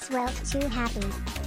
swelled too happy.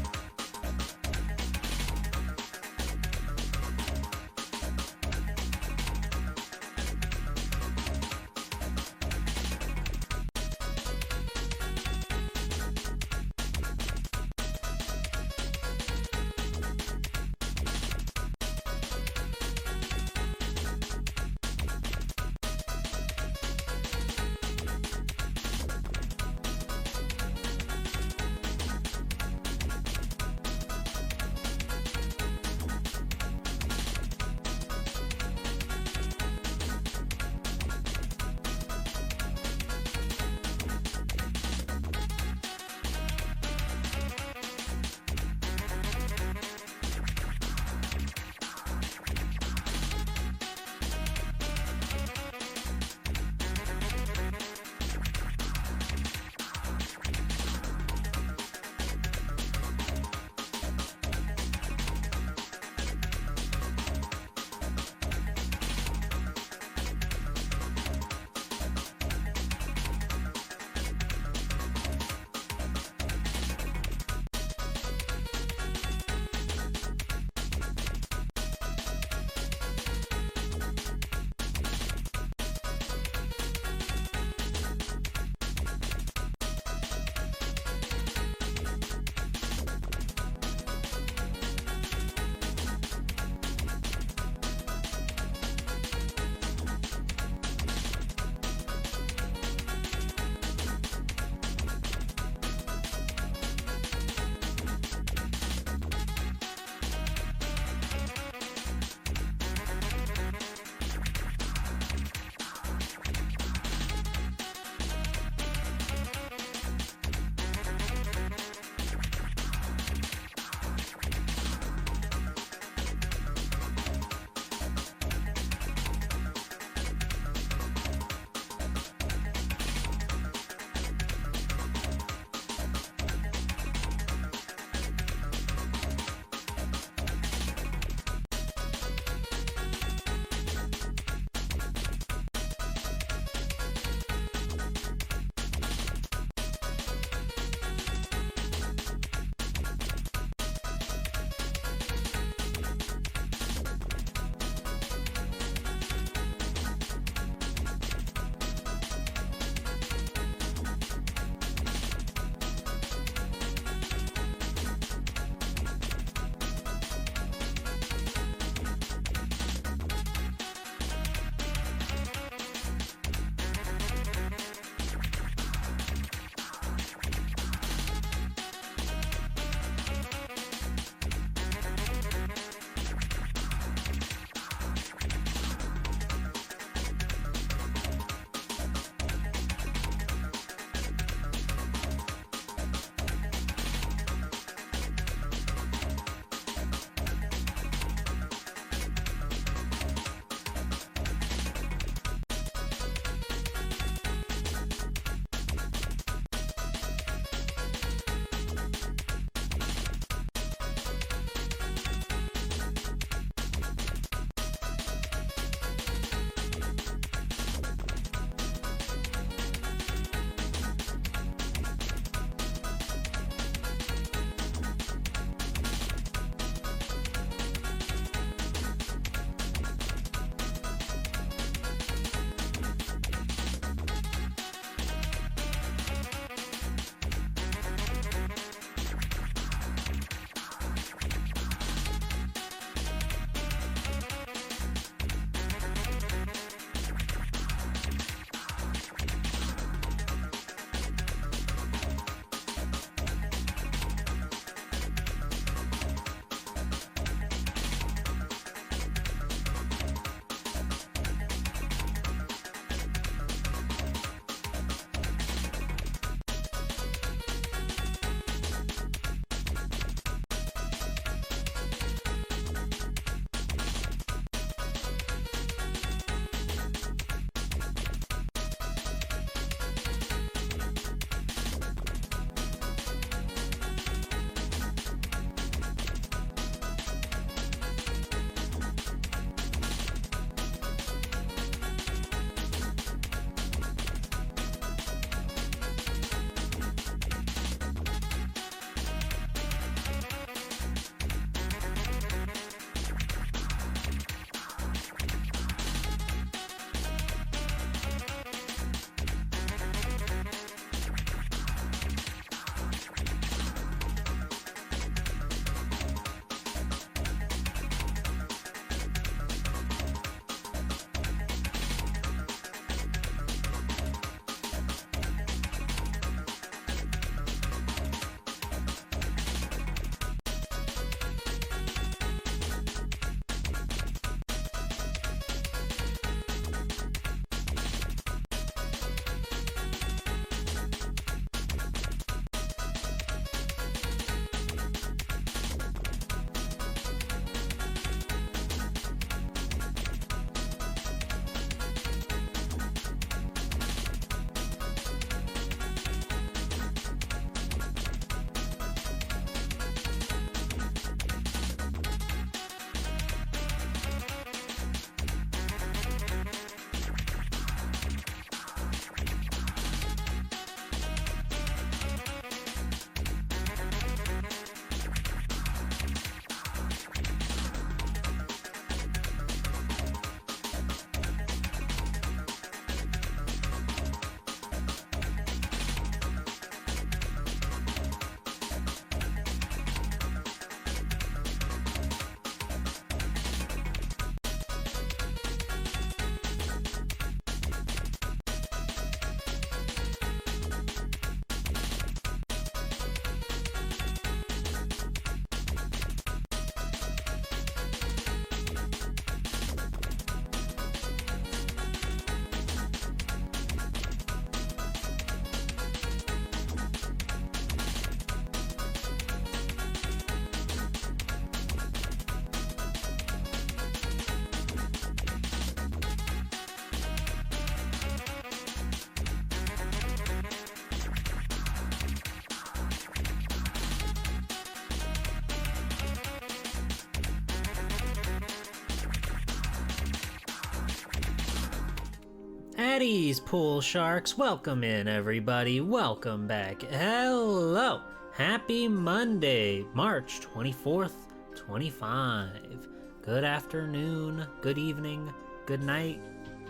At ease, pool sharks. Welcome in, everybody. Welcome back. Hello. Happy Monday, March 24th, 25. Good afternoon, good evening, good night,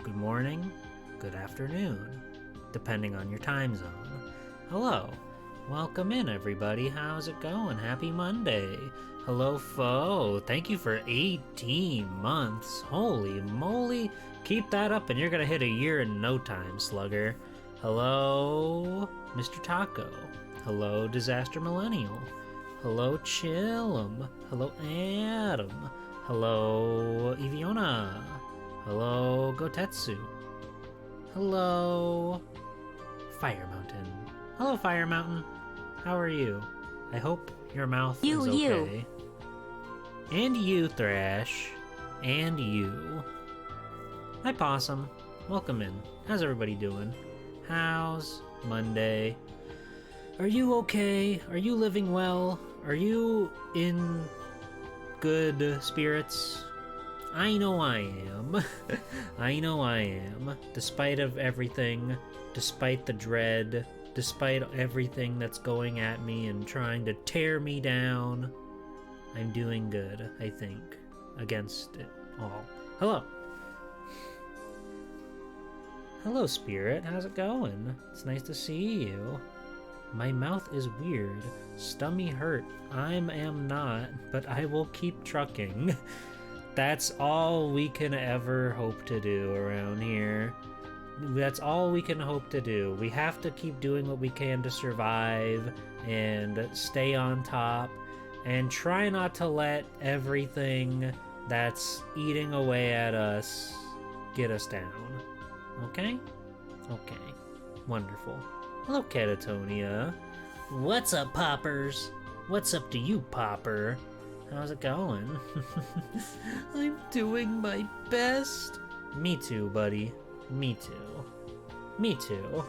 good morning, good afternoon, depending on your time zone. Hello. Welcome in, everybody. How's it going? Happy Monday. Hello, foe. Thank you for 18 months. Holy moly. Keep that up and you're gonna hit a year in no time, slugger. Hello, Mr. Taco. Hello, Disaster Millennial. Hello, Chillum. Hello, Adam. Hello, Eviona. Hello, Gotetsu. Hello, Fire Mountain. Hello, Fire Mountain. How are you? I hope your mouth is okay. And you, Thrash. And you. Hi, Possum. Welcome in. How's everybody doing? How's Monday? Are you okay? Are you living well? Are you in good spirits? I know I am. I know I am. Despite of everything, despite the dread, despite everything that's going at me and trying to tear me down, I'm doing good, I think, against it all. Hello. Hello, Spirit. How's it going? It's nice to see you. My mouth is weird. Stummy hurt. I am not, but I will keep trucking. That's all we can ever hope to do around here. That's all we can hope to do. We have to keep doing what we can to survive and stay on top and try not to let everything that's eating away at us get us down. Okay? Okay. Wonderful. Hello, Catatonia. What's up, Poppers? What's up to you, Popper? How's it going? I'm doing my best. Me too, buddy. Me too. Me too.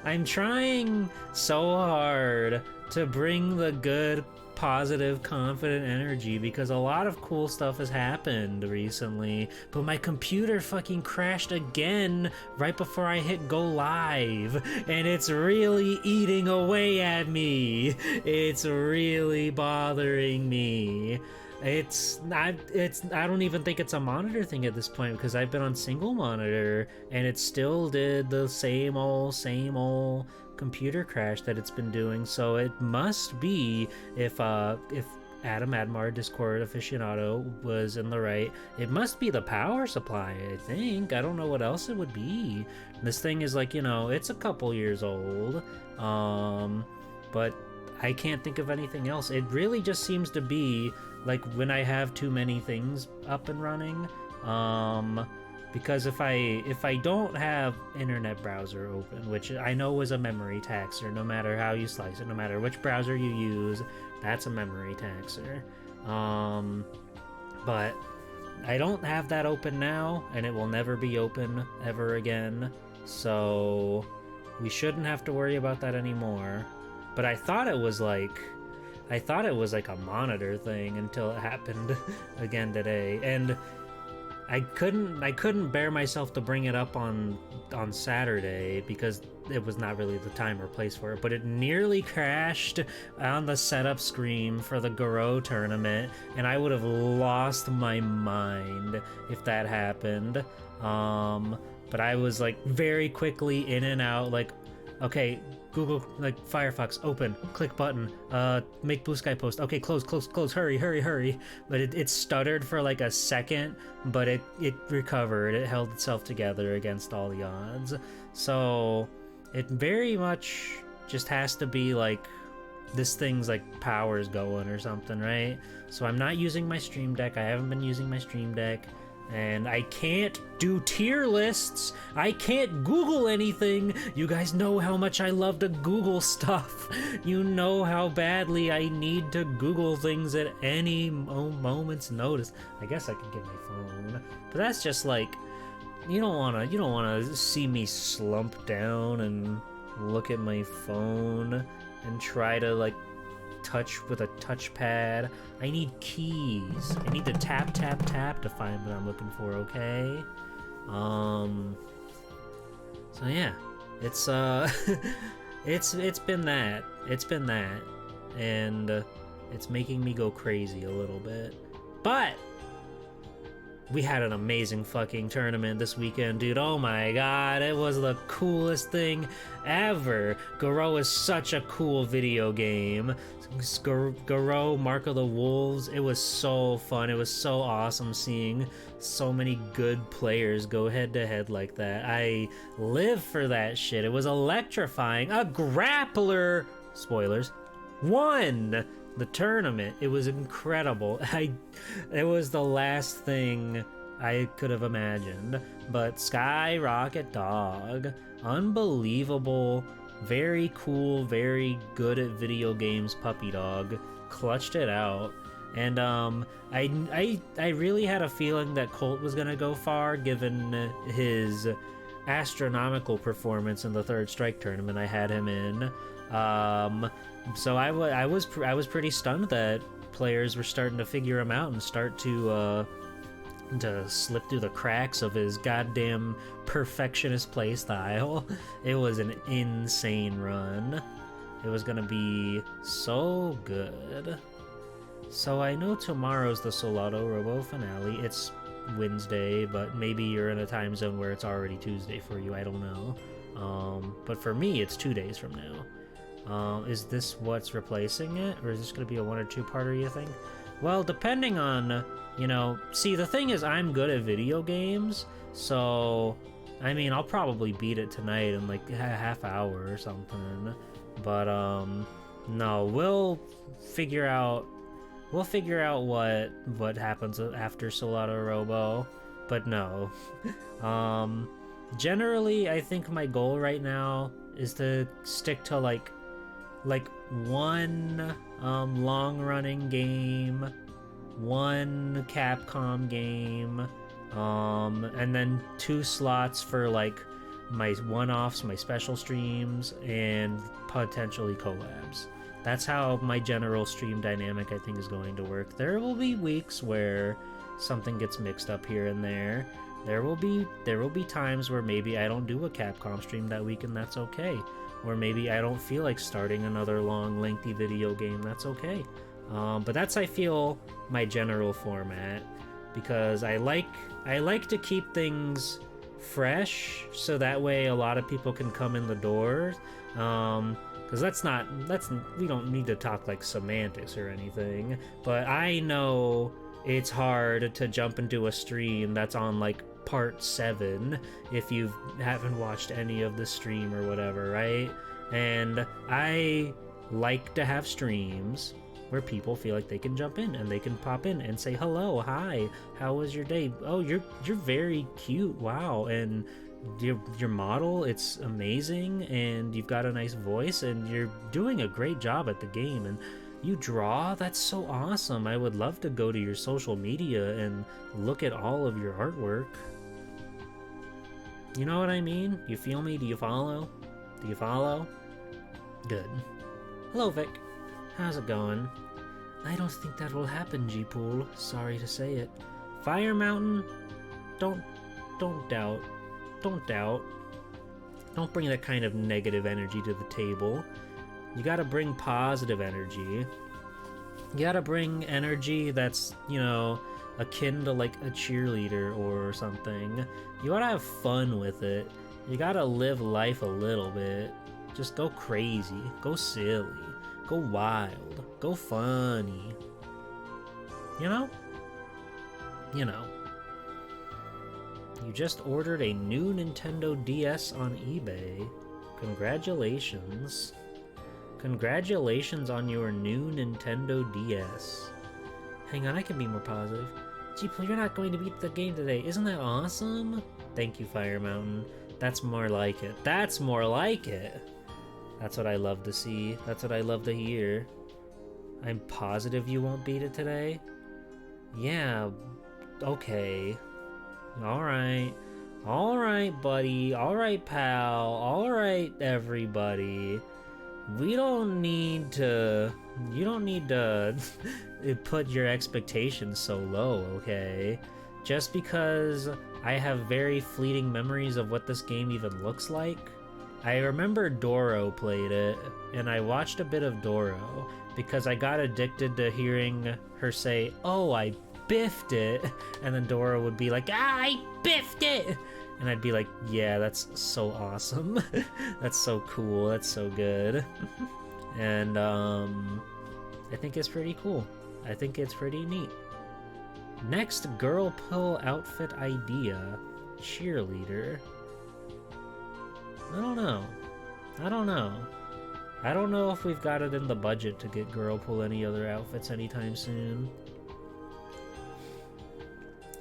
I'm trying so hard to bring the good, positive, confident energy because a lot of cool stuff has happened recently, but my computer fucking crashed again right before I hit go live, and it's really eating away at me. It's really bothering me. I don't even think it's a monitor thing at this point because I've been on single monitor and it still did the same old computer crash that it's been doing. So it must be, if Adam Admar, Discord aficionado, was in the right, it must be the power supply, I think. I don't know what else it would be. This thing is like, it's a couple years old, but I can't think of anything else. It really just seems to be like when I have too many things up and running, because if I don't have internet browser open, which I know is a memory taxer, no matter how you slice it, no matter which browser you use, that's a memory taxer. But I don't have that open now, and it will never be open ever again, so we shouldn't have to worry about that anymore. But I thought it was like a monitor thing until it happened again today, and I couldn't bear myself to bring it up on Saturday because it was not really the time or place for it, but it nearly crashed on the setup screen for the Garo tournament, and I would have lost my mind if that happened. But I was like very quickly in and out, like, okay, Google, like, Firefox, open, click button, make blue sky post, okay, close, hurry. But it stuttered for like a second, but it recovered, it held itself together against all the odds. So it very much just has to be like, this thing's like power's going or something, right? So I'm not using my Stream Deck, I haven't been using my Stream Deck, and I can't do tier lists. I can't Google anything. You guys know how much I love to Google stuff. You know how badly I need to Google things at any moment's notice. I guess I could get my phone, but that's just like, you don't wanna see me slump down and look at my phone and try to like touch with a touchpad. I need keys. I need to tap to find what I'm looking for, okay? So yeah, it's it's been that. It's been that, and it's making me go crazy a little bit. But we had an amazing fucking tournament this weekend, dude. Oh my god, it was the coolest thing ever. Garou is such a cool video game. Garou, Mark of the Wolves, it was so fun. It was so awesome seeing so many good players go head to head like that. I live for that shit. It was electrifying. A grappler, spoilers, won the tournament. It was incredible. It was the last thing I could have imagined. But Skyrocket Dog, unbelievable, very cool, very good at video games puppy dog, clutched it out. And I really had a feeling that Colt was gonna go far given his astronomical performance in the Third Strike tournament I had him in. So I was pretty stunned that players were starting to figure him out and start to slip through the cracks of his goddamn perfectionist playstyle. It was an insane run. It was gonna be so good. So I know tomorrow's the Solado Robo finale. It's Wednesday, but maybe you're in a time zone where it's already Tuesday for you. I don't know. But for me, it's 2 days from now. Is this what's replacing it, or is this going to be a 1 or 2-parter, you think? Well, depending on, see, the thing is, I'm good at video games, so, I mean, I'll probably beat it tonight in, like, a half hour or something, but, no, we'll figure out what happens after Solado Robo, but no. Generally, I think my goal right now is to stick to, like one long-running game, one Capcom game, and then 2 slots for like my one-offs, my special streams, and potentially collabs. That's how my general stream dynamic I think is going to work. There will be weeks where something gets mixed up here and there. There will be times where maybe I don't do a Capcom stream that week, and that's okay. Or maybe I don't feel like starting another long, lengthy video game. That's okay. But that's, I feel, my general format, because I like to keep things fresh, so that way a lot of people can come in the door. Because we don't need to talk like semantics or anything. But I know it's hard to jump into a stream that's on like part 7 if you haven't watched any of the stream or whatever, right? And I like to have streams where people feel like they can jump in and they can pop in and say hello, hi, how was your day? Oh, you're very cute, wow, and your model, it's amazing, and you've got a nice voice, and you're doing a great job at the game, and you draw? That's so awesome. I would love to go to your social media and look at all of your artwork. You know what I mean? You feel me? Do you follow? Do you follow? Good. Hello, Vic. How's it going? I don't think that will happen, G-Pool. Sorry to say it. Fire Mountain? Don't doubt. Don't doubt. Don't bring that kind of negative energy to the table. You gotta bring positive energy. You gotta bring energy that's, akin to like a cheerleader or something. You gotta have fun with it. You gotta live life a little bit. Just go crazy. Go silly. Go wild. Go funny. You know? You just ordered a new Nintendo DS on eBay. Congratulations. Congratulations on your new Nintendo DS. Hang on, I can be more positive. G-Pool, you're not going to beat the game today. Isn't that awesome? Thank you, Fire Mountain. That's more like it. That's more like it. That's what I love to see. That's what I love to hear. I'm positive you won't beat it today? Yeah, okay. Alright. Alright, buddy. Alright, pal. Alright, everybody. You don't need to put your expectations so low, okay? just because I have very fleeting memories of what this game even looks like. I remember Doro played it, and I watched a bit of Doro because I got addicted to hearing her say, "Oh, I biffed it," and then Doro would be like, "Ah, I biffed it!" And I'd be like, yeah, that's so awesome. That's so cool. That's so good. And I think it's pretty cool. I think it's pretty neat. Next girl pull outfit idea. Cheerleader. I don't know. I don't know if we've got it in the budget to get girl pull any other outfits anytime soon.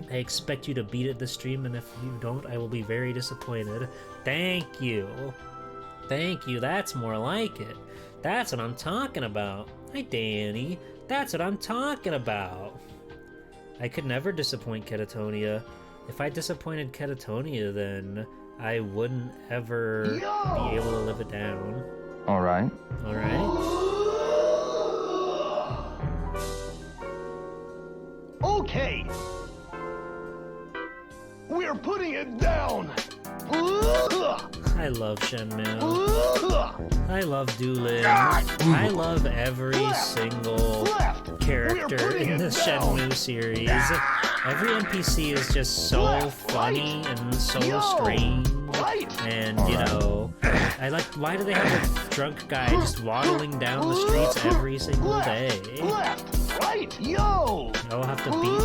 I expect you to beat it this stream, and if you don't, I will be very disappointed. Thank you. Thank you, that's more like it. That's what I'm talking about. Hi, Danny. That's what I'm talking about. I could never disappoint Catatonia. If I disappointed Catatonia, then I wouldn't ever be able to live it down. Alright. Alright? Okay! We're putting it down! I love Shenmue. I love Doolin. I love every single character in the Shenmue series. Every NPC is just so funny and so strange. And, you know, I like, why do they have a drunk guy just waddling down the streets every single day? Right, yo! I'll have to beat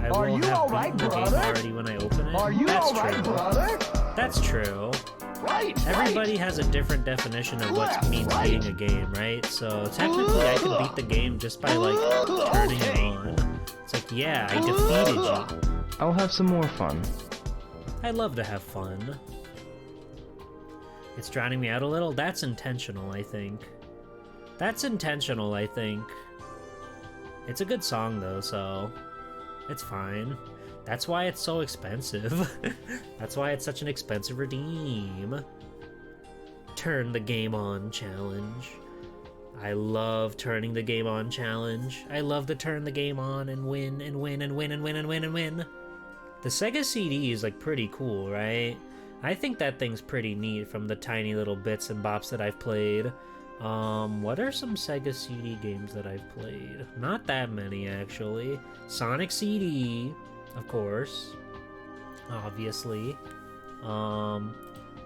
I will have beaten the game already when I open it. Are you alright, brother? That's true. Right. Everybody has a different definition of what means beating a game, right? So technically I could beat the game just by, like, turning it on. It's like, yeah, I defeated you. I'll have some more fun. I love to have fun. It's drowning me out a little? That's intentional, I think. That's intentional, I think. It's a good song, though, so it's fine. That's why it's so expensive. That's why it's such an expensive redeem. Turn the game on challenge. I love turning the game on challenge. I love to turn the game on and win and win and win and win and win and win. The Sega CD is like pretty cool, right? I think that thing's pretty neat from the tiny little bits and bops that I've played. What are some Sega CD games that I've played? Not that many, actually. Sonic CD, of course. Obviously. What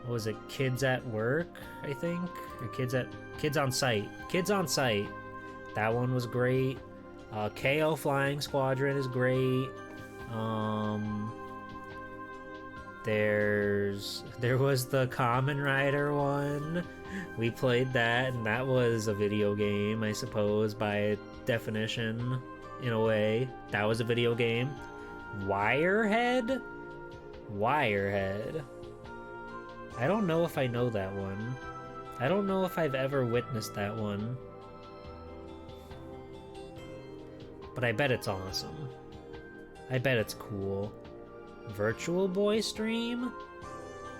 was it? Kids at Work, I think? Or Kids on Site. Kids on Site. That one was great. KO Flying Squadron is great. There was the Kamen Rider one. We played that, and that was a video game, I suppose, by definition, in a way. That was a video game. Wirehead? Wirehead. I don't know if I know that one. I don't know if I've ever witnessed that one. But I bet it's awesome. I bet it's cool. Virtual Boy stream?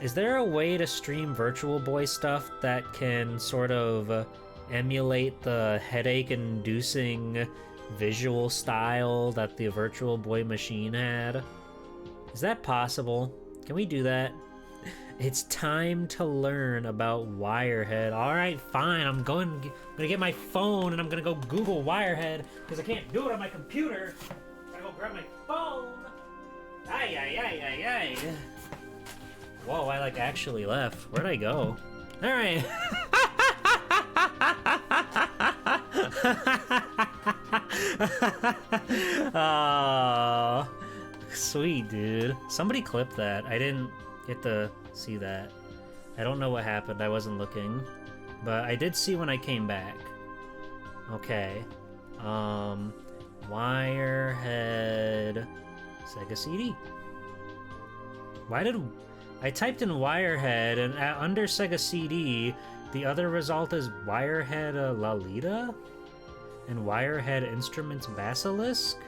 Is there a way to stream Virtual Boy stuff that can sort of emulate the headache-inducing visual style that the Virtual Boy machine had? Is that possible? Can we do that? It's time to learn about Wirehead. Alright, fine, I'm gonna get my phone and I'm gonna go Google Wirehead, because I can't do it on my computer. I gotta go grab my phone. Ay, ay, ay, ay, ay. Whoa, I like actually left. Where'd I go? Alright. Oh, sweet, dude. Somebody clipped that. I didn't get to see that. I don't know what happened. I wasn't looking. But I did see when I came back. Okay. Wirehead Sega CD. Why did... I typed in Wirehead, and under Sega CD, the other result is Wirehead Lalita? And Wirehead Instruments Basilisk?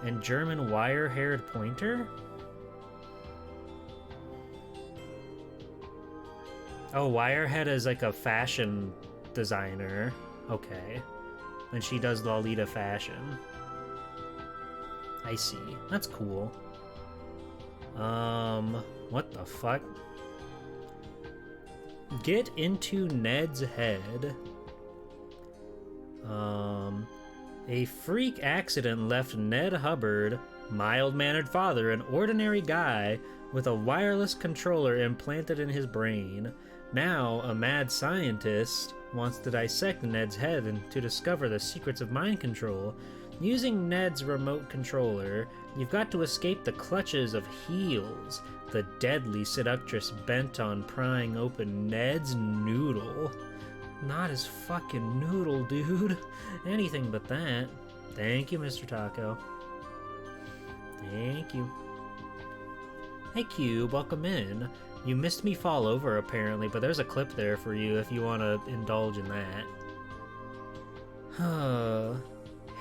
And German Wire-Haired Pointer? Oh, Wirehead is like a fashion designer. Okay. And she does Lolita fashion. I see. That's cool. What the fuck? Get into Ned's head. A freak accident left Ned Hubbard, mild-mannered father, an ordinary guy with a wireless controller implanted in his brain. Now, a mad scientist wants to dissect Ned's head and to discover the secrets of mind control. Using Ned's remote controller, you've got to escape the clutches of Heels, the deadly seductress bent on prying open Ned's noodle. Not his fucking noodle, dude. Anything but that. Thank you, Mr. Taco. Thank you. Hey, Cube, welcome in. You missed me fall over, apparently, but there's a clip there for you if you want to indulge in that.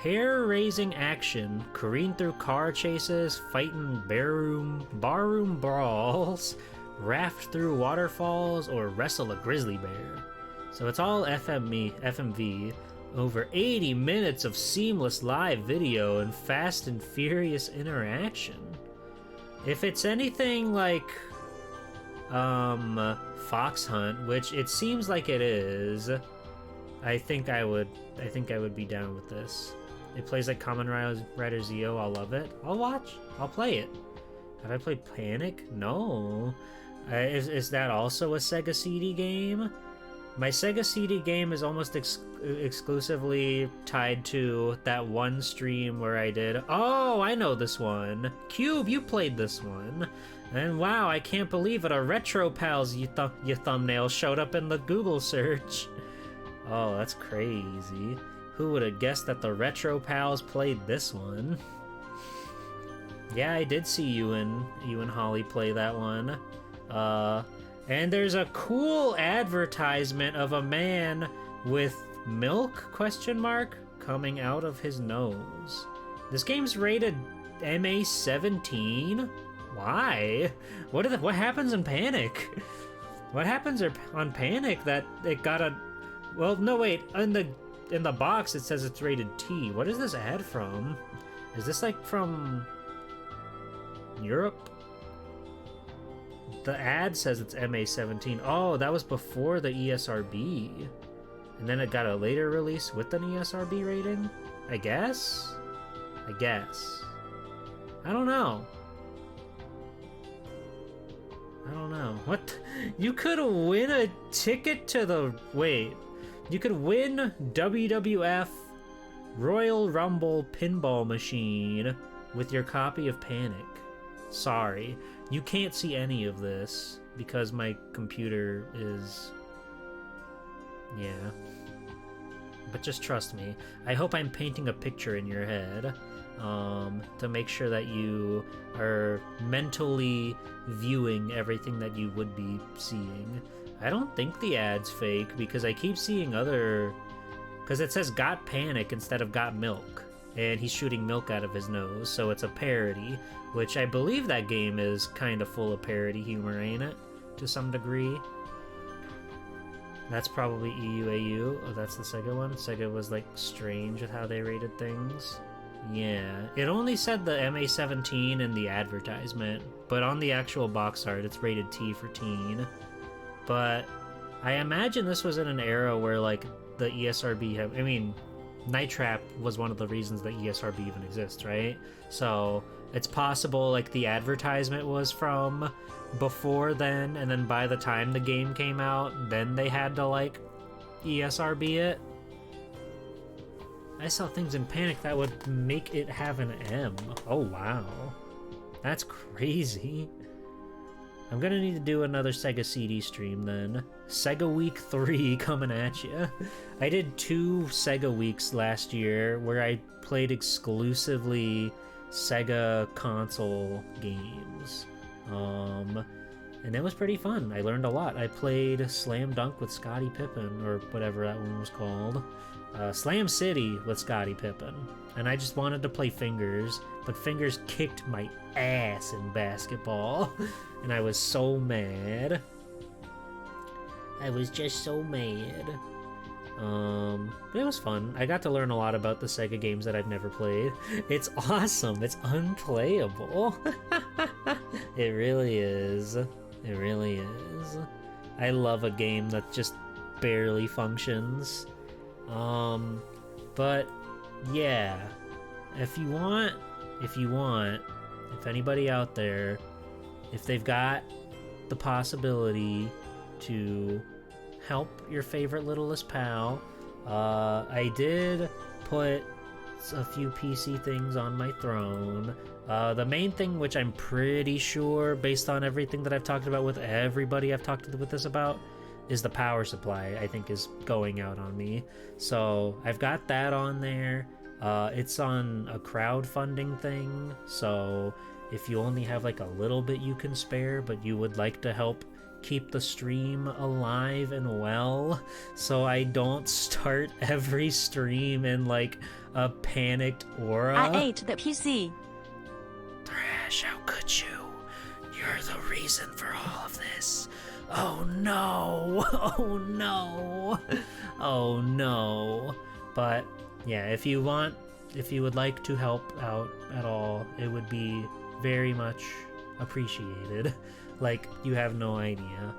Hair-raising action, careen through car chases, fighting barroom brawls, raft through waterfalls, or wrestle a grizzly bear. So it's all FMV, over 80 minutes of seamless live video and fast and furious interaction. If it's anything like Fox Hunt, which it seems like it is, I think I would be down with this. It plays like Kamen Rider Zio. I'll love it. I'll watch. I'll play it. Have I played Panic? No. Is that also a Sega CD game? My Sega CD game is almost exclusively tied to that one stream where I did... Oh, I know this one. Cube, you played this one. And wow, I can't believe it. A Retro Pals your thumbnail showed up in the Google search. Oh, that's crazy. Who would have guessed that the Retro Pals played this one? Yeah, I did see you and Holly play that one. And there's a cool advertisement of a man with milk, ? Coming out of his nose. This game's rated MA-17? Why? What happens in Panic? What happens on Panic that it got a... Well, no, wait. In the box, it says it's rated T. What is this ad from? Is this, like, from Europe? The ad says it's MA-17. Oh, that was before the ESRB. And then it got a later release with an ESRB rating? I guess? I don't know. What? You could win a ticket to the... Wait. You could win WWF Royal Rumble pinball machine with your copy of Panic. Sorry. You can't see any of this because my computer is... Yeah. But just trust me. I hope I'm painting a picture in your head to make sure that you are mentally viewing everything that you would be seeing. I don't think the ad's fake because I keep seeing other... Because it says got Panic instead of got milk. And he's shooting milk out of his nose, so it's a parody, which I believe that game is kind of full of parody humor, ain't it? To some degree. That's probably EUAU. Oh, that's the Sega one? Sega was, like, strange with how they rated things. Yeah. It only said the MA-17 in the advertisement, but on the actual box art, it's rated T for teen. But I imagine this was in an era where, like, the ESRB I mean... Night Trap was one of the reasons that ESRB even exists, right? So it's possible like the advertisement was from before then, and then by the time the game came out, then they had to like ESRB it. I saw things in Panic that would make it have an M. Oh wow. That's crazy. I'm gonna need to do another Sega CD stream then. Sega Week 3 coming at ya. I did 2 Sega Weeks last year where I played exclusively Sega console games. And it was pretty fun. I learned a lot. I played Slam Dunk with Scottie Pippen, or whatever that one was called. Slam City with Scottie Pippen. And I just wanted to play Fingers, but Fingers kicked my ass in basketball. And I was so mad. I was just so mad. But it was fun. I got to learn a lot about the Sega games that I've never played. It's awesome. It's unplayable. It really is. It really is. I love a game that just barely functions. But yeah, if anybody out there, if they've got the possibility to help your favorite littlest pal, I did put a few PC things on my throne. The main thing, which I'm pretty sure, based on everything that I've talked about with everybody I've talked with this about, is the power supply, I think, is going out on me. So I've got that on there. It's on a crowdfunding thing, so if you only have like a little bit you can spare, but you would like to help keep the stream alive and well, so I don't start every stream in like a panicked aura. I ate the PC. Thrash, how could you? You're the reason for all of this. Oh no! Oh no! Oh no! But yeah, if you would like to help out at all, it would be very much appreciated. Like, you have no idea.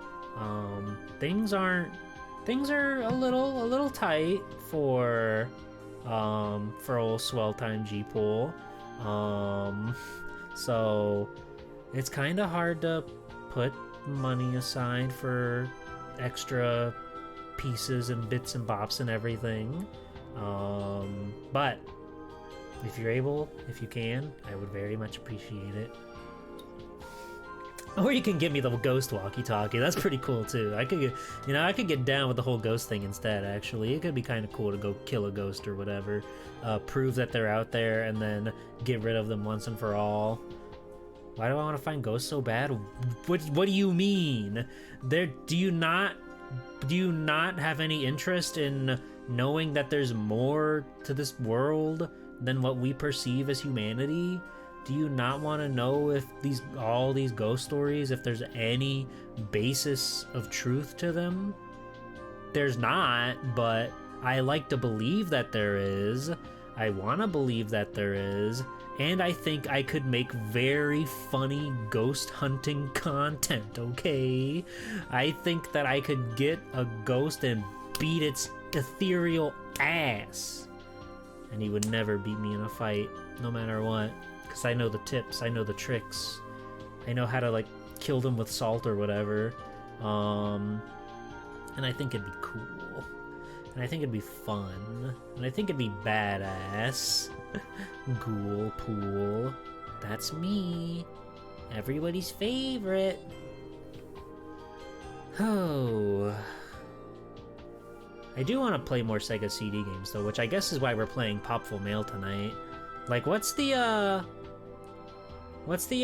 Things are a little tight for old Swell Time G-Pool. So it's kind of hard to put money aside for extra pieces and bits and bops and everything. But if you're able, if you can, I would very much appreciate it. Or you can give me the ghost walkie-talkie. That's pretty cool too. I could get down with the whole ghost thing instead. Actually, it could be kind of cool to go kill a ghost or whatever, prove that they're out there, and then get rid of them once and for all. Why do I want to find ghosts so bad? What do you mean? Do you not have any interest in knowing that there's more to this world than what we perceive as humanity? Do you not want to know if all these ghost stories, if there's any basis of truth to them? There's not, but I like to believe that there is. I want to believe that there is. And I think I could make very funny ghost hunting content, okay? I think that I could get a ghost and beat its ethereal ass. And he would never beat me in a fight, no matter what. Because I know the tips, I know the tricks. I know how to, like, kill them with salt or whatever. And I think it'd be cool. And I think it'd be fun. And I think it'd be badass. Ghoul Pool. That's me. Everybody's favorite. Oh. I do want to play more Sega CD games, though, which I guess is why we're playing Popful Mail tonight. Like, what's the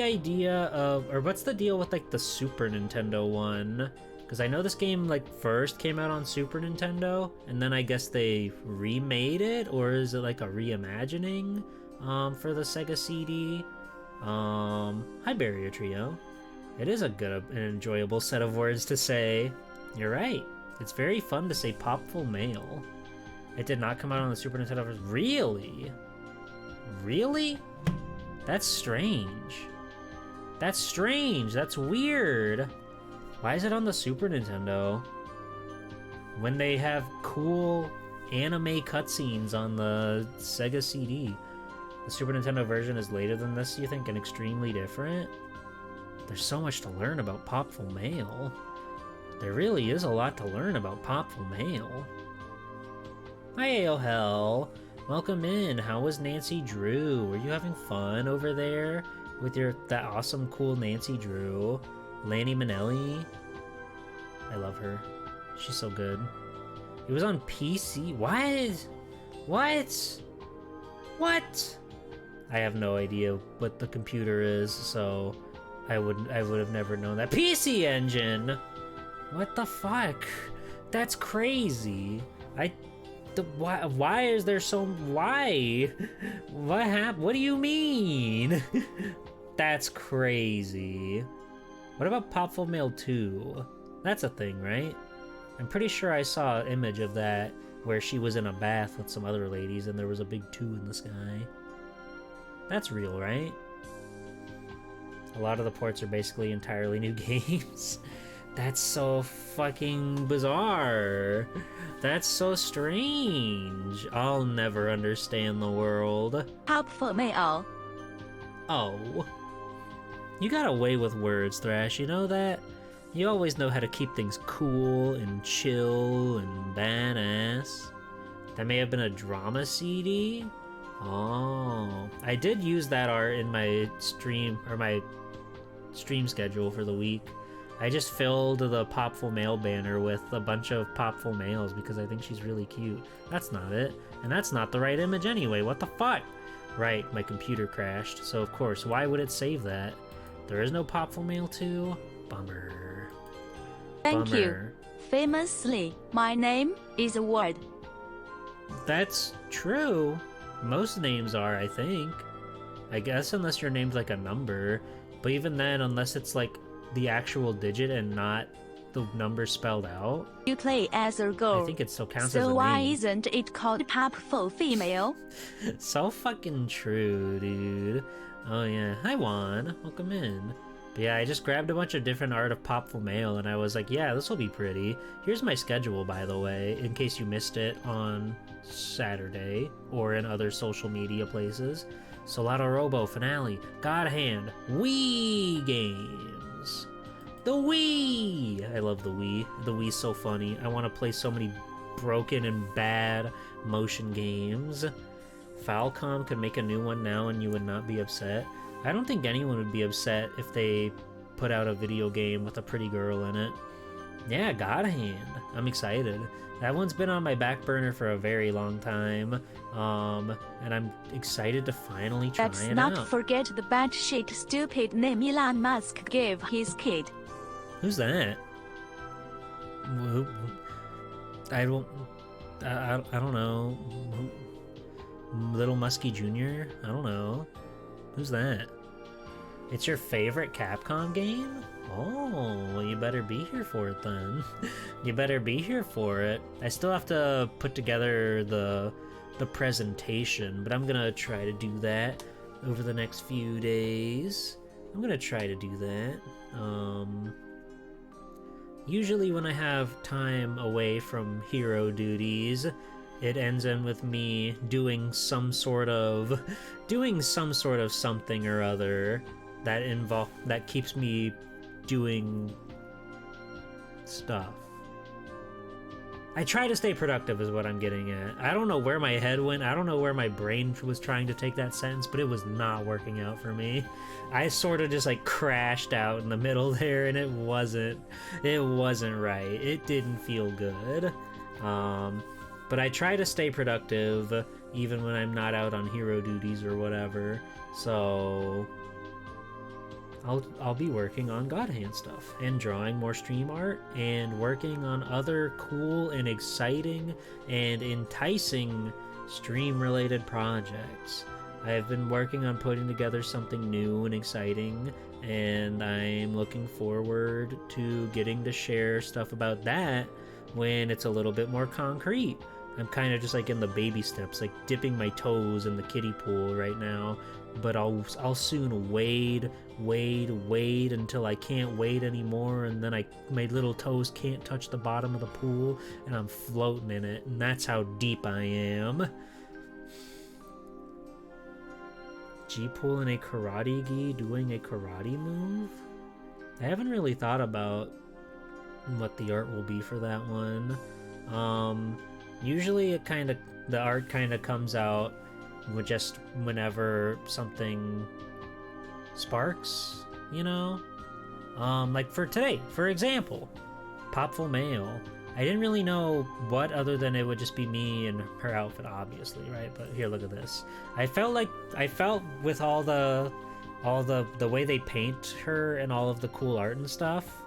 idea of, or what's the deal with, like, the Super Nintendo one? Because I know this game, like, first came out on Super Nintendo, and then I guess they remade it, or is it, like, a reimagining, for the Sega CD? Hi, Barrier Trio. It is a good and enjoyable set of words to say. You're right. It's very fun to say Popful Mail. It did not come out on the Super Nintendo. Really? Really? That's strange. That's strange. That's weird. Why is it on the Super Nintendo? When they have cool anime cutscenes on the Sega CD. The Super Nintendo version is later than this, you think, and extremely different? There's so much to learn about Popful Mail. There really is a lot to learn about Popful Mail. Hi, Hell. Welcome in. How was Nancy Drew? Were you having fun over there with that awesome, cool Nancy Drew? Lanny Manelli. I love her. She's so good. It was on PC. What? I have no idea what the computer is, so I would have never known that. PC Engine. What the fuck? That's crazy. Why is there so... Why? What happened? What do you mean? That's crazy. What about Popful Mail 2? That's a thing, right? I'm pretty sure I saw an image of that where she was in a bath with some other ladies and there was a big 2 in the sky. That's real, right? A lot of the ports are basically entirely new games. That's so fucking bizarre. That's so strange. I'll never understand the world. Popful Mail. Oh. You got away with words, Thrash, you know that? You always know how to keep things cool and chill and badass. That may have been a drama CD? Oh. I did use that art in my stream schedule for the week. I just filled the Popful Mail banner with a bunch of Popful Mails because I think she's really cute. That's not it. And that's not the right image anyway. What the fuck? Right, my computer crashed. So of course, why would it save that? There is no Popful Mail 2? Bummer. Thank Bummer. you. Famously, my name is a word. That's true. Most names are, I think. I guess unless your name's like a number. But even then, unless it's like the actual digit and not the number spelled out, You play as a girl. I think it still counts as So a why name. isn't it called Popful Female? So fucking true, dude. Oh yeah. Hi Juan. Welcome in. But yeah, I just grabbed a bunch of different art of Popful Mail and I was like, yeah, this will be pretty. Here's my schedule, by the way, in case you missed it on Saturday or in other social media places. Solado Robo finale, God Hand, Wii games. The Wii! I love the Wii. The Wii's so funny. I want to play so many broken and bad motion games. Falcom could make a new one now and you would not be upset. I don't think anyone would be upset if they put out a video game with a pretty girl in it. Yeah, God Hand. I'm excited. That one's been on my back burner for a very long time. And I'm excited to finally try Let's it not out. forget the batshit stupid name Elon Musk gave his kid. Who's that? Who- I don't know. Little Muskie Jr.? I don't know. Who's that? It's your favorite Capcom game? Oh, well, you better be here for it then. You better be here for it. I still have to put together the presentation, but I'm gonna try to do that over the next few days. I'm gonna try to do that. Usually when I have time away from hero duties, it ends in with me doing some sort of something or other that keeps me doing stuff. I try to stay productive is what I'm getting at. I don't know where my head went. I don't know where my brain was trying to take that sentence, but it was not working out for me. I sort of just like crashed out in the middle there and it wasn't right. It didn't feel good. But I try to stay productive even when I'm not out on hero duties or whatever. So I'll be working on God Hand stuff and drawing more stream art and working on other cool and exciting and enticing stream related projects. I've been working on putting together something new and exciting, and I'm looking forward to getting to share stuff about that when it's a little bit more concrete. I'm kind of just like in the baby steps, like dipping my toes in the kiddie pool right now, but I'll soon wade until I can't wade anymore, and then my little toes can't touch the bottom of the pool, and I'm floating in it, and that's how deep I am. G-Pool in a karate gi doing a karate move? I haven't really thought about what the art will be for that one. Usually the art kind of comes out with just whenever something sparks, you know? Like for today, for example, Popful Mail. I didn't really know what other than it would just be me and her outfit, obviously, right? But here, look at this. I felt with all the way they paint her and all of the cool art and stuff,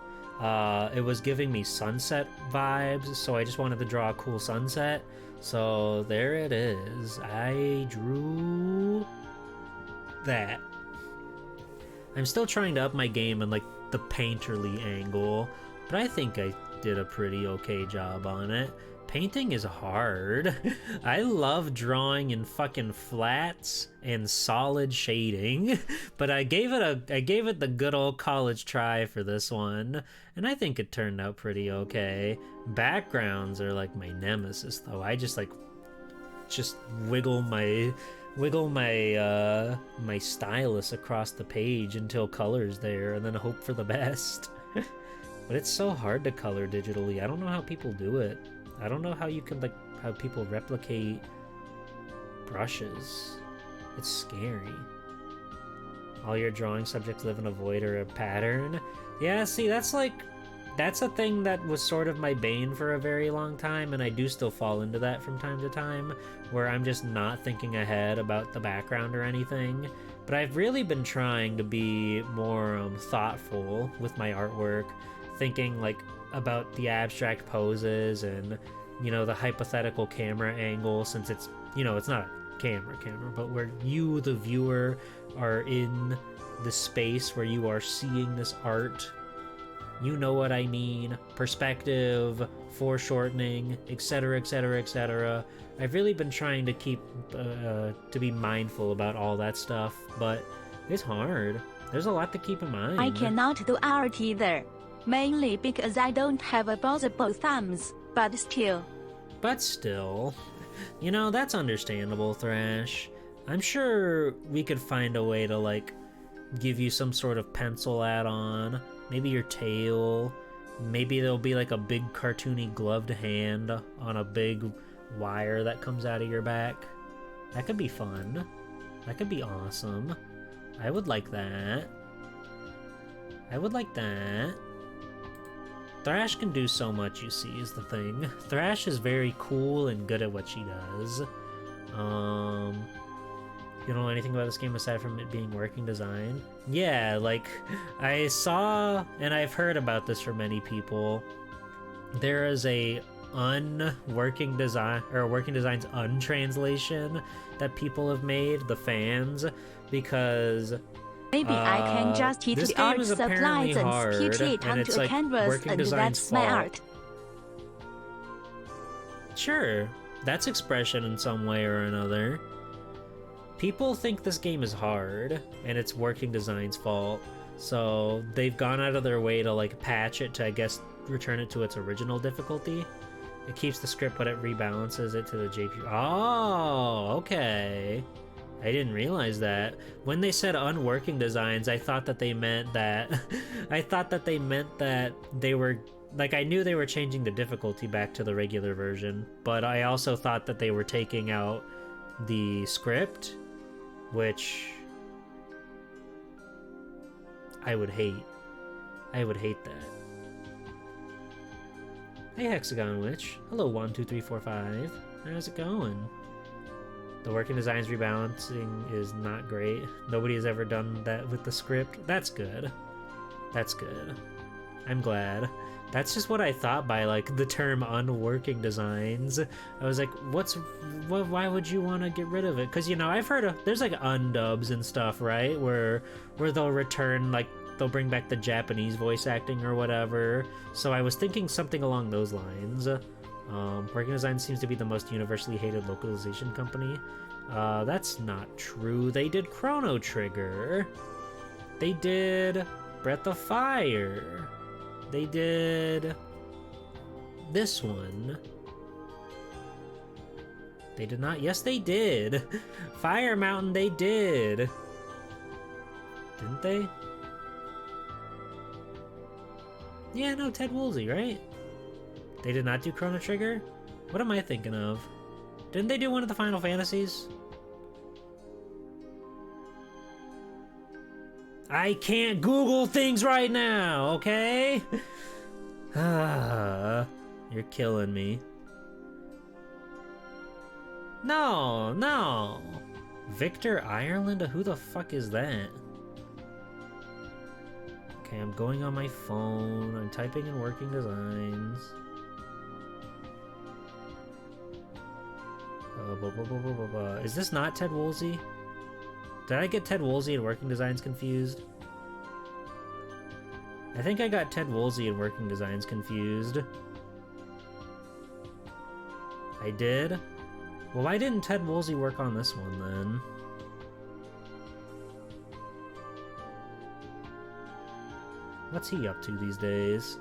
it was giving me sunset vibes, so I just wanted to draw a cool sunset. So there it is. I drew that. I'm still trying to up my game in like the painterly angle, but I think I did a pretty okay job on it. Painting is hard. I love drawing in fucking flats and solid shading, but I gave it the good old college try for this one, and I think it turned out pretty okay. Backgrounds are like my nemesis though. I just wiggle my my stylus across the page until color's there and then hope for the best. But it's so hard to color digitally. I don't know how people do it. I don't know how you can how people replicate brushes. It's scary. All your drawing subjects live in a void or a pattern. Yeah, see, that's a thing that was sort of my bane for a very long time, and I do still fall into that from time to time, where I'm just not thinking ahead about the background or anything. But I've really been trying to be more thoughtful with my artwork, thinking about the abstract poses and, the hypothetical camera angle, since it's, it's not a camera, but where you, the viewer, are in the space where you are seeing this art. You know what I mean. Perspective, foreshortening, etc., etc., etc. I've really been trying to keep, to be mindful about all that stuff, but it's hard. There's a lot to keep in mind. I cannot do art either. Mainly because I don't have opposable thumbs, but still. That's understandable, Thrash. I'm sure we could find a way to, give you some sort of pencil add-on. Maybe your tail. Maybe there'll be, a big cartoony gloved hand on a big wire that comes out of your back. That could be fun. That could be awesome. I would like that. Thrash can do so much, you see, is the thing. Thrash is very cool and good at what she does. You don't know anything about this game aside from it being working design? Yeah, I saw, and I've heard about this from many people, there is a working designs untranslation that people have made, the fans, because maybe I can just hit the art supplies and pitch it onto a canvas, and that's my art. Sure, that's expression in some way or another. People think this game is hard, and it's working design's fault, so they've gone out of their way to patch it to, I guess, return it to its original difficulty. It keeps the script, but it rebalances it to the JP. Oh, okay. I didn't realize that. When they said unworking designs, I thought that they meant that they were I knew they were changing the difficulty back to the regular version, but I also thought that they were taking out the script, which I would hate. I would hate that. Hey, Hexagon Witch. Hello, 12345. How's it going? The working designs rebalancing is not great. Nobody has ever done that with the script. That's good. That's good. I'm glad. That's just what I thought by the term unworking designs. I was like, why would you want to get rid of it? Because I've heard of there's undubs and stuff, right? Where they'll return they'll bring back the Japanese voice acting or whatever. So I was thinking something along those lines. Working Design seems to be the most universally hated localization company. That's not true. They did Chrono Trigger. They did Breath of Fire. They did this one. They did not. Yes, they did. Fire Mountain, they did. Didn't they? Yeah, no, Ted Woolsey, right? They did not do Chrono Trigger? What am I thinking of? Didn't they do one of the Final Fantasies? I can't Google things right now, okay? You're killing me. No. Victor Ireland? Who the fuck is that? Okay, I'm going on my phone. I'm typing in working designs. Is this not Ted Woolsey? Did I get Ted Woolsey and working designs confused? I think I got Ted Woolsey and working designs confused. I did? Well, why didn't Ted Woolsey work on this one, then? What's he up to these days?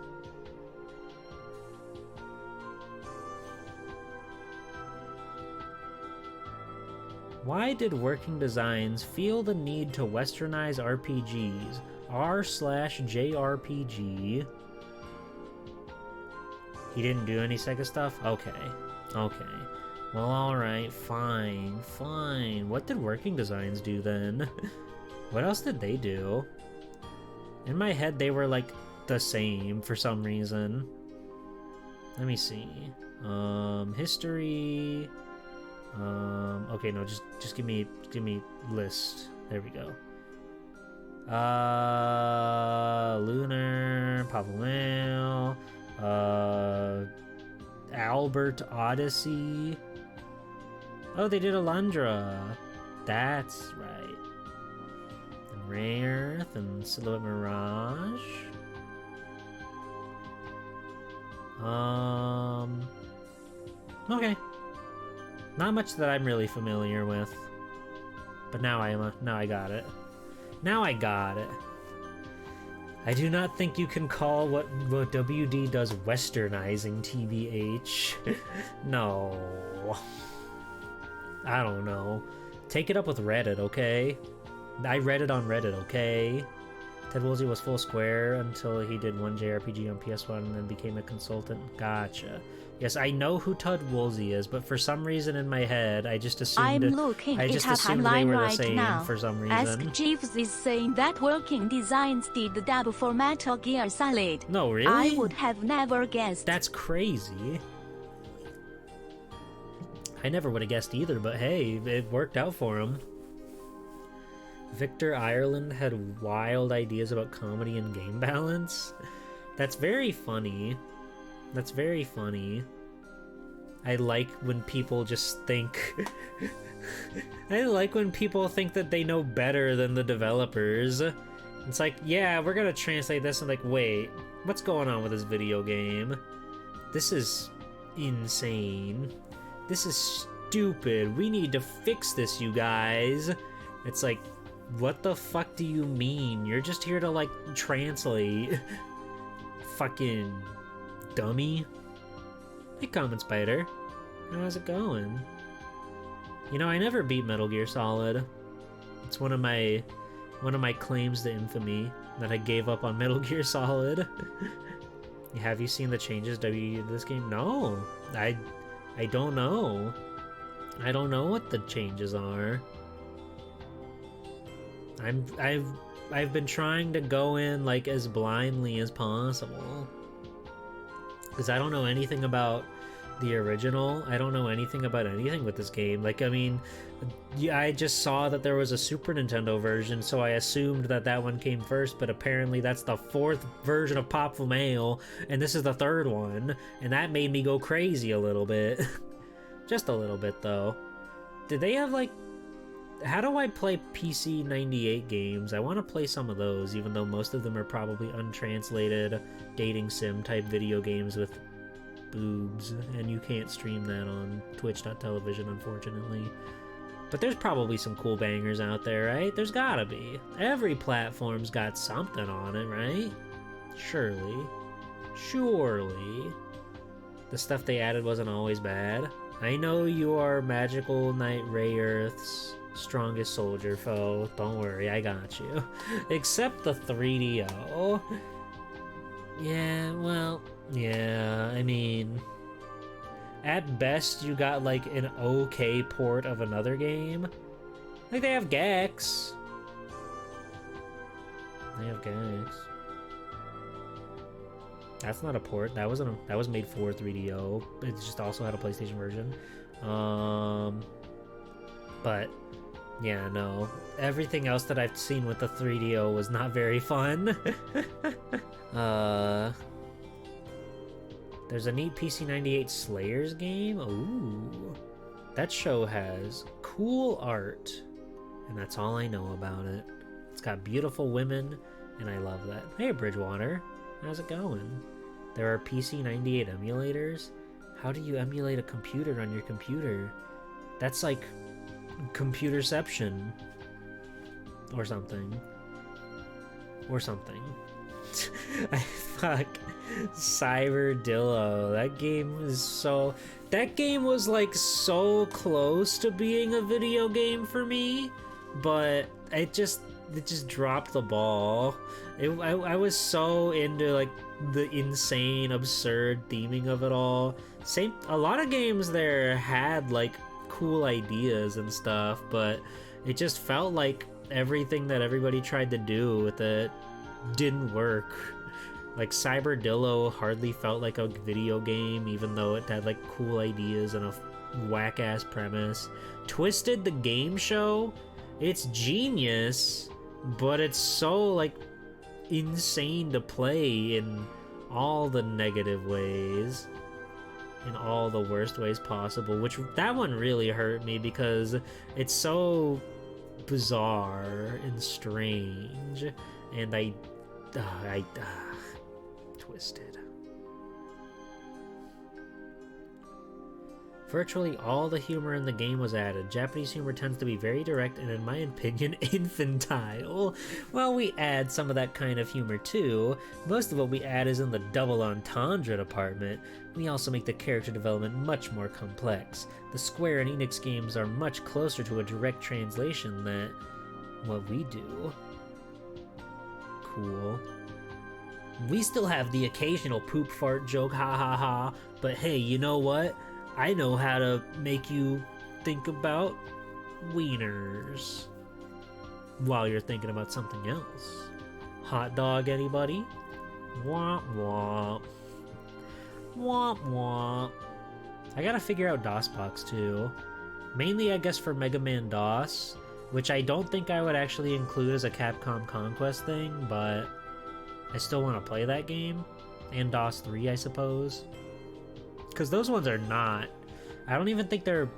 Why did Working Designs feel the need to westernize RPGs? R/JRPG. He didn't do any Sega stuff? Okay. Okay. Well, alright. Fine. Fine. What did Working Designs do then? What else did they do? In my head, they were, like, the same for some reason. Let me see. History... okay, no, just give me list. There we go. Lunar, Popful Mail, Albert Odyssey. Oh, they did Alundra. That's right. And Ray Earth and Silhouette Mirage. Okay. Not much that I'm really familiar with. But now I got it. Now I got it. I do not think you can call what WD does westernizing, TBH. No. I don't know. Take it up with Reddit, okay? I read it on Reddit, okay? Ted Woolsey was full square until he did one JRPG on PS1 and then became a consultant. Gotcha. Yes, I know who Ted Woolsey is, but for some reason in my head, I just assumed they were the same for some reason. Ask Jeeves is saying that Working Designs did the dub for Metal Gear Solid. No, really? I would have never guessed. That's crazy. I never would have guessed either, but hey, it worked out for him. Victor Ireland had wild ideas about comedy and game balance. That's very funny. That's very funny. I like when people just think... I like when people think that they know better than the developers. It's like, yeah, we're gonna translate this, and like, wait, what's going on with this video game? This is insane. This is stupid. We need to fix this, you guys. It's like, what the fuck do you mean? You're just here to, like, translate. Fucking dummy. Hey, Common Spider. How's it going? You know, I never beat Metal Gear Solid. It's one of my claims to infamy, that I gave up on Metal Gear Solid. Have you seen the changes WD did to this game? No. I don't know. I don't know what the changes are. I've been trying to go in like as blindly as possible, because I don't know anything about the original. I don't know anything about anything with this game. Like, I mean, yeah, I just saw that there was a Super Nintendo version, so I assumed that that one came first, but apparently that's the 4th version of Popful Mail, and this is the 3rd one, and that made me go crazy a little bit. Just a little bit, though. Did they have, like... How do I play PC 98 games? I want to play some of those, even though most of them are probably untranslated dating sim type video games with boobs, and you can't stream that on twitch.tv, unfortunately. But there's probably some cool bangers out there, right? There's gotta be. Every platform's got something on it, right? Surely. Surely. The stuff they added wasn't always bad. I know you are Magical Knight Ray Earth's strongest soldier foe. Don't worry, I got you. Except the 3DO. Yeah, well, yeah, I mean... At best, you got, like, an okay port of another game. Like, they have Gex. They have Gex. That's not a port. That was made for 3DO. It just also had a PlayStation version. But yeah, no. Everything else that I've seen with the 3DO was not very fun. There's a neat PC98 Slayers game. Ooh. That show has cool art, and that's all I know about it. It's got beautiful women, and I love that. Hey, Bridgewater. How's it going? There are PC98 emulators? How do you emulate a computer on your computer? That's like computerception. Or something. Or something. Fuck. Cyberdillo. That game is so... That game was like so close to being a video game for me, but it just dropped the ball. I was so into like the insane, absurd theming of it all. A lot of games there had like cool ideas and stuff, but it just felt like everything that everybody tried to do with it didn't work. Like Cyberdillo hardly felt like a video game, even though it had like cool ideas and a whack-ass premise. Twisted the Game Show, it's genius, but it's so like insane to play in all the negative ways, in all the worst ways possible, which that one really hurt me because it's so bizarre and strange, and I Twisted. Virtually all the humor in the game was added. Japanese humor tends to be very direct and, in my opinion, infantile. Well, we add some of that kind of humor too. Most of what we add is in the double entendre department. We also make the character development much more complex. The Square and Enix games are much closer to a direct translation than what we do. Cool. We still have the occasional poop fart joke, ha ha ha, but hey, you know what? I know how to make you think about wieners while you're thinking about something else. Hot dog, anybody? Womp womp. Womp womp. I gotta figure out DOSBox too. Mainly, I guess, for Mega Man DOS, which I don't think I would actually include as a Capcom Conquest thing, but I still want to play that game, and DOS 3, I suppose, because those ones are not. I don't even think they're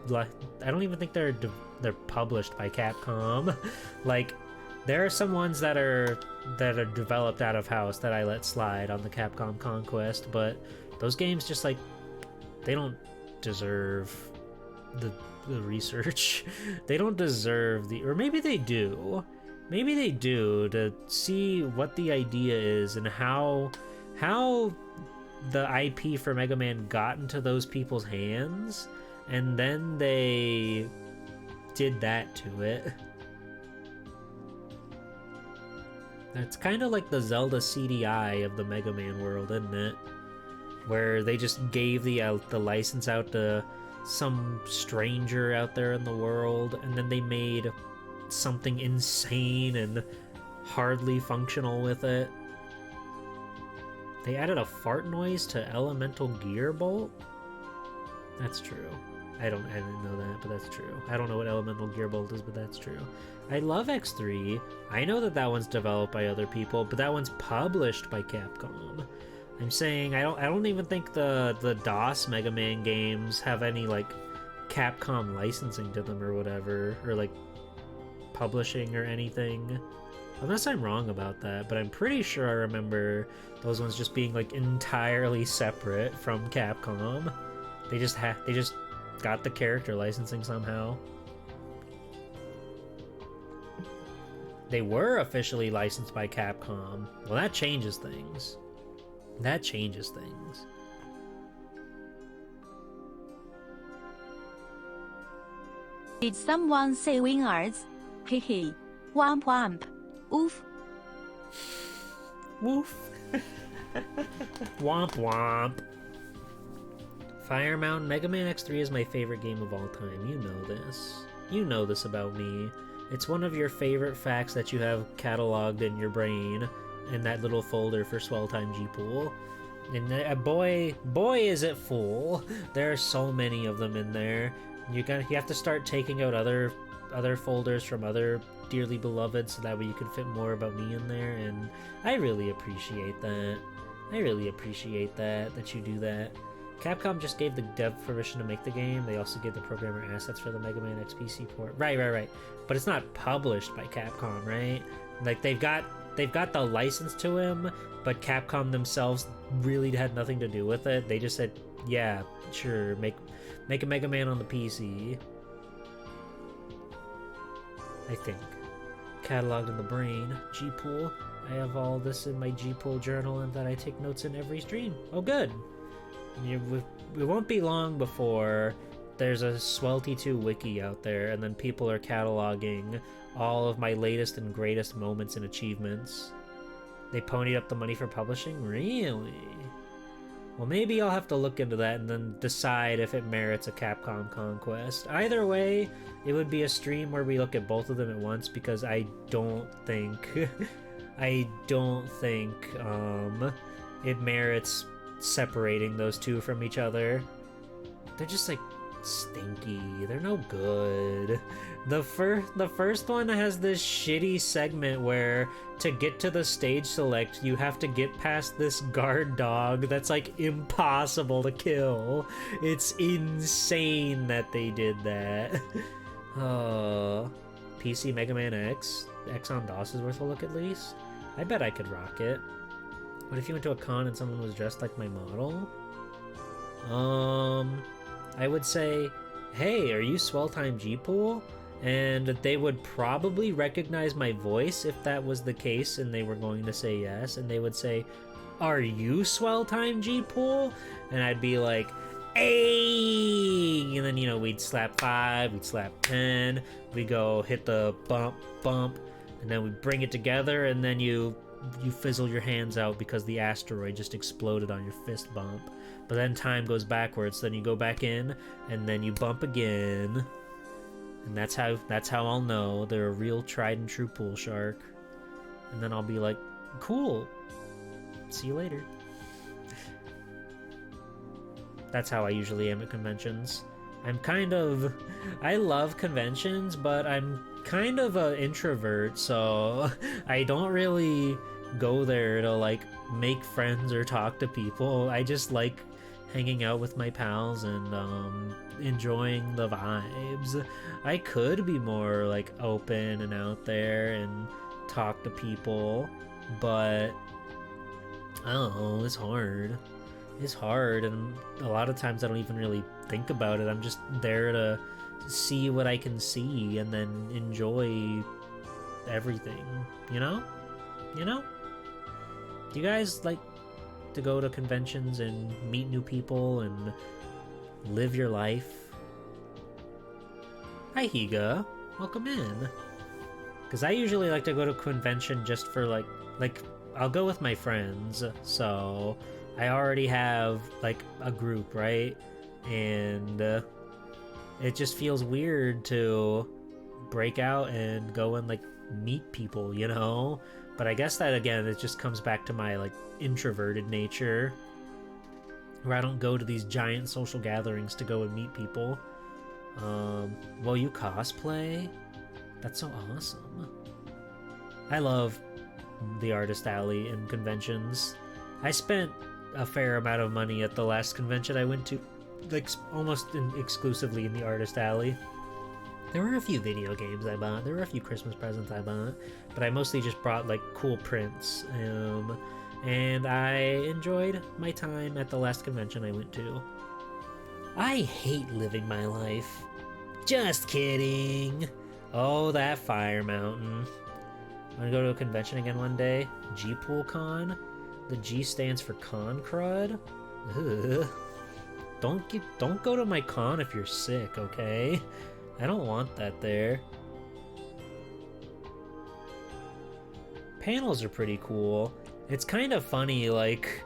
published by Capcom. Like, there are some ones that are developed out of house that I let slide on the Capcom Conquest, but those games just like they don't deserve the research. They don't deserve or maybe they do. Maybe they do, to see what the idea is and how the IP for Mega Man got into those people's hands, and then they did that to it. It's kind of like the Zelda CDI of the Mega Man world, isn't it? Where they just gave the license out to some stranger out there in the world, and then they made something insane and hardly functional with it. They added a fart noise to Elemental Gear Bolt? That's true. I didn't know that, but that's true. I don't know what Elemental Gear Bolt is, but that's true. I love X3. I know that one's developed by other people, but that one's published by Capcom. I'm saying I don't even think the DOS Mega Man games have any like Capcom licensing to them or whatever, or like publishing or anything, unless I'm wrong about that, but I'm pretty sure I remember those ones just being like entirely separate from Capcom. They just got the character licensing somehow. They were officially licensed by Capcom. Well, that changes things. That changes things. Did someone say wieners? Hehe. Womp womp. Oof. Woof. Womp womp. Fire Mountain Mega Man X3 is my favorite game of all time. You know this. You know this about me. It's one of your favorite facts that you have cataloged in your brain in that little folder for Swell Time G-Pool. And boy is it full. There are so many of them in there. You have to start taking out other folders from other dearly beloved so that way you can fit more about me in there, and I really appreciate that. I really appreciate that you do that. Capcom just gave the dev permission to make the game. They also gave the programmer assets for the Mega Man X PC port. Right. But it's not published by Capcom, right? Like, they've got they've got the license to him, but Capcom themselves really had nothing to do with it. They just said, yeah, sure, make a Mega Man on the PC. I think. Cataloged in the brain. G-Pool. I have all this in my G-Pool journal and that I take notes in every stream. Oh, good. It won't be long before there's a Swelty 2 wiki out there, and then people are cataloging all of my latest and greatest moments and achievements. They ponied up the money for publishing? Really? Well, maybe I'll have to look into that and then decide if it merits a Capcom conquest. Either way, it would be a stream where we look at both of them at once, because I don't think it merits separating those two from each other. They're just like stinky. They're no good. The first one has this shitty segment where to get to the stage select you have to get past this guard dog that's like impossible to kill. It's insane that they did that. PC Mega Man X on DOS is worth a look at least. I bet I could rock it. What if you went to a con and someone was dressed like my model? I would say, hey, are you Swell Time G-Pool? And they would probably recognize my voice if that was the case and they were going to say yes. And they would say, are you Swell Time G-Pool? And I'd be like, hey! And then, you know, we'd slap 5, we'd slap 10, we go hit the bump, and then we bring it together, and then you fizzle your hands out because the asteroid just exploded on your fist bump. But then time goes backwards, so then you go back in, and then you bump again. And that's how I'll know they're a real tried and true pool shark. And then I'll be like, cool. See you later. That's how I usually am at conventions. I love conventions, but I'm kind of an introvert, so I don't really go there to like make friends or talk to people. I just like hanging out with my pals and enjoying the vibes. I could be more like open and out there and talk to people, but I don't know, it's hard. It's hard, and a lot of times I don't even really think about it. I'm just there to see what I can see and then enjoy everything, you know? You know? Do you guys like to go to conventions and meet new people and live your life? Hi, Higa. Welcome in. Because I usually like to go to a convention just for like I'll go with my friends, so I already have like a group, right? And it just feels weird to break out and go and like meet people, you know? But I guess that again, it just comes back to my like introverted nature, where I don't go to these giant social gatherings to go and meet people. Well, you cosplay? That's so awesome. I love the artist alley and conventions. I spent a fair amount of money at the last convention I went to, like almost exclusively in the artist alley. There were a few video games I bought, there were a few Christmas presents I bought, but I mostly just brought like cool prints, and I enjoyed my time at the last convention I went to. I hate living my life. Just kidding. Oh, that Fire Mountain. I'm gonna go to a convention again one day. G-Pool Con. The G stands for Con Crud. Ugh. Don't go to my con if you're sick, okay? I don't want that there. Panels are pretty cool. It's kind of funny, like,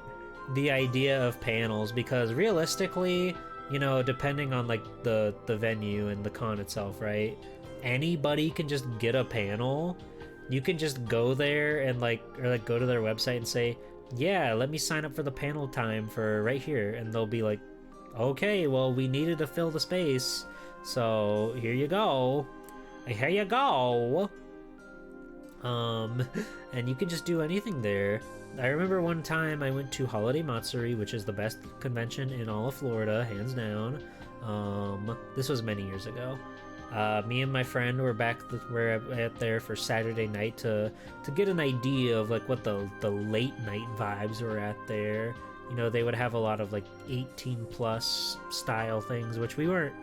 the idea of panels, because realistically, you know, depending on like the venue and the con itself, right? Anybody can just get a panel. You can just go there and or go to their website and say, yeah, let me sign up for the panel time for right here, and they'll be like, okay, well, we needed to fill the space, so here you go. Here you go. And you can just do anything there. I remember one time I went to Holiday Matsuri, which is the best convention in all of Florida, hands down. This was many years ago. Me and my friend were we're at there for Saturday night to get an idea of like what the late night vibes were at there. You know, they would have a lot of like 18 plus style things, which we weren't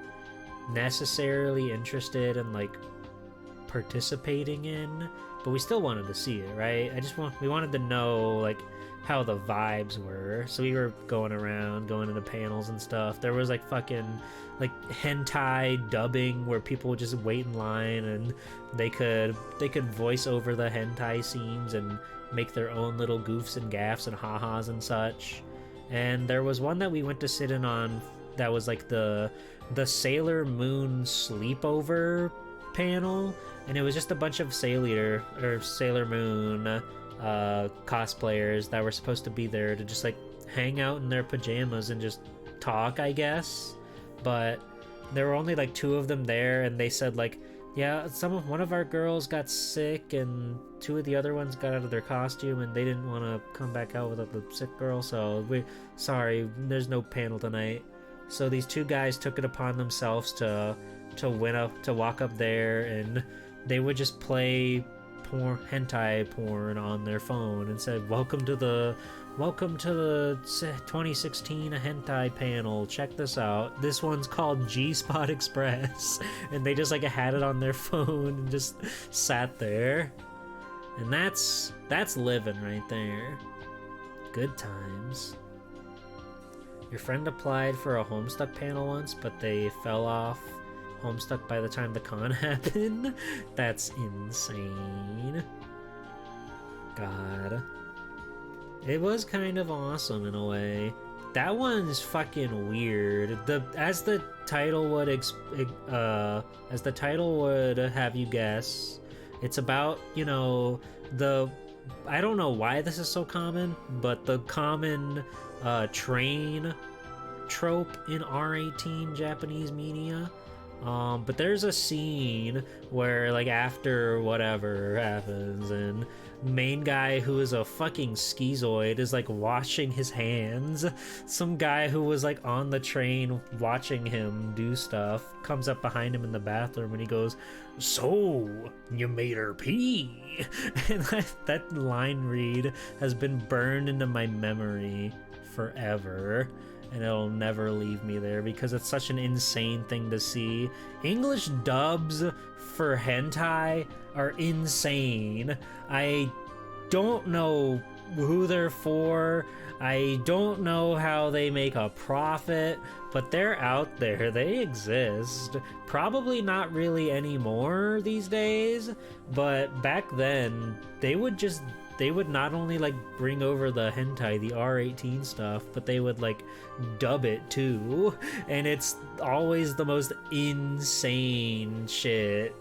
necessarily interested in like participating in, but we still wanted to see it, right? We wanted to know like how the vibes were. So we were going around, going into panels and stuff. There was like fucking like hentai dubbing where people would just wait in line and they could voice over the hentai scenes and make their own little goofs and gaffs and ha-has and such. And there was one that we went to sit in on that was like the Sailor Moon sleepover panel, and it was just a bunch of Sailor Moon cosplayers that were supposed to be there to just like hang out in their pajamas and just talk, I guess. But there were only like 2 of them there, and they said like, yeah, one of our girls got sick and 2 of the other ones got out of their costume and they didn't want to come back out with the sick girl, so sorry, there's no panel tonight. So these 2 guys took it upon themselves to walk up there, and they would just play hentai porn on their phone and said, welcome to the 2016 hentai panel, check this out, this one's called G-Spot Express. And they just like had it on their phone and just sat there, and that's living right there. Good times. Your friend applied for a Homestuck panel once, but they fell off Homestuck by the time the con happened. That's insane. God. It was kind of awesome in a way. That one's fucking weird. As the title would have you guess, it's about, you know, I don't know why this is so common, but the common train trope in R18 Japanese media. But there's a scene where, like, after whatever happens, and main guy, who is a fucking schizoid, is like washing his hands. Some guy who was like on the train watching him do stuff comes up behind him in the bathroom and he goes, "So you made her pee?" And that line read has been burned into my memory forever, and it'll never leave me there because it's such an insane thing to see. English dubs for hentai are insane. I don't know who they're for. I don't know how they make a profit, but they're out there. They exist. Probably not really anymore these days, but back then they would not only like bring over the hentai, the R18 stuff, but they would like dub it too, and it's always the most insane shit.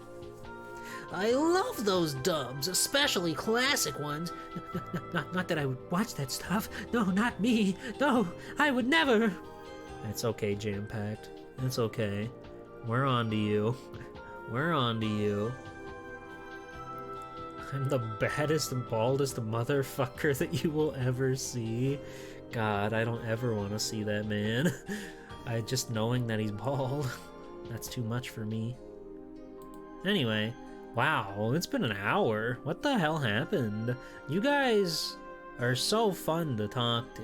I love those dubs, especially classic ones. Not that I would watch that stuff. No, not me. No, I would never. It's okay, Jam-Packed. It's okay. We're on to you. We're on to you. I'm the baddest and baldest motherfucker that you will ever see. God, I don't ever want to see that man. Just knowing that he's bald, that's too much for me. Anyway, wow, it's been an hour. What the hell happened? You guys are so fun to talk to.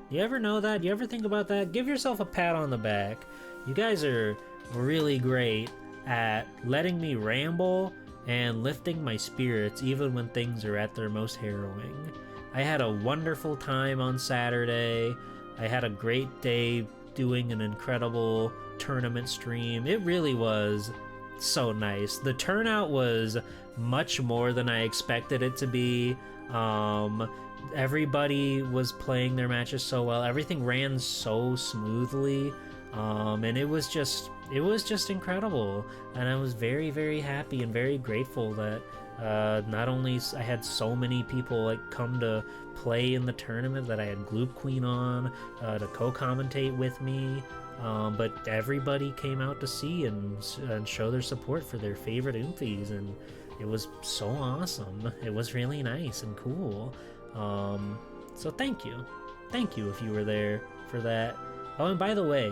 You ever know that? You ever think about that? Give yourself a pat on the back. You guys are really great at letting me ramble and lifting my spirits even when things are at their most harrowing. I had a wonderful time on Saturday. I had a great day doing an incredible tournament stream. It really was so nice. The turnout was much more than I expected it to be. Everybody was playing their matches so well. Everything ran so smoothly. And it was just incredible, and I was very, very happy and very grateful that not only I had so many people like come to play in the tournament, that I had Gloop Queen on to co-commentate with me, but everybody came out to see and show their support for their favorite Oomfies, and it was so awesome. It was really nice and cool. So thank you if you were there for that. Oh, and by the way,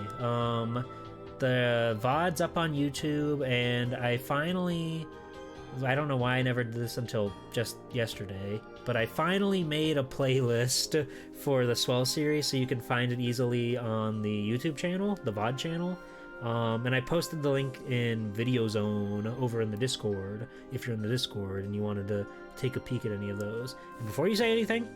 the VOD's up on YouTube, and I don't know why I never did this until just yesterday, but I finally made a playlist for the Swell series, so you can find it easily on the YouTube channel, the VOD channel. And I posted the link in Video Zone over in the Discord, if you're in the Discord and you wanted to take a peek at any of those. And before you say anything,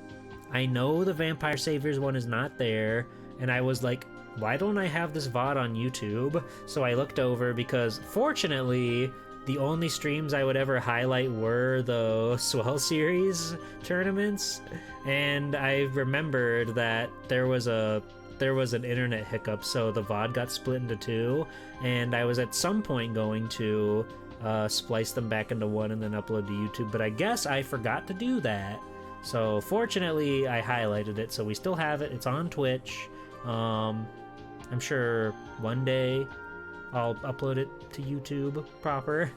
I know the Vampire Saviors one is not there, and I was like, why don't I have this VOD on YouTube? So I looked over, because fortunately, the only streams I would ever highlight were the Swell series tournaments, and I remembered that there was an internet hiccup, so the VOD got split into two, and I was at some point going to splice them back into one and then upload to YouTube, but I guess I forgot to do that. So fortunately, I highlighted it, so we still have it. It's on Twitch. I'm sure one day I'll upload it to YouTube proper.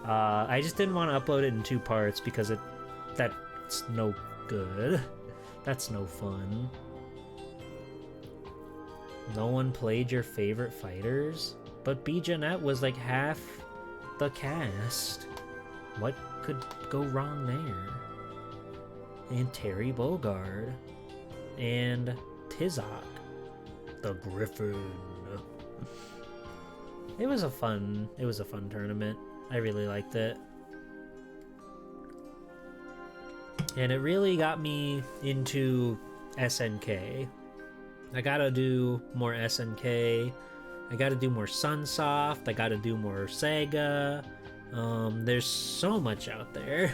I just didn't want to upload it in two parts because that's no good. That's no fun. No one played your favorite fighters? But B. Jeanette was like half the cast. What could go wrong there? And Terry Bogard. And Tizok. The Griffin. It was a fun tournament. I really liked it. And it really got me into SNK. I gotta do more SNK. I gotta do more Sunsoft. I gotta do more Sega. There's so much out there.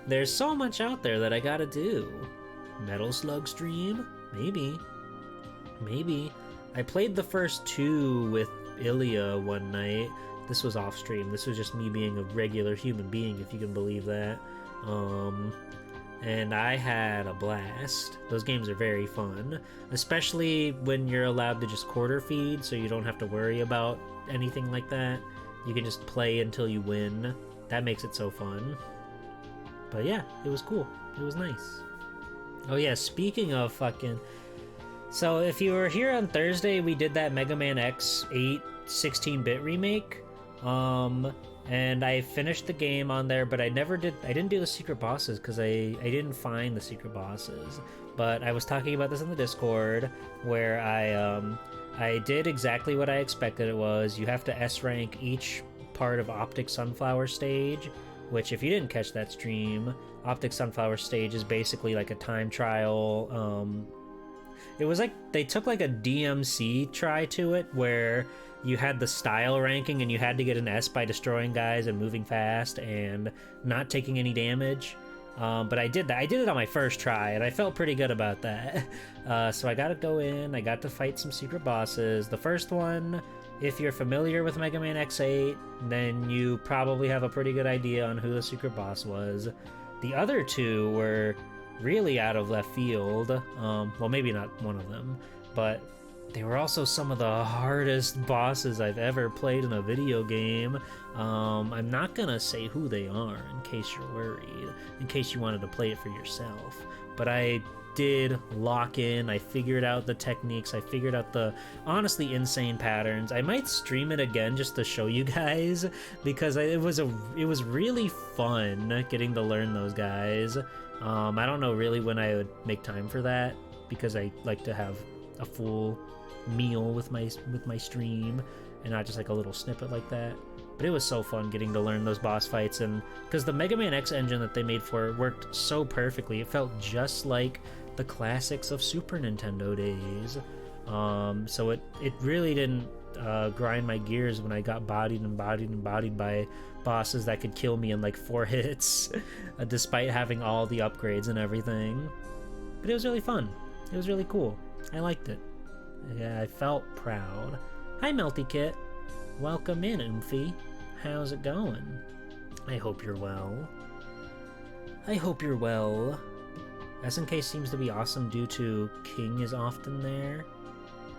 There's so much out there that I gotta do. Metal Slug stream? Maybe. I played the first two with Ilya one night. This was off stream. This was just me being a regular human being, if you can believe that. And I had a blast. Those games are very fun, especially when you're allowed to just quarter feed, so you don't have to worry about anything like that. You can just play until you win. That makes it so fun. But yeah, it was cool. It was nice. Oh yeah, speaking of fucking... So if you were here on Thursday, we did that Mega Man X8 16-bit remake. And I finished the game on there, but I didn't do the secret bosses because I didn't find the secret bosses. But I was talking about this in the Discord, where I did exactly what I expected it was. You have to S rank each part of Optic Sunflower stage, which if you didn't catch that stream, Optic Sunflower stage is basically like a time trial. It was like they took like a DMC try to it, where you had the style ranking and you had to get an S by destroying guys and moving fast and not taking any damage. But I did that. I did it on my first try, and I felt pretty good about that. So I got to go in. I got to fight some secret bosses. The first one, if you're familiar with Mega Man X8, then you probably have a pretty good idea on who the secret boss was. The other two were really out of left field. Well, maybe not one of them, but they were also some of the hardest bosses I've ever played in a video game. I'm not gonna say who they are in case you're worried, in case you wanted to play it for yourself. But I did lock in, I figured out the techniques, I figured out the honestly insane patterns. I might stream it again just to show you guys, because it was really fun getting to learn those guys. I don't know really when I would make time for that, because I like to have a full meal with my stream and not just like a little snippet like that. But it was so fun getting to learn those boss fights, and because the Mega Man X engine that they made for it worked so perfectly, it felt just like the classics of Super Nintendo days. So it really didn't grind my gears when I got bodied by bosses that could kill me in like 4 hits, despite having all the upgrades and everything. But it was really fun. It was really cool. I liked it. Yeah, I felt proud. Hi, Melty Kit. Welcome in, Oomphy. How's it going? I hope you're well. I hope you're well. SNK seems to be awesome due to King is often there.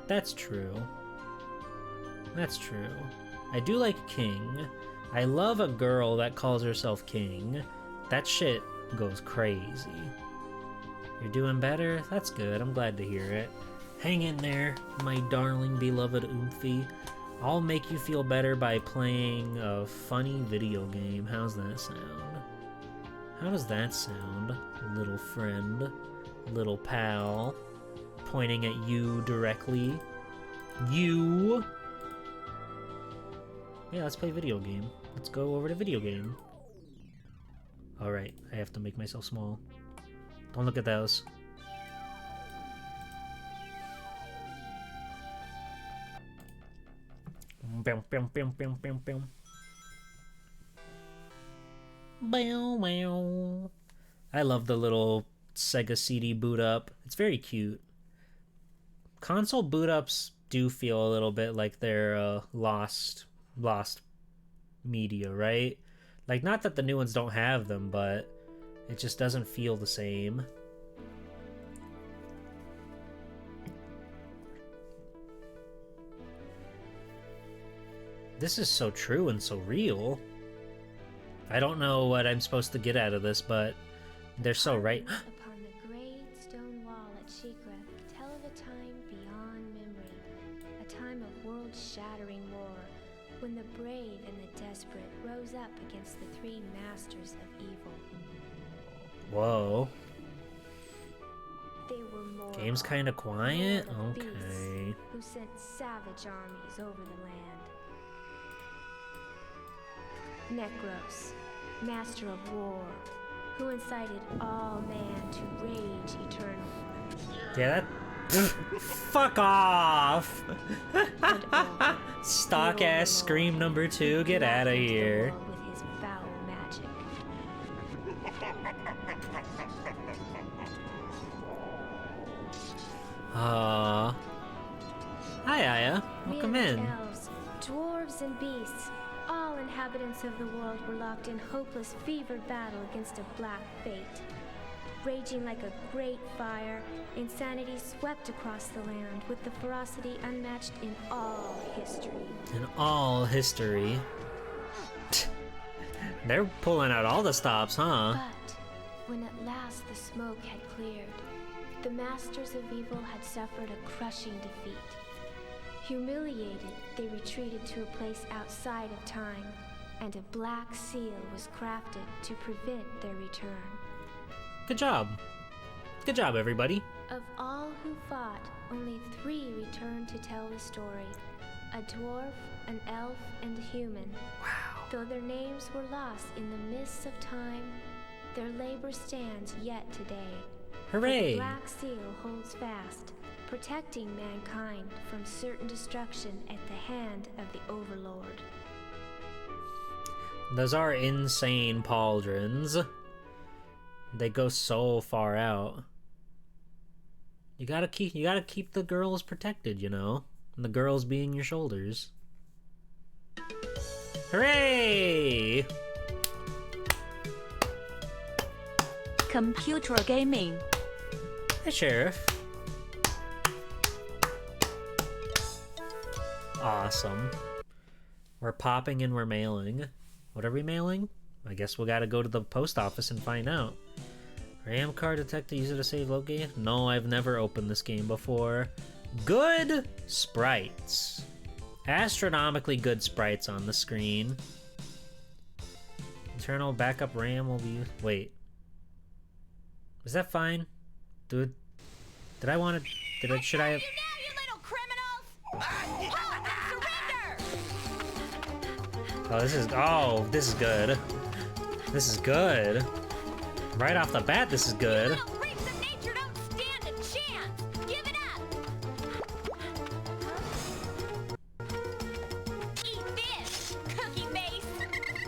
That's true. That's true. I do like King. I love a girl that calls herself King. That shit goes crazy. You're doing better? That's good. I'm glad to hear it. Hang in there, my darling beloved Oomphy. I'll make you feel better by playing a funny video game. How's that sound? How does that sound, little friend, little pal? Pointing at you directly. You! Yeah, let's play video game. Let's go over to video game. Alright, I have to make myself small. Don't look at those. Bow, bow, bow, bow, bow, bow. Bow, bow. I love the little Sega CD boot up. It's very cute. Console boot ups do feel a little bit like they're lost media, right? Like, not that the new ones don't have them, but it just doesn't feel the same. This is so true and so real. I don't know what I'm supposed to get out of this, but they're so right. Upon the great stone wall at Shikra, tell of a time beyond memory, a time of world-shattering war, when the brave and the desperate rose up against the three masters of evil. Whoa. They were more Game's kind of quiet? beasts Okay. who sent savage armies over the land. Necros, master of war, who incited all man to rage eternal. Yeah, that... Fuck off! Stock ass Scream number 2, get out of here. With his foul magic. Hi, Aya. Welcome Mere in. Elves, dwarves, and beasts, all inhabitants of the world were locked in hopeless, fevered battle against a black fate. Raging like a great fire, insanity swept across the land with the ferocity unmatched in all history. In all history. They're pulling out all the stops, huh? But when at last the smoke had cleared, the masters of evil had suffered a crushing defeat. Humiliated, they retreated to a place outside of time, and a black seal was crafted to prevent their return. Good job. Good job, everybody. Of all who fought, only 3 returned to tell the story. A dwarf, an elf, and a human. Wow. Though their names were lost in the mists of time, their labor stands yet today. Hooray! The Black Seal holds fast, protecting mankind from certain destruction at the hand of the Overlord. Those are insane pauldrons. They go so far out. You gotta keep the girls protected, you know? And the girls being your shoulders. Hooray! Computer gaming. Hey, Sheriff. Awesome. We're popping and we're mailing. What are we mailing? I guess we gotta go to the post office and find out. RAM card detector, use it to save locate? No, I've never opened this game before. Good sprites. Astronomically good sprites on the screen. Internal backup RAM will be... Wait. Is that fine? Dude, did I want to... Should I have... Oh, this is good. This is good. Right off the bat, this is good.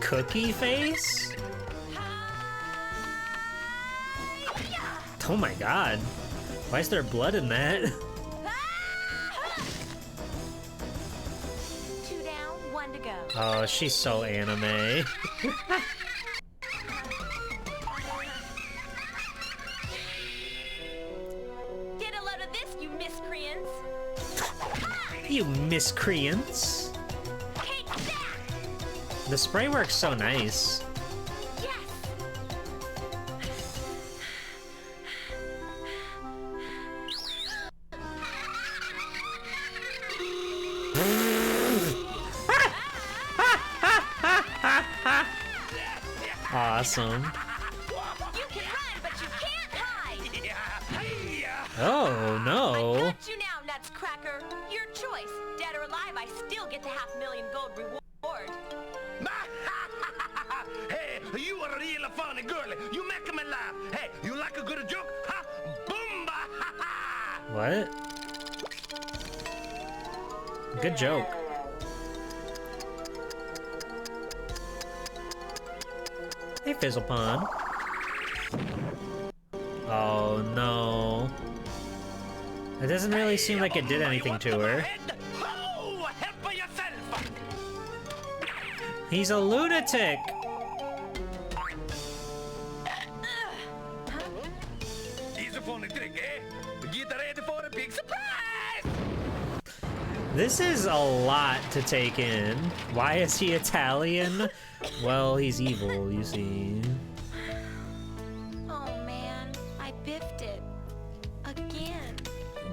Cookie face? Oh my god. Why is there blood in that? 2 down, 1 to go. Oh, she's so anime. Get a load of this, you miscreants! You miscreants. Take that! The spray works so nice. Yes! Awesome. You can run, but you can't hide. Oh, no. I got you now, Nutscracker. Your choice. Dead or alive, I still get the $500,000 gold reward. Hey, you are a real funny girl. You make me laugh. Hey, you like a good joke? Ha! Boomba! What? Good joke. Hey, Fizzlepond. Oh, no. It doesn't really seem like it did anything to her. Oh, help yourself. He's a lunatic! He's a funny trick, eh? Get ready for a big surprise! This is a lot to take in. Why is he Italian? Well, he's evil, you see. Oh man, I biffed it. Again.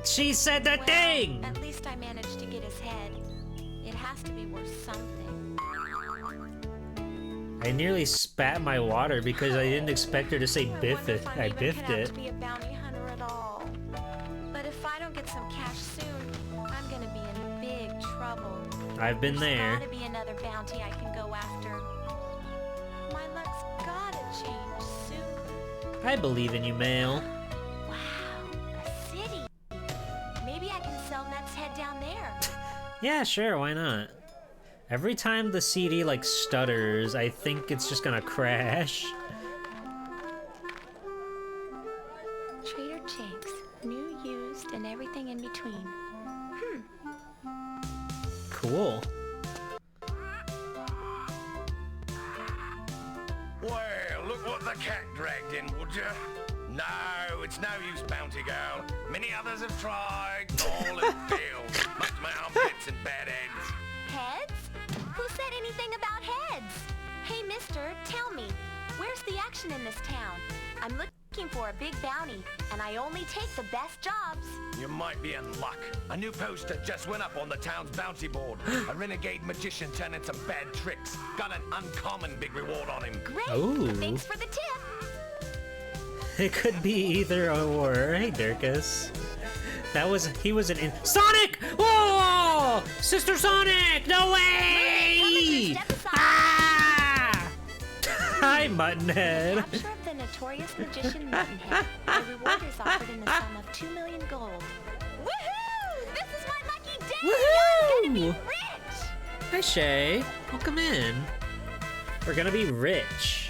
She said the thing! At least I managed to get his head. It has to be worth something. I nearly spat my water because I didn't expect her to say biff it. I biffed it. To be a bounty hunter at all. But if I don't get some cash soon, I'm gonna be in big trouble. I've been there. There's gotta be another bounty I can go after. My luck's gotta change soon. I believe in you, Mail. Wow, a city. Maybe I can sell Nuts' head down there. Yeah, sure, why not? Every time the CD, like, stutters, I think it's just gonna crash. Trader Jake's, new, used, and everything in between. Cool. Well, look what the cat dragged in, would you? No, it's no use, Bounty Girl. Many others have tried, all have failed. Much my armpits and bad eggs. Heads? Who said anything about heads? Hey, mister, tell me, where's the action in this town? I'm looking for a big bounty, and I only take the best jobs. You might be in luck. A new poster just went up on the town's bounty board. A renegade magician turning some bad tricks. Got an uncommon big reward on him. Great, Ooh. thanks for the tip. It could be either or. Hey, Dirkus. He was Sonic! Whoa! Sister Sonic! No way! Step aside. Ah! Hi, Muttonhead. Capture of the notorious magician Muttonhead. The reward is offered in the sum of 2 million gold. Woohoo! This is my lucky day! I'm gonna be Woohoo! rich! Hi, Shay. Welcome in. We're gonna be rich.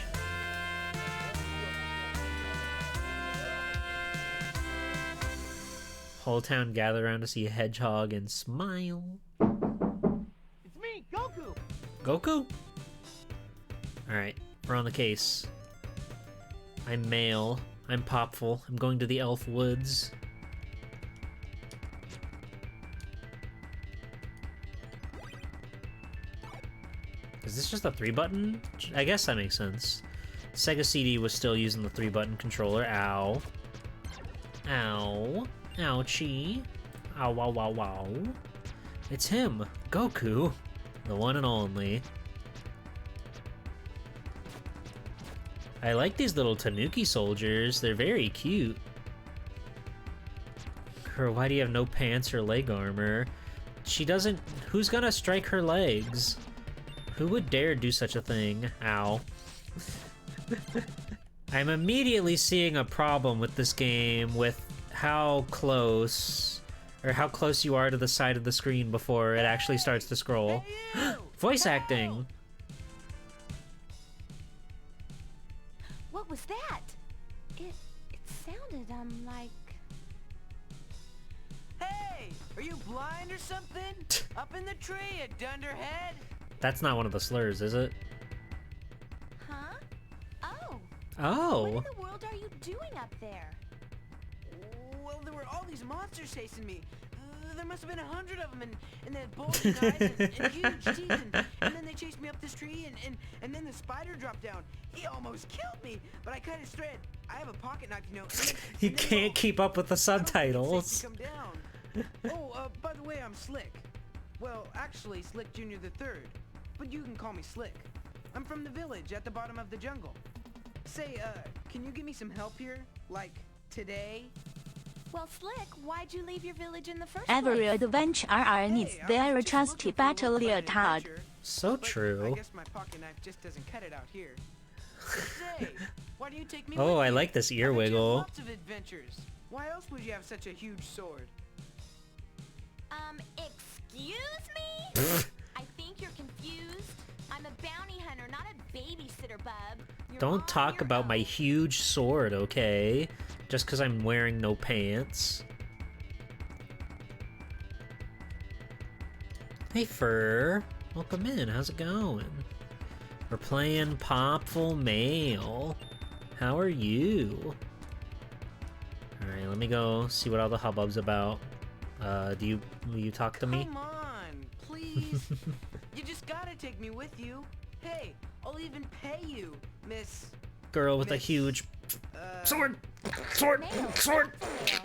Whole town gather around to see a hedgehog and smile. It's me, Goku! Goku? Alright, we're on the case. I'm Mail. I'm Popful. I'm going to the Elf Woods. Is this just a 3-button? I guess that makes sense. Sega CD was still using the 3-button controller. Ow. Ow. Ouchie. Ow, wow, wow, wow. It's him, Goku. The one and only. I like these little Tanuki soldiers. They're very cute. Or why do you have no pants or leg armor? She doesn't... Who's gonna strike her legs? Who would dare do such a thing? Ow. I'm immediately seeing a problem with this game with how close you are to the side of the screen before it actually starts to scroll. Voice acting! What was that? It sounded, like... Hey! Are you blind or something? Up in the tree, you dunderhead! That's not one of the slurs, is it? Huh? Oh! Oh! What in the world are you doing up there? Well, there were all these monsters chasing me. There must have been 100 of them, and they had bulging eyes and huge teeth, and then they chased me up this tree, and then the spider dropped down. He almost killed me, but I cut his thread. I have a pocket knife, you know. You can't keep up with the subtitles. Come down. Oh, by the way, I'm Slick. Well, actually, Slick Jr. the Third, but you can call me Slick. I'm from the village at the bottom of the jungle. Say, can you give me some help here? Like, today? Well, Slick, why'd you leave your village in the first Every place? adventurer needs their trusty battle leotard. So true. I guess my pocket knife just doesn't cut it out here. Say, why do you take me Oh, with I you? like this ear I bet you have wiggle. lots of adventures. Why else would you have such a huge sword? Excuse me? I think you're confused. I'm a bounty hunter, not a babysitter, bub. You're Don't on talk your about my own. huge sword, okay? Just because I'm wearing no pants. Hey, Fur. Welcome in. How's it going? We're playing Popful Mail. How are you? Alright, let me go see what all the hubbub's about. Will you talk to me? Come on, please. You just gotta take me with you. Hey, I'll even pay you, Miss... Girl with a Miss, huge uh, sword! Sword! Mail, Sword! Popful Mail.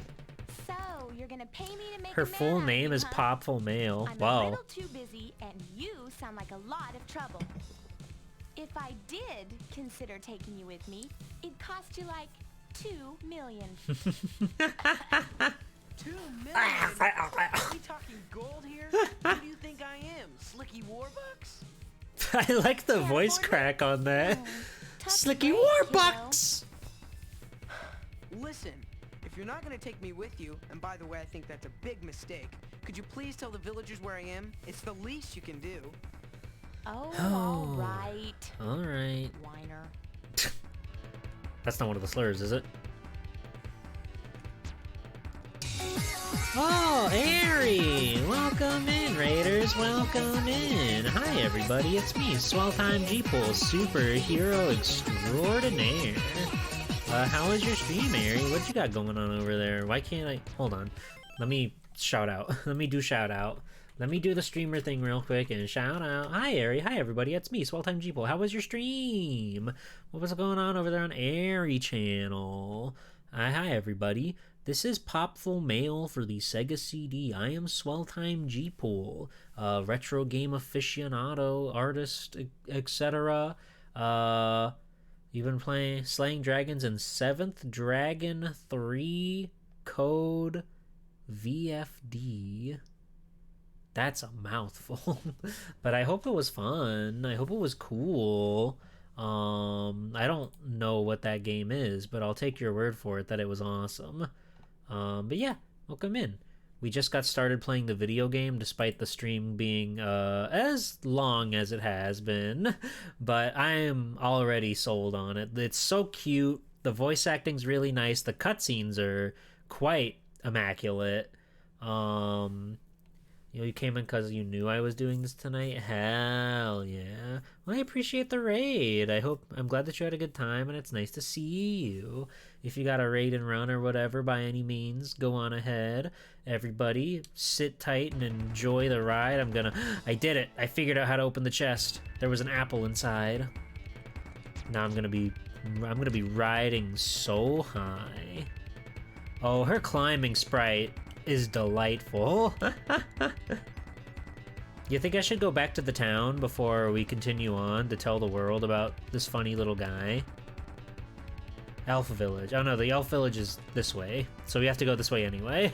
So, you're gonna pay me to make Her a man full out of name you, is huh? Popful Mail. I'm a Wow. little too busy, and you sound like a lot of trouble. If I did consider taking you with me, it'd cost you like $2 million. 2 million? Are we talking gold here? Who do you think I am, Slicky Warbucks? I like the Can't voice afford it? crack on that. Tough Slicky break, Warbucks! Listen, if you're not gonna take me with you, and by the way, I think that's a big mistake, could you please tell the villagers where I am? It's the least you can do. Oh, Oh. all right. Alright. Whiner. That's not one of the slurs, is it? Oh, Airy! Welcome in, Raiders. Welcome in. Hi, everybody. It's me, Swelltime G-Pool, superhero extraordinaire. How was your stream, Airy? What you got going on over there? Why can't I... Hold on. Let me shout out. Let me do shout out. Let me do the streamer thing real quick and shout out. Hi, Airy. Hi, everybody. It's me, Swelltime G-Pool. How was your stream? What was going on over there on Airy channel? Hi, everybody. This is Popful Mail for the Sega CD. I am Swelltime G-Pool, retro game aficionado, artist, etc. You've been playing Slaying Dragons in 7th Dragon 3 Code VFD. That's a mouthful. But I hope it was fun. I hope it was cool. I don't know what that game is, but I'll take your word for it that it was awesome. But yeah, welcome in. We just got started playing the video game despite the stream being as long as it has been, but I am already sold on it. It's so cute. The voice acting's really nice. The cutscenes are quite immaculate. You came in because you knew I was doing this tonight? Hell yeah. Well, I appreciate the raid. I'm glad that you had a good time, and it's nice to see you. If you got a raid and run or whatever, by any means, go on ahead. Everybody, sit tight and enjoy the ride. I did it. I figured out how to open the chest. There was an apple inside. Now I'm gonna be riding so high. Oh, her climbing sprite is delightful. You think I should go back to the town before we continue on to tell the world about this funny little guy? Elf Village. Oh no, the Elf Village is this way, so we have to go this way anyway.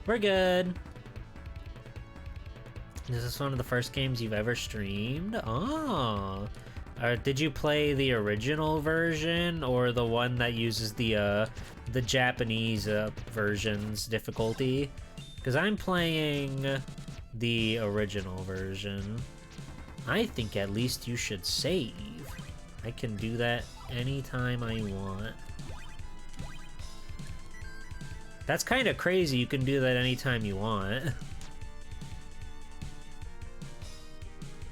We're good. Is this one of the first games you've ever streamed? Oh. Did you play the original version or the one that uses the Japanese version's difficulty? Because I'm playing the original version. I think at least you should save. I can do that anytime I want. That's kind of crazy. You can do that anytime you want.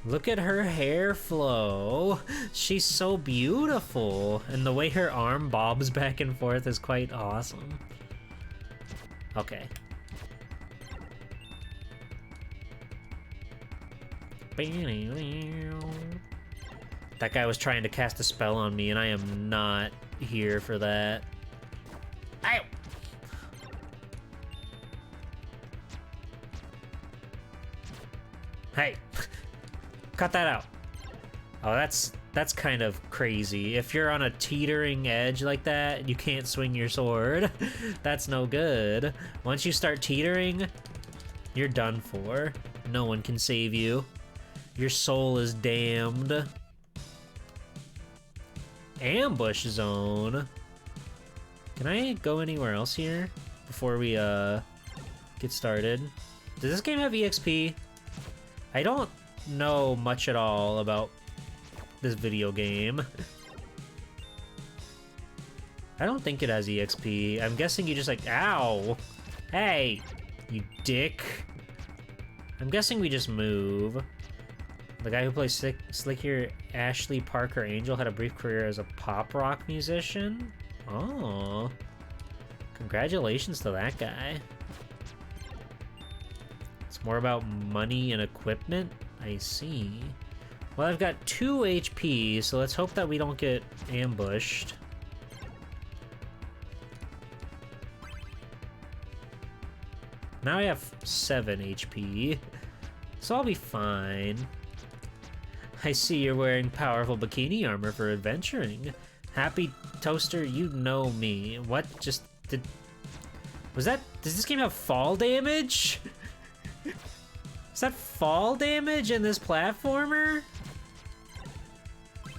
Look at her hair flow. She's so beautiful. And the way her arm bobs back and forth is quite awesome. Okay. That guy was trying to cast a spell on me, and I am not here for that. Ow! Hey! Cut that out. Oh, that's kind of crazy. If you're on a teetering edge like that, you can't swing your sword. That's no good. Once you start teetering, you're done for. No one can save you. Your soul is damned. Ambush zone. Can I go anywhere else here before we get started? Does this game have EXP? I don't know much at all about this video game. I don't think it has EXP. I'm guessing you just like, ow! Hey, you dick. I'm guessing we just move. The guy who plays Slick here, Ashley Parker Angel, had a brief career as a pop rock musician. Oh. Congratulations to that guy. It's more about money and equipment? I see. Well, I've got 2 HP, so let's hope that we don't get ambushed. Now I have 7 HP, so I'll be fine. I see you're wearing powerful bikini armor for adventuring. Happy Toaster, you know me. What just did... Was that... Does this game have fall damage? Is that fall damage in this platformer?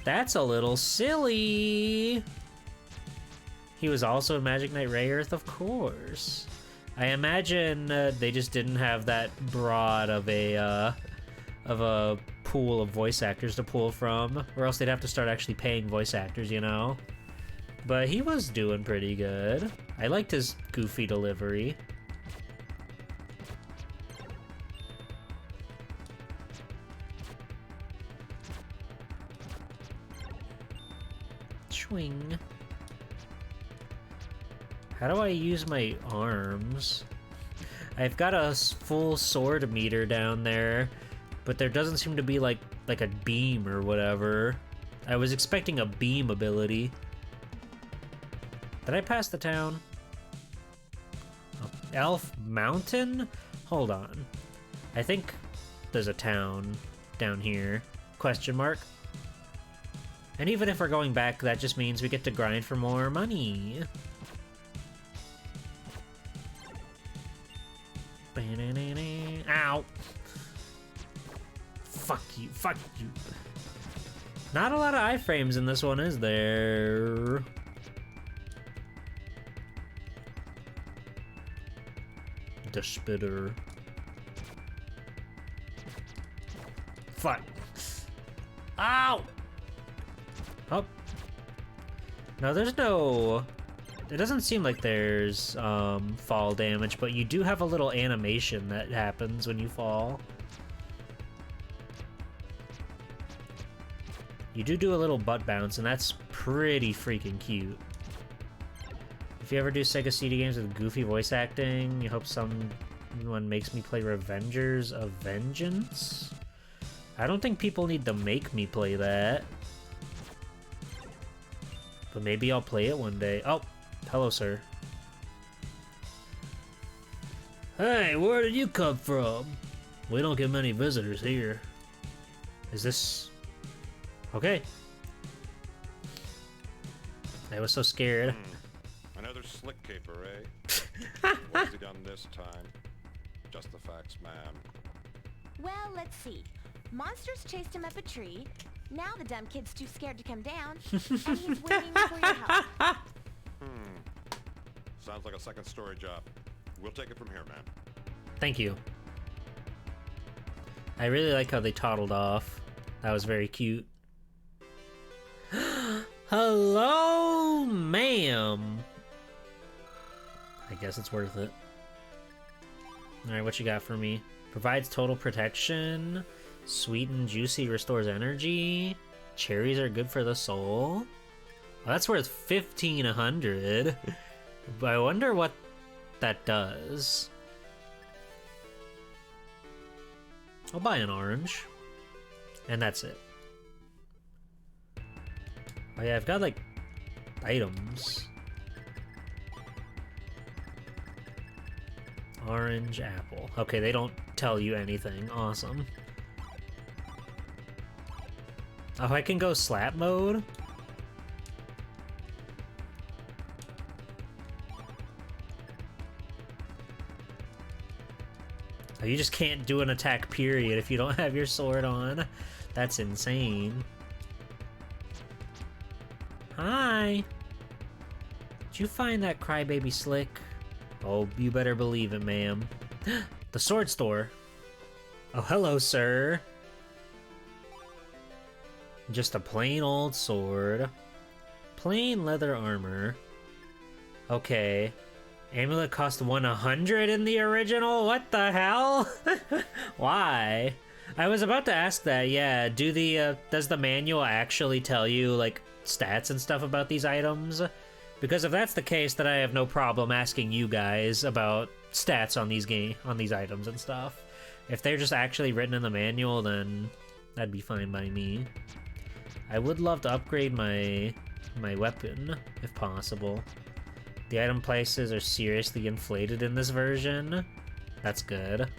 That's a little silly. He was also in Magic Knight Rayearth, of course. I imagine they just didn't have that broad of a pool of voice actors to pull from, or else they'd have to start actually paying voice actors, you know? But he was doing pretty good. I liked his goofy delivery. Swing. How do I use my arms? I've got a full sword meter down there, but there doesn't seem to be like a beam or whatever. I was expecting a beam ability. Did I pass the town? Oh, Elf Mountain? Hold on. I think there's a town down here. Question mark. And even if we're going back, that just means we get to grind for more money. Ow! Fuck you, fuck you. Not a lot of iframes in this one, is there? The spitter. Fuck. Ow! Oh. No, there's no... It doesn't seem like there's fall damage, but you do have a little animation that happens when you fall. You do a little butt bounce, and that's pretty freaking cute. If you ever do Sega CD games with goofy voice acting, you hope someone makes me play Revengers of Vengeance? I don't think people need to make me play that. But maybe I'll play it one day. Oh! Hello, sir. Hey, where did you come from? We don't get many visitors here. Is this... Okay. I was so scared. Another slick caper, eh? What's he done this time? Just the facts, ma'am. Well, let's see. Monsters chased him up a tree. Now the dumb kid's too scared to come down, and he's waiting for your help. Sounds like a second story job. We'll take it from here, ma'am. Thank you. I really like how they toddled off. That was very cute. Hello, ma'am. I guess it's worth it. Alright, what you got for me? Provides total protection. Sweet and juicy restores energy. Cherries are good for the soul. Well, that's worth 1,500. I wonder what that does. I'll buy an orange. And that's it. Oh yeah, I've got like items. Orange, apple. Okay, they don't tell you anything. Awesome. Oh, I can go slap mode? Oh, you just can't do an attack, period, if you don't have your sword on. That's insane. Hi! Did you find that crybaby slick? Oh, you better believe it, ma'am. The sword store. Oh, hello, sir. Just a plain old sword. Plain leather armor. Okay. Amulet cost 100 in the original? What the hell? Why? I was about to ask that, yeah. Does the manual actually tell you, like, stats and stuff about these items? Because if that's the case, then I have no problem asking you guys about stats on these items and stuff. If they're just actually written in the manual, then that'd be fine by me. I would love to upgrade my weapon, if possible. The item prices are seriously inflated in this version. That's good.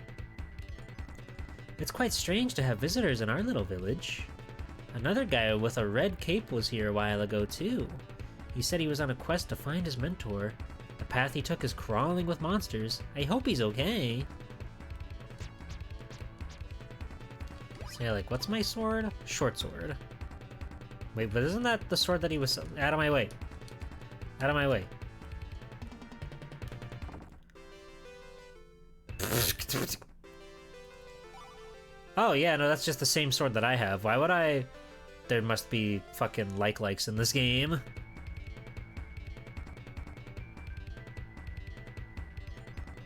It's quite strange to have visitors in our little village. Another guy with a red cape was here a while ago, too. He said he was on a quest to find his mentor. The path he took is crawling with monsters. I hope he's okay. So yeah, like, what's my sword? Short sword. Wait, but isn't that the sword that he was... Out of my way. Out of my way. Oh, yeah, no, that's just the same sword that I have. Why would I... There must be fucking likes in this game.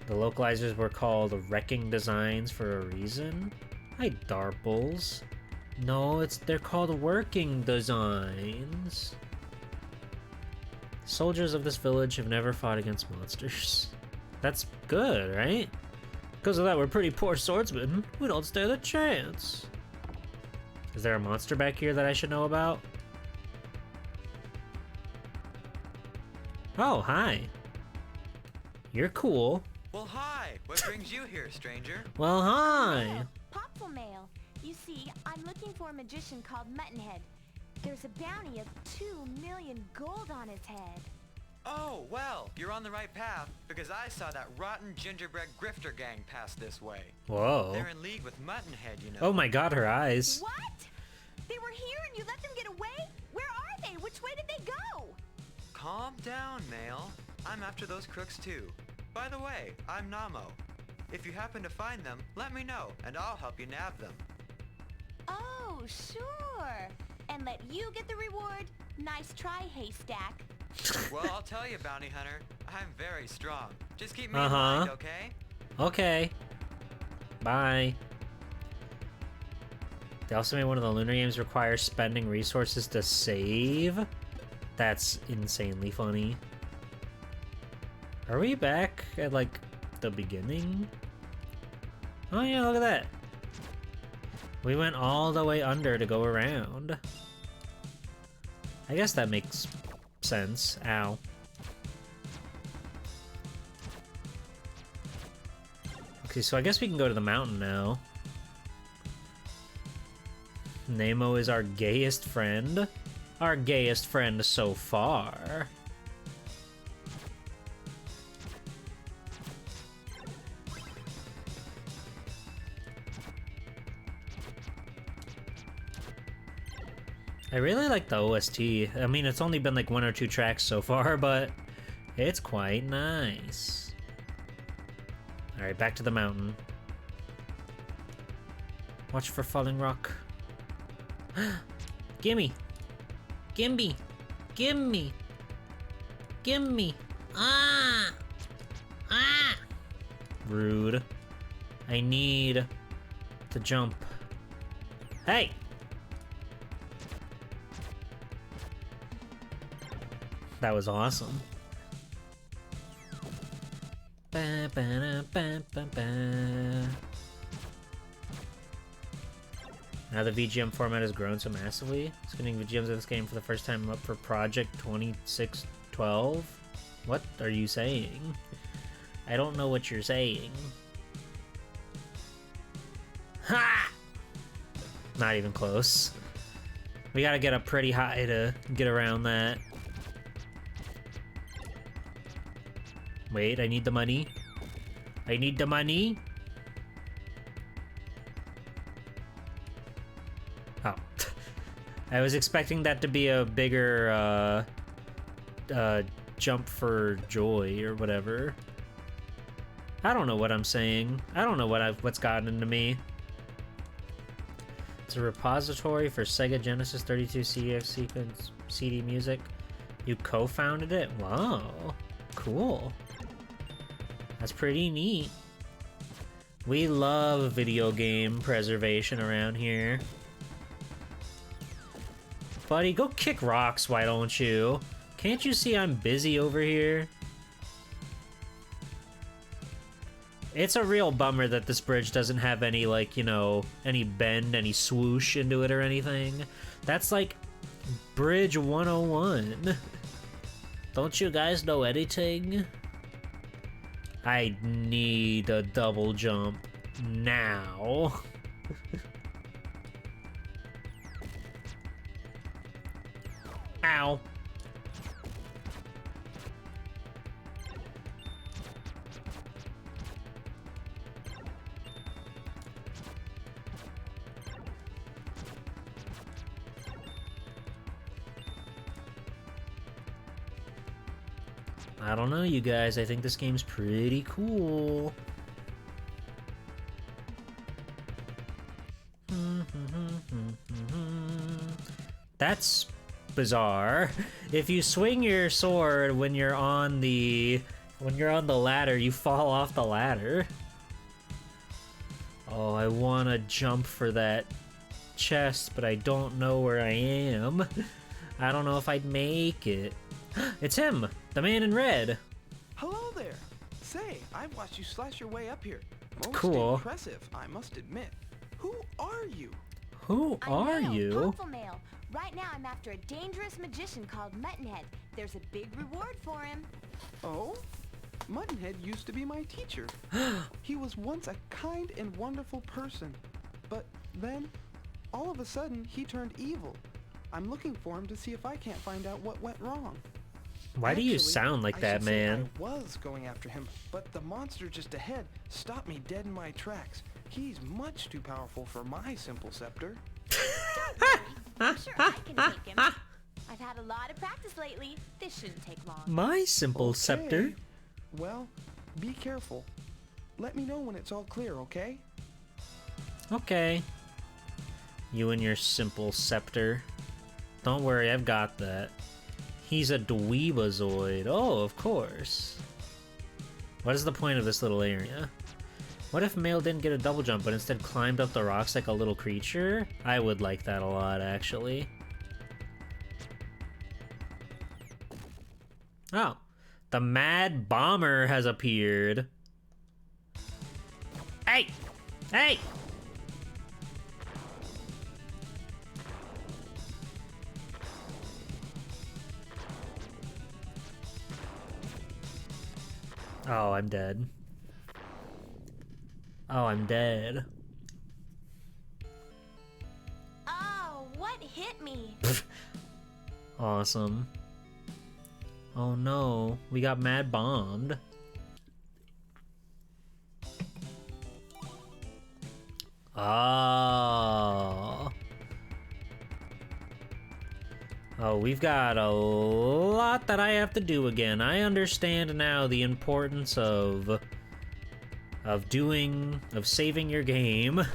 The localizers were called Wrecking Designs for a reason. Hi, Darples. No, they're called Working Designs. Soldiers of this village have never fought against monsters. That's good, right? Because of that, we're pretty poor swordsmen. We don't stand a chance. Is there a monster back here that I should know about? Oh, hi. You're cool. Well, hi. What brings you here, stranger? Well, hi. Popful Mail. You see, I'm looking for a magician called Muttonhead. There's a bounty of 2 million gold on his head. Oh, well, you're on the right path, because I saw that rotten gingerbread grifter gang pass this way. Whoa. They're in league with Muttonhead, you know. Oh my god, her eyes. What? They were here and you let them get away? Where are they? Which way did they go? Calm down, Mail. I'm after those crooks too. By the way, I'm Namo. If you happen to find them, let me know, and I'll help you nab them. Oh, sure. And let you get the reward? Nice try, Haystack. Well, I'll tell you, Bounty Hunter, I'm very strong. Just keep me in mind, okay? Okay. Bye. They also made one of the Lunar games require spending resources to save. That's insanely funny. Are we back at, like, the beginning? Oh yeah, look at that. We went all the way under to go around. I guess that makes sense. Ow. Okay, so I guess we can go to the mountain now. Nemo is our gayest friend. Our gayest friend so far. I really like the OST. I mean, it's only been like 1 or 2 tracks so far, but it's quite nice. Alright, back to the mountain. Watch for falling rock. Gimme! Gimme! Gimme! Gimme! Ah! Ah! Rude. I need to jump. Hey! That was awesome. Ba, ba, ba, ba, ba. Now the VGM format has grown so massively. Spinning VGMs of this game for the first time up for Project 2612. What are you saying? I don't know what you're saying. Ha! Not even close. We gotta get up pretty high to get around that. Wait, I need the money. I need the money. Oh. I was expecting that to be a bigger, jump for joy or whatever. I don't know what I'm saying. I don't know what's gotten into me. It's a repository for Sega Genesis 32 CDX sequence CD music. You co-founded it? Wow. Cool. That's pretty neat. We love video game preservation around here. Buddy, go kick rocks, why don't you? Can't you see I'm busy over here? It's a real bummer that this bridge doesn't have any, like, you know, any bend, any swoosh into it or anything. That's like Bridge 101. Don't you guys know anything? I need a double jump now. Ow. I don't know, you guys. I think this game's pretty cool. That's bizarre. If you swing your sword when you're on the ladder, you fall off the ladder. Oh, I want to jump for that chest, but I don't know where I am. I don't know if I'd make it. It's him, the man in red. Hello there. Say, I've watched you slash your way up here. Most Cool. impressive, I must admit. Who are you? Who are you? Popful Mail. Right now I'm after a dangerous magician called Muttonhead. There's a big reward for him. Oh? Muttonhead used to be my teacher. He was once a kind and wonderful person. But then, all of a sudden, he turned evil. I'm looking for him to see if I can't find out what went wrong. Why do you Actually, sound like I that, should say man? I was going after him, but the monster just ahead stopped me dead in my tracks. He's much too powerful for my simple scepter. I'm sure I can take him. I've had a lot of practice lately. This shouldn't take long. My simple Okay. scepter? Well, be careful. Let me know when it's all clear, okay? Okay. You and your simple scepter. Don't worry, I've got that. He's a dweebazoid. Oh, of course. What is the point of this little area? What if Mail didn't get a double jump, but instead climbed up the rocks like a little creature? I would like that a lot, actually. Oh. The Mad Bomber has appeared. Hey! Hey! Oh, I'm dead. Oh, I'm dead. Oh, what hit me? Awesome. Oh no, we got mad bombed. Oh. Oh, we've got a lot that I have to do again. I understand now the importance of saving your game.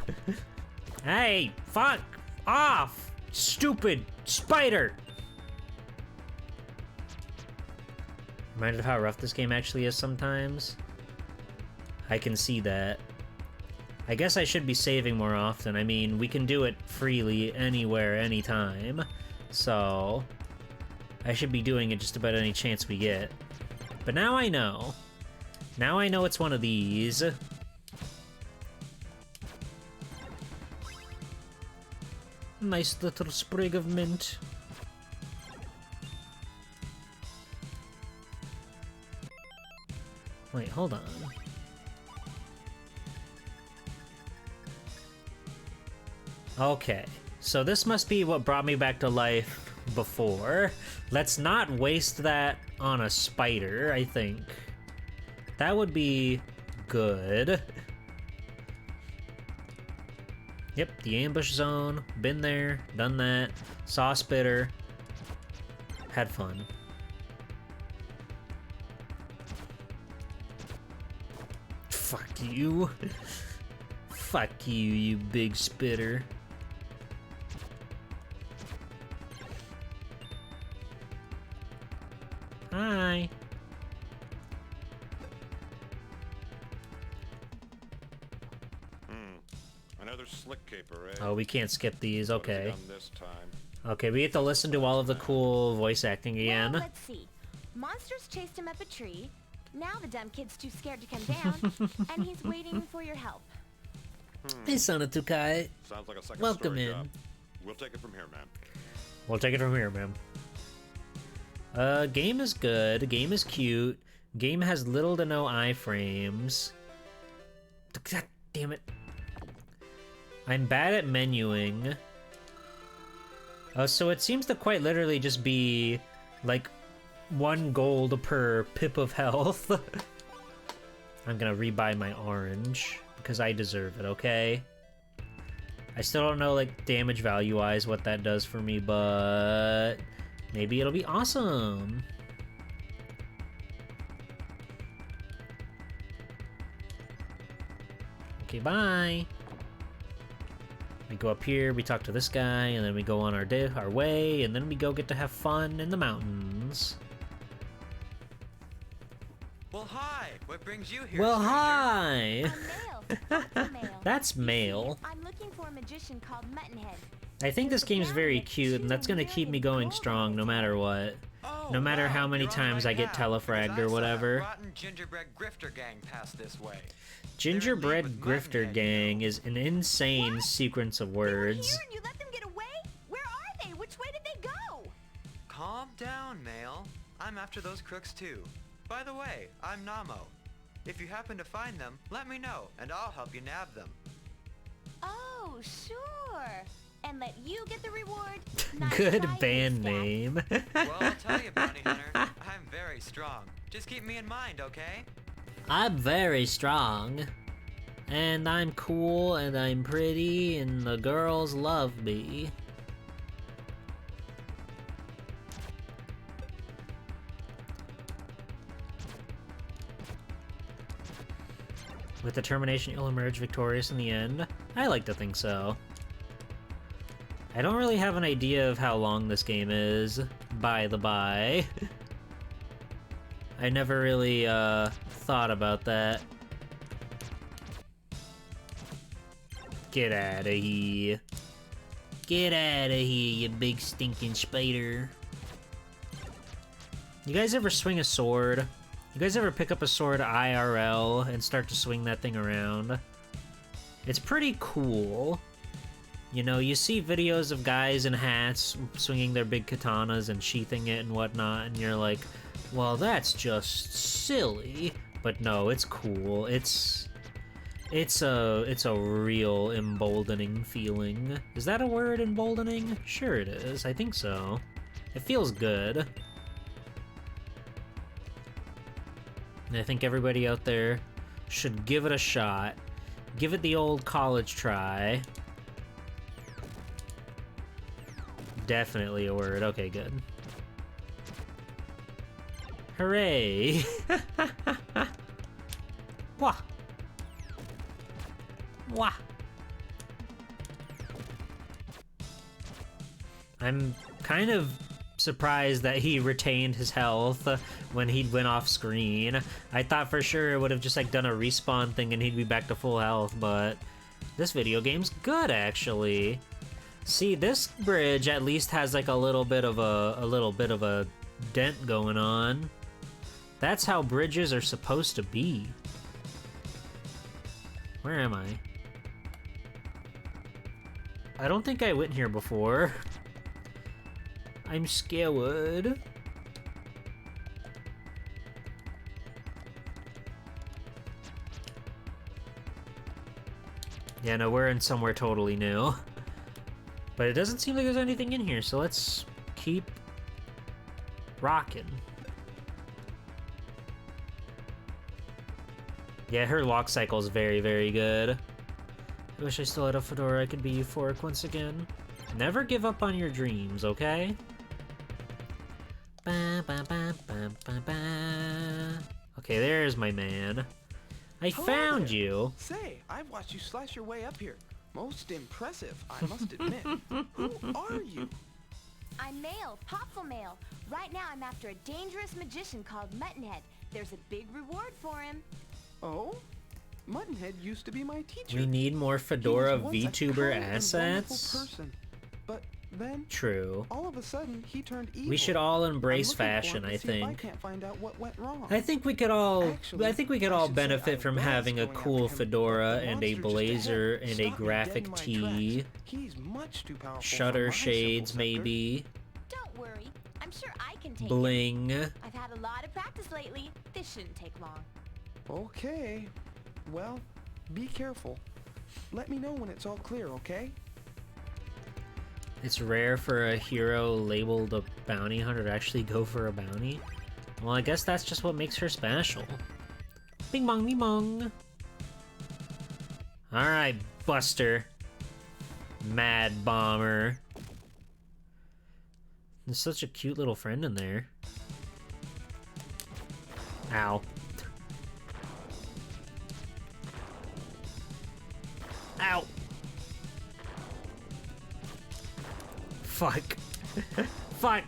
Hey, fuck off, stupid spider. Reminded of how rough this game actually is sometimes. I can see that. I guess I should be saving more often. I mean, we can do it freely anywhere, anytime. So, I should be doing it just about any chance we get. But now I know. Now I know it's one of these. Nice little sprig of mint. Wait, hold on. Okay, So this must be what brought me back to life before. Let's not waste that on a spider, I think. That would be good. Yep, the ambush zone. Been there, done that. Saw spitter. Had fun. Fuck you. Fuck you, you big spitter. Hi. Another slick caper, eh? Oh, we can't skip these. What has he Okay. done this time? Okay, we get to listen to all of the cool voice acting again. Well, let's see. Monsters chased him up a tree. Now the dumb kid's too scared to come down, and he's waiting for your help. Hey, Sonatukai. Sounds like a second Welcome story in. job. We'll take it from here, man. We'll take it from here, man. Game is good. Game is cute. Game has little to no iframes. God damn it. I'm bad at menuing. So it seems to quite literally just be like 1 gold per pip of health. I'm gonna rebuy my orange because I deserve it, okay? I still don't know, like, damage value-wise what that does for me, but maybe it'll be awesome. Okay, bye. We go up here, we talk to this guy, and then we go on our way, and then we go get to have fun in the mountains. Well, hi. What brings you here? Well, stranger? hi! I'm Mail. That's Mail. I'm looking for a magician called Muttonhead. I think this game's very cute, and that's gonna keep me going strong no matter what. Oh, No matter wow, how many you're on times right I get now, telefragged because or I saw whatever. that rotten gingerbread grifter gang pass this way. Gingerbread with Grifter Muttonhead, Gang is an insane sequence of They were words. here and you let them get away? Where are they? Which way did they go? Calm down, Mail. I'm after those crooks too. By the way, I'm Namo. If you happen to find them, let me know, and I'll help you nab them. Oh, sure. And let you get the reward. Nice Good try, band Haystack. name. Well, I'll tell you, Bounty Hunter, I'm very strong. Just keep me in mind, okay? I'm very strong. And I'm cool, and I'm pretty, and the girls love me. With determination, you'll emerge victorious in the end. I like to think so. I don't really have an idea of how long this game is, by the by. I never really, thought about that. Get out of here. Get out of here, you big stinking spider. You guys ever swing a sword? You guys ever pick up a sword IRL and start to swing that thing around? It's pretty cool. You know, you see videos of guys in hats swinging their big katanas and sheathing it and whatnot, and you're like, well, that's just silly. But no, it's cool. It's a real emboldening feeling. Is that a word, emboldening? Sure it is. I think so. It feels good. And I think everybody out there should give it a shot. Give it the old college try. Definitely a word. Okay, good. Hooray! Wah! Wah! I'm kind of surprised that he retained his health when he went off screen. I thought for sure it would have just like done a respawn thing and he'd be back to full health, but this video game's good actually. See, this bridge at least has like a little bit of a dent going on. That's how bridges are supposed to be. Where am I? I don't think I went here before. I'm scared. Yeah, no, we're in somewhere totally new. But it doesn't seem like there's anything in here, so let's keep rocking. Yeah, her walk cycle is very, very good. I wish I still had a fedora I could be euphoric once again. Never give up on your dreams, okay? Ba, ba, ba, ba, ba, ba. Okay, there's my man. I found you! Say, I've watched you slice your way up here. Most impressive, I must admit. Who are you? I'm Mail, Popful Mail. Right now I'm after a dangerous magician called Muttonhead. There's a big reward for him. Oh? Muttonhead used to be my teacher. We need more Fedora He was once a VTuber kind and assets. wonderful person. But then, True. all of a sudden, he turned evil. We should all I'm embrace looking for him fashion, to I see if I think. can't find out what went wrong. I think we could all Actually, I think we could I all should say benefit I from was having a going cool after him, fedora but the and a monster just blazer ahead and a stopped me dead in graphic my tee. tracks. He's much too powerful for Shutter my shades, simple scepter. maybe. Don't worry, I'm sure I can take it. Bling. I've had a lot of practice lately. This shouldn't take long. Okay. Well, be careful. Let me know when it's all clear, okay? It's rare for a hero labeled a bounty hunter to actually go for a bounty. Well, I guess that's just what makes her special. Bing bong, bing bong. Alright, Buster. Mad Bomber. There's such a cute little friend in there. Ow. Ow. Fuck. Fuck.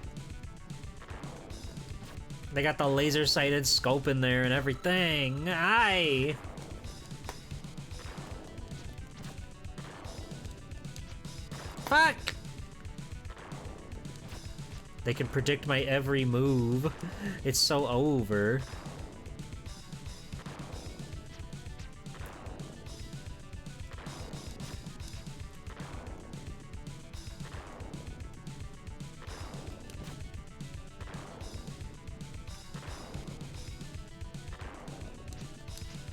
They got the laser-sighted scope in there and everything. Aye. Fuck. They can predict my every move. It's so over.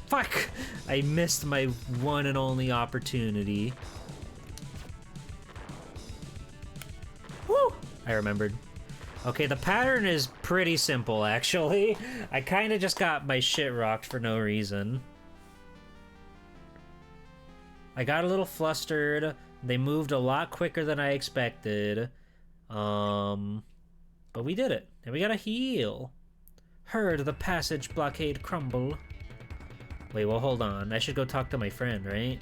Fuck! I missed my one and only opportunity. Woo! I remembered. Okay, the pattern is pretty simple, actually. I kinda just got my shit rocked for no reason. I got a little flustered. They moved a lot quicker than I expected. But we did it. And we got a heal. Heard the passage blockade crumble. Wait, well, hold on. I should go talk to my friend, right?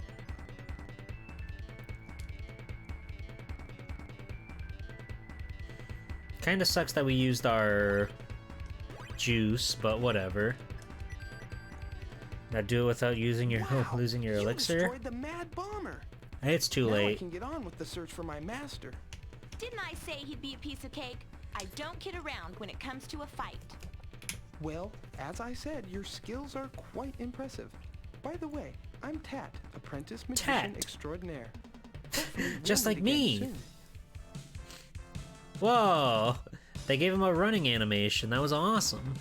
Kinda sucks that we used our juice, but whatever. Now do it without using your losing your elixir. Destroyed the Mad Bomber. It's too Now I late. can get on with the search for my master. Didn't I say he'd be a piece of cake? I don't kid around when it comes to a fight. Well, as I said, your skills are quite impressive. By the way, I'm Tat, apprentice magician Tat. extraordinaire. Hopefully we'll Just meet like again me. soon. Whoa! They gave him a running animation. That was awesome.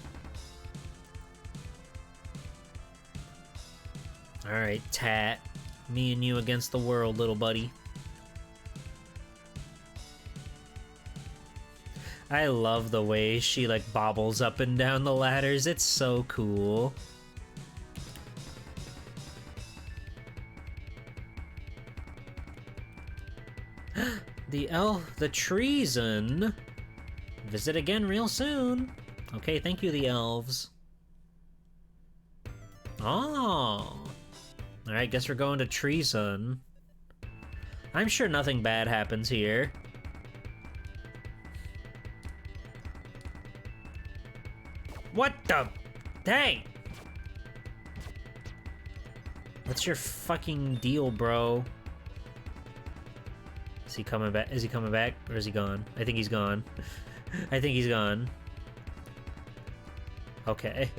Alright, Tat. Me and you against the world, little buddy. I love the way she, like, bobbles up and down the ladders. It's so cool. The treason. Visit again real soon. Okay, thank you, the elves. Oh. Alright, guess we're going to treason. I'm sure nothing bad happens here. What the? Dang! What's your fucking deal, bro? Is he coming back? Is he coming back? Or is he gone? I think he's gone. I think he's gone. Okay.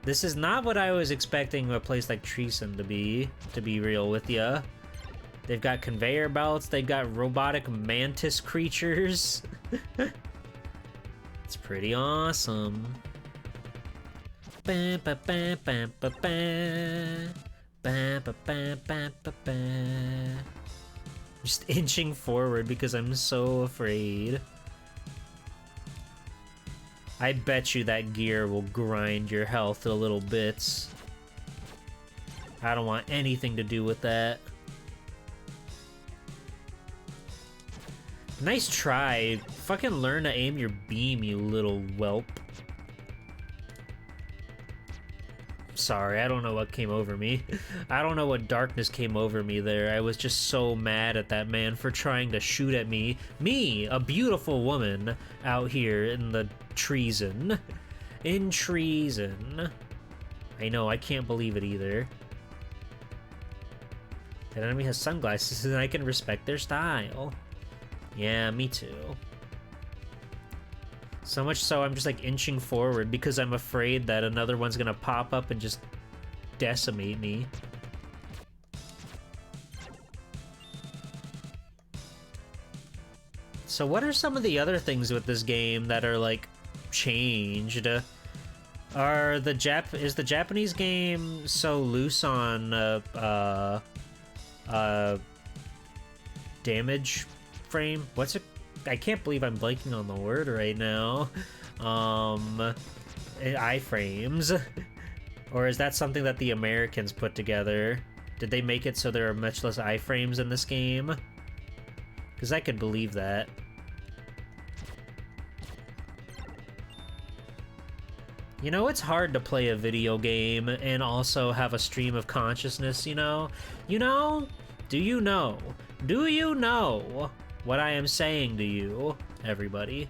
This is not what I was expecting a place like Treason to be real with ya. They've got conveyor belts, they've got robotic mantis creatures. It's pretty awesome. Ba ba ba ba ba ba. Ba ba ba ba ba ba. Just inching forward because I'm so afraid. I bet you that gear will grind your health to little bits. I don't want anything to do with that. Nice try. Fucking learn to aim your beam, you little whelp. Sorry, I don't know what came over me. I don't know what darkness came over me there. I was just so mad at that man for trying to shoot at me. Me, a beautiful woman, out here in the treason. In treason. I know, I can't believe it either. That enemy has sunglasses and I can respect their style. Yeah, me too. So much so I'm just like inching forward because I'm afraid that another one's gonna pop up and just decimate me. So what are some of the other things with this game that are like changed? Is the Japanese game so loose on damage frame? What's it? I can't believe I'm blanking on the word right now. Iframes. Or is that something that the Americans put together? Did they make it so there are much less iframes in this game? Because I could believe that. You know, it's hard to play a video game and also have a stream of consciousness, you know? You know? Do you know? Do you know what I am saying to you, everybody?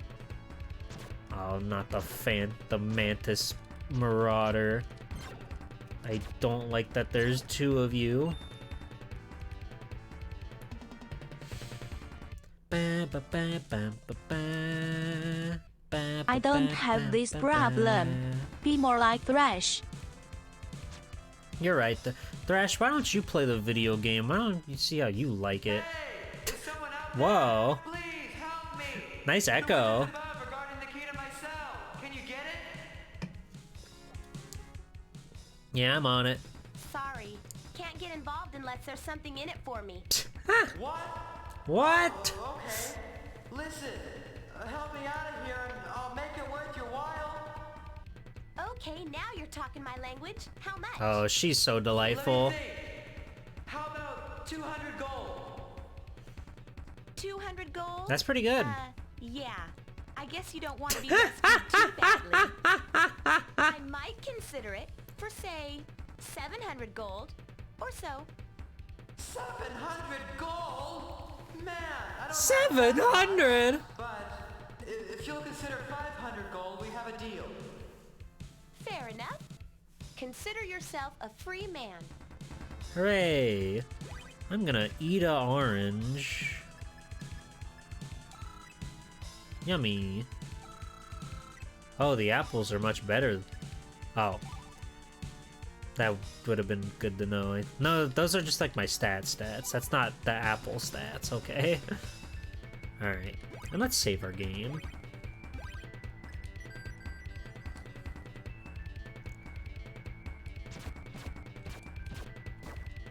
Oh, not the Mantis Marauder. I don't like that there's two of you. I don't have this problem. Be more like Thrash. You're right. Thrash, why don't you play the video game? Why don't you see how you like it? Whoa. Please help me. Nice echo. Regarding the key to my cell. Can you get it? Yeah, I'm on it. Sorry. Can't get involved unless there's something in it for me. What? What? Oh, okay. Listen, help me out of here and I'll make it worth your while. Okay, now you're talking my language. How much? Oh, she's so delightful. Let me think. How about 200 gold? 200 gold? That's pretty good. Yeah. I guess you don't want to be rescued too badly. I might consider it for, say, 700 gold or so. 700 gold? Man, I don't 700? But if you'll consider 500 gold, we have a deal. Fair enough. Consider yourself a free man. Hooray. I'm gonna eat a orange. Yummy. Oh, the apples are much better. Oh. That would have been good to know. No, those are just like my stats. That's not the apple stats, okay? Alright. And let's save our game.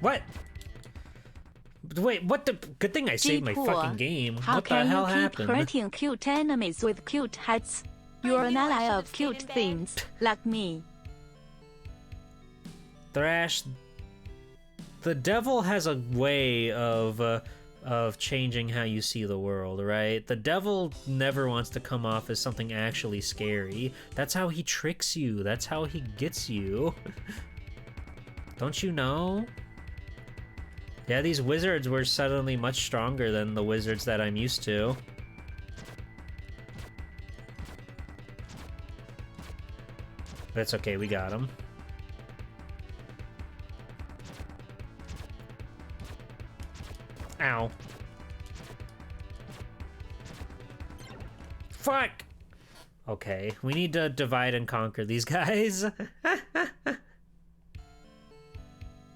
What? Wait, what the? Good thing I saved my fucking game. What the hell happened? How can you keep hurting cute enemies with cute hats? You're an ally of cute things, like me. Thrash, the devil has a way of changing how you see the world, right? The devil never wants to come off as something actually scary. That's how he tricks you. That's how he gets you. Don't you know? Yeah, these wizards were suddenly much stronger than the wizards that I'm used to. But it's okay, we got him. Ow. Fuck! Okay, we need to divide and conquer these guys.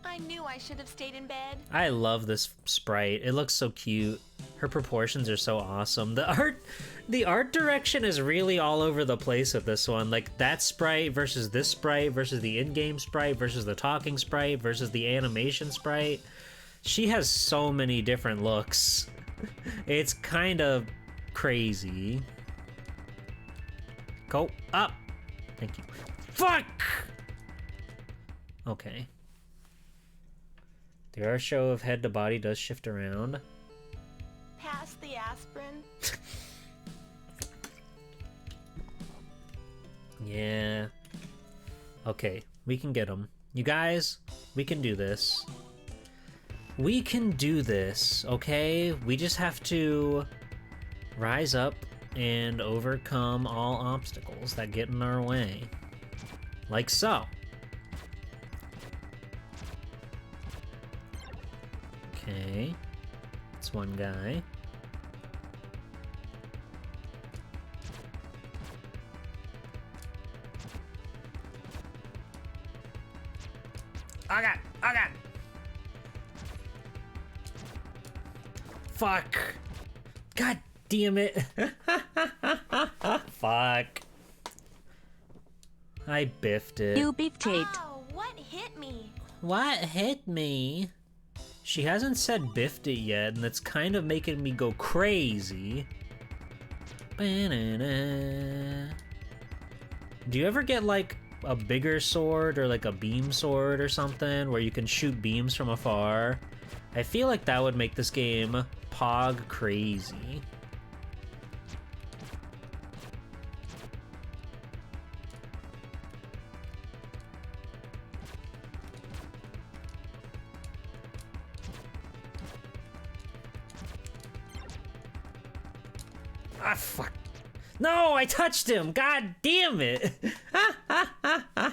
I knew I should have stayed in bed. I love this sprite. It looks so cute. Her proportions are so awesome. The art direction is really all over the place with this one. Like that sprite versus this sprite versus the in-game sprite versus the talking sprite versus the animation sprite. She has so many different looks. It's kind of crazy. Go up. Thank you. Fuck! Okay. The ratio of head to body does shift around. Pass the aspirin. Yeah. Okay, we can get him. You guys, we can do this. We can do this, okay? We just have to rise up and overcome all obstacles that get in our way. Like so. Okay. That's one guy. Oh god! Oh god! Fuck! God damn it! Fuck. I biffed it. You biffed it. Oh, what hit me? What hit me? She hasn't said biffed it yet, and that's kind of making me go crazy. Ba-na-na. Do you ever get like a bigger sword or like a beam sword or something where you can shoot beams from afar? I feel like that would make this game pog crazy. Ah, fuck. No, I touched him! God damn it!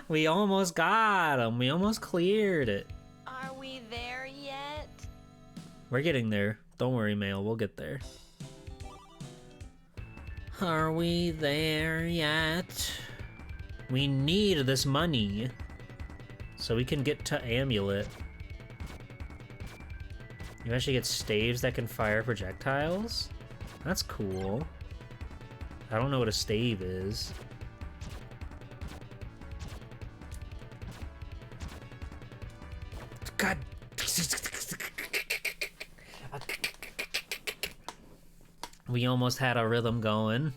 We almost got him. We almost cleared it. Are we there yet? We're getting there. Don't worry, Mail. We'll get there. Are we there yet? We need this money so we can get to Amulet. You actually get staves that can fire projectiles? That's cool. I don't know what a stave is. God. We almost had a rhythm going.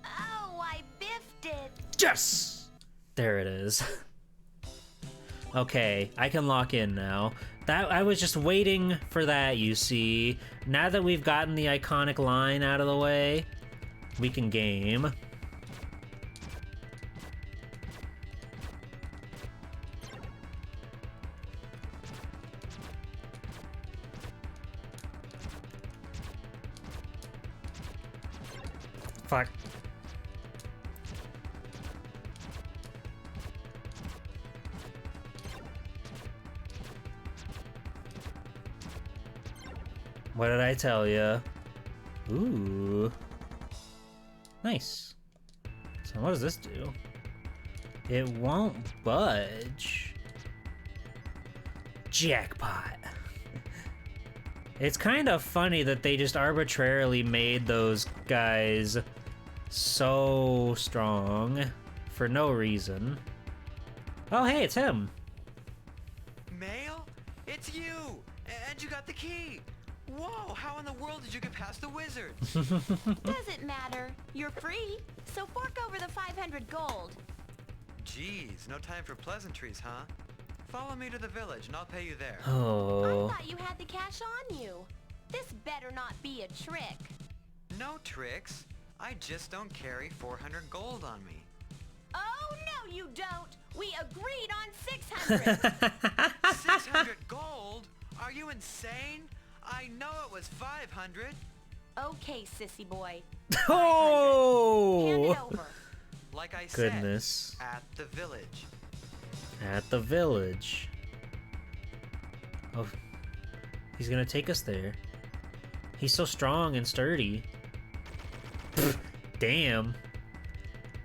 Oh, I biffed it. Yes! There it is. Okay, I can lock in now. That I was just waiting for that, you see. Now that we've gotten the iconic line out of the way, we can game. Fuck. What did I tell you? Ooh. Nice. So what does this do? It won't budge. Jackpot. It's kind of funny that they just arbitrarily made those guys so strong for no reason. Oh, hey, it's him. Mail? It's you! And you got the key! Whoa, how in the world did you get past the wizards? Doesn't matter. You're free. So fork over the 500 gold. Jeez, no time for pleasantries, huh? Follow me to the village and I'll pay you there. Oh. I thought you had the cash on you. This better not be a trick. No tricks. I just don't carry 400 gold on me. Oh, no, you don't. We agreed on 600. 600 gold? Are you insane? I know it was 500. Okay, sissy boy. Oh! Hand it over. Like I said, Goodness. at the village. At the village. Oh, he's gonna take us there. He's so strong and sturdy. Damn.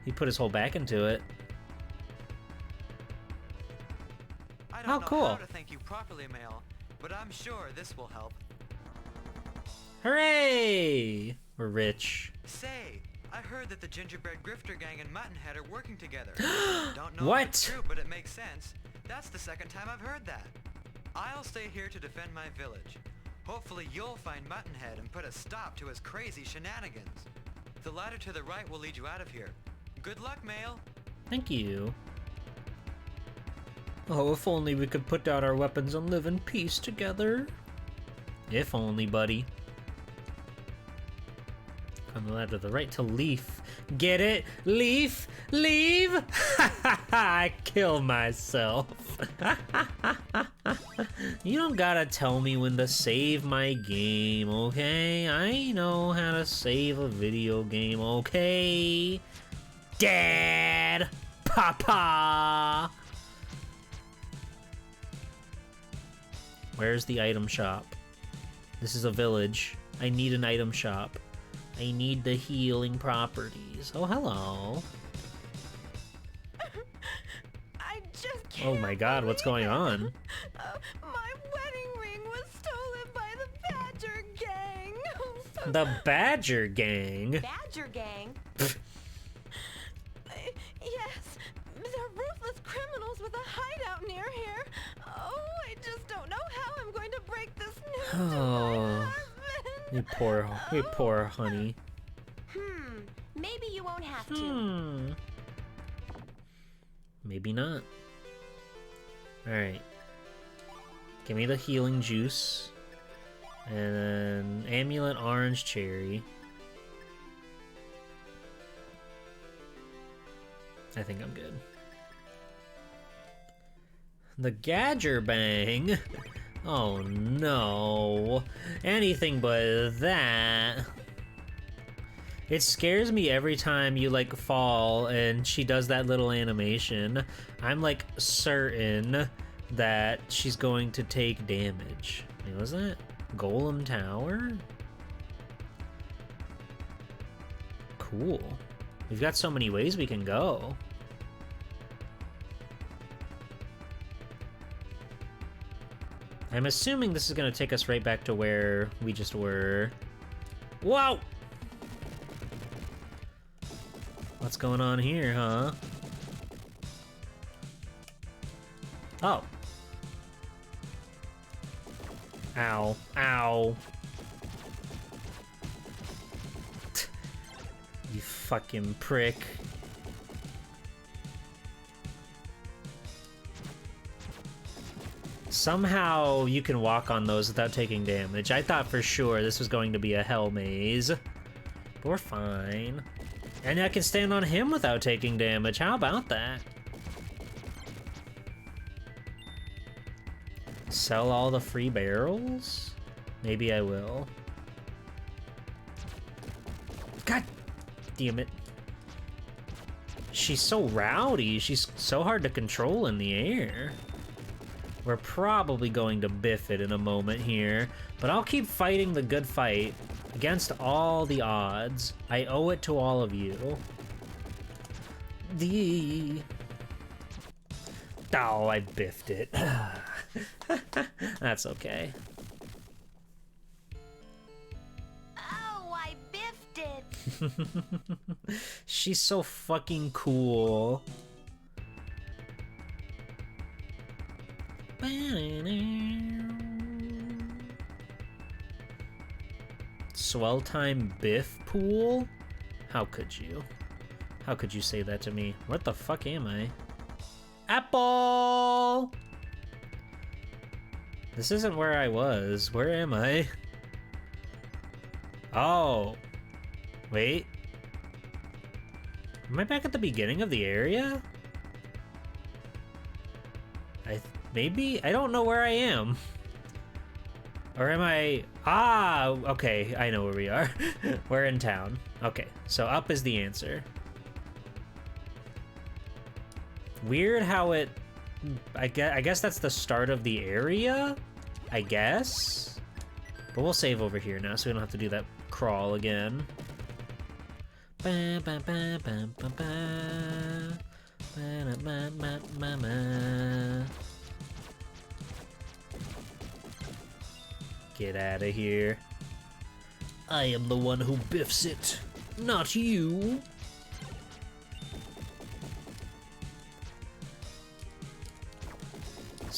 He put his whole back into it. I Oh, don't know cool. how to thank you properly, Mail, but I'm sure this will help. Hooray! We're rich. Say, I heard that the Gingerbread Grifter Gang and Muttonhead are working together. Don't know What? if it's true, but it makes sense. That's the second time I've heard that. I'll stay here to defend my village. Hopefully you'll find Muttonhead and put a stop to his crazy shenanigans. The ladder to the right will lead you out of here. Good luck, Mail. Thank you. Oh, if only we could put down our weapons and live in peace together. If only, buddy. On the ladder to the right to Leaf. Get it? Leaf? Leave? I kill myself. You don't gotta tell me when to save my game, okay? I know how to save a video game, okay? Dad! Papa! Where's the item shop? This is a village. I need an item shop. I need the healing properties. Oh, hello. I just can't. Oh my god, what's going on? My wedding ring was stolen by the Badger Gang. The Badger Gang? Badger Gang? Yes, they're ruthless criminals with a hideout near here. Oh, I just don't know how I'm going to break this news to my husband. You poor honey. Maybe you won't have to. Maybe not. Alright. Give me the healing juice. And then amulet orange cherry. I think I'm good. The Gadger Bang. Oh no. Anything but that. It scares me every time you like fall and she does that little animation. I'm like certain that she's going to take damage. Wait, what was that? Golem Tower? Cool. We've got so many ways we can go. I'm assuming this is gonna take us right back to where we just were. Whoa! What's going on here, huh? Oh. Ow. Ow. You fucking prick. Somehow you can walk on those without taking damage. I thought for sure this was going to be a hell maze. But we're fine. And I can stand on him without taking damage. How about that? Sell all the free barrels? Maybe I will. God damn it. She's so rowdy. She's so hard to control in the air. We're probably going to biff it in a moment here, but I'll keep fighting the good fight against all the odds. I owe it to all of you. Oh, I biffed it. That's okay. Oh, I biffed it. She's so fucking cool. Swell time biff pool? How could you? How could you say that to me? What the fuck am I? Apple! This isn't where I was. Where am I? Oh. Wait. Am I back at the beginning of the area? Maybe? I don't know where I am. Or am I... Ah, okay, I know where we are. We're in town. Okay, so up is the answer. Weird how it... I guess that's the start of the area? I guess? But we'll save over here now so we don't have to do that crawl again. Get out of here. I am the one who biffs it, not you.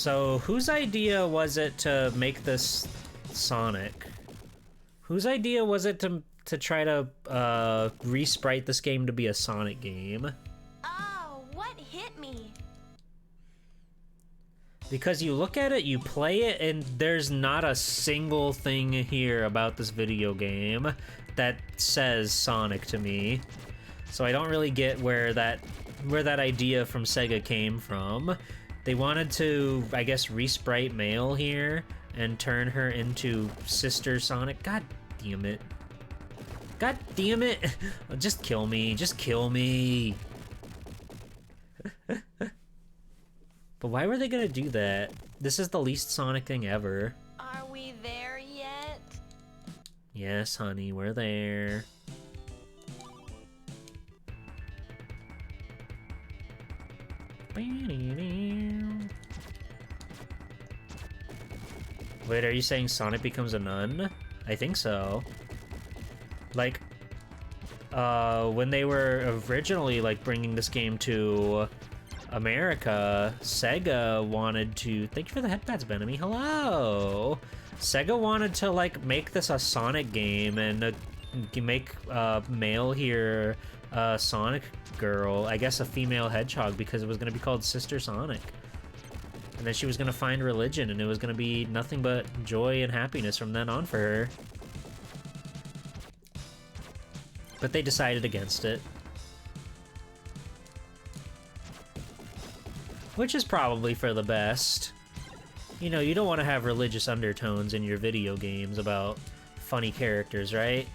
So, whose idea was it to make this Sonic? Whose idea was it to try to re-sprite this game to be a Sonic game? Oh, what hit me? Because you look at it, you play it, and there's not a single thing here about this video game that says Sonic to me. So I don't really get where that idea from Sega came from. They wanted to, I guess, re-sprite Mail here and turn her into Sister Sonic. God damn it. God damn it! Just kill me, just kill me! But why were they gonna do that? This is the least Sonic thing ever. Are we there yet? Yes, honey, we're there. Wait, are you saying Sonic becomes a nun? I think so. Like, when they were originally, like, bringing this game to America, Sega wanted to... Thank you for the headpads, Benemy. Hello! Sega wanted to, like, make this a Sonic game and make Mail here a Sonic girl. I guess a female hedgehog, because it was going to be called Sister Sonic. And then she was going to find religion, and it was going to be nothing but joy and happiness from then on for her. But they decided against it. Which is probably for the best. You know, you don't want to have religious undertones in your video games about funny characters, right?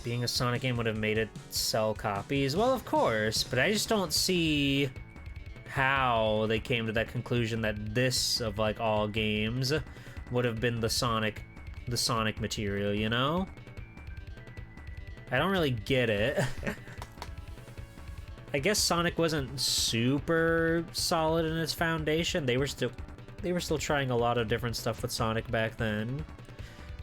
Being a Sonic game would have made it sell copies. Well, of course, but I just don't see how they came to that conclusion that this, of like all games, would have been the Sonic material, you know? I don't really get it. I guess Sonic wasn't super solid in its foundation. They were still trying a lot of different stuff with Sonic back then.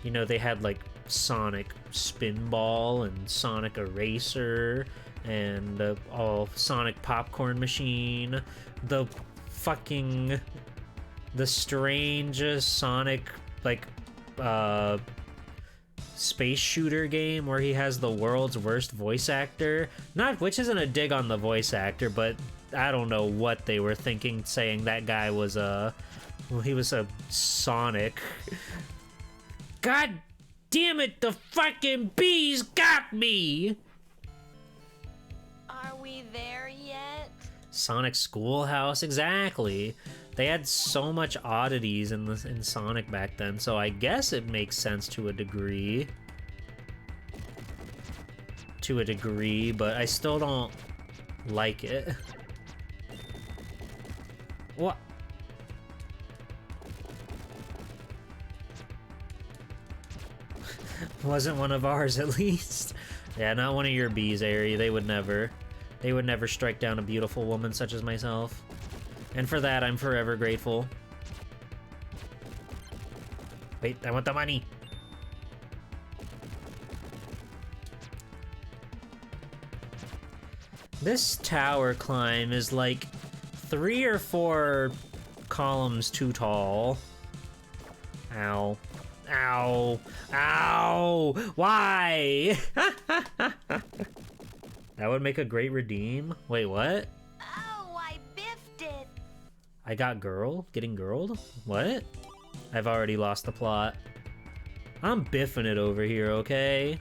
You know, they had like Sonic Spinball and Sonic Eraser and all Sonic Popcorn Machine. The strange Sonic like space shooter game where he has the world's worst voice actor. Which isn't a dig on the voice actor, but I don't know what they were thinking saying that guy was he was a Sonic. God damn it, the fucking bees got me! Are we there yet? Sonic Schoolhouse, exactly. They had so much oddities in Sonic back then, so I guess it makes sense to a degree. But I still don't like it. What? Wasn't one of ours, at least. Yeah, not one of your bees, Aerie. They would never strike down a beautiful woman such as myself. And for that, I'm forever grateful. Wait, I want the money! This tower climb is like 3 or 4 columns too tall. Ow. Ow! Ow! Why? That would make a great redeem. Wait, what? Oh, I biffed it. I got getting girled? What? I've already lost the plot. I'm biffing it over here, okay?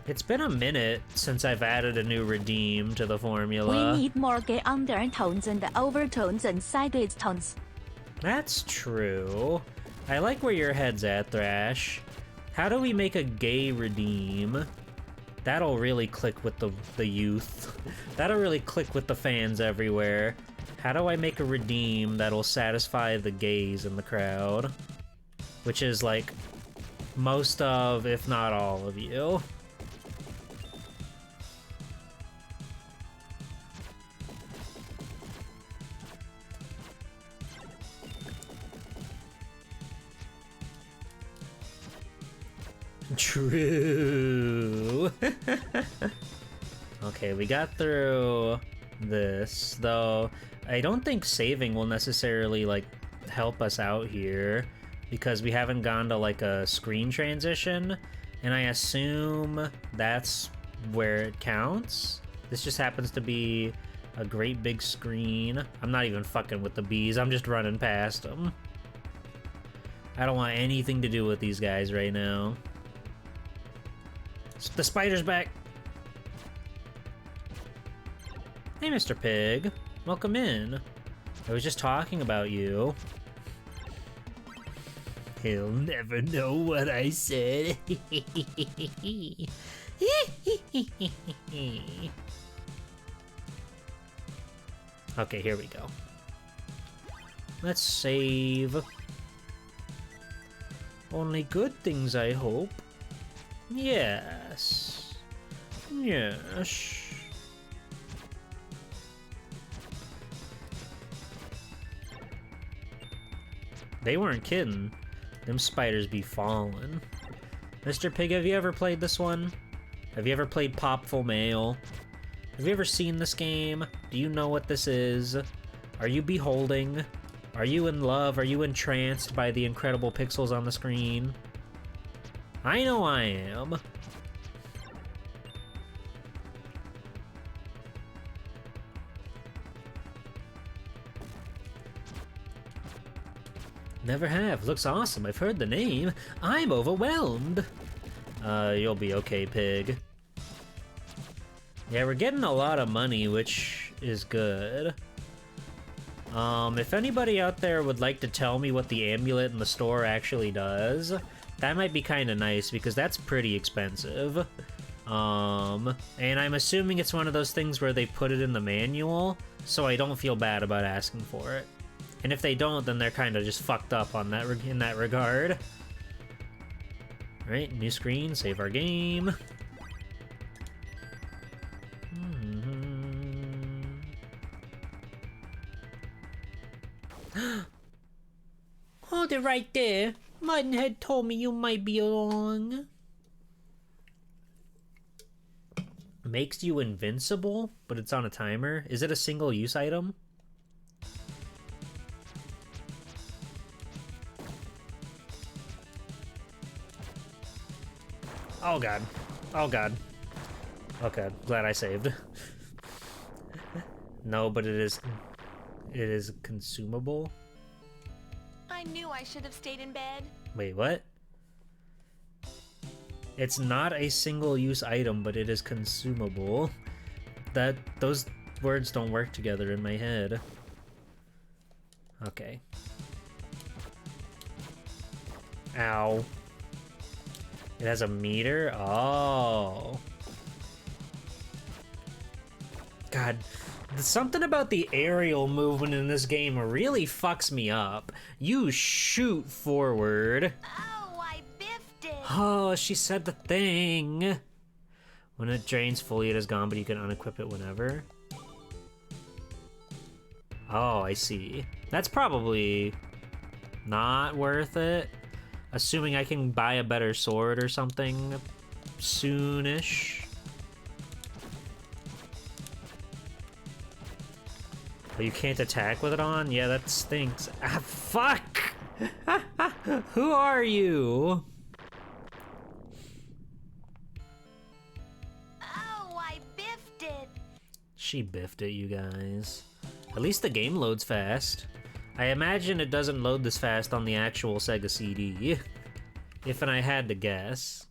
It's been a minute since I've added a new redeem to the formula. We need more gay undertones and overtones and sideways tones. That's true. I like where your head's at, Thrash. How do we make a gay redeem? That'll really click with the youth. That'll really click with the fans everywhere. How do I make a redeem that'll satisfy the gays in the crowd? Which is like most of, if not all of you. True. Okay, we got through this, though I don't think saving will necessarily, like, help us out here, because we haven't gone to, like, a screen transition, and I assume that's where it counts. This just happens to be a great big screen. I'm not even fucking with the bees, I'm just running past them. I don't want anything to do with these guys right now. The spider's back! Hey, Mr. Pig. Welcome in. I was just talking about you. He'll never know what I said. Okay, here we go. Let's save. Only good things, I hope. Yes. Yes. They weren't kidding. Them spiders be falling. Mr. Pig, have you ever played this one? Have you ever played Popful Mail? Have you ever seen this game? Do you know what this is? Are you beholding? Are you in love? Are you entranced by the incredible pixels on the screen? I know I am. Never have. Looks awesome. I've heard the name. I'm overwhelmed. You'll be okay, Pig. Yeah, we're getting a lot of money, which is good. If anybody out there would like to tell me what the amulet in the store actually does, that might be kind of nice, because that's pretty expensive. And I'm assuming it's one of those things where they put it in the manual, so I don't feel bad about asking for it. And if they don't, then they're kind of just fucked up on that in that regard. Alright, new screen, save our game. Hold it right there. Muttonhead told me you might be along. Makes you invincible, but it's on a timer. Is it a single-use item? Oh god. Oh god. Okay, glad I saved. No, but it is consumable. I knew I should have stayed in bed. Wait, what? It's not a single-use item, but it is consumable. Those words don't work together in my head. Okay. Ow. It has a meter? Oh. God. Something about the aerial movement in this game really fucks me up. You shoot forward. Oh, I biffed it. Oh, she said the thing. When it drains fully, it is gone, but you can unequip it whenever. Oh, I see. That's probably not worth it. Assuming I can buy a better sword or something soonish. But you can't attack with it on? Yeah, that stinks. Ah, fuck! Who are you? Oh, I biffed it. She biffed it, you guys. At least the game loads fast. I imagine it doesn't load this fast on the actual Sega CD. If I had to guess.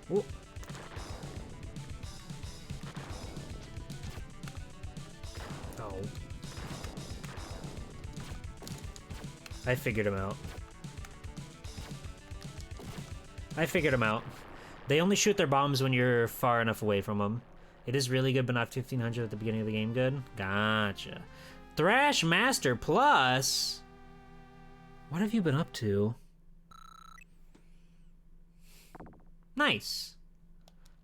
Ooh. Oh. I figured him out. They only shoot their bombs when you're far enough away from them. It is really good, but not 1500 at the beginning of the game good? Gotcha. Thrash Master Plus? What have you been up to? Nice.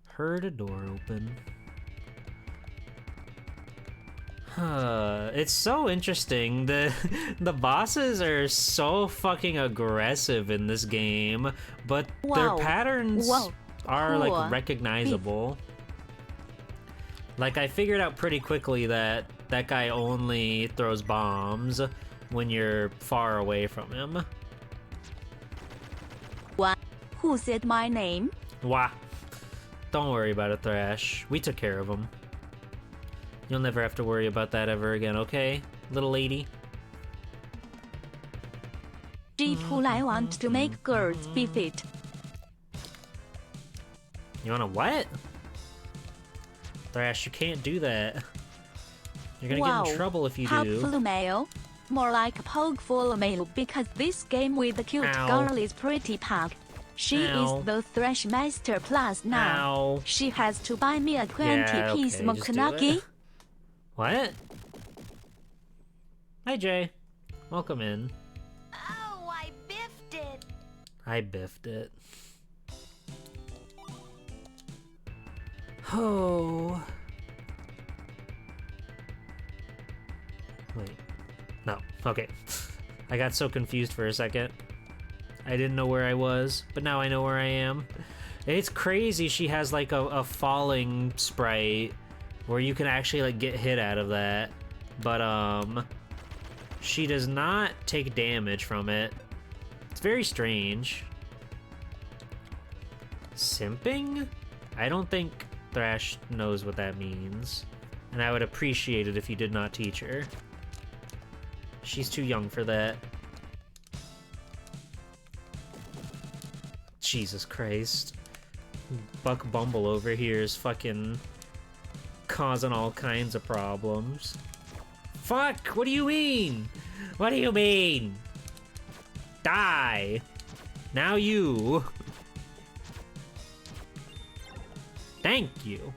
Heard a door open. It's so interesting. The bosses are so fucking aggressive in this game, but their patterns are like recognizable. Like I figured out pretty quickly that that guy only throws bombs when you're far away from him. What? Who said my name? Wah. Don't worry about it, Thrash. We took care of him. You'll never have to worry about that ever again, okay, little lady? People I want to make girls be fit. You wanna what? Thrash, you can't do that. You're gonna get in trouble if you do. Popful Mail. More like Popful Mail because this game with the cute girl is pretty pug. She is the Thrash Master Plus now. She has to buy me a 20-piece Mokonaki. What? Hi, Jay. Welcome in. Oh, I biffed it. I biffed it. Oh. Wait. No. Okay. I got so confused for a second. I didn't know where I was, but now I know where I am. It's crazy she has like a falling sprite where you can actually like get hit out of that, but she does not take damage from it. It's very strange. Simping? I don't think Thrash knows what that means, and I would appreciate it if you did not teach her. She's too young for that. Jesus Christ. Buck Bumble over here is fucking causing all kinds of problems. Fuck! What do you mean? What do you mean? Die! Now you! Thank you!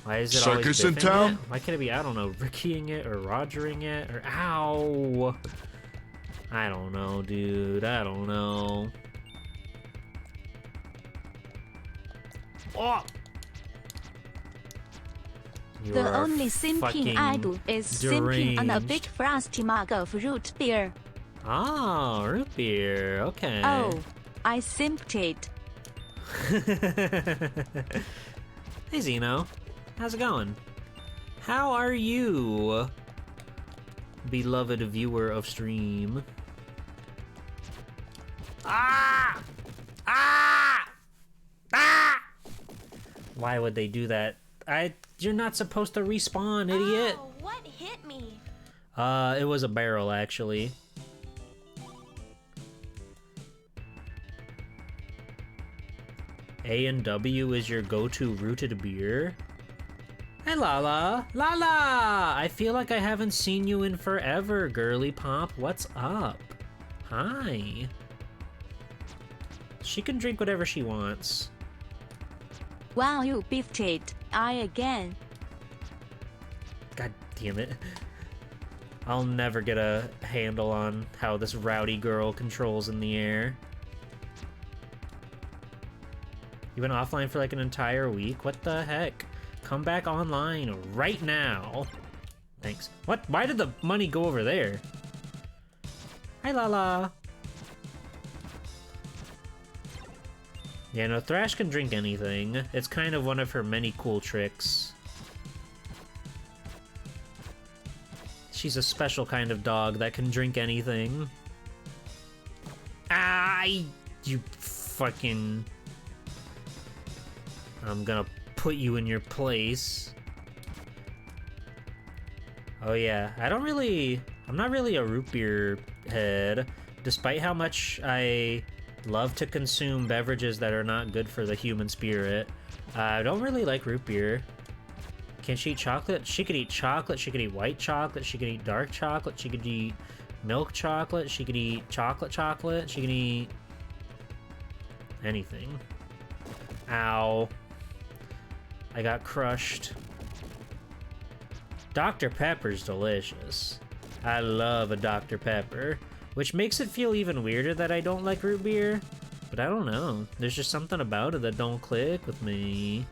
Why is it always Circus in town? It? Why can't it be, I don't know, Rickying it or Rogering it or ow? I don't know, dude. I don't know. Oh! The only simping I do is simping on a big frosty mug of root beer. Oh, root beer. Okay. Oh, I simped it. Hey, Zeno. How's it going? How are you, beloved viewer of stream? Ah! Ah! Ah! Why would they do that? You're not supposed to respawn, idiot. Oh, what hit me? It was a barrel, actually. A&W is your go-to rooted beer? Hey, Lala! Lala! I feel like I haven't seen you in forever, girly pop. What's up? Hi. She can drink whatever she wants. Wow, you beefed it. I again. God damn it. I'll never get a handle on how this rowdy girl controls in the air. You went offline for like an entire week? What the heck? Come back online right now. Thanks. What? Why did the money go over there? Hi, Lala. Yeah, no, Thrash can drink anything. It's kind of one of her many cool tricks. She's a special kind of dog that can drink anything. Ah, you fucking... I'm gonna put you in your place. Oh yeah, I'm not really a root beer head, despite how much I love to consume beverages that are not good for the human spirit. I don't really like root beer. Can she eat chocolate? She could eat chocolate, she could eat white chocolate, she could eat dark chocolate, she could eat milk chocolate, she could eat chocolate, she could eat anything. Ow. I got crushed. Dr. Pepper's delicious. I love a Dr. Pepper. which makes it feel even weirder that I don't like root beer. But I don't know. There's just something about it that don't click with me.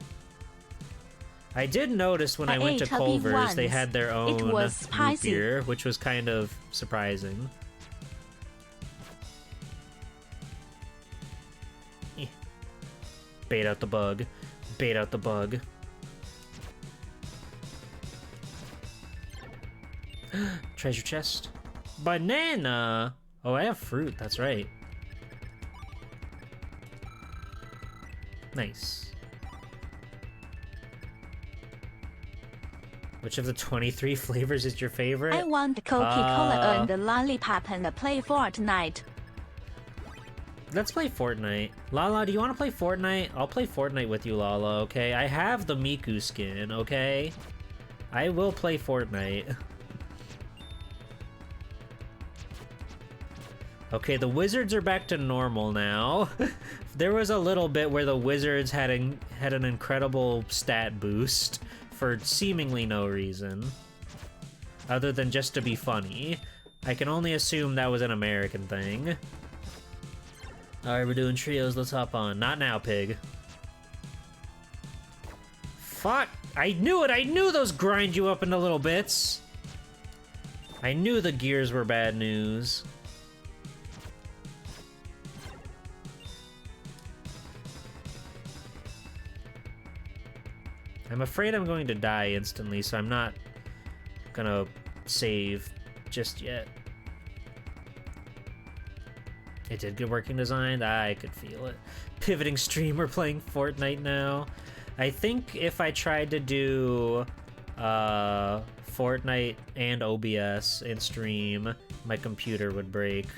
I did notice when I went to ate a bee Culver's, they once. had their own It was root spicy. beer, which was kind of surprising. Eh. Bait out the bug. Bait out the bug. Treasure chest. Banana! Oh, I have fruit, that's right. Nice. Which of the 23 flavors is your favorite? I want Coca-Cola and a lollipop and play Fortnite. Let's play Fortnite. Lala, do you want to play Fortnite? I'll play Fortnite with you, Lala, okay? I have the Miku skin, okay? I will play Fortnite. Okay, the wizards are back to normal now. There was a little bit where the wizards had an incredible stat boost for seemingly no reason. Other than just to be funny. I can only assume that was an American thing. Alright, we're doing trios, let's hop on. Not now, pig. Fuck! I knew it! I knew those grind you up into little bits! I knew the gears were bad news. I'm afraid I'm going to die instantly, so I'm not gonna save just yet. It did good working design. I could feel it. Pivoting streamer playing Fortnite now. I think if I tried to do Fortnite and OBS in stream, my computer would break.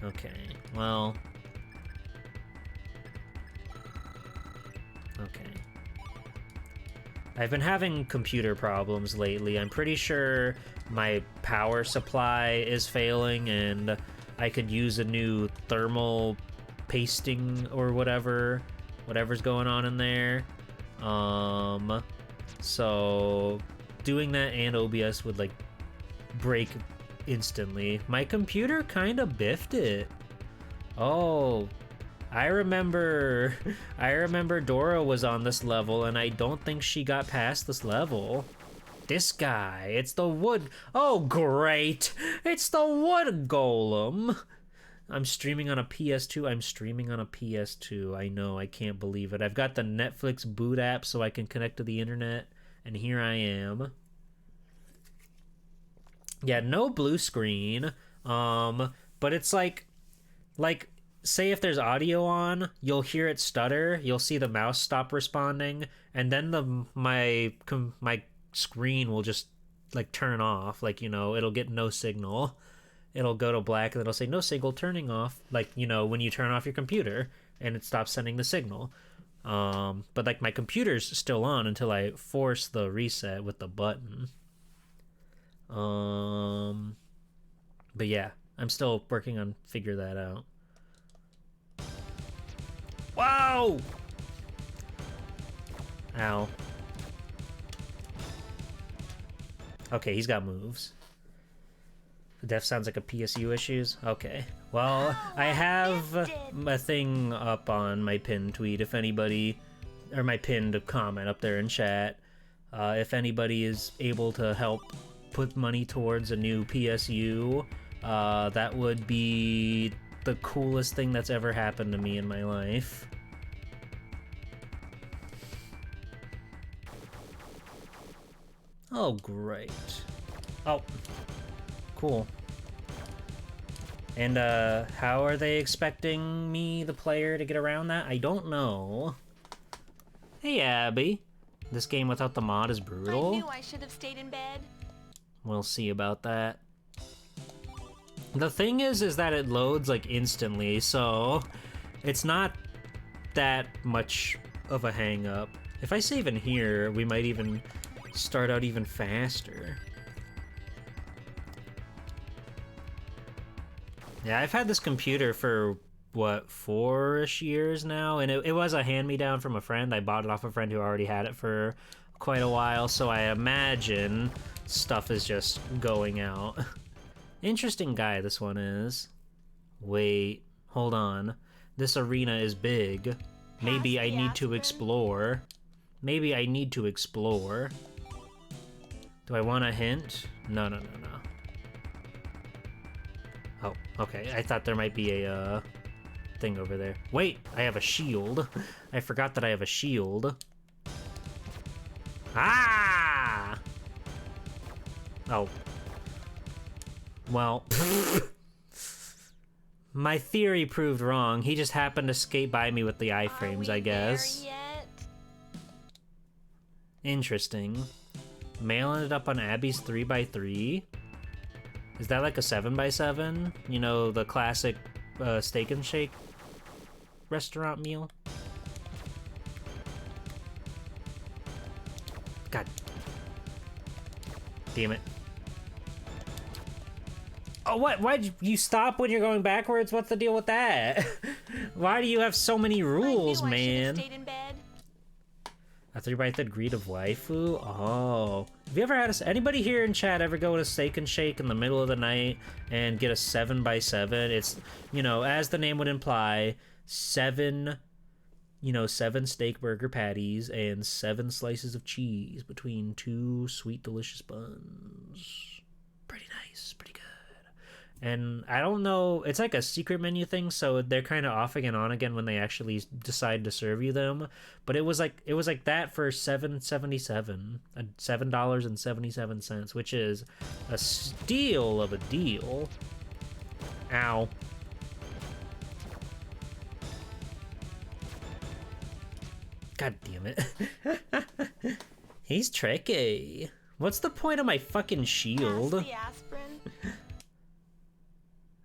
Okay, well... Okay. I've been having computer problems lately. I'm pretty sure my power supply is failing and I could use a new thermal pasting or whatever's going on in there. So doing that and OBS would like break instantly. My computer kind of biffed it. Oh, I remember Dora was on this level, and I don't think she got past this level. This guy, it's the wood. Oh, great! It's the wood golem. I'm streaming on a PS2. I'm streaming on a PS2. I know, I can't believe it. I've got the Netflix boot app so I can connect to the internet, and here I am. Yeah, no blue screen. But it's like say if there's audio on, you'll hear it stutter, you'll see the mouse stop responding, and then my screen will just like turn off, like, you know, it'll get no signal. It'll go to black and it'll say no signal turning off, like, you know, when you turn off your computer and it stops sending the signal. But like my computer's still on until I force the reset with the button. But yeah, I'm still working on figure that out. Whoa! Ow. Okay, he's got moves. Def sounds like a PSU issues? Okay. Well, I have a thing up on my pinned tweet if anybody, or my pinned comment up there in chat. If anybody is able to help put money towards a new PSU, that would be the coolest thing that's ever happened to me in my life. Oh, great. Oh, cool. And, how are they expecting me, the player, to get around that? I don't know. Hey, Abby. This game without the mod is brutal. I knew I should have stayed in bed. We'll see about that. The thing is that it loads, like, instantly, so it's not that much of a hang-up. If I save in here, we might even start out even faster. Yeah, I've had this computer for, what, 4-ish years now, and it was a hand-me-down from a friend. I bought it off a friend who already had it for quite a while, so I imagine stuff is just going out. Interesting guy this one is. Wait, hold on. This arena is big. Maybe I need to explore. Maybe I need to explore. Do I want a hint? No. Oh, okay. I thought there might be a thing over there. Wait, I have a shield. I forgot that I have a shield. Ah! Oh. Well, my theory proved wrong. He just happened to skate by me with the iframes, I guess. There yet? Interesting. Mail ended up on Abby's 3x3. Is that like a 7x7? You know, the classic steak and shake restaurant meal? God. Damn it. Oh, what? Why'd you stop when you're going backwards? What's the deal with that? Why do you have so many rules, I knew I should have man? stayed in bed. A 3x3 greed of waifu? Oh. Have you ever had anybody here in chat ever go to Steak and Shake in the middle of the night and get a 7x7? It's, you know, as the name would imply, 7 steak burger patties and 7 slices of cheese between 2 sweet, delicious buns. Pretty nice, pretty good. And I don't know, it's like a secret menu thing, so they're kind of off again, on again when they actually decide to serve you them. But it was like that for $7.77, $7.77, which is a steal of a deal. Ow. God damn it. He's tricky. What's the point of my fucking shield? Pass the aspirin.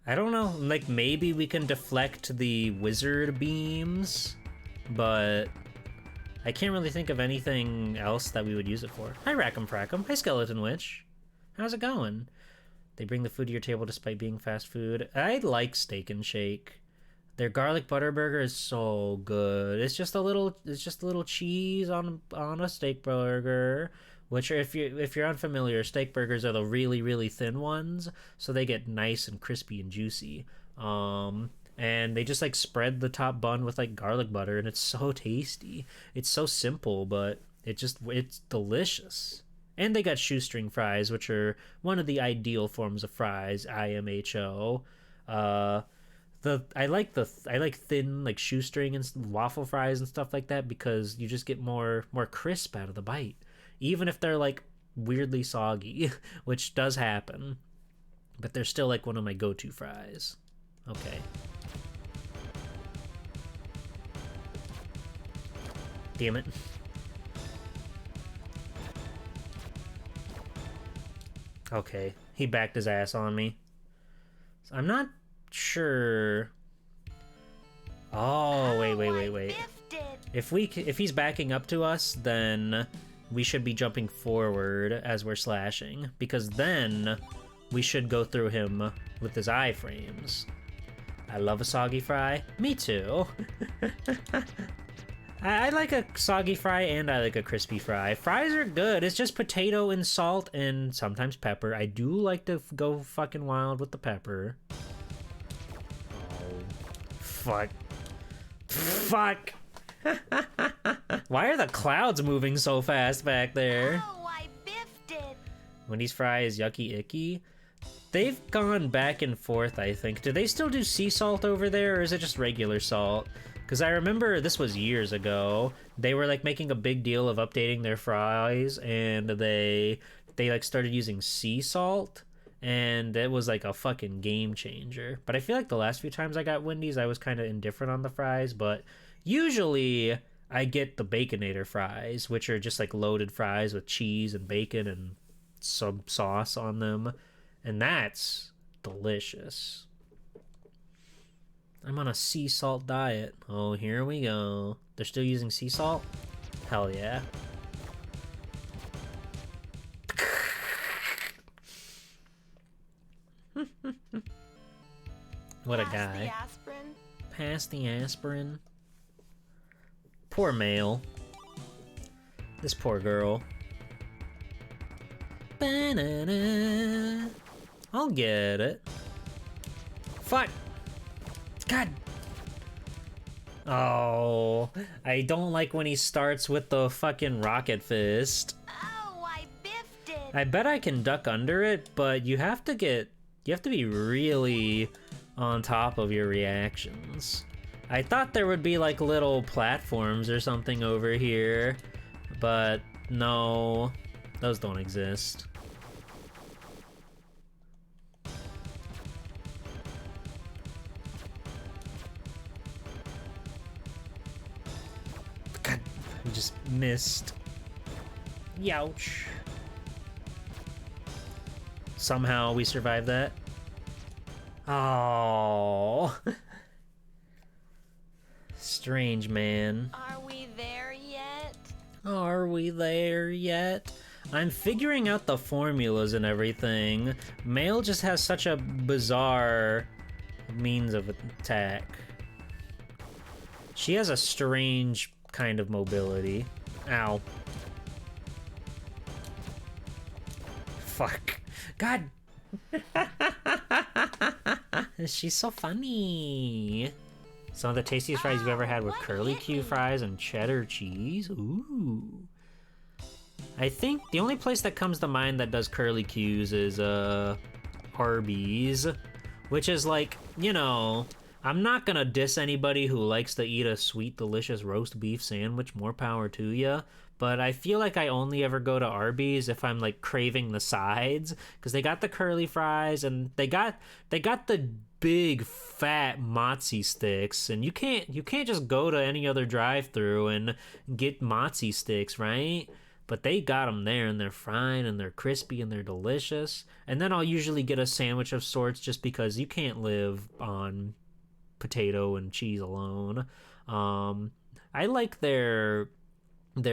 I don't know, like maybe we can deflect the wizard beams, but I can't really think of anything else that we would use it for. Hi Rackham Frackham, hi Skeleton Witch. How's it going? They bring the food to your table despite being fast food. I like Steak and Shake. Their garlic butter burger is so good. It's just a little cheese on a steak burger. Which, if you're unfamiliar, steak burgers are the really, really thin ones, so they get nice and crispy and juicy. And they just like spread the top bun with like garlic butter, and it's so tasty. It's so simple, but it's delicious. And they got shoestring fries, which are one of the ideal forms of fries. IMHO. I like thin like shoestring and waffle fries and stuff like that because you just get more crisp out of the bite. Even if they're like weirdly soggy, which does happen, but they're still like one of my go-to fries. Okay. Damn it. Okay, he backed his ass on me. So I'm not sure. Oh, wait. If he's backing up to us, then we should be jumping forward as we're slashing, because then we should go through him with his iframes. I love a soggy fry. Me too. I like a soggy fry and I like a crispy fry. Fries are good. It's just potato and salt and sometimes pepper. I do like to go fucking wild with the pepper. Oh, fuck. Fuck. Why are the clouds moving so fast back there? Oh, I biffed it. Wendy's fry is yucky icky. They've gone back and forth, I think. Do they still do sea salt over there, or is it just regular salt? Because I remember this was years ago. They were like making a big deal of updating their fries, and they like started using sea salt, and it was like a fucking game changer. But I feel like the last few times I got Wendy's, I was kind of indifferent on the fries, but usually I get the Baconator fries, which are just like loaded fries with cheese and bacon and some sauce on them, and that's delicious. I'm on a sea salt diet. Oh, here we go. They're still using sea salt? Hell yeah. What a guy. Pass the aspirin. Pass the aspirin. Poor Mail. This poor girl. Ba-na-na. I'll get it. Fuck! God! Oh, I don't like when he starts with the fucking rocket fist. Oh, I biffed it. I bet I can duck under it, but you have to be really on top of your reactions. I thought there would be like little platforms or something over here, but no, those don't exist. God, we just missed. Youch. Somehow we survived that. Oh. Strange, man. Are we there yet? Are we there yet? I'm figuring out the formulas and everything. Male just has such a bizarre means of attack. She has a strange kind of mobility. Ow. Fuck. God. She's so funny. Some of the tastiest fries you've ever had with curly Q fries and cheddar cheese. Ooh. I think the only place that comes to mind that does curly Qs is Arby's, which is like, you know, I'm not gonna diss anybody who likes to eat a sweet, delicious roast beef sandwich. More power to ya. But I feel like I only ever go to Arby's if I'm like craving the sides, because they got the curly fries and they got the big fat mozzie sticks, and you can't just go to any other drive-through and get mozzie sticks, right? But they got them there, and they're fried and they're crispy and they're delicious. And then I'll usually get a sandwich of sorts, just because you can't live on potato and cheese alone. I like their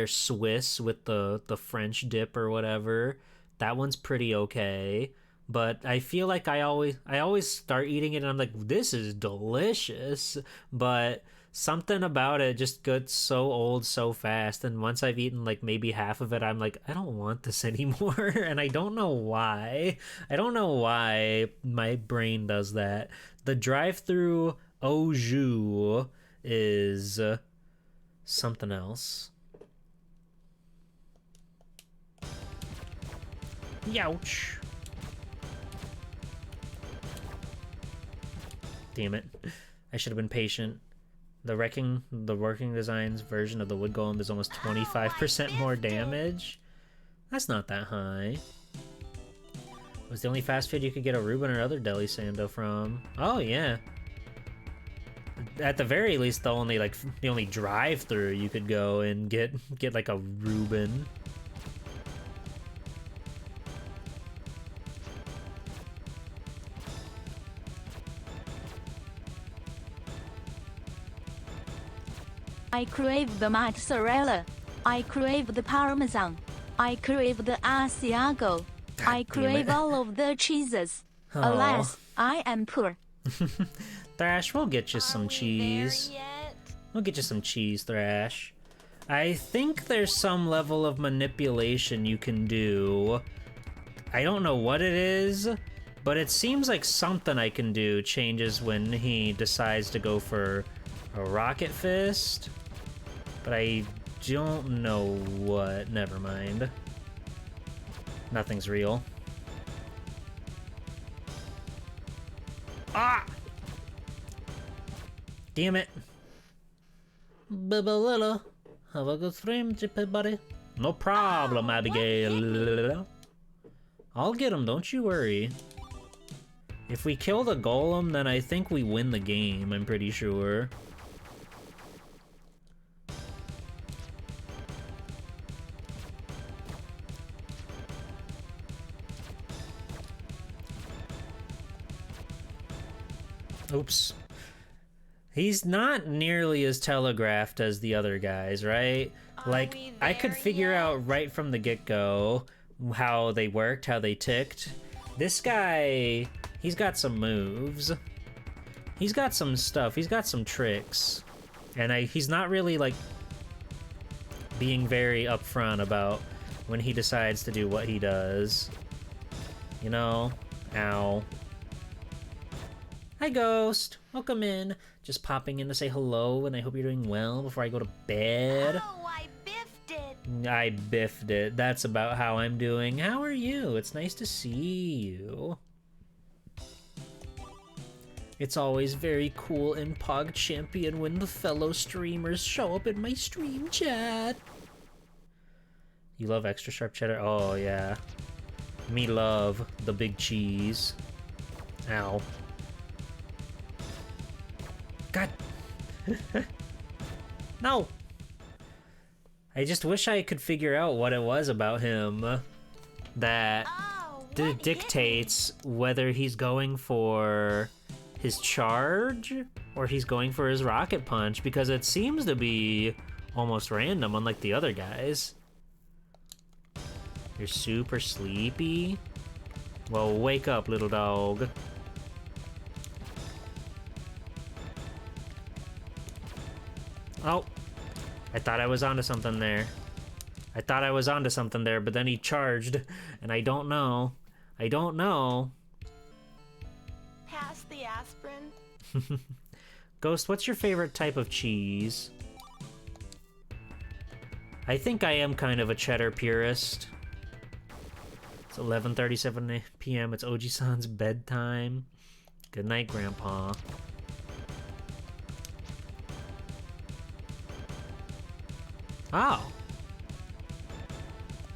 Swiss with the French dip or whatever. That one's pretty okay. But I feel like I always start eating it and I'm like, this is delicious. But something about it just gets so old so fast. And once I've eaten like maybe half of it, I'm like, I don't want this anymore. And I don't know why. I don't know why my brain does that. The drive-through au jus is something else. Youch. Damn it. I should have been patient. The working designs version of the wood golem is almost 25% more damage. That's not that high. It was the only fast food you could get a Reuben or other deli sando from. Oh yeah. At the very least, the only drive-through you could go and get like a Reuben. I crave the mozzarella. I crave the parmesan. I crave the Asiago. I crave all of the cheeses. Aw. Alas, I am poor. Thrash, we'll get you some cheese. We'll get you some cheese, Thrash. I think there's some level of manipulation you can do. I don't know what it is, but it seems like something I can do changes when he decides to go for a rocket fist. But I don't know what. Never mind. Nothing's real. Ah! Damn it. Babalilla. Have a good stream, buddy. No problem, Abigail. I'll get him, don't you worry. If we kill the golem, then I think we win the game, I'm pretty sure. Oops. He's not nearly as telegraphed as the other guys, right? Like, I could figure out right from the get-go how they worked, how they ticked. This guy, he's got some moves. He's got some stuff. He's got some tricks. And he's not really, like, being very upfront about when he decides to do what he does. You know? Ow. Hi, Ghost. Welcome in. Just popping in to say hello, and I hope you're doing well before I go to bed. Oh, I biffed it. I biffed it. That's about how I'm doing. How are you? It's nice to see you. It's always very cool in Pog Champion when the fellow streamers show up in my stream chat. You love extra sharp cheddar? Oh, yeah. Me love the big cheese. Ow. God. No. I just wish I could figure out what it was about him that dictates whether he's going for his charge or he's going for his rocket punch, because it seems to be almost random, unlike the other guys. You're super sleepy? Well, wake up, little dog. Oh, I thought I was onto something there. I thought I was onto something there, but then he charged, and I don't know. I don't know. Pass the aspirin. Ghost, what's your favorite type of cheese? I think I am kind of a cheddar purist. It's 11:37 p.m. It's Oji-san's bedtime. Good night, Grandpa. Oh.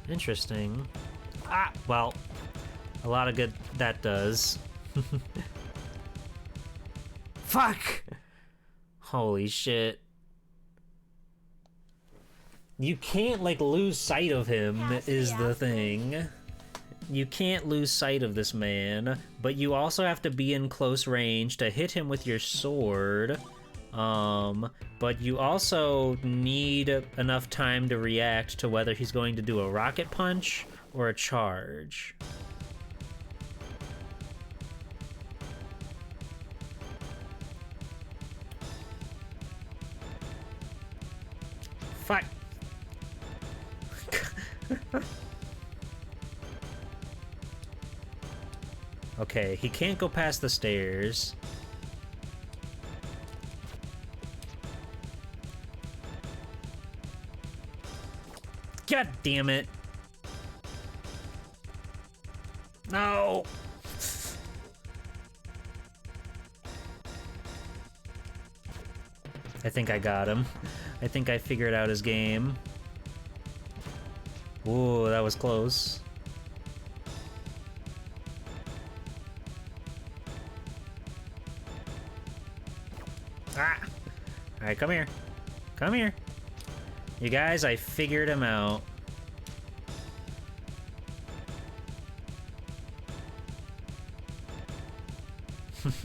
Interesting. Ah, well, a lot of good that does. Fuck! Holy shit. You can't, like, lose sight of him, is the thing. You can't lose sight of this man, but you also have to be in close range to hit him with your sword. But you also need enough time to react to whether he's going to do a rocket punch or a charge. Fuck. Okay, he can't go past the stairs. God damn it. No. I think I got him. I think I figured out his game. Ooh, that was close. Ah! Alright, come here. Come here. You guys, I figured him out.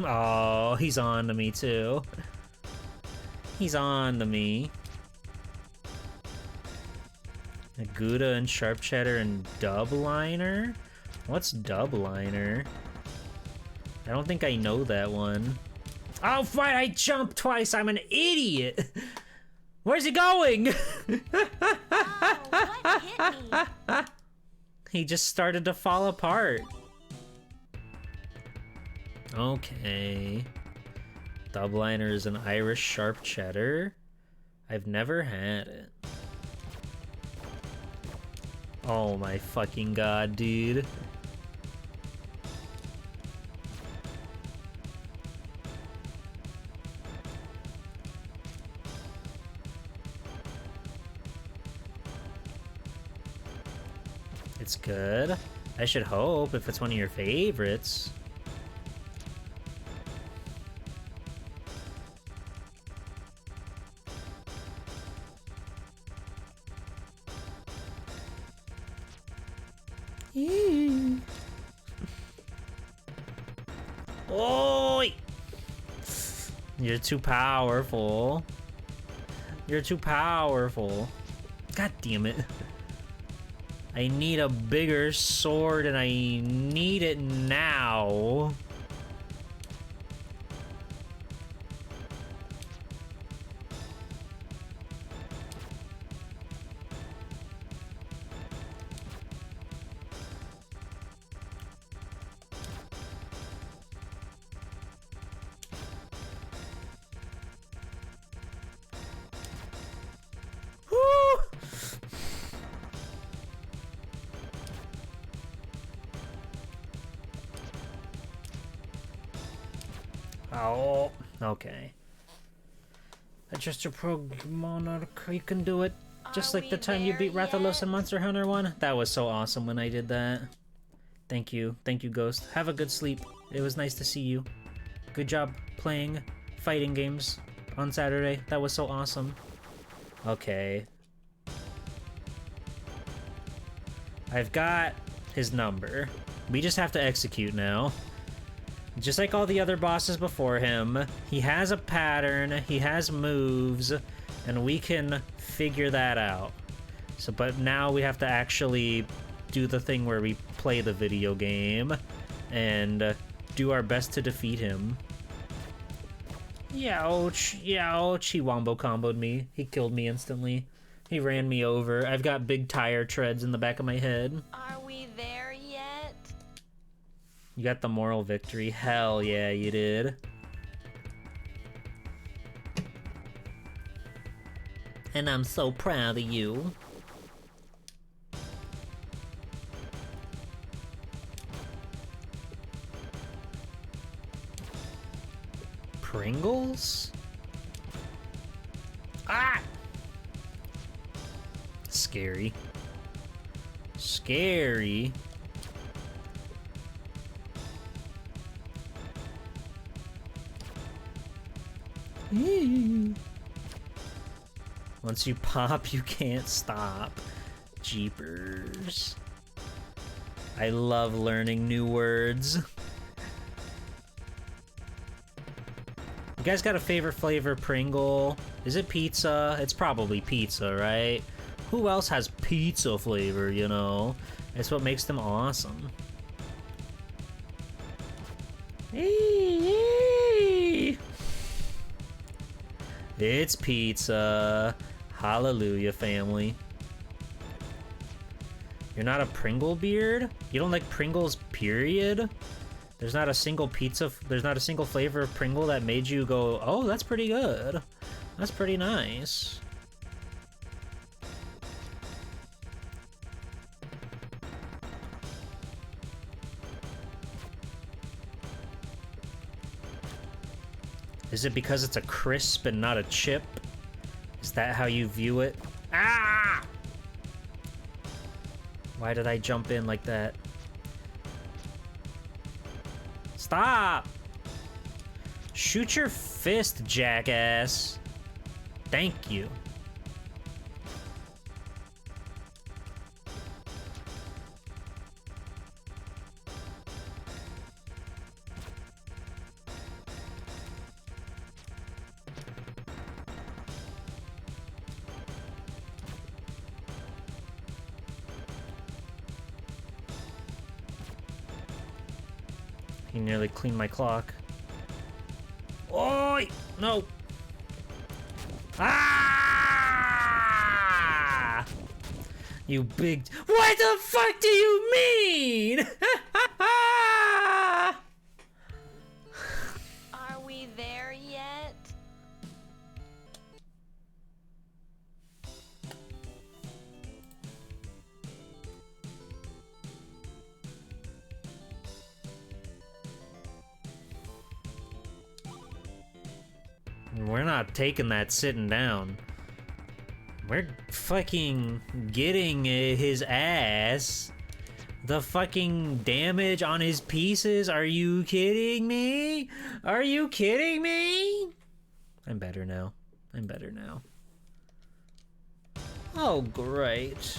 Oh, he's on to me too. He's on to me. A Gouda and sharp cheddar and dub liner? What's dub liner? I don't think I know that one. Oh, fine, I jumped twice. I'm an idiot. Where's he going? Oh, what hit me? He just started to fall apart. Okay. Dubliner is an Irish sharp cheddar. I've never had it. Oh my fucking god, dude. It's good. I should hope, if it's one of your favorites. Oi! You're too powerful. You're too powerful. God damn it. I need a bigger sword and I need it now. Oh, okay. Adjust your Pokemon, you can do it. Just like the time you beat Rathalos in Monster Hunter 1. That was so awesome when I did that. Thank you, Ghost. Have a good sleep. It was nice to see you. Good job playing fighting games on Saturday. That was so awesome. Okay. I've got his number. We just have to execute now. Just like all the other bosses before him, he has a pattern, he has moves, and we can figure that out. So, but now we have to actually do the thing where we play the video game and do our best to defeat him. Youch, youch, he wombo comboed me. He killed me instantly. He ran me over. I've got big tire treads in the back of my head. Are we there yet? You got the moral victory. Hell yeah, you did. And I'm so proud of you. Pringles? Ah! Scary. Scary. Once you pop, you can't stop. Jeepers. I love learning new words. You guys got a favorite flavor Pringle? Is it pizza? It's probably pizza, right? Who else has pizza flavor, you know? It's what makes them awesome. Hey! It's pizza. Hallelujah, family. You're not a Pringle beard? You don't like Pringles, period? There's not a single there's not a single flavor of Pringle that made you go, oh, that's pretty good. That's pretty nice. Is it because it's a crisp and not a chip? Is that how you view it? Ah! Why did I jump in like that? Stop! Shoot your fist, jackass. Thank you. He nearly cleaned my clock. Oi! No! Ah! You big... What the fuck do you mean? Are we there yet? We're not taking that sitting down. We're fucking getting his ass. The fucking damage on his pieces. Are you kidding me? Are you kidding me? I'm better now. I'm better now. Oh, great.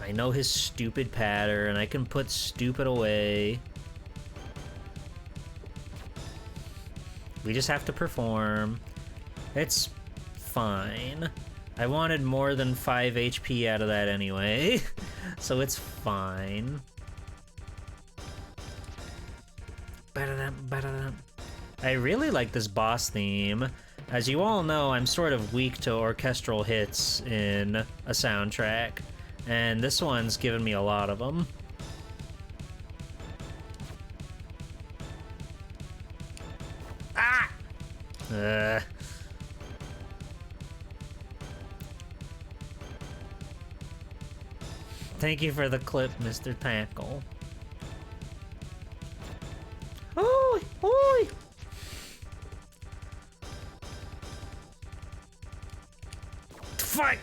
I know his stupid pattern. I can put stupid away. We just have to perform. It's fine. I wanted more than 5 HP out of that anyway, so it's fine. I really like this boss theme. As you all know, I'm sort of weak to orchestral hits in a soundtrack. And this one's given me a lot of them. Ah! Thank you for the clip, Mr. Tackle. Oi! Oi! Fight!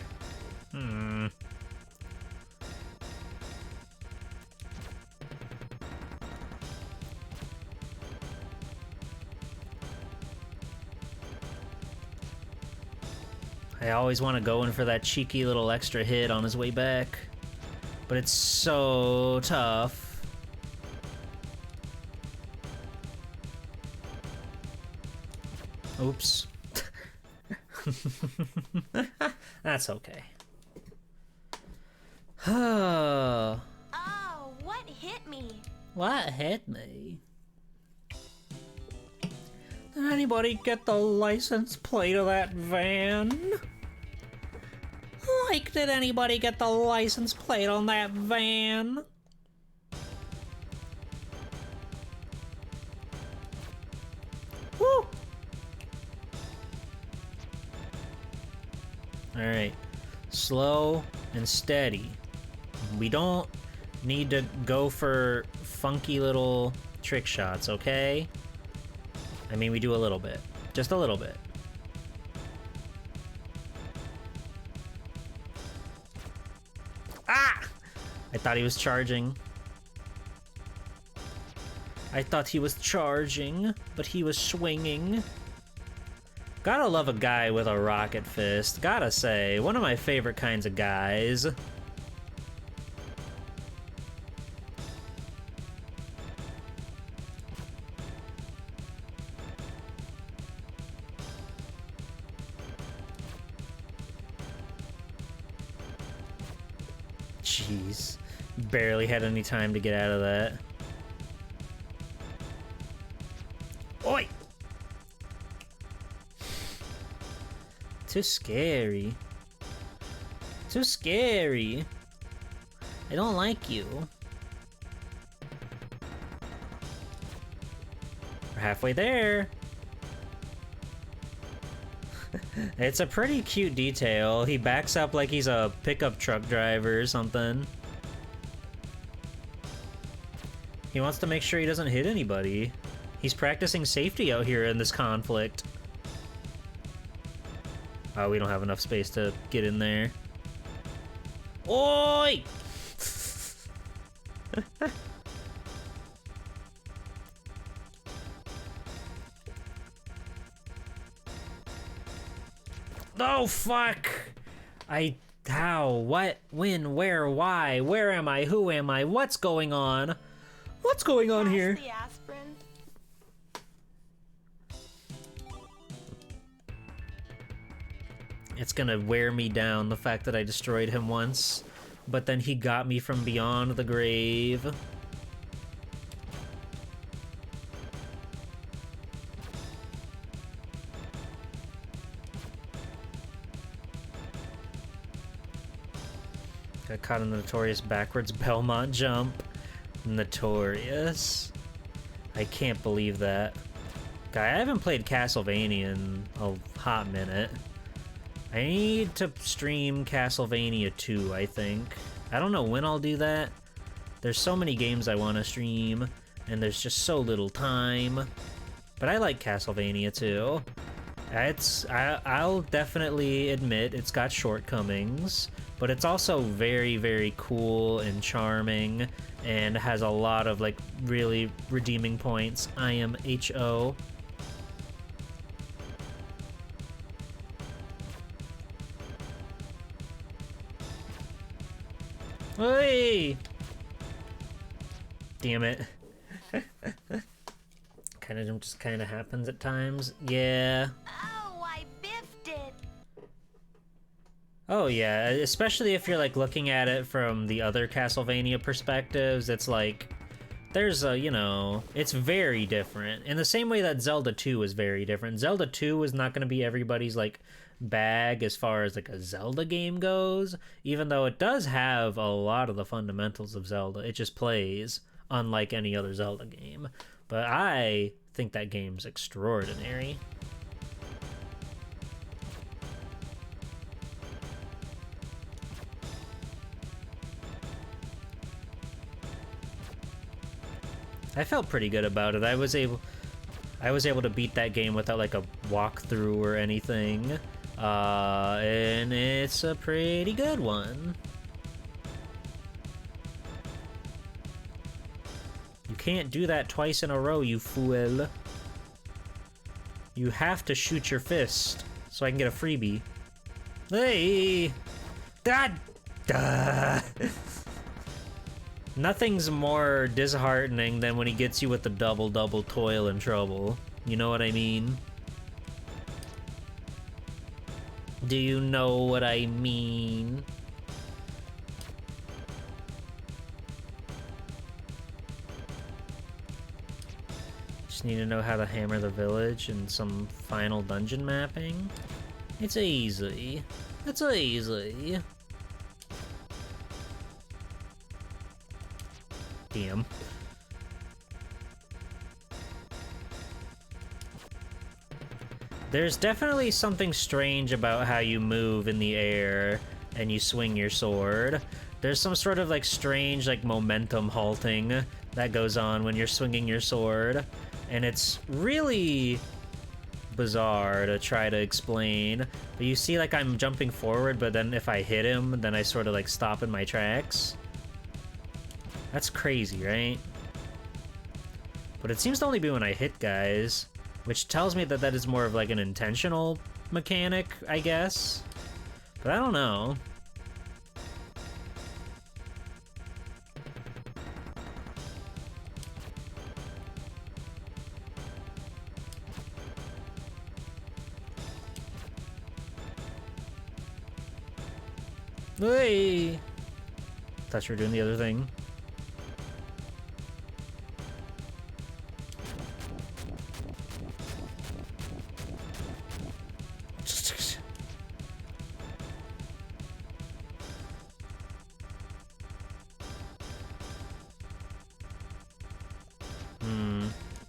I always want to go in for that cheeky little extra hit on his way back, but it's so tough. Oops. That's okay. Oh, what hit me? What hit me? Did anybody get the license plate of that van? Like, did anybody get the license plate on that van? Woo! Alright. Slow and steady. We don't need to go for funky little trick shots, okay? I mean, we do a little bit. Just a little bit. Ah! I thought he was charging. I thought he was charging, but he was swinging. Gotta love a guy with a rocket fist. Gotta say, one of my favorite kinds of guys. Jeez. Barely had any time to get out of that. Oi! Too scary. Too scary. I don't like you. We're halfway there. It's a pretty cute detail. He backs up like he's a pickup truck driver or something. He wants to make sure he doesn't hit anybody. He's practicing safety out here in this conflict. Oh, we don't have enough space to get in there. Oi! Oh, fuck! How? What? When? Where? Why? Where am I? Who am I? What's going on? What's going on here? The aspirin. It's gonna wear me down, the fact that I destroyed him once, but then he got me from beyond the grave. Got caught in the notorious backwards Belmont jump. Notorious. I can't believe that. Guy, I haven't played Castlevania in a hot minute. I need to stream Castlevania 2, I think. I don't know when I'll do that. There's so many games I want to stream, and there's just so little time. But I like Castlevania 2. I'll definitely admit it's got shortcomings, but it's also very, very cool and charming, and has a lot of, like, really redeeming points. I am H.O. Hey! Damn it. Just kind of happens at times. Yeah. Oh, I biffed it. Oh yeah, especially if you're like looking at it from the other Castlevania perspectives, it's like there's a, you know, it's very different. In the same way that Zelda 2 is very different. Zelda 2 is not going to be everybody's like bag as far as like a Zelda game goes, even though it does have a lot of the fundamentals of Zelda. It just plays unlike any other Zelda game. But I think that game's extraordinary. I felt pretty good about it. I was able to beat that game without like a walkthrough or anything. And it's a pretty good one. You can't do that twice in a row, you fool. You have to shoot your fist so I can get a freebie. Hey! God! Duh. Nothing's more disheartening than when he gets you with the double toil and trouble. You know what I mean? Do you know what I mean? Just need to know how to hammer the village and some final dungeon mapping. It's easy. It's easy. Damn. There's definitely something strange about how you move in the air and you swing your sword. There's some sort of like strange like momentum halting that goes on when you're swinging your sword, and it's really bizarre to try to explain. But you see like I'm jumping forward, but then if I hit him, then I sort of like stop in my tracks. That's crazy, right? But it seems to only be when I hit guys, which tells me that that is more of like an intentional mechanic, I guess. But I don't know. Hey! Thought you were doing the other thing.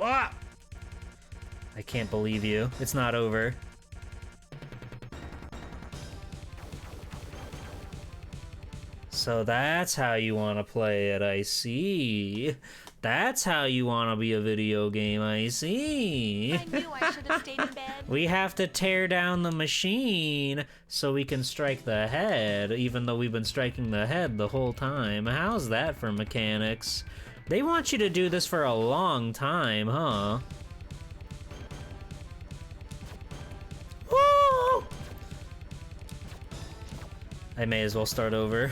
Ah! I can't believe you. It's not over. So that's how you want to play it, I see. That's how you want to be a video game, I see. I knew I should have stayed in bed. We have to tear down the machine so we can strike the head, even though we've been striking the head the whole time. How's that for mechanics? They want you to do this for a long time, huh? Woo! I may as well start over.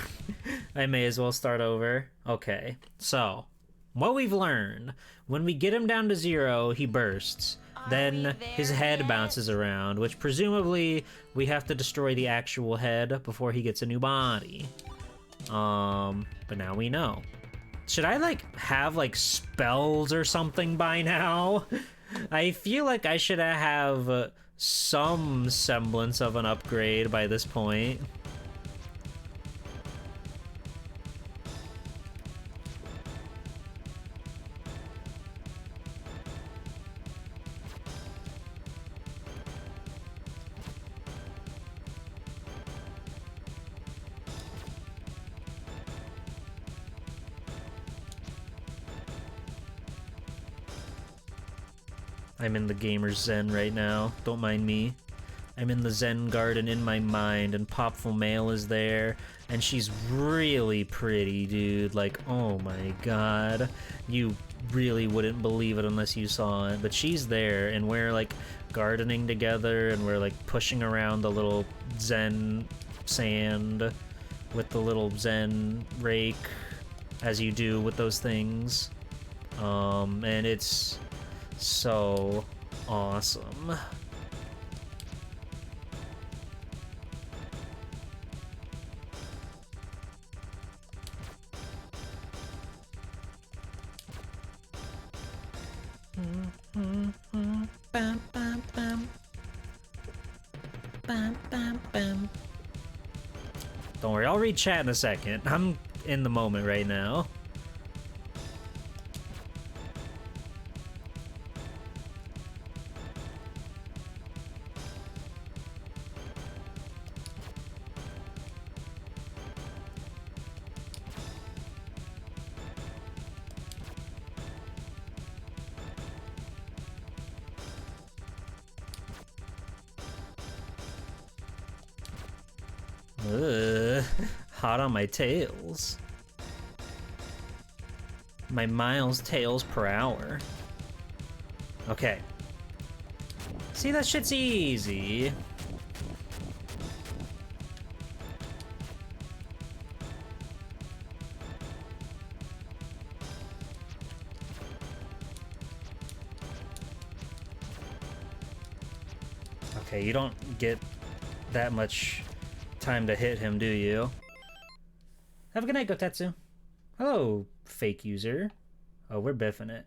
I may as well start over. Okay, so what we've learned, when we get him down to 0, he bursts. Then his head bounces around, which presumably we have to destroy the actual head before he gets a new body. But now we know. Should I like have like spells or something by now? I feel like I should have some semblance of an upgrade by this point. I'm in the gamer's zen right now. Don't mind me. I'm in the zen garden in my mind, and Popful Mail is there, and she's really pretty, dude. Like, oh my god. You really wouldn't believe it unless you saw it. But she's there, and we're, like, gardening together, and we're, like, pushing around the little zen sand with the little zen rake, as you do with those things. And it's so awesome. Bam, bam, bam. Bam, bam, bam. Don't worry, I'll read chat in a second. I'm in the moment right now. Ugh, hot on my tails. My miles tails per hour. Okay. See, that shit's easy. Okay, you don't get that much time to hit him, do you? Have a good night, Gotetsu. Hello, fake user. Oh, we're biffing it.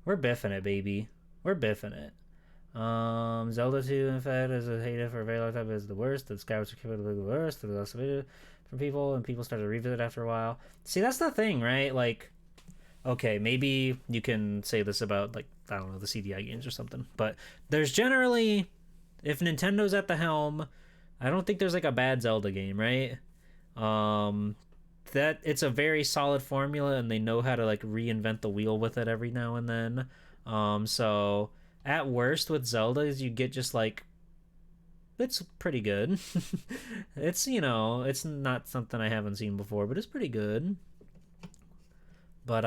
We're biffing it, baby. We're biffing it. Zelda 2, in fact, is a hated for a very long time, is the worst. The Skyward Sword was the worst. It was also hated for people, and people started to revisit after a while. See, that's the thing, right? Like, okay, maybe you can say this about, like, I don't know, the CDI games or something, but there's generally, if Nintendo's at the helm, I don't think there's, like, a bad Zelda game, right? That it's a very solid formula, and they know how to, like, reinvent the wheel with it every now and then. So at worst with Zelda is you get just like, it's pretty good. It's, you know, it's not something I haven't seen before, but it's pretty good. But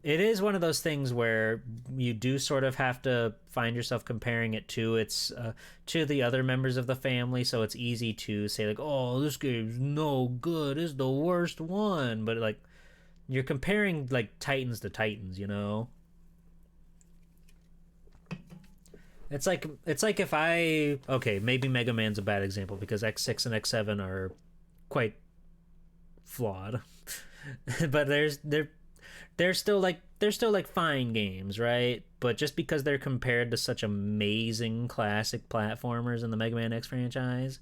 it is one of those things where you do sort of have to find yourself comparing it to to the other members of the family, so it's easy to say like, oh, this game's no good, it's the worst one, but like you're comparing like Titans to Titans, you know. It's like if okay, maybe Mega Man's a bad example because X6 and X7 are quite flawed. But they're still like fine games, right? But just because they're compared to such amazing classic platformers in the Mega Man X franchise,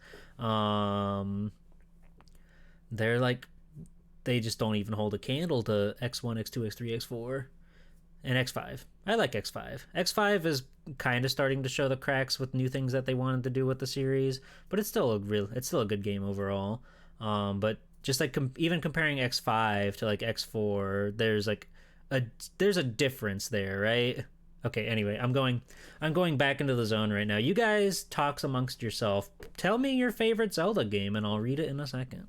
they just don't even hold a candle to X1, X2, X3, X4, and X5. I like X5. X5 is kind of starting to show the cracks with new things that they wanted to do with the series, but it's still a good game overall. But just like even comparing X5 to like X4, there's a difference there, right? Okay, anyway, I'm going back into the zone right now. You guys talk amongst yourself. Tell me your favorite Zelda game and I'll read it in a second.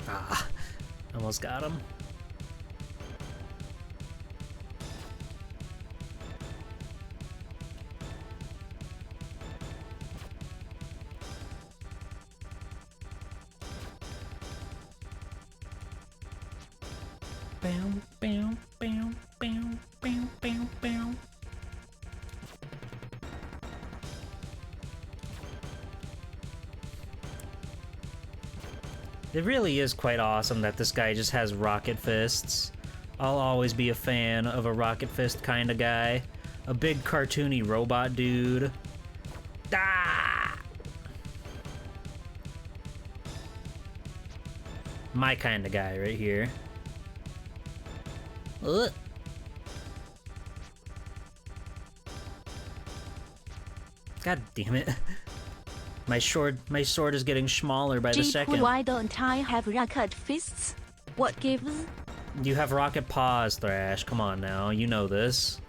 Ah, almost got him. Bam, bam, bam, bam, bam, bam, bam. It really is quite awesome that this guy just has rocket fists. I'll always be a fan of a rocket fist kind of guy. A big cartoony robot dude. Ah! My kind of guy right here. Ugh. God damn it. My sword is getting smaller by the second. Why don't I have rocket fists? What gives? You have rocket paws, Thrash. Come on now, you know this.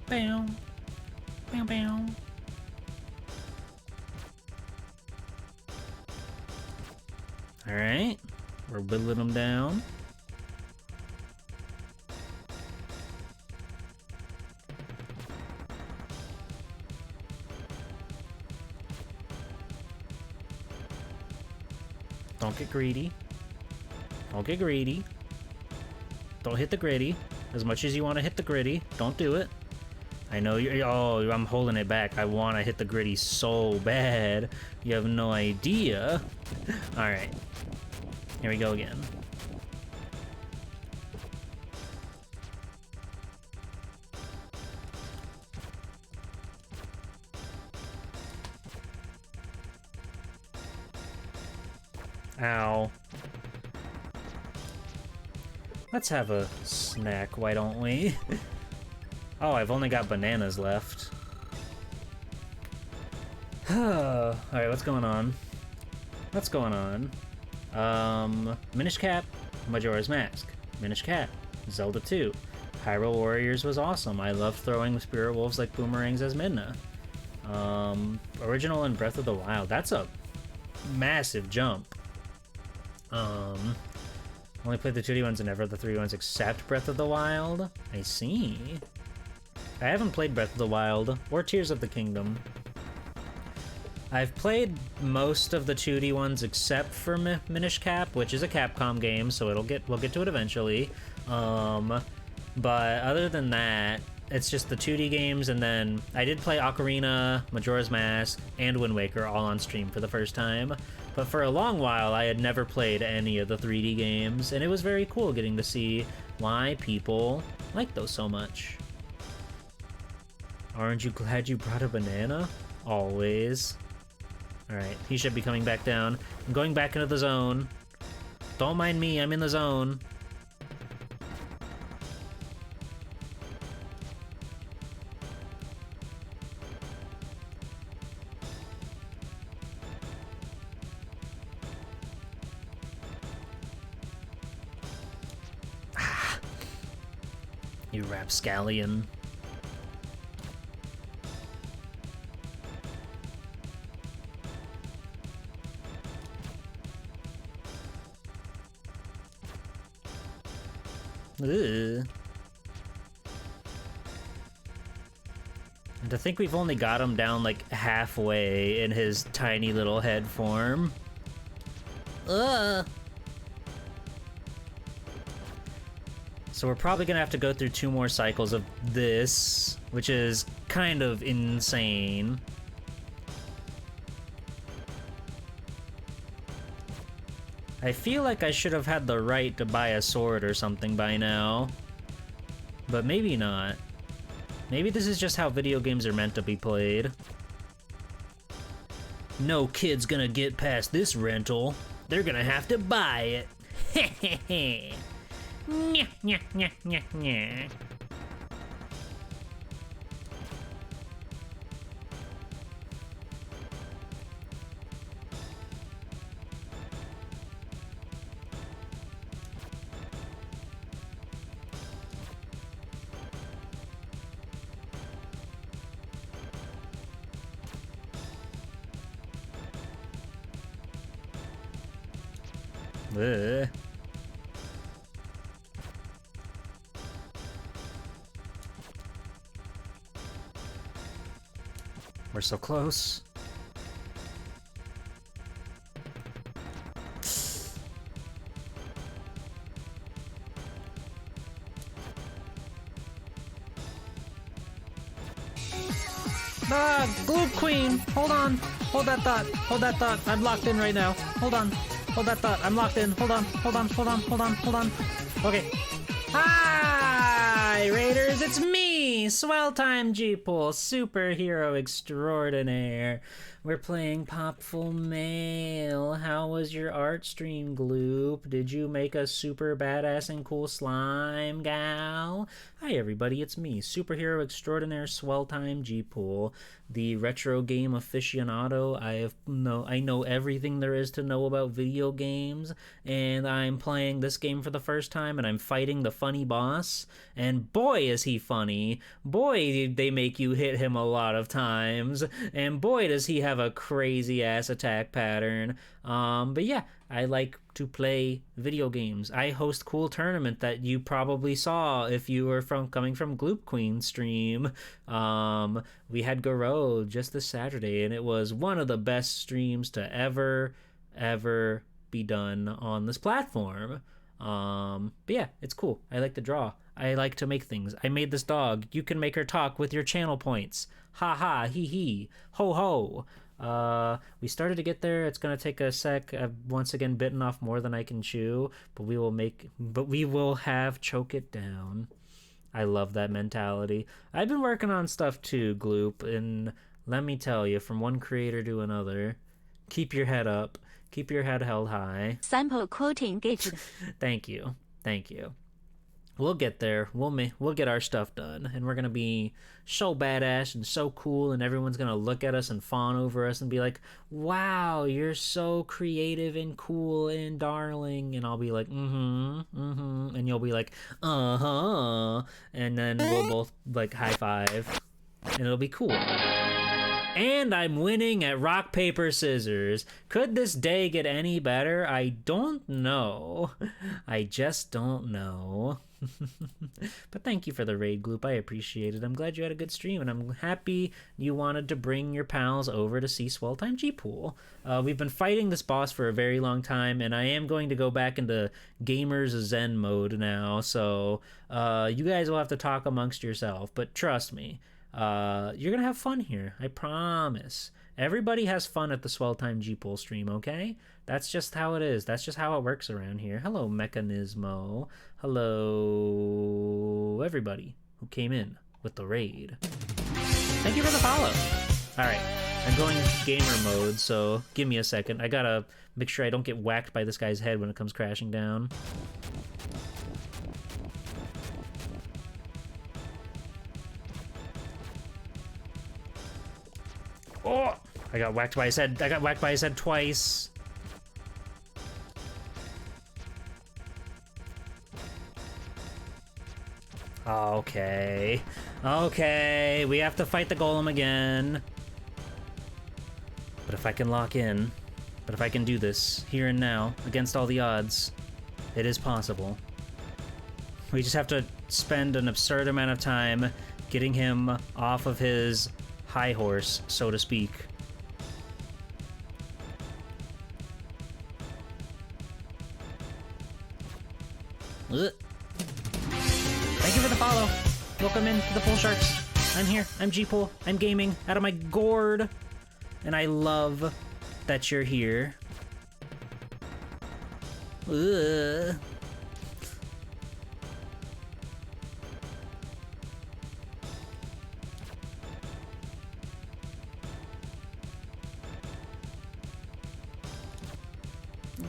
Bam. Bam, bam. Alright. We're whittling them down. Don't get greedy. Don't get greedy. Don't hit the gritty. As much as you want to hit the gritty, don't do it. I know you're. Oh, I'm holding it back. I want to hit the gritty so bad. You have no idea. All right. Here we go again. Ow. Let's have a snack, why don't we? Oh, I've only got bananas left. Alright, what's going on? What's going on? Minish Cap, Majora's Mask. Minish Cap, Zelda 2. Hyrule Warriors was awesome. I loved throwing Spirit Wolves like boomerangs as Midna. Original and Breath of the Wild. That's a massive jump. Only played the 2D ones and never the 3D ones except Breath of the Wild. I see. I haven't played Breath of the Wild or Tears of the Kingdom. I've played most of the 2D ones except for Minish Cap, which is a Capcom game, so we'll get to it eventually. But other than that, it's just the 2D games, and then I did play Ocarina, Majora's Mask, and Wind Waker all on stream for the first time. But for a long while, I had never played any of the 3D games, and it was very cool getting to see why people like those so much. Aren't you glad you brought a banana? Always. Alright, he should be coming back down. I'm going back into the zone. Don't mind me, I'm in the zone. You rapscallion. Ugh. And to think we've only got him down like halfway in his tiny little head form. Ugh. So we're probably gonna have to go through 2 more cycles of this, which is kind of insane. I feel like I should have had the right to buy a sword or something by now. But maybe not. Maybe this is just how video games are meant to be played. No kid's gonna get past this rental. They're gonna have to buy it. Hehehe. Nya, nya, nya, nya, nya. Ugh. We're so close. Ah, Gloop Queen! Hold on! Hold that thought! Hold that thought! I'm locked in right now. Hold on! Hold that thought! I'm locked in! Hold on! Hold on! Hold on! Hold on! Hold on! Okay. Hi, Raiders! It's me, Swell Time G-Pool, superhero extraordinaire. We're playing Popful Mail. How was your art stream, Gloop? Did you make a super badass and cool slime, gal? Hi, everybody. It's me, superhero extraordinaire, Swell Time G-Pool, the retro game aficionado. I know everything there is to know about video games, and I'm playing this game for the first time, and I'm fighting the funny boss, and boy is he funny. Boy, they make you hit him a lot of times, and boy does he have a crazy ass attack pattern. But yeah, I like to play video games. I host cool tournament that you probably saw if you were coming from Gloop Queen stream. We had Garou just this Saturday, and it was one of the best streams to ever be done on this platform. But yeah, it's cool. I like to draw. I like to make things. I made this dog. You can make her talk with your channel points. Ha ha, hee hee, ho ho. We started to get there. It's gonna take a sec. I've once again bitten off more than I can chew, but we will have choke it down. I love that mentality. I've been working on stuff too, Gloop, and let me tell you, from one creator to another, keep your head up. Keep your head held high. Sample quote engaged. Thank you. Thank you. We'll get there. We'll get our stuff done, and we're gonna be so badass and so cool, and everyone's gonna look at us and fawn over us and be like, "Wow, you're so creative and cool and darling." And I'll be like, and you'll be like, and then we'll both like high five, and it'll be cool. And I'm winning at rock, paper, scissors. Could this day get any better? I don't know. I just don't know. But thank you for the raid, Gloop. I appreciate it. I'm glad you had a good stream, and I'm happy you wanted to bring your pals over to see Swell Time G-Pool. We've been fighting this boss for a very long time, and I am going to go back into Gamer's Zen mode now, so you guys will have to talk amongst yourself, but trust me. You're gonna have fun here, I promise. Everybody has fun at the Swell Time G-Pool stream, okay? That's just how it is. That's just how it works around here. Hello, Mechanismo. Hello, everybody who came in with the raid. Thank you for the follow. Alright, I'm going gamer mode, so give me a second. I gotta make sure I don't get whacked by this guy's head when it comes crashing down. Oh! I got whacked by his head. I got whacked by his head twice. Okay. Okay, we have to fight the golem again. But if I can lock in, but if I can do this here and now, against all the odds, it is possible. We just have to spend an absurd amount of time getting him off of his high horse, so to speak. Ugh. Thank you for the follow. Welcome in to the Pool Sharks. I'm here. I'm G-Pool. I'm gaming out of my gourd. And I love that you're here. Ugh.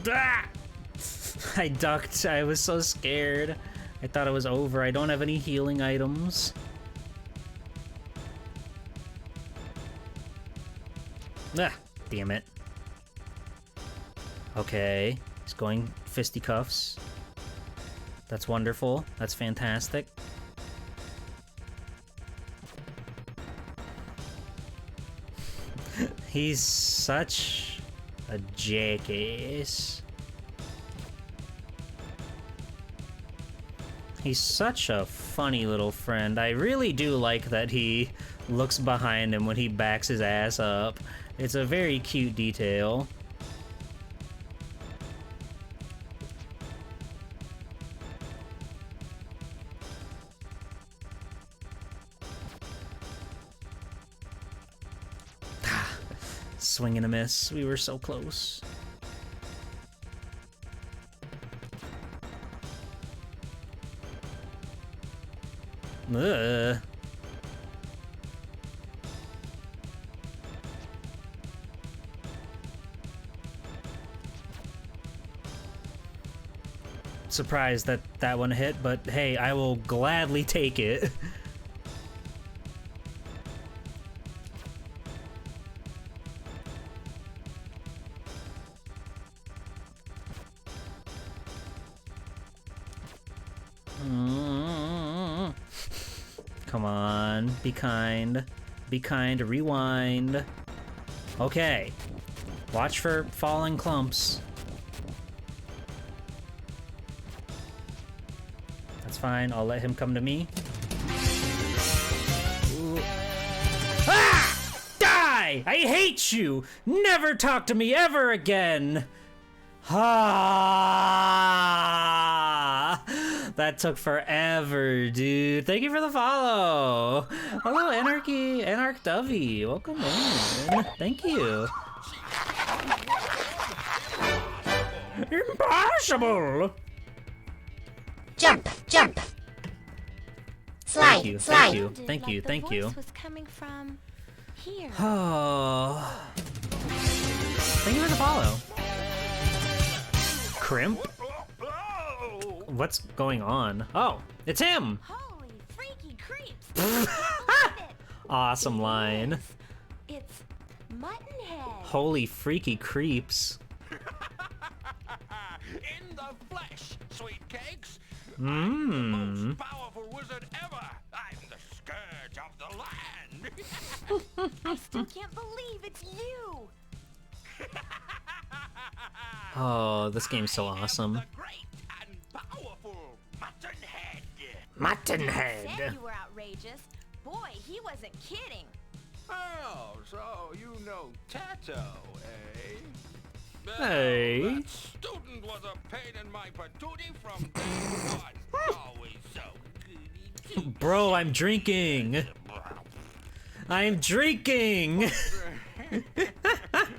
Ah! I ducked. I was so scared. I thought it was over. I don't have any healing items. Ah, damn it. Okay, he's going fisticuffs. That's wonderful. That's fantastic. He's such a jackass. He's such a funny little friend. I really do like that he looks behind him when he backs his ass up. It's a very cute detail. Swing and a miss. We were so close. Ugh. Surprised that that one hit, but hey, I will gladly take it. Come on, be kind, rewind. Okay, watch for falling clumps. That's fine, I'll let him come to me. Ooh. Ah! Die! I hate you! Never talk to me ever again! Ah! That took forever, dude. Thank you for the follow. Hello, Anarch Dovey. Welcome in. Thank you. Impossible. Jump, jump. Slide, Thank you, slide. thank you, thank you, thank you. The voice was coming from here. Oh. Thank you for the follow. Crimp? What's going on? Oh, it's him! Holy freaky creeps! Awesome line. It's Muttonhead. Holy freaky creeps. In the flesh, sweet cakes. Mmm. Powerful wizard ever. I'm the scourge of the land. I still can't believe it's you. Oh, this game's so awesome. The great and powerful Muttonhead. Muttonhead. Said you were outrageous. Boy, he wasn't kidding. Oh, so you know Tato, eh? Hey. That student was a pain in my patootie from day one. Always so goody. Bro, I'm drinking. I'm drinking.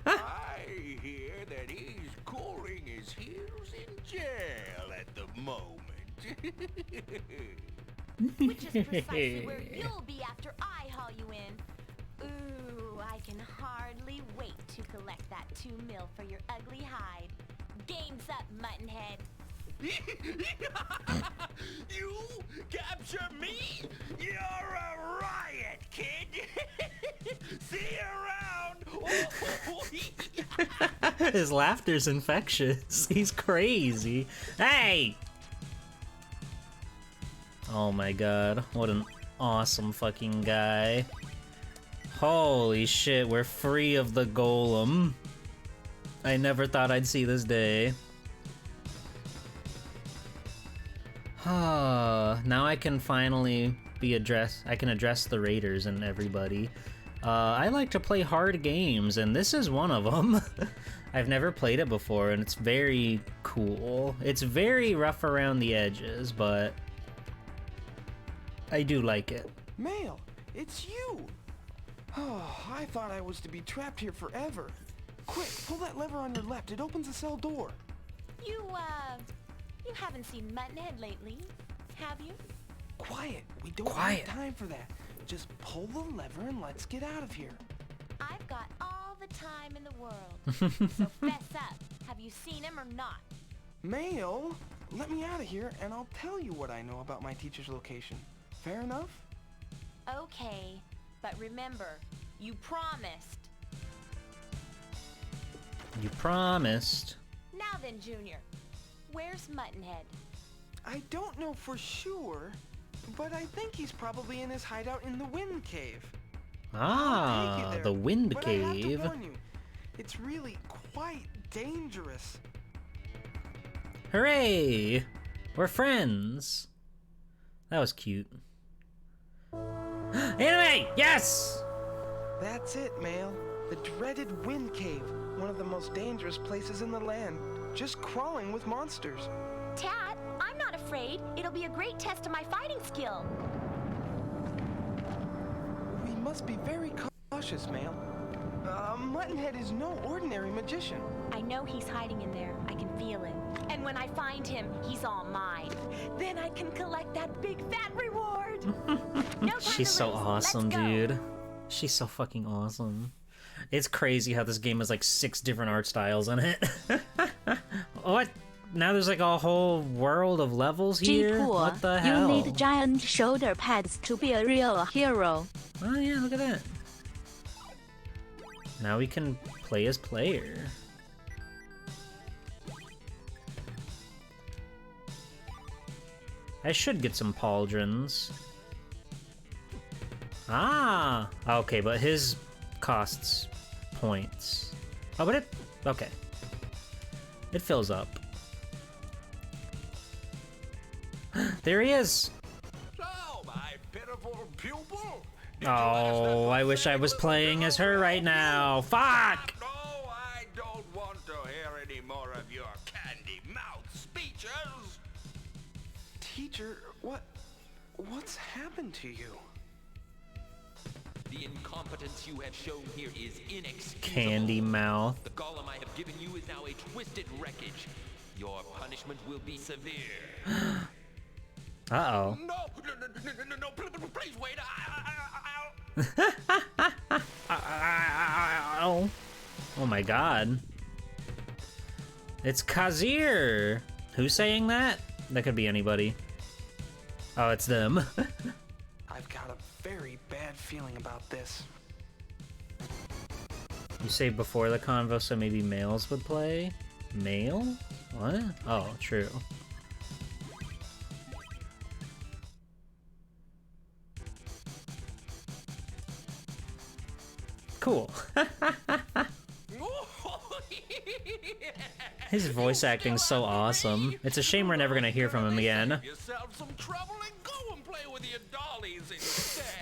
I hear that he's cooling his heels in jail at the moment. Which is precisely where you'll be after I haul you in. Ooh, I can hardly wait to collect that 2 mil for your ugly hide. Game's up, Muttonhead. You capture me? You're a riot, kid. See you around. His laughter's infectious. He's crazy. Hey! Oh my god, what an awesome fucking guy. Holy shit, we're free of the golem. I never thought I'd see this day. Now I can finally address the raiders and everybody. I like to play hard games, and this is one of them. I've never played it before, and it's very cool. It's very rough around the edges, but I do like it. Mail, it's you! Oh, I thought I was to be trapped here forever. Quick, pull that lever on your left. It opens the cell door. You haven't seen Muttonhead lately, have you? Quiet. We don't have time for that. Just pull the lever and let's get out of here. I've got all the time in the world. So fess up. Have you seen him or not? Mail, let me out of here and I'll tell you what I know about my teacher's location. Fair enough? Okay, but remember, you promised. You promised. Now then, Junior, where's Muttonhead? I don't know for sure, but I think he's probably in his hideout in the Wind Cave. I'll take you there, The Wind but I have to Cave. warn you, it's really quite dangerous. Hooray! We're friends. That was cute. Anime! Yes! That's it, Mail. The dreaded Wind Cave, one of the most dangerous places in the land. Just crawling with monsters. Tat, I'm not afraid. It'll be a great test of my fighting skill. We must be very cautious, Mail. Muttonhead is no ordinary magician. I know he's hiding in there. I can feel it. And when I find him, he's all mine. Then I can collect that big fat reward. No time She's to so lose. awesome, Let's go. dude. She's so fucking awesome. It's crazy how this game has like 6 different art styles in it. What? Now there's like a whole world of levels here? G-Poor, What the you hell? need giant shoulder pads to be a real hero. Oh yeah, look at that. Now we can play as player. I should get some pauldrons. Ah! Okay, but his costs points. Oh, but it... Okay. It fills up. There he is! So, my pitiful pupil. Oh, I wish I was playing as her right now. Fuck! No, I don't want to hear any more of your candy mouth speeches. What's happened to you? The incompetence you have shown here is inexcusable. Candy mouth. The golem I have given you is now a twisted wreckage. Your punishment will be severe. Uh-oh. No, please wait. Oh my god. It's Kazir! Who's saying that? That could be anybody. Oh, it's them. I've got a very bad feeling about this. You say before the convo, so maybe males would play? Male? What? Oh, true. Cool. His voice acting's so awesome. It's a shame we're never gonna hear from him again. Save yourself some trouble and go and play with your dollies instead.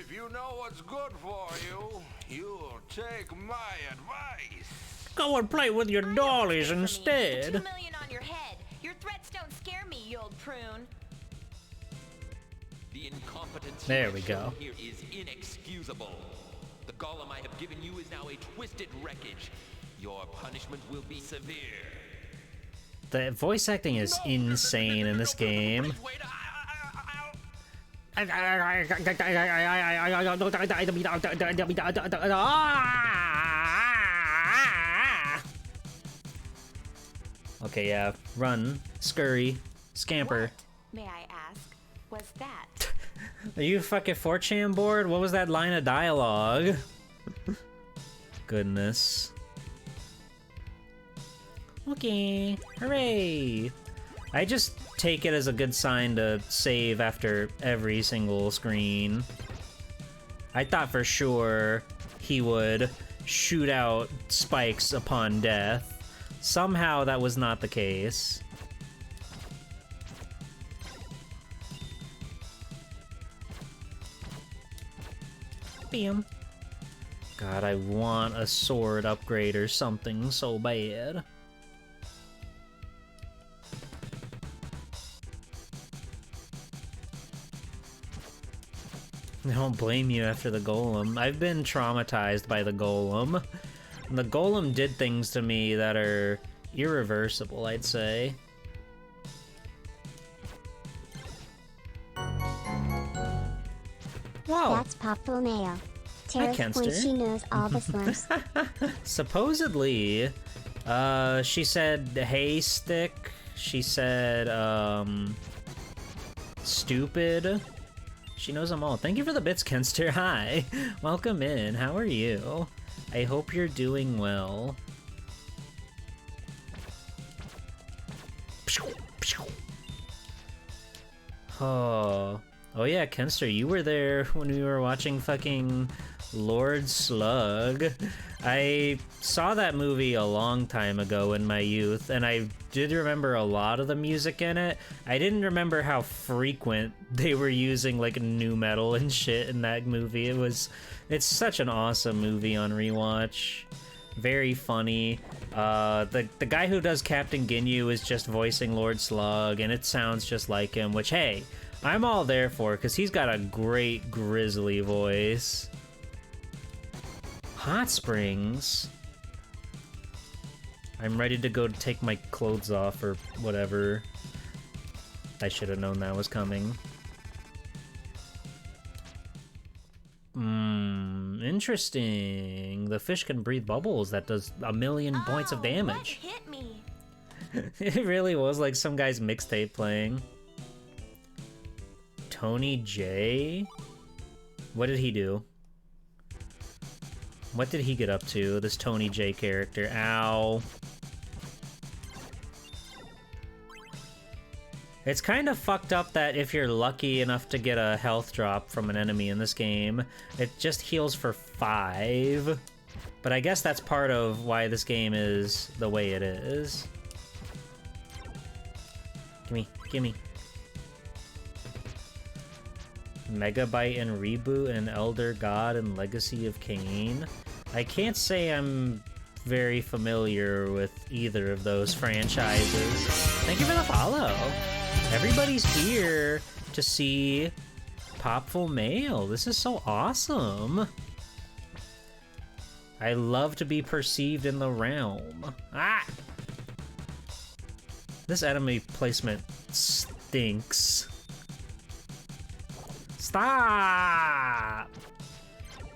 If you know what's good for you, you'll take my advice. Go and play with your dollies instead. 2 million on your head. Your threats don't scare me, you old prune. The incompetence There you we have go. shown here is inexcusable. The golem I have given you is now a twisted wreckage. Your punishment will be severe. The voice acting is insane in this game. Please wait. Okay, yeah. Run. Scurry. Scamper. May I ask, was that? Are you fucking 4chan bored? What was that line of dialogue? Goodness. Okay. Hooray. I just take it as a good sign to save after every single screen. I thought for sure he would shoot out spikes upon death. Somehow that was not the case. Bam. God, I want a sword upgrade or something so bad. I don't blame you after the golem. I've been traumatized by the golem. The golem did things to me that are irreversible, I'd say. Whoa! That's Popful Mail. Tara Kenster. thinks she knows all the slurs. Supposedly, she said hey stick. She said, stupid. She knows them all. Thank you for the bits, Kenster. Hi. Welcome in. How are you? I hope you're doing well. Oh. Oh yeah, Kenster, you were there when we were watching fucking Lord Slug. I saw that movie a long time ago in my youth, and I did remember a lot of the music in it. I didn't remember how frequent they were using like nu metal and shit in that movie. It's such an awesome movie on rewatch. Very funny. The guy who does Captain Ginyu is just voicing Lord Slug, and it sounds just like him, which, hey, I'm all there for, because he's got a great grizzly voice. Hot Springs? I'm ready to go take my clothes off, or whatever. I should have known that was coming. Interesting. The fish can breathe bubbles. That does 1,000,000 points of damage. What hit me? It really was like some guy's mixtape playing. Tony J? What did he do? What did he get up to, this Tony J character? Ow. It's kind of fucked up that if you're lucky enough to get a health drop from an enemy in this game, it just heals for 5. But I guess that's part of why this game is the way it is. Gimme, gimme. Megabyte and Reboot and Elder God and Legacy of Kain. I can't say I'm very familiar with either of those franchises. Thank you for the follow. Everybody's here to see Popful Mail. This is so awesome. I love to be perceived in the realm. Ah! This enemy placement stinks. Stop!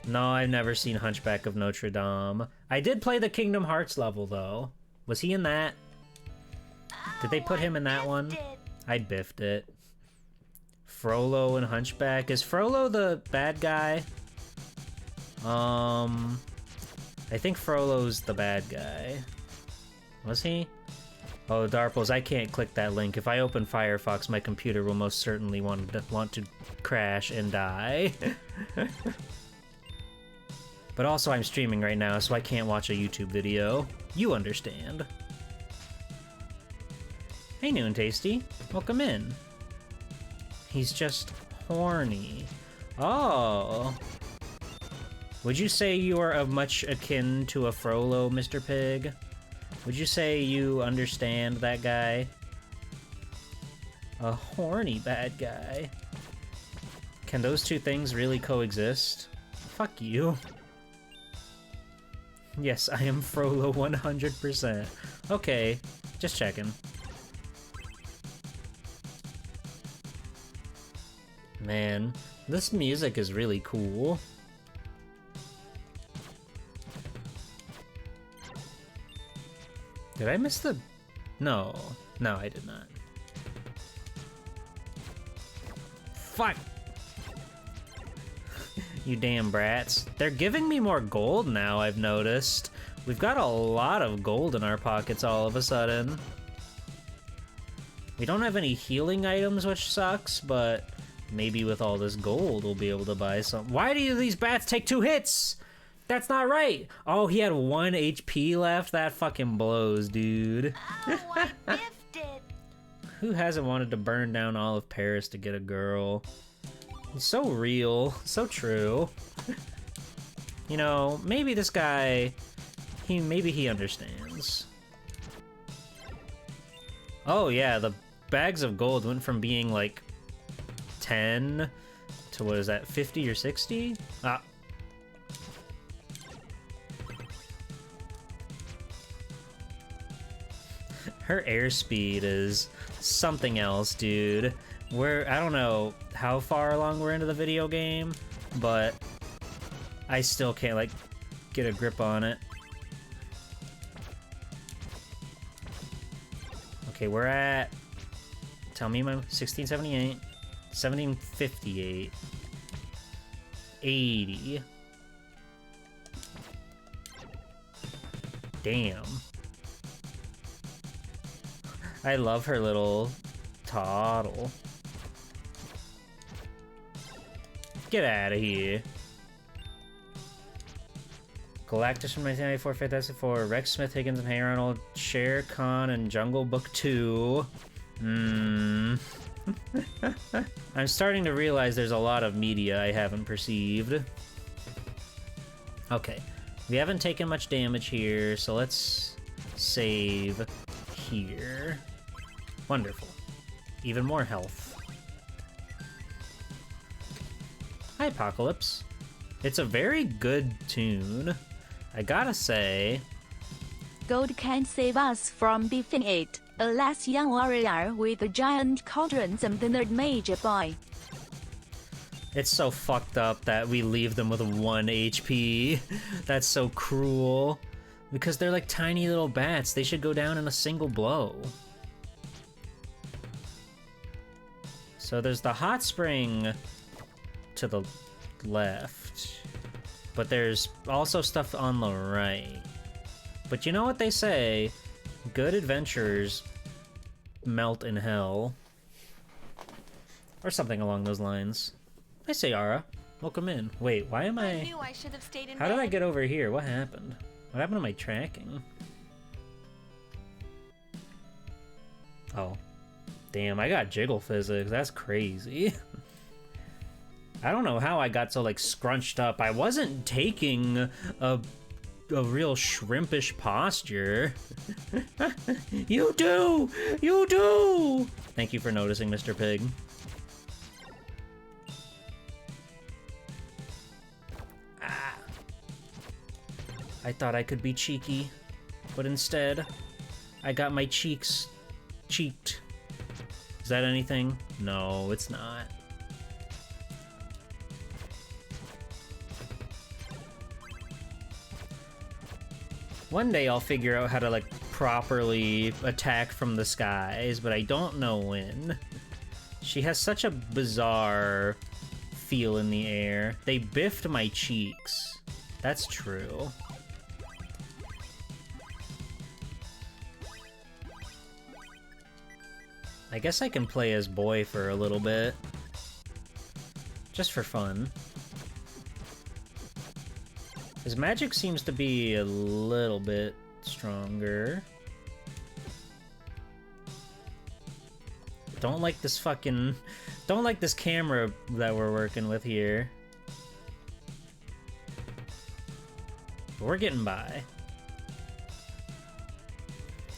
No, I've never seen Hunchback of Notre Dame. I did play the Kingdom Hearts level, though. Was he in that? Did they put him in that one? I biffed it. Frollo and Hunchback. Is Frollo the bad guy? I think Frollo's the bad guy. Was he? Oh, Darples, I can't click that link. If I open Firefox, my computer will most certainly want to crash and die. But also I'm streaming right now, so I can't watch a YouTube video. You understand. Hey, New and Tasty. Welcome in. He's just horny. Oh. Would you say you are much akin to a Frollo, Mr. Pig? Would you say you understand that guy? A horny bad guy. Can those two things really coexist? Fuck you. Yes, I am Frollo 100%. Okay, just checking. Man, this music is really cool. Did I miss the... No. No, I did not. Fuck! You damn brats. They're giving me more gold now, I've noticed. We've got a lot of gold in our pockets all of a sudden. We don't have any healing items, which sucks, but maybe with all this gold we'll be able to buy some. Why do these bats take 2 hits? That's not right! Oh, he had 1 HP left? That fucking blows, dude. Oh, I biffed it. Who hasn't wanted to burn down all of Paris to get a girl? It's so real, so true. You know, maybe this guy, maybe he understands. Oh yeah, the bags of gold went from being like 10 to what is that, 50 or 60? Ah. Her airspeed is something else, dude. I don't know how far along we're into the video game, but I still can't, like, get a grip on it. Okay, we're at... Tell me my 1678, 1758, 80. Damn. I love her little toddle. Get out of here. Galactus from 1994, Fantastic Four, Rex Smith, Higgins, and Hey Arnold, Shere Khan, and Jungle Book 2. I'm starting to realize there's a lot of media I haven't perceived. Okay, we haven't taken much damage here, so let's save here. Wonderful. Even more health. Hi, Apocalypse. It's a very good tune, I gotta say. Gold can't save us from beefing it. Alas, young warrior with a giant cauldron, the nerd major boy. It's so fucked up that we leave them with 1 HP. That's so cruel. Because they're like tiny little bats. They should go down in a single blow. So there's the hot spring to the left. But there's also stuff on the right. But you know what they say? Good adventures melt in hell. Or something along those lines. I say, Ara. Welcome in. Wait, why am I knew I should have stayed in How did I get over here? What happened? What happened to my tracking? Oh. Damn, I got jiggle physics. That's crazy. I don't know how I got so, like, scrunched up. I wasn't taking a a real shrimpish posture. You do! You do! Thank you for noticing, Mr. Pig. Ah. I thought I could be cheeky, but instead, I got my cheeks cheeked. Is that anything? No, it's not. One day I'll figure out how to, like, properly attack from the skies, but I don't know when. She has such a bizarre feel in the air. They biffed my cheeks. That's true. I guess I can play as boy for a little bit. Just for fun. His magic seems to be a little bit stronger. Don't like this fucking... Don't like this camera that we're working with here. But we're getting by.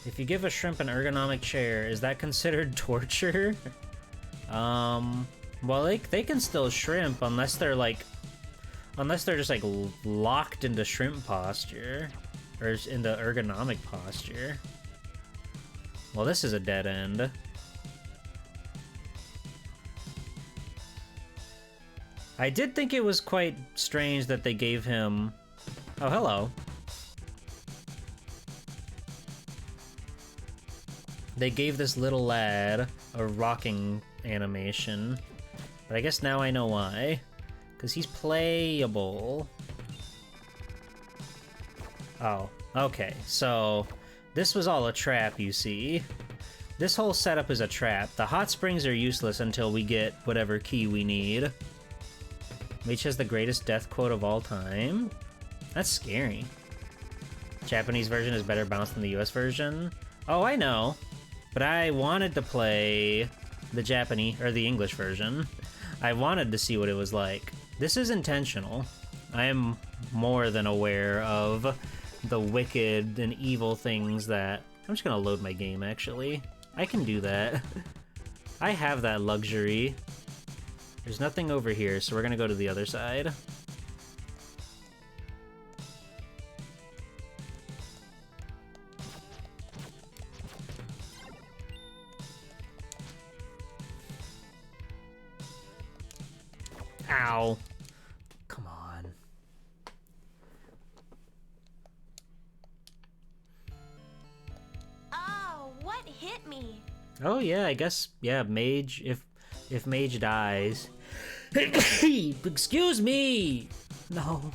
If you give a shrimp an ergonomic chair, is that considered torture? Well, they can still shrimp unless they're like... Unless they're just like locked into shrimp posture. Or into ergonomic posture. Well, this is a dead end. I did think it was quite strange that they gave him... Oh, hello. They gave this little lad a rocking animation. But I guess now I know why. Because he's playable. Oh, okay. So, this was all a trap, you see. This whole setup is a trap. The hot springs are useless until we get whatever key we need. Mage has the greatest death quote of all time? That's scary. Japanese version is better bounced than the US version? Oh, I know. But I wanted to play the Japanese, or the English version. I wanted to see what it was like. This is intentional. I am more than aware of the wicked and evil things that... I'm just gonna load my game, actually. I can do that. I have that luxury. There's nothing over here, so we're gonna go to the other side. Ow. Come on. Oh, what hit me? Oh yeah, I guess, yeah, mage, if mage dies. Excuse me! No.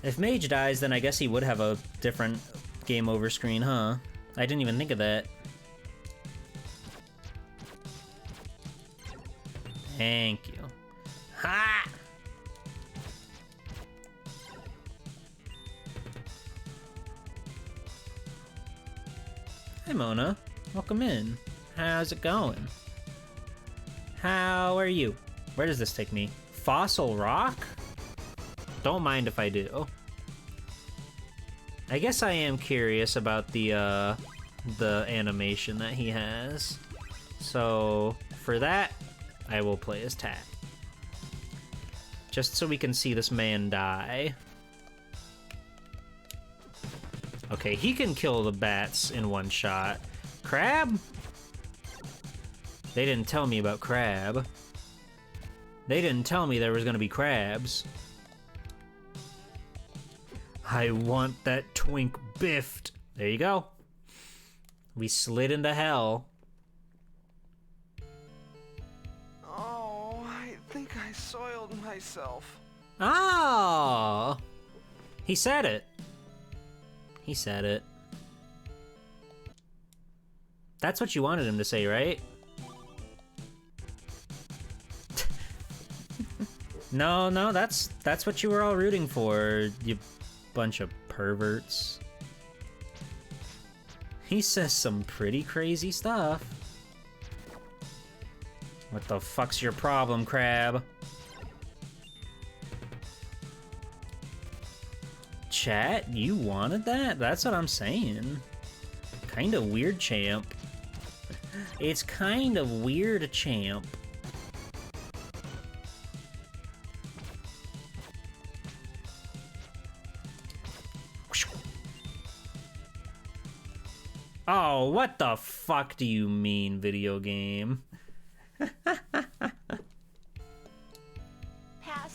If mage dies, then I guess he would have a different game over screen, huh? I didn't even think of that. Thank you. Ha! Hi, Mona. Welcome in. How's it going? How are you? Where does this take me? Fossil Rock? Don't mind if I do. I guess I am curious about the animation that he has. So, for that, I will play as Tat. Just so we can see this man die. Okay, he can kill the bats in one shot. Crab? They didn't tell me about crab. They didn't tell me there was gonna be crabs. I want that twink biffed. There you go. We slid into hell. Oh, I think I soiled myself. Oh! He said it. He said it. That's what you wanted him to say, right? No, that's what you were all rooting for, you bunch of perverts. He says some pretty crazy stuff. What the fuck's your problem, Crab? chat. You wanted that? That's what I'm saying. Kind of weird, champ. It's kind of weird, champ. Oh, what the fuck do you mean, video game? Pass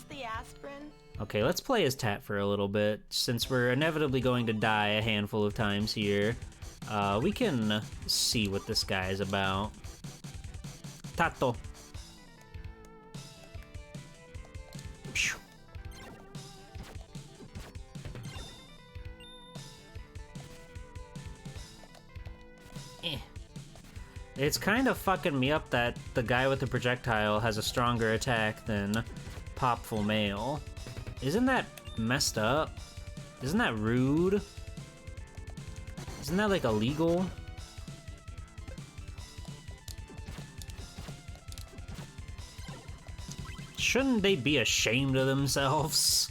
the aspirin. Okay, let's play as Tat for a little bit. Since we're inevitably going to die a handful of times here, we can see what this guy is about. Tato. Phew. It's kind of fucking me up that the guy with the projectile has a stronger attack than Popful Mail. Isn't that messed up? Isn't that rude? Isn't that, like, illegal? Shouldn't they be ashamed of themselves?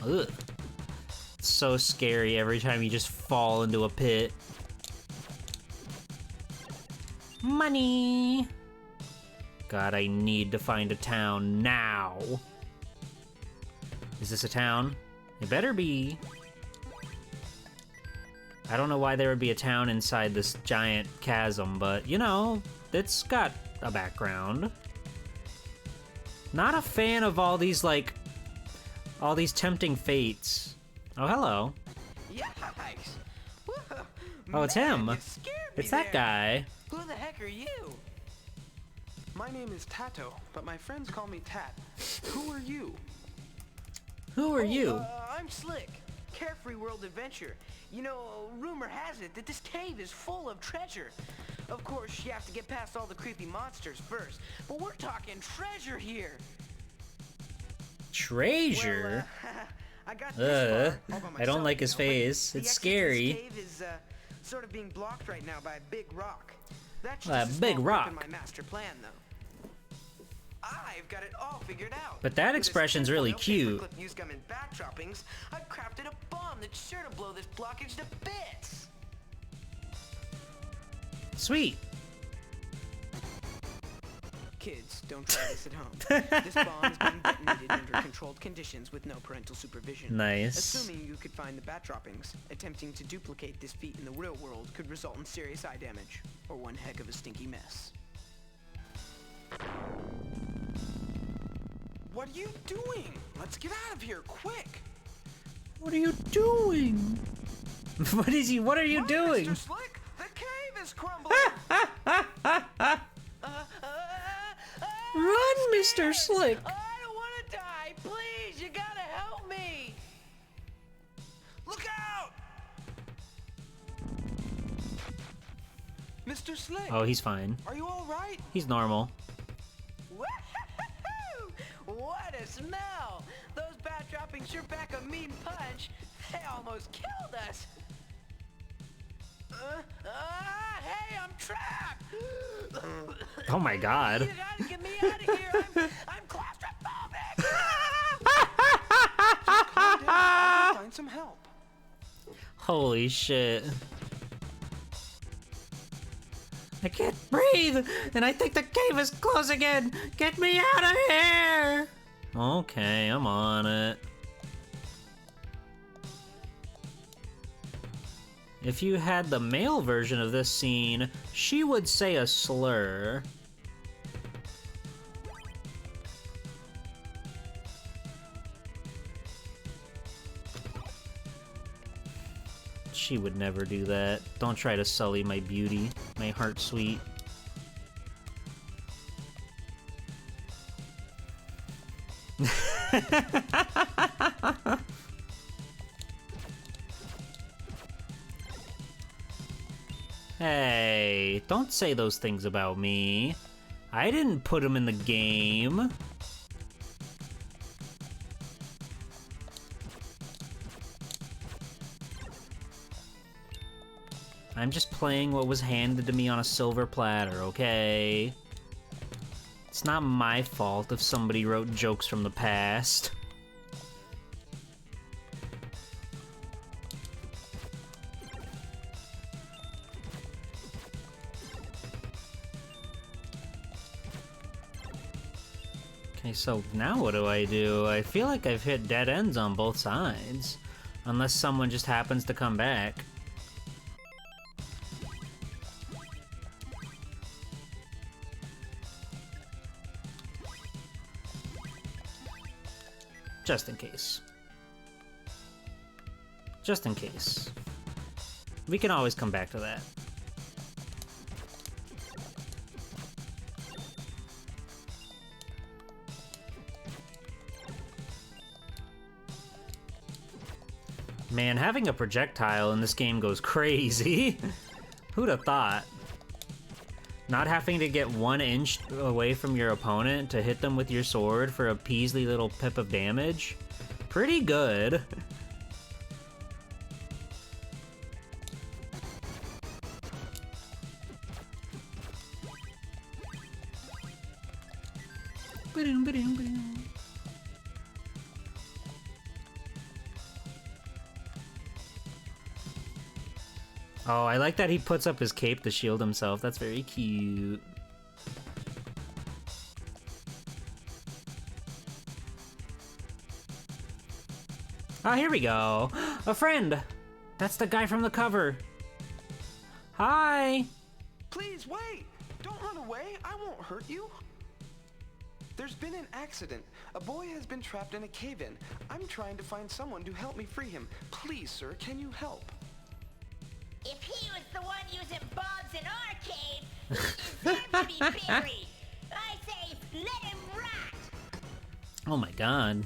Ugh. It's so scary every time you just fall into a pit. Money! God, I need to find a town now. Is this a town? It better be. I don't know why there would be a town inside this giant chasm, but, you know, it's got a background. Not a fan of all these, like, all these tempting fates. Oh, hello. Yikes! Whoa, Oh, it's man, him. you scared me It's that there. guy. Who the heck are you? My name is Tato, but my friends call me Tat. Who are you? Who are you? I'm Slick. Carefree World Adventure. You know, rumor has it that this cave is full of treasure. Of course, you have to get past all the creepy monsters first, but we're talking treasure here. Treasure? Well, I got this far all by I don't myself, like his you know, but face. the It's exit to scary. This cave is sort of being blocked right now by a big rock. That's A just a big small rock. in my master plan, though. I've got it all figured out. But that With a expression's simple really no cute. paperclip use gum and backdroppings, I've crafted a bomb that's sure to blow this blockage to bits. Sweet. Kids, don't try this at home. This bomb is being detonated under controlled conditions with no parental supervision. Nice. Assuming you could find the bat droppings, attempting to duplicate this feat in the real world could result in serious eye damage, or one heck of a stinky mess. What are you doing? Let's get out of here, quick! What are you doing? What is he? What are you doing? Mr. Slick, the cave is crumbling! Run, Mr. Slick! I don't want to die! Please, you gotta help me! Look out! Mr. Slick! Oh, he's fine. Are you alright? He's normal. Woo-hoo-hoo-hoo! What a smell! Those bat droppings sure pack a mean punch. They almost killed us. Hey, I'm trapped! Oh my god. You gotta get me out of here! I'm claustrophobic! Just calm down. I'll go find some help. Holy shit. I can't breathe, and I think the cave is closing in. Get me out of here! Okay, I'm on it. If you had the male version of this scene, she would say a slur. She would never do that. Don't try to sully my beauty, my heart sweet. Hey, don't say those things about me. I didn't put him in the game. I'm just playing what was handed to me on a silver platter, okay? It's not my fault if somebody wrote jokes from the past. Okay, so now what do? I feel like I've hit dead ends on both sides. Unless someone just happens to come back. Just in case. Just in case. We can always come back to that. Man, having a projectile in this game goes crazy. Who'd have thought? Not having to get 1 inch away from your opponent to hit them with your sword for a measly little pip of damage? Pretty good. Oh, I like that he puts up his cape to shield himself. That's very cute. Ah, here we go. A friend! That's the guy from the cover. Hi! Please, wait! Don't run away. I won't hurt you. There's been an accident. A boy has been trapped in a cave-in. I'm trying to find someone to help me free him. Please, sir, can you help? If he was the one using bombs in our cave, he deserves to be buried. I say, let him rot. Oh my god.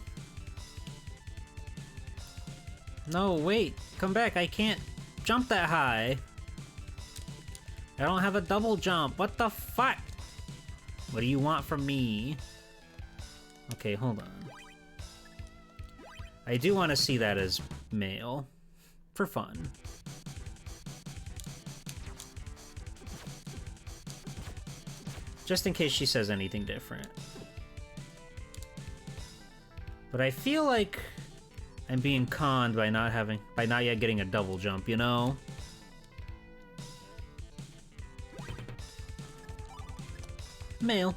No, wait. Come back. I can't jump that high. I don't have a double jump. What the fuck? What do you want from me? Okay, hold on. I do want to see that as male. For fun. Just in case she says anything different. But I feel like I'm being conned by not yet getting a double jump, you know? Male.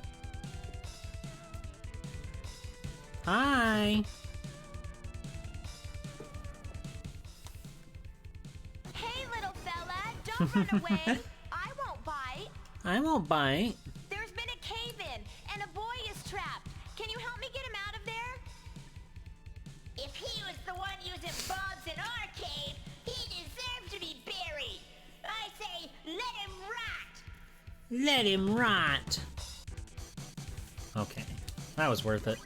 Hi. Hey, little fella, don't run away. I won't bite. I won't bite. There's been a cave-in, and a boy is trapped. Can you help me get him out of there? If he was the one using bombs in our cave, he deserves to be buried. I say, let him rot. Let him rot. Okay, that was worth it.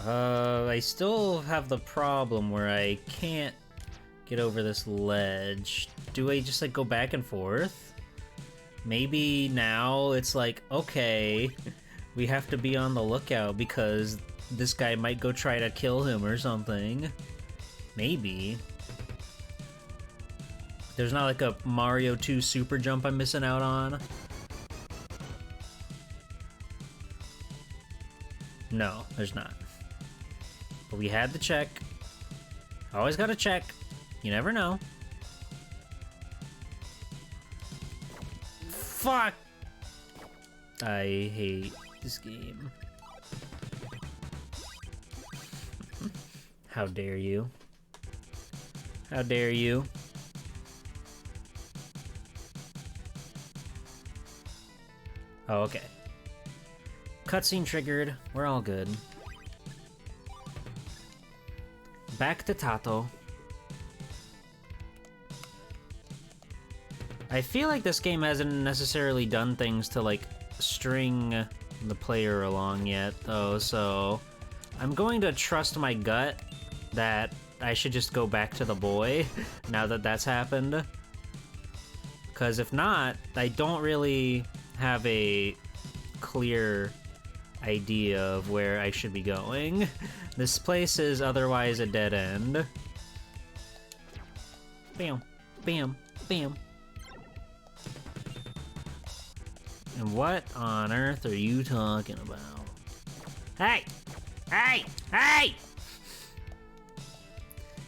I still have the problem where I can't get over this ledge. Do I just like go back and forth? Maybe now it's like, okay, we have to be on the lookout because this guy might go try to kill him or something. Maybe. There's not like a Mario 2 super jump I'm missing out on. No, there's not. But we had to check. Always gotta check. You never know. Fuck! I hate this game. How dare you? How dare you? Oh, okay. Cutscene triggered. We're all good. Back to Tato. I feel like this game hasn't necessarily done things to, like, string the player along yet, though, so I'm going to trust my gut that I should just go back to the boy now that that's happened. Because if not, I don't really have a clear idea of where I should be going. This place is otherwise a dead end. Bam. Bam. Bam. And what on earth are you talking about? Hey! Hey! Hey!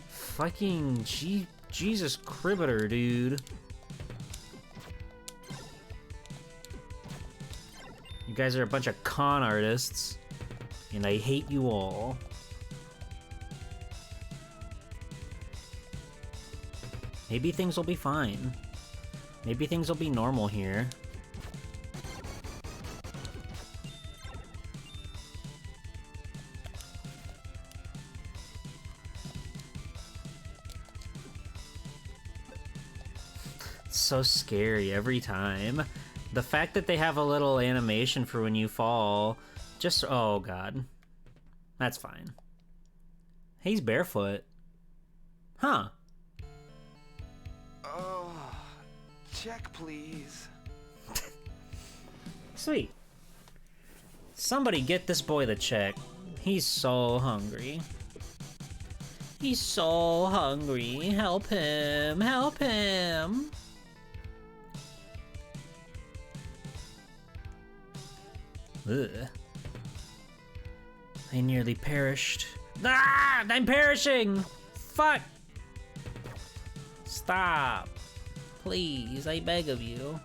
Fucking Jesus Cribbiter, dude. You guys are a bunch of con artists, and I hate you all. Maybe things will be fine. Maybe things will be normal here. It's so scary every time. The fact that they have a little animation for when you fall, just, oh god. That's fine. He's barefoot. Huh. Oh, check please. Sweet. Somebody get this boy the check. He's so hungry. He's so hungry. Help him. Help him. Ugh. I nearly perished. Ah! I'm perishing! Fuck! Stop. Please, I beg of you.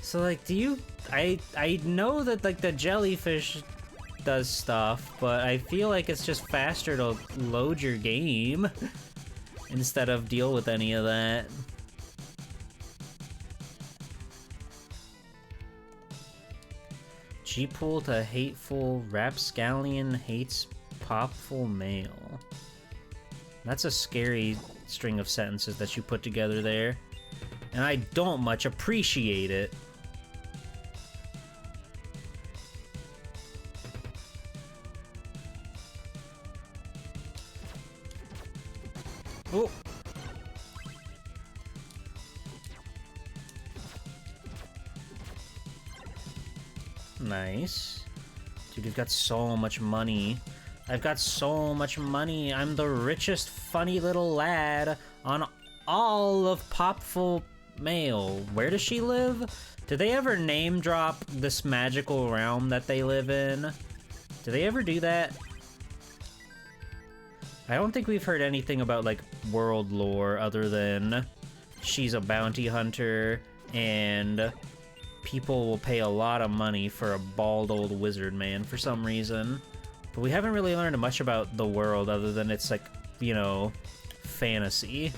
So, like, do you... I know that, like, the jellyfish does stuff, but I feel like it's just faster to load your game instead of deal with any of that. G-Pool to hateful rapscallion hates Popful Mail. That's a scary string of sentences that you put together there, and I don't much appreciate it. Oh. Nice. Dude, you've got so much money. I've got so much money. I'm the richest funny little lad on all of Popful Mail. Where does she live? Do they ever name drop this magical realm that they live in? Do they ever do that? I don't think we've heard anything about, like, world lore other than she's a bounty hunter and people will pay a lot of money for a bald old wizard man for some reason. But we haven't really learned much about the world other than it's, like, you know, fantasy.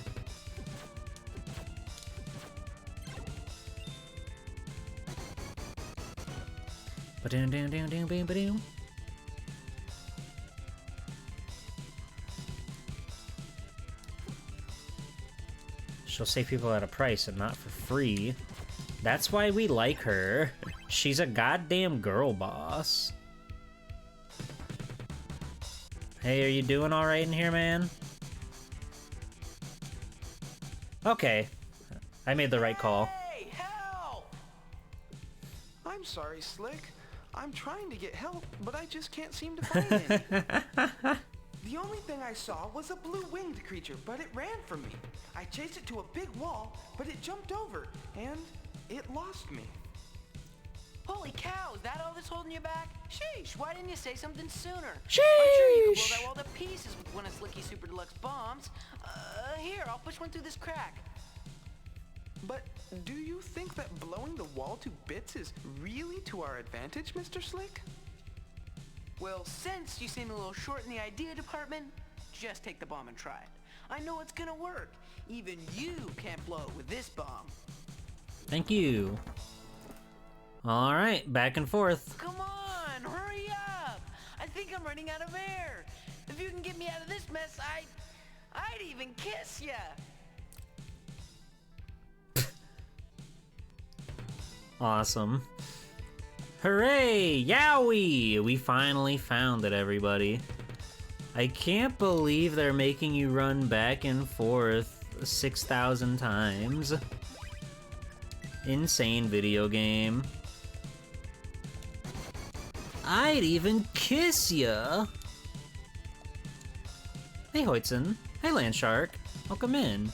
Ba-dum-dum-dum-dum-bam-ba-dum. She'll save people at a price and not for free. That's why we like her. She's a goddamn girl boss. Hey, are you doing alright in here, man? Okay. I made the right call. Hey, help! I'm sorry, Slick. I'm trying to get help, but I just can't seem to find any. The only thing I saw was a blue-winged creature, but it ran from me. I chased it to a big wall, but it jumped over, and it lost me. Holy cow, is that all that's holding you back? Sheesh, why didn't you say something sooner? Sheesh! I'm sure you could blow that wall to pieces with one of Slicky's Super Deluxe bombs. Here, I'll push one through this crack. But do you think that blowing the wall to bits is really to our advantage, Mr. Slick? Well, since you seem a little short in the idea department, just take the bomb and try it. I know it's gonna work. Even you can't blow it with this bomb. Thank you. Alright, back and forth. Come on, hurry up! I think I'm running out of air. If you can get me out of this mess, I'd even kiss ya. Awesome. Hooray! Yowie! We finally found it, everybody. I can't believe they're making you run back and forth 6,000 times. Insane video game. I'd even kiss ya! Hey, Hoitzen. Hey, Landshark. Welcome in.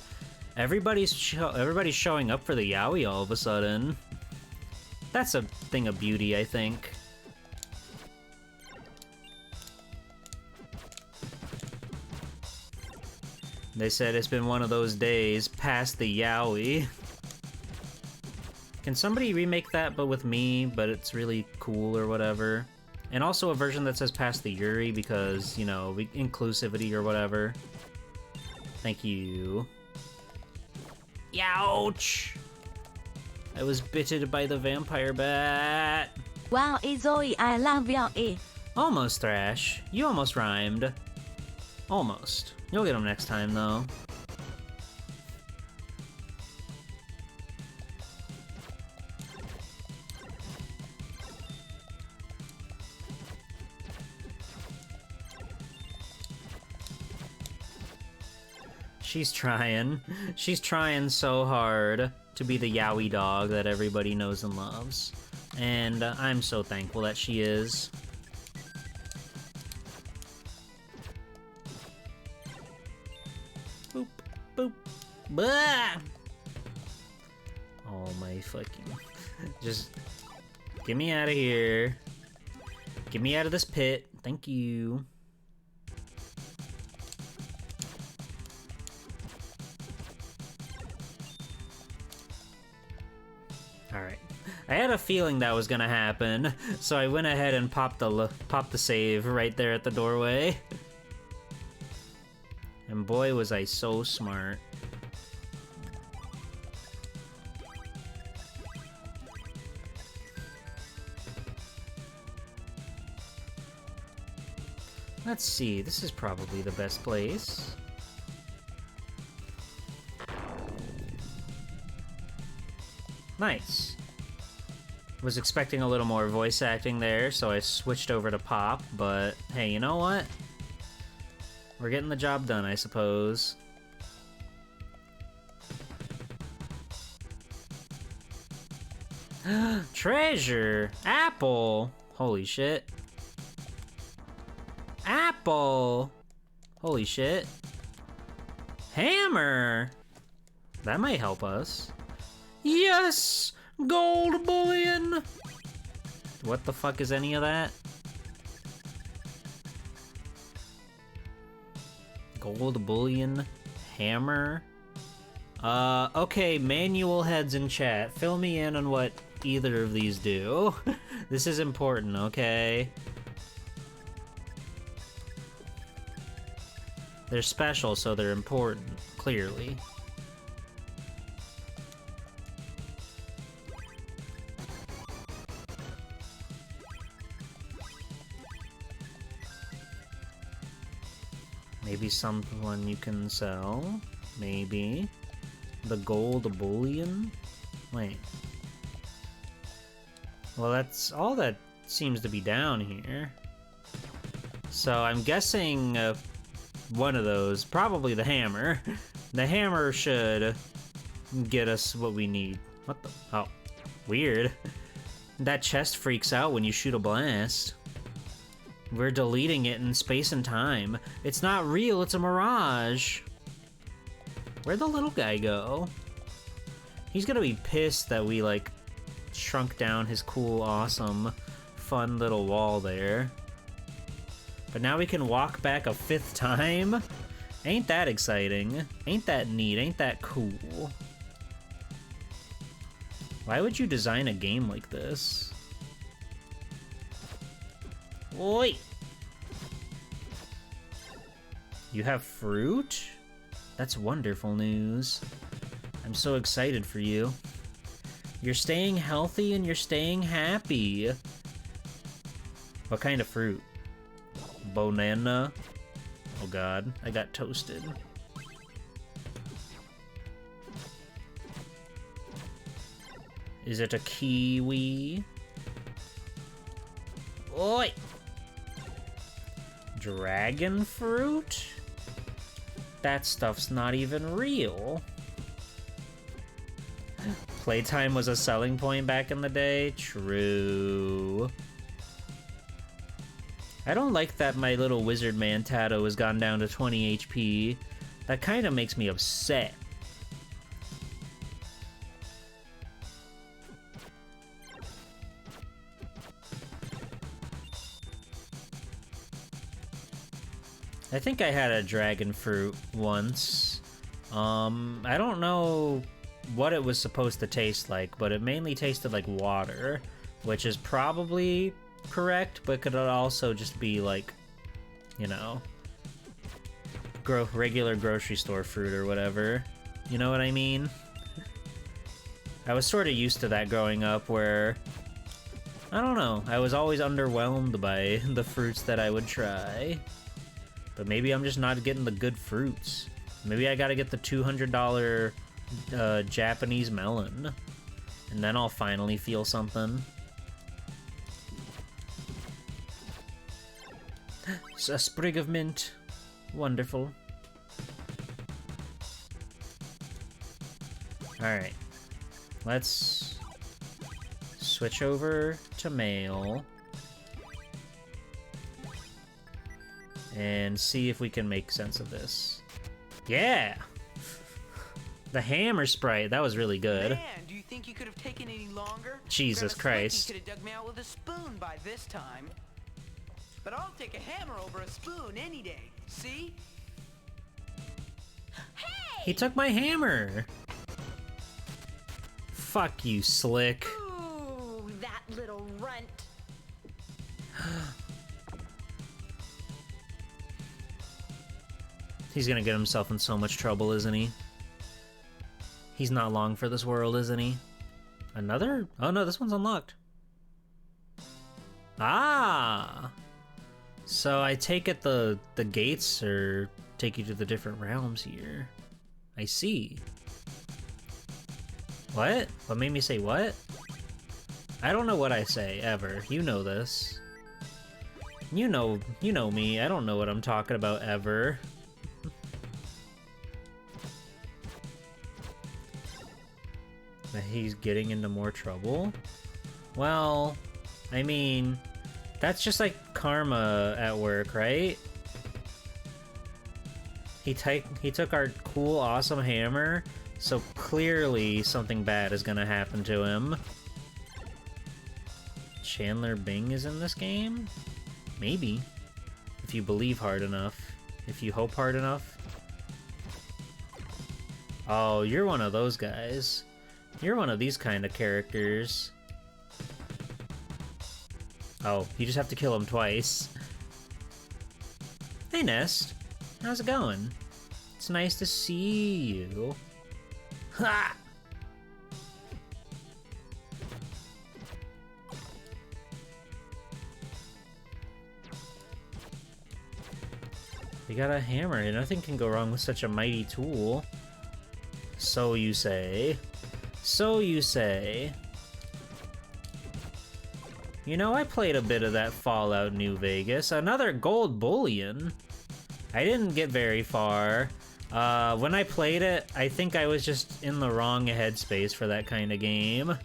Everybody's showing up for the Yowie all of a sudden. That's a thing of beauty, I think. They said it's been one of those days past the Yowie. Can somebody remake that but with me, but it's really cool or whatever? And also a version that says past the Yuri because, you know, inclusivity or whatever. Thank you. Ouch! I was bitten by the vampire bat. Wow, Zoe, I love you. Almost, Thrash. You almost rhymed. Almost. You'll get them next time, though. She's trying. She's trying so hard to be the Yowie dog that everybody knows and loves. And I'm so thankful that she is. Boop, boop, blah! Oh my fucking... Just... Get me out of here. Get me out of this pit. Thank you. Alright. I had a feeling that was gonna happen, so I went ahead and popped the save right there at the doorway. And boy, was I so smart. Let's see, this is probably the best place. Nice. Was expecting a little more voice acting there, so I switched over to Pop, but hey, you know what? We're getting the job done, I suppose. Treasure! Apple! Holy shit. Apple! Holy shit. Hammer! That might help us. Yes! Gold bullion! What the fuck is any of that? Gold bullion, hammer. Okay, manual heads in chat. Fill me in on what either of these do. This is important, okay? They're special, so they're important, clearly. Maybe someone you can sell. Maybe. The gold bullion? Wait. Well, that's all that seems to be down here. So I'm guessing one of those, probably the hammer. The hammer should get us what we need. What the? Oh, weird. That chest freaks out when you shoot a blast. We're deleting it in space and time. It's not real, it's a mirage. Where'd the little guy go? He's gonna be pissed that we, like, shrunk down his cool, awesome, fun little wall there. But now we can walk back a 5th time? Ain't that exciting? Ain't that neat? Ain't that cool? Why would you design a game like this? Oi! You have fruit? That's wonderful news. I'm so excited for you. You're staying healthy and you're staying happy. What kind of fruit? Banana? Oh god, I got toasted. Is it a kiwi? Oi! Dragon fruit? That stuff's not even real. Playtime was a selling point back in the day? True. I don't like that my little wizard man Tato has gone down to 20 HP. That kind of makes me upset. I think I had a dragon fruit once. I don't know what it was supposed to taste like, but it mainly tasted like water, which is probably correct, but could also just be like, you know, regular grocery store fruit or whatever. You know what I mean? I was sort of used to that growing up where, I don't know, I was always underwhelmed by the fruits that I would try. But maybe I'm just not getting the good fruits. Maybe I gotta get the $200 Japanese melon, and then I'll finally feel something. A sprig of mint. Wonderful. Alright. Let's switch over to mail. And see if we can make sense of this. Yeah! The hammer sprite, that was really good. Man, do you think you could have taken any longer? Jesus Christ. You could have dug me out with a spoon by this time. But I'll take a hammer over a spoon any day. See? Hey! He took my hammer! Fuck you, Slick. Ooh, that little runt. He's gonna get himself in so much trouble, isn't he? He's not long for this world, isn't he? Another? Oh no, this one's unlocked. Ah! So I take it the gates are take you to the different realms here. I see. What? What made me say what? I don't know what I say, ever. You know this. You know me. I don't know what I'm talking about, ever. That he's getting into more trouble? Well, I mean, that's just like karma at work, right? He took our cool, awesome hammer, so clearly something bad is gonna happen to him. Chandler Bing is in this game? Maybe. If you believe hard enough. If you hope hard enough. Oh, you're one of those guys. You're one of these kind of characters. Oh, you just have to kill him twice. Hey, Nest. How's it going? It's nice to see you. Ha! You got a hammer. Nothing can go wrong with such a mighty tool. So you say. So you say. You know, I played a bit of that Fallout New Vegas. Another gold bullion. I didn't get very far. When I played it, I think I was just in the wrong headspace for that kind of game.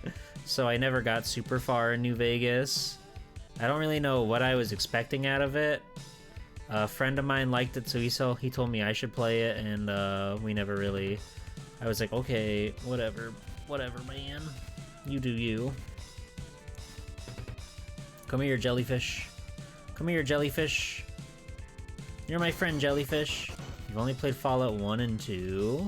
So I never got super far in New Vegas. I don't really know what I was expecting out of it. A friend of mine liked it, so he told me I should play it, and we never really... I was like, okay, whatever, man. You do you. Come here, jellyfish. Come here, jellyfish. You're my friend, jellyfish. You've only played Fallout 1 and 2.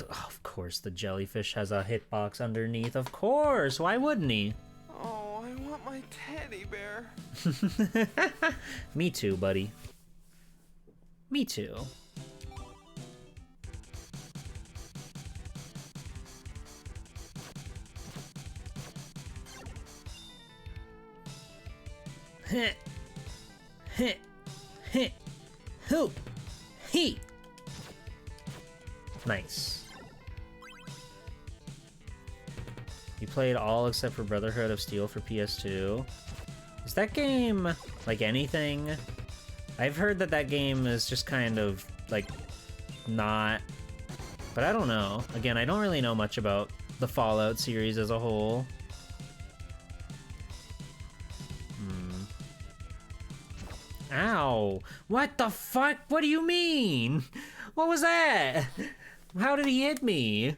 Oh, of course, the jellyfish has a hitbox underneath. Of course, why wouldn't he? Oh, I want my teddy bear. Me too, buddy. Me too. Heh. Heh. Heh. Hoo. He. Nice. You played all except for Brotherhood of Steel for PS2. Is that game like anything? I've heard that game is just kind of like not, but I don't know. Again, I don't really know much about the Fallout series as a whole. Ow! What the fuck? What do you mean? What was that? How did he hit me?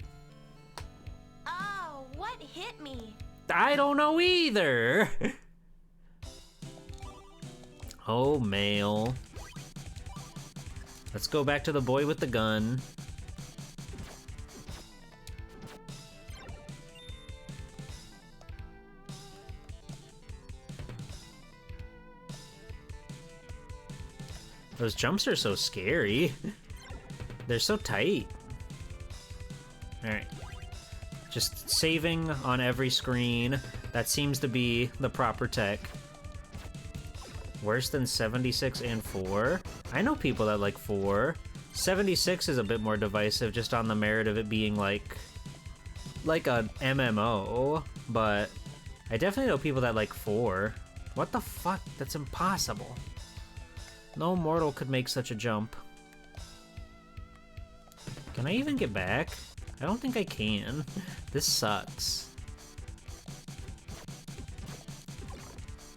Oh, what hit me? I don't know either. Oh, mail. Let's go back to the boy with the gun. Those jumps are so scary. They're so tight. Alright. Just saving on every screen. That seems to be the proper tech. Worse than 76 and 4? I know people that like 4. 76 is a bit more divisive just on the merit of it being like a MMO, but I definitely know people that like 4. What the fuck? That's impossible. No mortal could make such a jump. Can I even get back? I don't think I can. This sucks.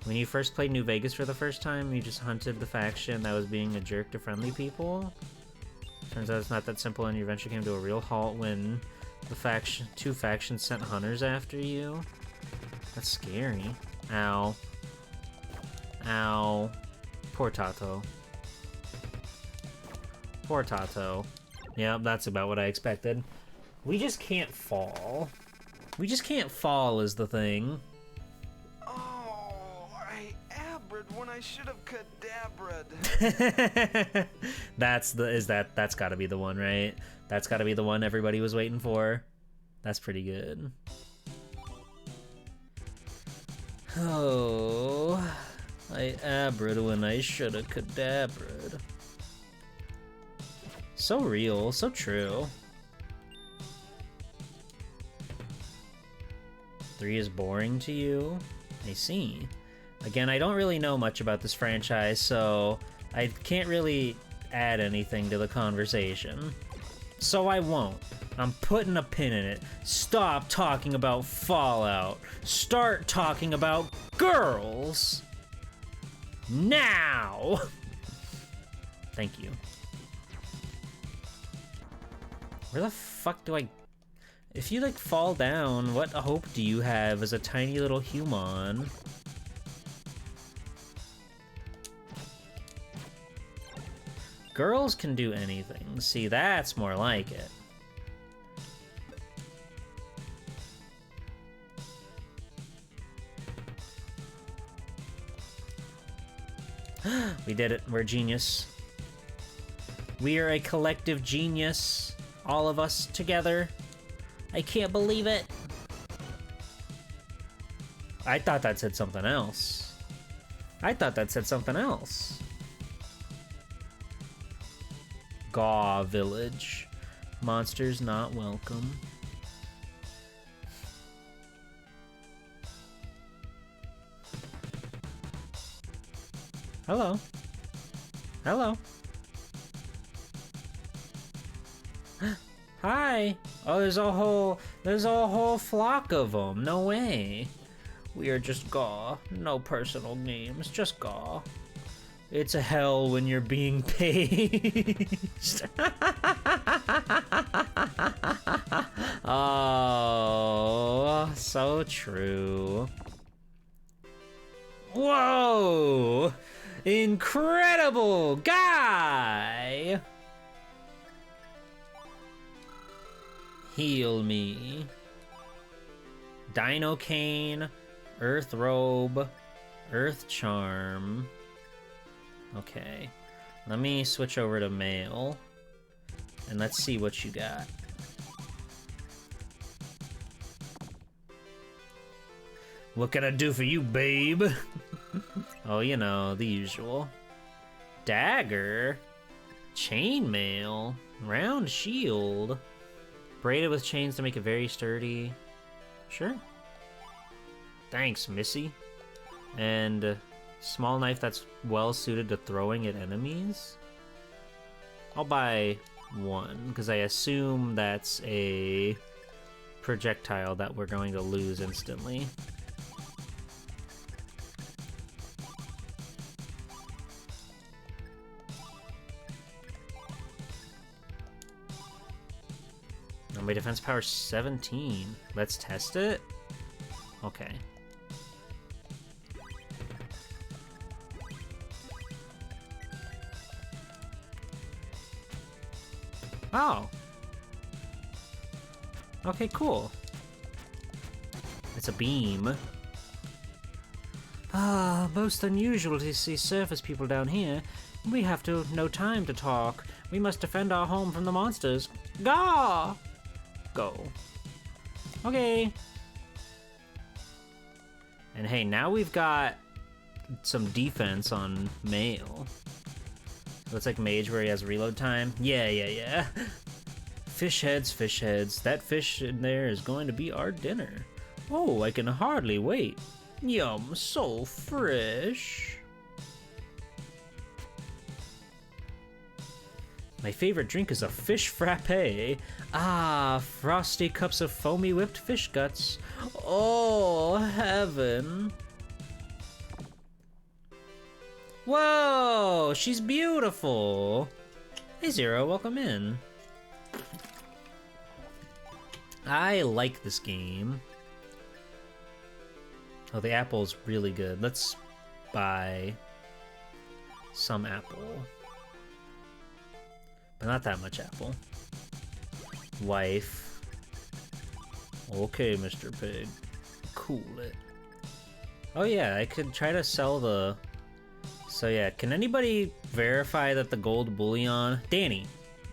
When you first played New Vegas for the first time, you just hunted the faction that was being a jerk to friendly people? Turns out it's not that simple, and you eventually came to a real halt when the two factions sent hunters after you. That's scary. Ow. Ow. Poor Tato. Poor Tato. Yeah, that's about what I expected. We just can't fall. We just can't fall is the thing. Oh, I abred when I should have cadabra'd. That's gotta be the one, right? That's gotta be the one everybody was waiting for. That's pretty good. Oh, I abred when I should have cadabra'd. So real, so true. 3 is boring to you? I see. Again, I don't really know much about this franchise, so I can't really add anything to the conversation. So I won't. I'm putting a pin in it. Stop talking about Fallout. Start talking about girls. Now! Thank you. Where the fuck do I... If you, like, fall down, what hope do you have as a tiny little human? Girls can do anything. See, that's more like it. We did it. We're a genius. We are a collective genius. All of us together. I can't believe it. I thought that said something else. I thought that said something else. Gaw Village. Monsters not welcome. Hello. Hello. Hi. Oh, there's a whole flock of them. No way. We are just Gaw. No personal names, just Gaw. It's a hell when you're being paged. Oh, so true. Whoa! Incredible guy! Heal me. Dino Cane, Earth Robe, Earth Charm. Okay, let me switch over to male, and let's see what you got. What can I do for you, babe? Oh, you know, the usual. Dagger, chainmail, round shield, braided with chains to make it very sturdy. Sure. Thanks, Missy. And small knife that's well suited to throwing at enemies. I'll buy one, because I assume that's a projectile that we're going to lose instantly. Oh, my defense power 17. Let's test it. Okay. Oh. Okay, cool. It's a beam. Ah, most unusual to see surface people down here. We have no time to talk. We must defend our home from the monsters. Gah! Go. Okay. And hey, now we've got some defense on Mail. Looks like Mage where he has reload time. Yeah. Fish heads, fish heads. That fish in there is going to be our dinner. Oh, I can hardly wait. Yum, so fresh. My favorite drink is a fish frappe. Ah, frosty cups of foamy whipped fish guts. Oh, heaven. Whoa, she's beautiful. Hey, Zero, welcome in. I like this game. Oh, the apple's really good. Let's buy some apple. But not that much apple. Wife. Okay, Mr. Pig. Cool it. Oh yeah, I could try to sell the... So yeah, can anybody verify that the gold bullion... Danny,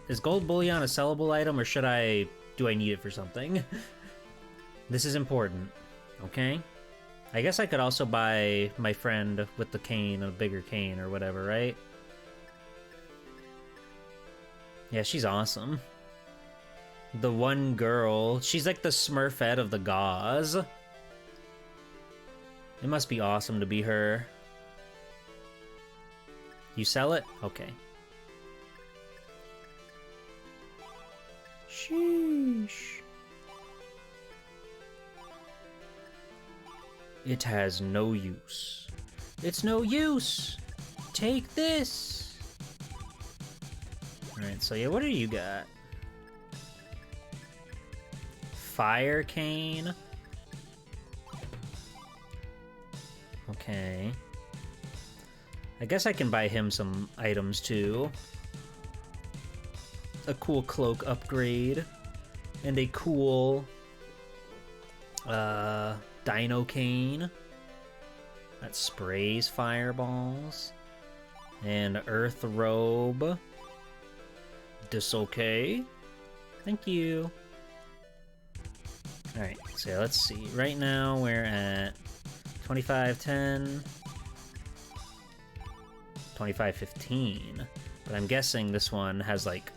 is gold bullion a sellable item or do I need it for something? This is important, okay? I guess I could also buy my friend with the cane, a bigger cane or whatever, right? Yeah, she's awesome. The one girl, she's like the Smurfette of the gauze. It must be awesome to be her. You sell it? Okay. Sheesh. It has no use. It's no use! Take this! Alright, so yeah, what do you got? Fire cane? Okay. I guess I can buy him some items too. A cool cloak upgrade. And a cool... Dino cane. That sprays fireballs. And earth robe. This okay? Thank you. Alright, so let's see. Right now we're at 2510. 2515. But I'm guessing this one has like...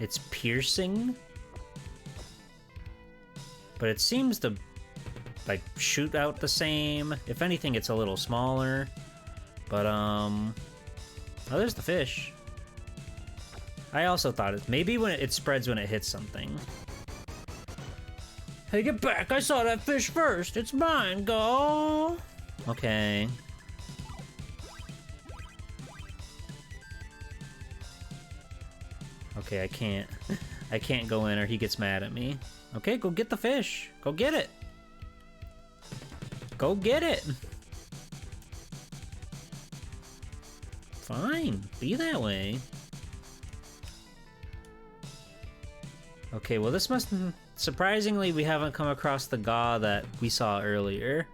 It's piercing? But it seems to like shoot out the same. If anything, it's a little smaller. But oh, there's the fish. I also thought maybe when it spreads when it hits something. Hey, get back! I saw that fish first. It's mine. Go. Okay. Okay, I can't go in or he gets mad at me. Okay, go get the fish. Go get it. Go get it. Fine, be that way. Okay, well this must... Surprisingly, we haven't come across the Gaw that we saw earlier.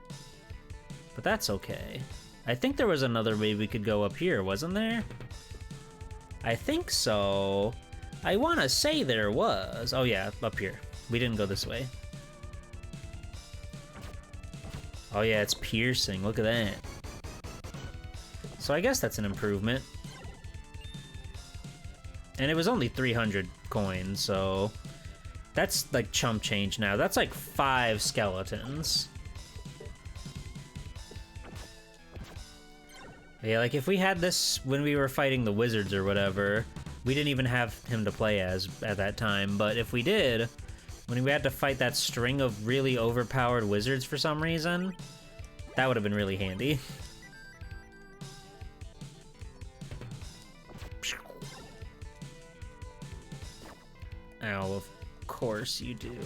But that's okay. I think there was another way we could go up here, wasn't there? I think so. I want to say there was. Oh yeah, up here. We didn't go this way. Oh yeah, it's piercing. Look at that. So I guess that's an improvement. And it was only 300 coins, so... That's like chump change now. That's like 5 skeletons. Yeah, like if we had this when we were fighting the wizards or whatever, we didn't even have him to play as at that time, but if we did, when we had to fight that string of really overpowered wizards for some reason, that would have been really handy. Ow, of course you do.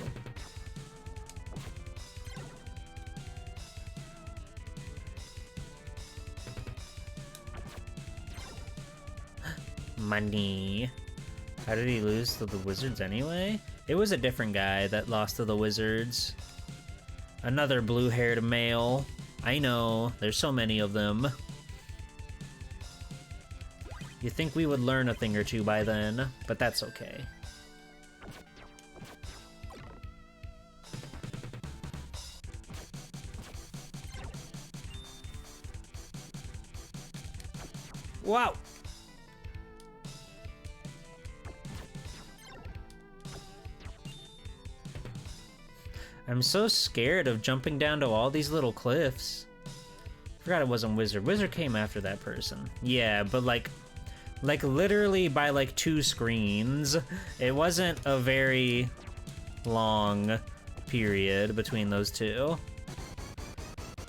Money. How did he lose to the wizards anyway? It was a different guy that lost to the wizards. Another blue-haired male. I know, there's so many of them. You'd think we would learn a thing or two by then, but that's okay. Wow! I'm so scared of jumping down to all these little cliffs. Forgot it wasn't Wizard. Wizard came after that person. Yeah, but like literally by like 2 screens. It wasn't a very long period between those two.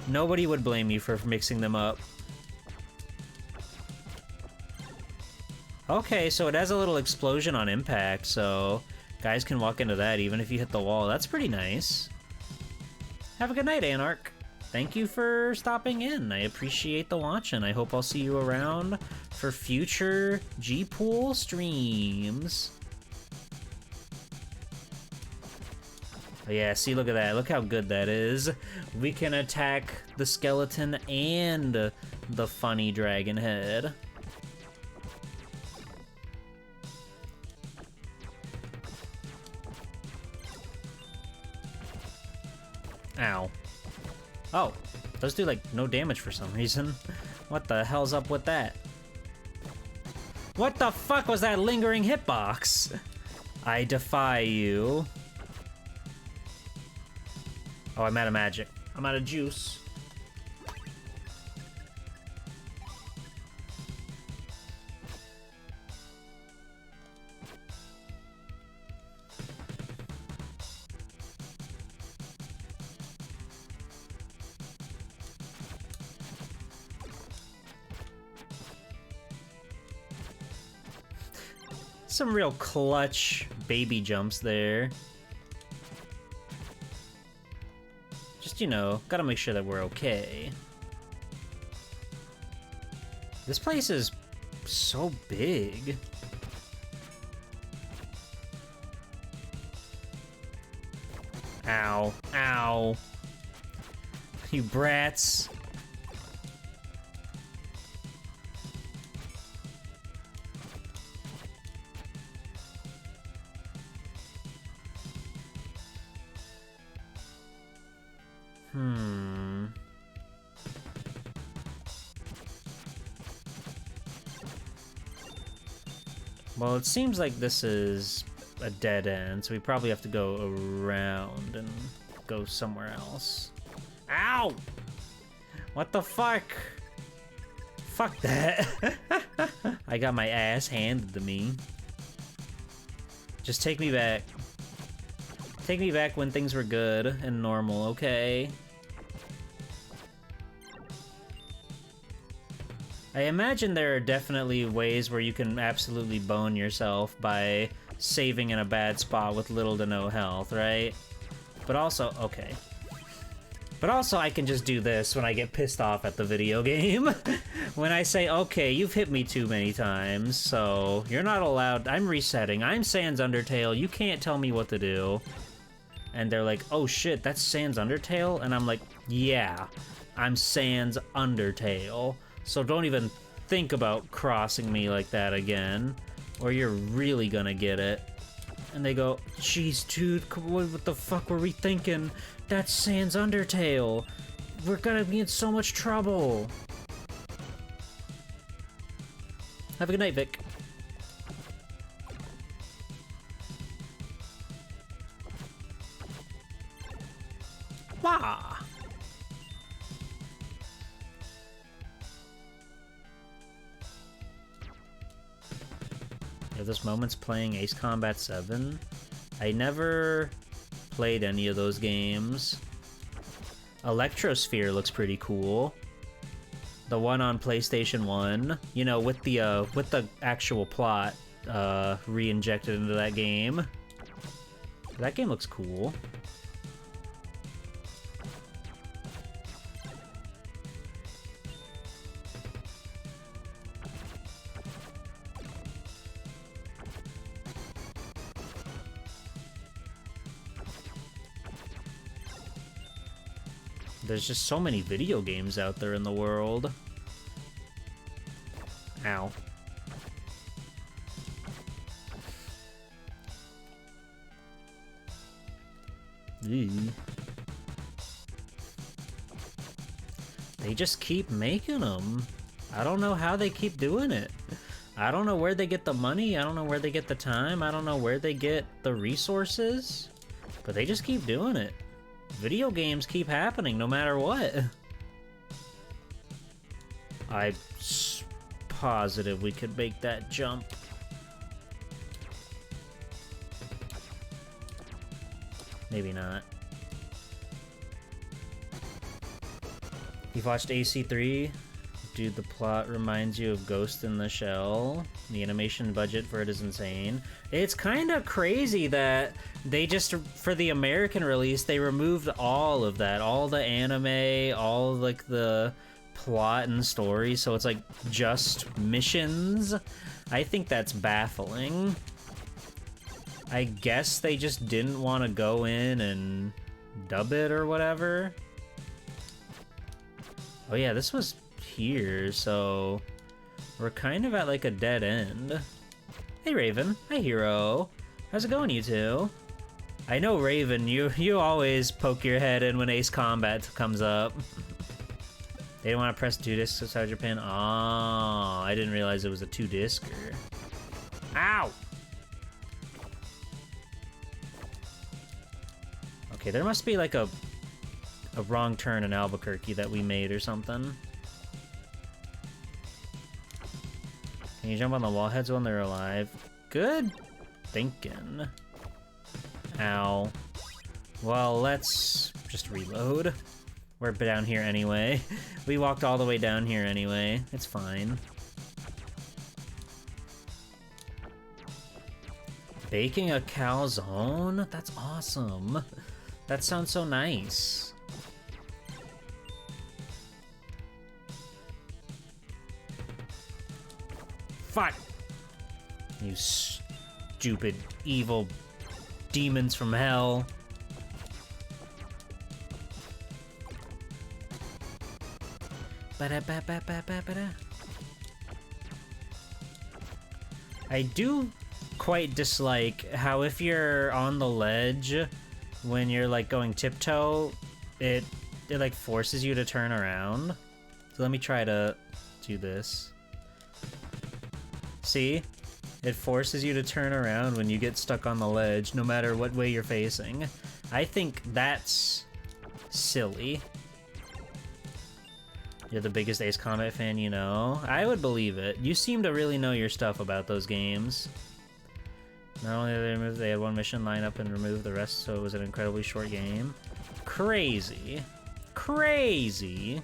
Nobody would blame you for mixing them up. Okay, so it has a little explosion on impact, so guys can walk into that even if you hit the wall. That's pretty nice. Have a good night, Anarch. Thank you for stopping in. I appreciate the watch, and I hope I'll see you around for future G-Pool streams. Oh yeah, see, look at that. Look how good that is. We can attack the skeleton and the funny dragon head. Ow. Oh, those do like no damage for some reason. What the hell's up with that? What the fuck was that lingering hitbox? I defy you. Oh, I'm out of magic. I'm out of juice. Some real clutch baby jumps there. Just, you know, gotta make sure that we're okay. This place is so big. Ow. Ow. You brats. Well, it seems like this is a dead end, so we probably have to go around and go somewhere else. Ow! What the fuck? Fuck that. I got my ass handed to me. Just take me back. Take me back when things were good and normal, okay? I imagine there are definitely ways where you can absolutely bone yourself by saving in a bad spot with little to no health, right? But also, okay. But also I can just do this when I get pissed off at the video game. When I say, okay, you've hit me too many times, so you're not allowed, I'm resetting, I'm Sans Undertale, you can't tell me what to do. And they're like, oh shit, that's Sans Undertale? And I'm like, yeah, I'm Sans Undertale. So don't even think about crossing me like that again, or you're really gonna get it. And they go, jeez, dude, what the fuck were we thinking? That's Sans Undertale. We're gonna be in so much trouble. Have a good night, Vic. Wah! Those moments playing Ace Combat 7. I never played any of those games. Electrosphere looks pretty cool. The one on PlayStation 1, you know, with the actual plot re-injected into that game. That game looks cool. There's just so many video games out there in the world. Ow. Ew. They just keep making them. I don't know how they keep doing it. I don't know where they get the money. I don't know where they get the time. I don't know where they get the resources. But they just keep doing it. Video games keep happening no matter what. I'm positive we could make that jump. Maybe not. You've watched AC3? Dude, the plot reminds you of Ghost in the Shell. The animation budget for it is insane. It's kind of crazy that they just, for the American release, they removed all of that. All the anime, all like the plot and story, so it's like just missions. I think that's baffling. I guess they just didn't want to go in and dub it or whatever. Oh yeah, this was here, so we're kind of at like a dead end. Hey Raven, hi Hero. How's it going, you two? I know Raven, you always poke your head in when Ace Combat comes up. They didn't want to press 2 discs inside your pin. Oh, I didn't realize it was a 2-discer. Ow! Okay, there must be like a wrong turn in Albuquerque that we made or something. Can you jump on the wall heads when they're alive? Good thinking. Ow. Well, let's just reload. We're down here anyway. We walked all the way down here anyway. It's fine. Baking a calzone? That's awesome. That sounds so nice. Fuck! You stupid, evil demons from hell. I do quite dislike how if you're on the ledge when you're like going tiptoe, it like forces you to turn around. So let me try to do this. See? It forces you to turn around when you get stuck on the ledge, no matter what way you're facing. I think that's silly. You're the biggest Ace Combat fan you know? I would believe it. You seem to really know your stuff about those games. Not only did they remove, they had one mission line up and remove the rest, so it was an incredibly short game. Crazy. Crazy.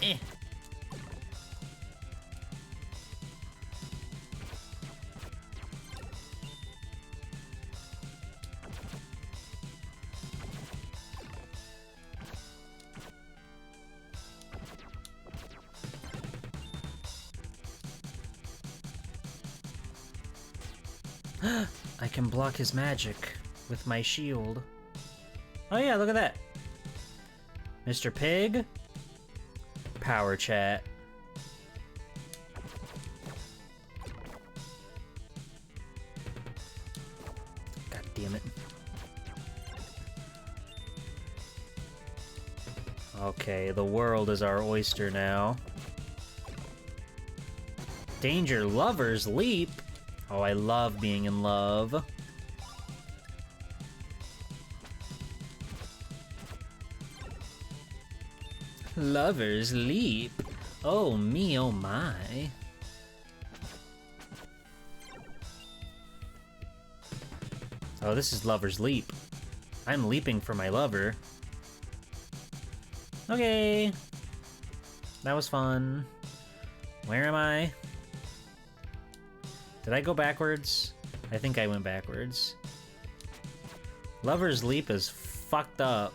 Eh. I can block his magic with my shield. Oh yeah, look at that. Mr. Pig. Power chat. God damn it. Okay, the world is our oyster now. Danger Lover's Leap. Oh, I love being in love. Lover's Leap. Oh me, oh my. Oh, this is Lover's Leap. I'm leaping for my lover. Okay. That was fun. Where am I? Did I go backwards? I think I went backwards. Lover's Leap is fucked up.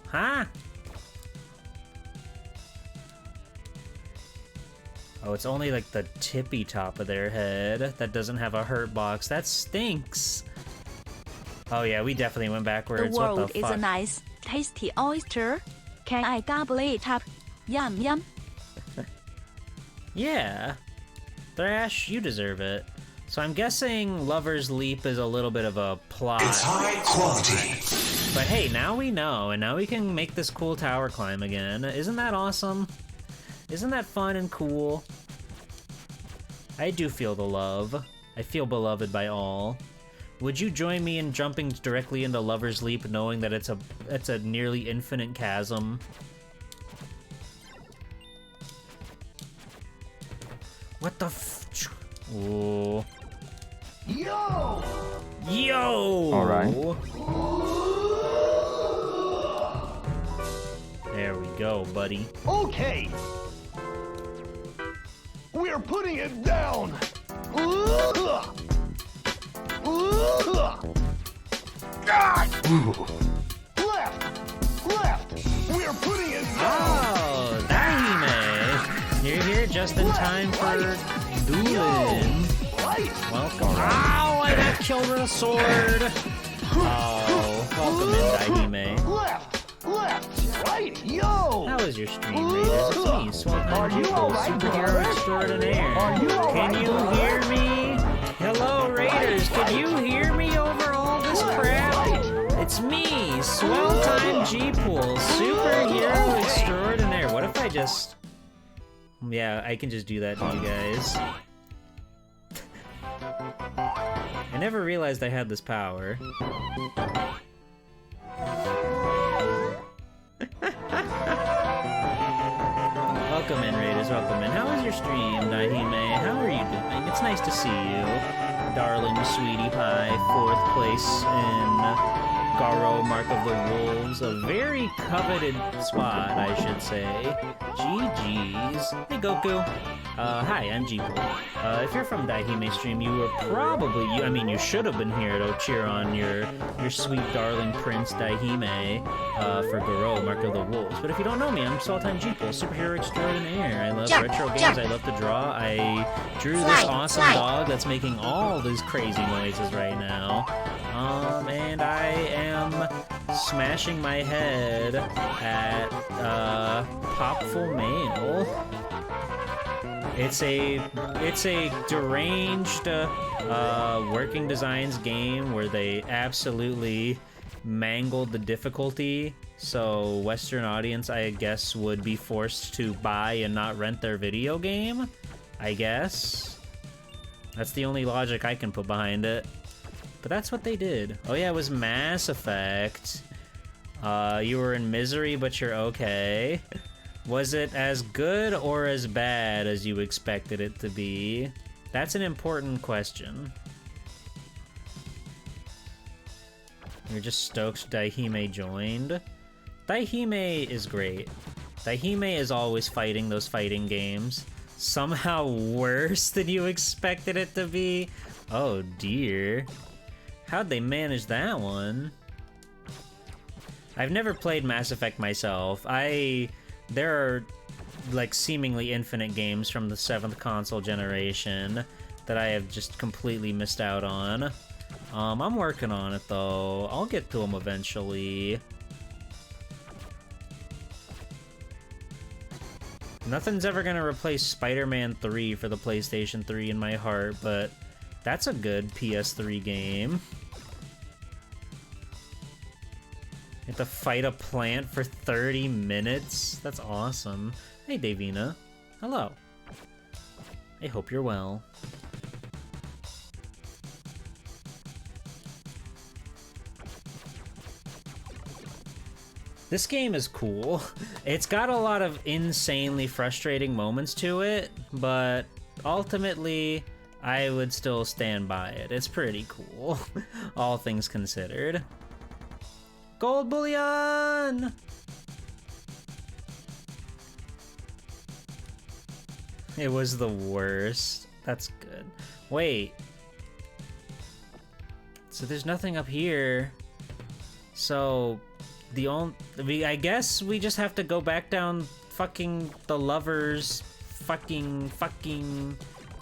Huh? Oh, it's only like the tippy top of their head that doesn't have a hurt box. That stinks. Oh yeah, we definitely went backwards. The world what the is fuck? a nice, tasty oyster. Can I gobble it up? Yum yum. Yeah. Thrash, you deserve it. So I'm guessing Lover's Leap is a little bit of a plot. It's high quality. But hey, now we know, and now we can make this cool tower climb again. Isn't that awesome? Isn't that fun and cool? I do feel the love. I feel beloved by all. Would you join me in jumping directly into Lover's Leap, knowing that it's a nearly infinite chasm? What the Ooh. Yo! Yo! Alright. There we go, buddy. Okay! We're putting it down! God! Left! We're putting it down! Oh, Daihime! You're here just in time for dueling. Welcome. Ow! I got killed with a sword! Oh, welcome in, Daihime. Left! Right! Yo! How is your stream, Raiders? It's me, Swamp People, superhero extraordinaire. Can you hear me? Hello, Raiders. Can you hear me over all this crap? It's me, Swell Time G-Pool, superhero extraordinaire. What if I just... Yeah, I can just do that to you guys. I never realized I had this power. Welcome in, Raiders, welcome in. How was your stream, Daihime? How are you doing? It's nice to see you, darling sweetie pie. 4th place in Garo, Mark of the Wolves. A very coveted spot, I should say. GG's. Hey, Goku. Hi, I'm G-Pool. If you're from Daihime stream, you were probably, you should have been here to cheer on your sweet darling prince Daihime for Garo, Mark of the Wolves. But if you don't know me, I'm Saltime G-Pool, superhero extraordinaire. I love retro games, I love to draw. I drew this awesome dog that's making all these crazy noises right now. And I am smashing my head at Popful Mail. It's a deranged working designs game where they absolutely mangled the difficulty, so Western audience, I guess, would be forced to buy and not rent their video game. I guess that's the only logic I can put behind it. But that's what they did. Oh yeah, it was Mass Effect. You were in misery, but you're okay. Was it as good or as bad as you expected it to be? That's an important question. You're just stoked Daihime joined. Daihime is great. Daihime is always fighting those fighting games. Somehow worse than you expected it to be. Oh dear. How'd they manage that one? I've never played Mass Effect myself. There are, like, seemingly infinite games from the 7th console generation that I have just completely missed out on. I'm working on it, though. I'll get to them eventually. Nothing's ever gonna replace Spider-Man 3 for the PlayStation 3 in my heart, but that's a good PS3 game. You have to fight a plant for 30 minutes? That's awesome. Hey, Davina. Hello. I hope you're well. This game is cool. It's got a lot of insanely frustrating moments to it, but ultimately, I would still stand by it. It's pretty cool, all things considered. Gold bullion! It was the worst. That's good. Wait. So there's nothing up here. So I guess we just have to go back down fucking the Lover's fucking...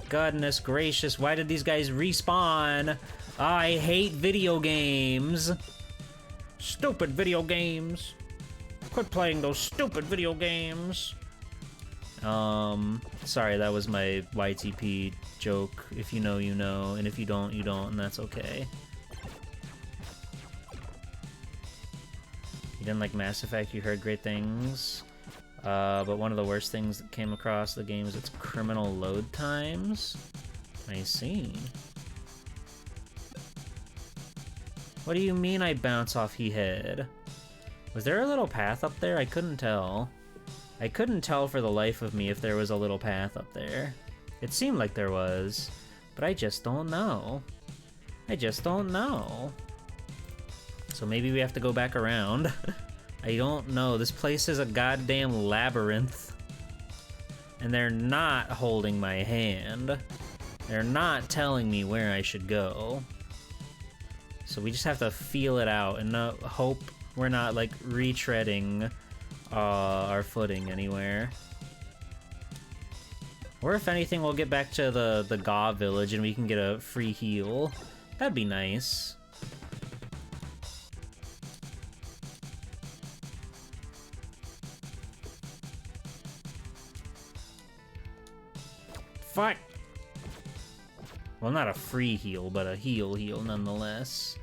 Goodness gracious, why did these guys respawn? I hate video games. Stupid video games. Quit playing those stupid video games. Sorry, that was my YTP joke. If you know, you know, and if you don't, you don't, and that's okay. You didn't like Mass Effect, you heard great things. But one of the worst things that came across the game is its criminal load times. I see. What do you mean I bounce off he head? Was there a little path up there? I couldn't tell. I couldn't tell for the life of me if there was a little path up there. It seemed like there was, but I just don't know. I just don't know. So maybe we have to go back around. I don't know. This place is a goddamn labyrinth. And they're not holding my hand. They're not telling me where I should go. So we just have to feel it out and hope we're not, like, retreading our footing anywhere. Or if anything, we'll get back to the Gaw village and we can get a free heal. That'd be nice. Fuck! Well, not a free heal, but a heal nonetheless.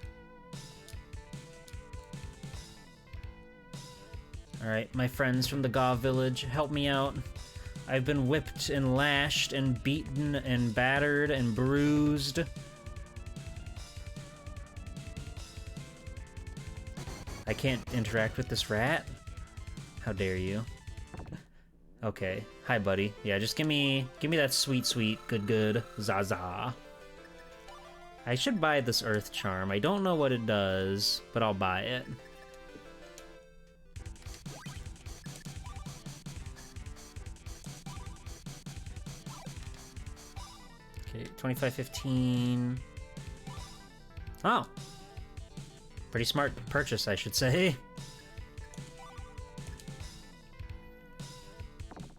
Alright, my friends from the Gaw village, help me out. I've been whipped and lashed and beaten and battered and bruised. I can't interact with this rat? How dare you? Okay. Hi, buddy. Yeah, just give me that sweet, good, Zaza. I should buy this Earth Charm. I don't know what it does, but I'll buy it. Okay, 2515. Oh! Pretty smart purchase, I should say.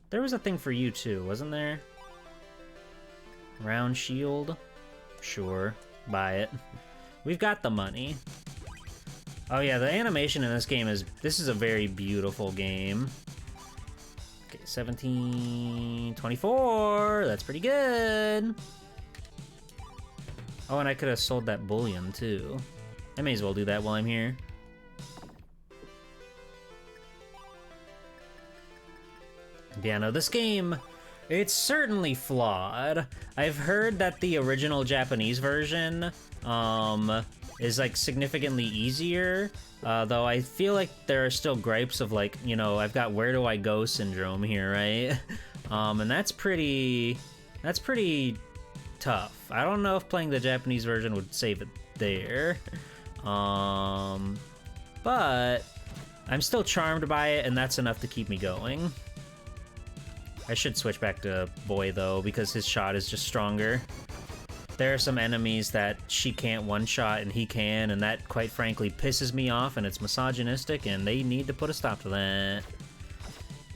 There was a thing for you too, wasn't there? Round shield? Sure, buy it. We've got the money. Oh yeah, the animation in this game this is a very beautiful game. Okay, 1724, that's pretty good. Oh, and I could have sold that bullion too. I may as well do that while I'm here. Yeah, no, this game, it's certainly flawed. I've heard that the original Japanese version is like significantly easier, though I feel like there are still gripes of like, you know, I've got where do I go syndrome here, right? And that's pretty tough. I don't know if playing the Japanese version would save it there. But I'm still charmed by it, and that's enough to keep me going. I should switch back to Boy, though, because his shot is just stronger. There are some enemies that she can't one-shot and he can, and that, quite frankly, pisses me off, and it's misogynistic, and they need to put a stop to that.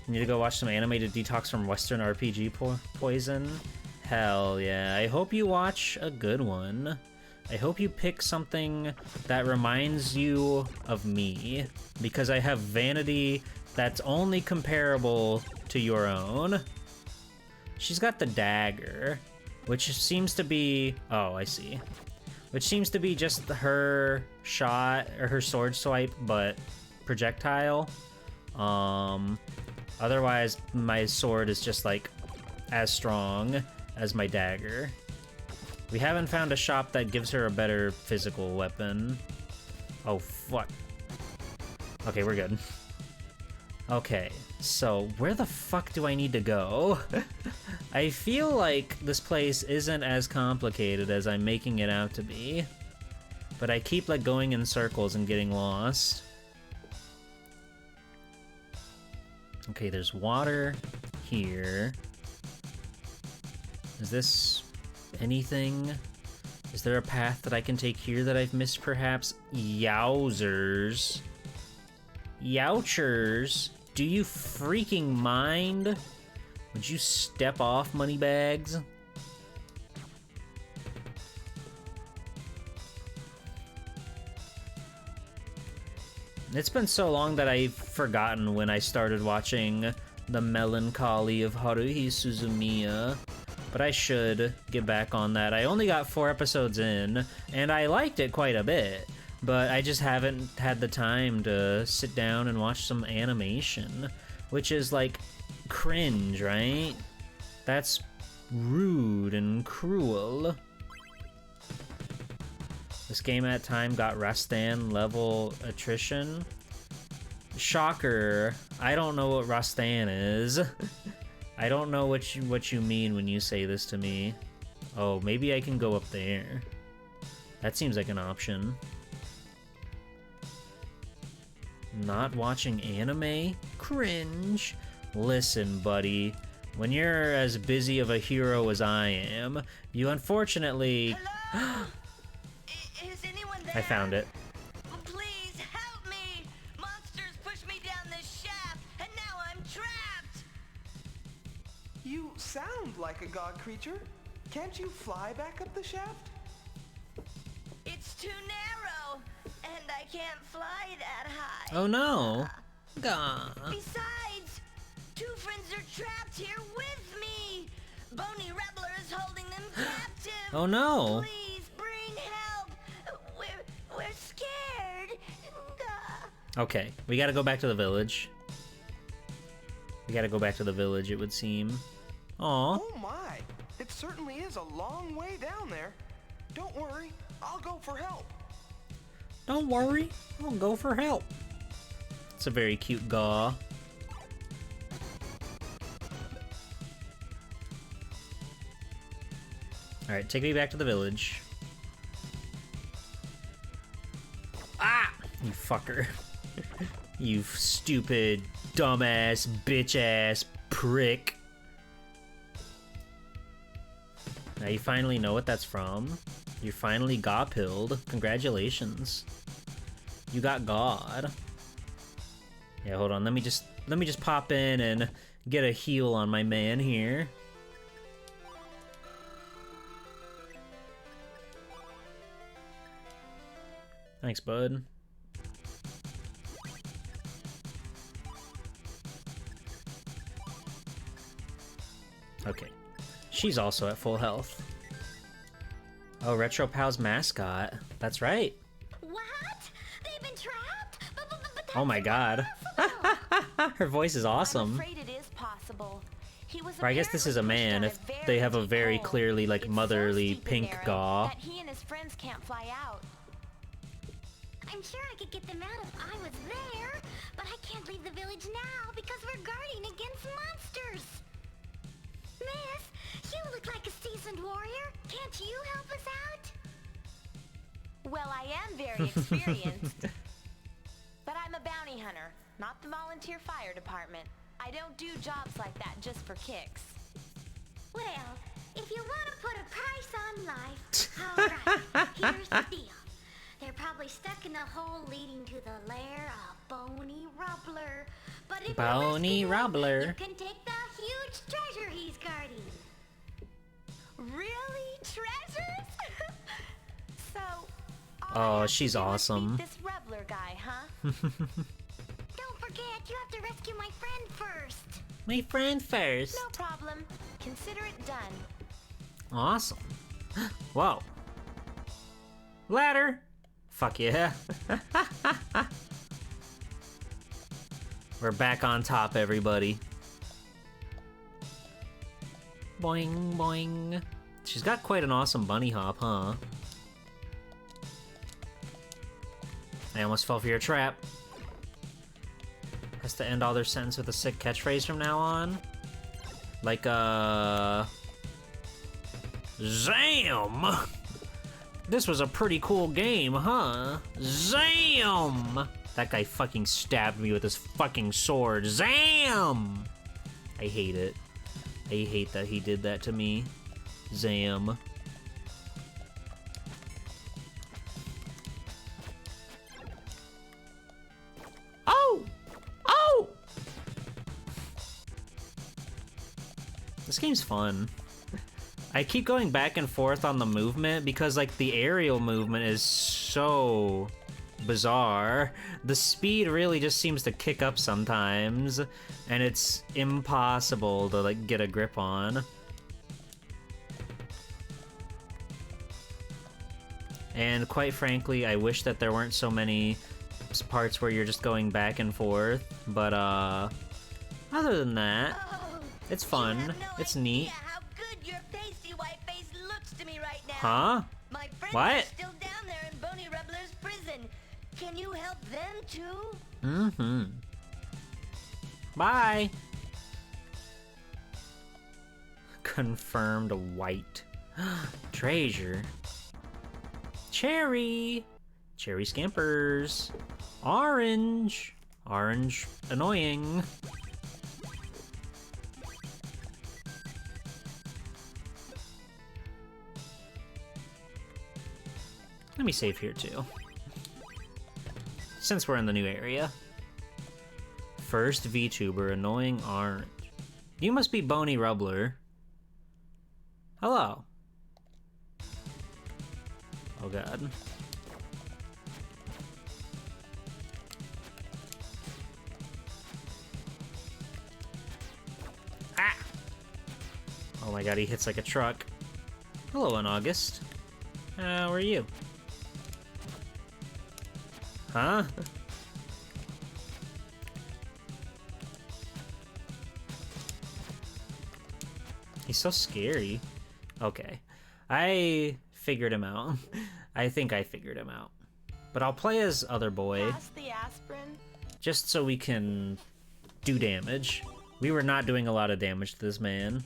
You need to go watch some anime to detox from Western RPG poison? Hell yeah. I hope you watch a good one. I hope you pick something that reminds you of me, because I have vanity that's only comparable to your own. She's got the dagger, which seems to be... Oh, I see. Which seems to be just her shot, or her sword swipe, but projectile. Otherwise, my sword is just, like, as strong as my dagger. We haven't found a shop that gives her a better physical weapon. Oh, fuck. Okay, we're good. Okay, so where the fuck do I need to go? I feel like this place isn't as complicated as I'm making it out to be. But I keep, like, going in circles and getting lost. Okay, there's water here. Is this anything? Is there a path that I can take here that I've missed, perhaps? Yowzers. Youchers. Do you freaking mind? Would you step off, moneybags? It's been so long that I've forgotten when I started watching The Melancholy of Haruhi Suzumiya, but I should get back on that. I only got 4 episodes in, and I liked it quite a bit, but I just haven't had the time to sit down and watch some animation, which is like cringe, right? That's rude and cruel. This game at time got Rastan level attrition. Shocker. I don't know what Rastan is. I don't know what you mean when you say this to me. Oh, maybe I can go up there. That seems like an option. Not watching anime? Cringe. Listen, buddy. When you're as busy of a hero as I am, you unfortunately... Hello? Is anyone there? I found it. Please help me! Monsters pushed me down this shaft, and now I'm trapped! You sound like a god creature. Can't you fly back up the shaft? It's too narrow, and I can't fly that high. Oh no. Gah. Besides, 2 friends are trapped here with me. Bony Rebler is holding them captive. Oh no. Please bring help. We're scared. Okay, we gotta go back to the village. We gotta go back to the village, it would seem. Aw. Oh my! It certainly is a long way down there. Don't worry, I'll go for help. Don't worry, I'll go for help. It's a very cute gaw. Alright, take me back to the village. Ah! You fucker. You stupid, dumbass, bitch-ass prick. Now you finally know what that's from. You finally got pilled. Congratulations. You got God. Yeah, hold on. Let me just pop in and get a heal on my man here. Thanks, bud. Okay. She's also at full health. Oh, Retro Pal's mascot. That's right. What? They've been trapped? Oh my god. Her voice is awesome. I'm afraid it is possible. He was Or I guess this is a man if they have a very clearly like motherly pink gaw. that he and his friends can't fly out. I'm sure I could get them out if I was there, but I can't leave the village now because we're guarding against monsters. Miss, you look like a seasoned warrior. Can't you help us out? Well, I am very experienced. But I'm a bounty hunter, not the volunteer fire department. I don't do jobs like that just for kicks. Well, if you want to put a price on life, alright, here's the deal. They're probably stuck in a hole leading to the lair of Bony Rubbler. But if Bony you Rubbler. you can take the huge treasure he's guarding. Really? Treasures? So... Oh, she's awesome. This Rebler guy, huh? Don't forget, you have to rescue my friend first. My friend first. No problem. Consider it done. Awesome. Whoa. Ladder. Fuck yeah. We're back on top, everybody. Boing, boing. She's got quite an awesome bunny hop, huh? I almost fell for your trap. Has to end all their sentence with a sick catchphrase from now on. Like, Zam! This was a pretty cool game, huh? Zam! That guy fucking stabbed me with his fucking sword. Zam! I hate it. I hate that he did that to me. Zam. Oh! Oh! This game's fun. I keep going back and forth on the movement because, like, the aerial movement is so bizarre. The speed really just seems to kick up sometimes, and it's impossible to, like, get a grip on. And quite frankly, I wish that there weren't so many parts where you're just going back and forth, but other than that, it's fun. It's neat. How good your pasty white face looks to me right now. Huh? My friends What? are still down there in Boney Rubbler's prison. Can you help them too? Mm-hmm. Bye. Confirmed white. Treasure. Cherry. Cherry scampers. Orange. Orange annoying. Let me save here too. Since we're in the new area. First VTuber, annoying orange. You must be Boney Rubbler. Hello. Oh god. Ah! Oh my god, he hits like a truck. Hello, in August. How are you? Huh? He's so scary. Okay. I figured him out. I think I figured him out. But I'll play as other boy. Pass the aspirin. Just so we can do damage. We were not doing a lot of damage to this man.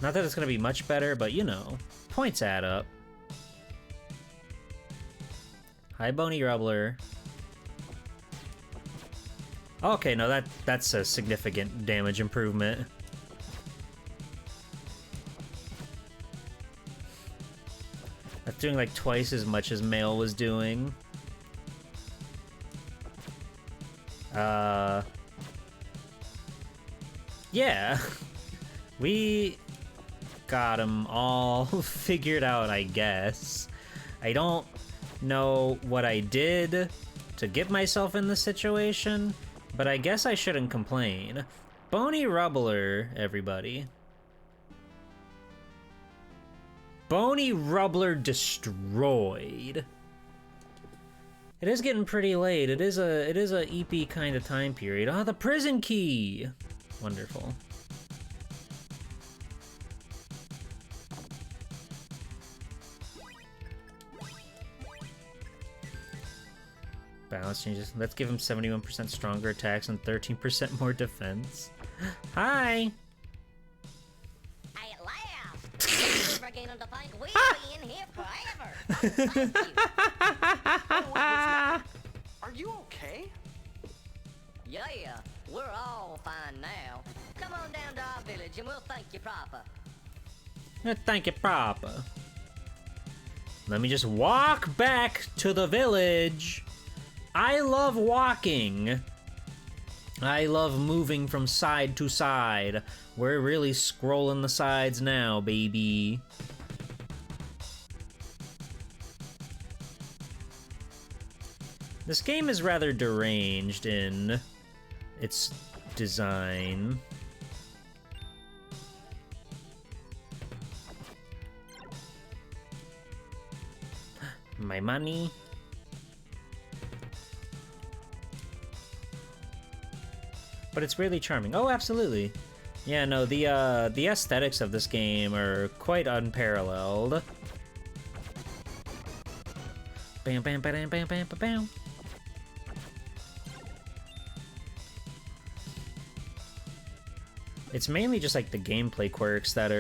Not that it's gonna be much better, but you know, points add up. Hi, Boney Rubbler. Okay, no, that's a significant damage improvement. That's doing like twice as much as Mail was doing. Yeah. We got him all figured out, I guess. I don't know what I did to get myself in this situation, but I guess I shouldn't complain. Boney Rubbler, everybody. Boney Rubbler destroyed. It is getting pretty late. It is a EP kind of time period. Ah, the prison key. Wonderful. Balance changes. Let's give him 71% stronger attacks and 13% more defense. Hi. At last! We're beginning to think we'll be in here forever. Thank you. Are you okay? Yeah, we're all fine now. Come on down to our village and we'll thank you proper. Thank you, proper. Let me just walk back to the village. I love walking. I love moving from side to side. We're really scrolling the sides now, baby. This game is rather deranged in its design. My money. But it's really charming. Oh, absolutely. Yeah, no, the aesthetics of this game are quite unparalleled. Bam, bam, bam, bam, bam, bam, bam. It's mainly just like the gameplay quirks that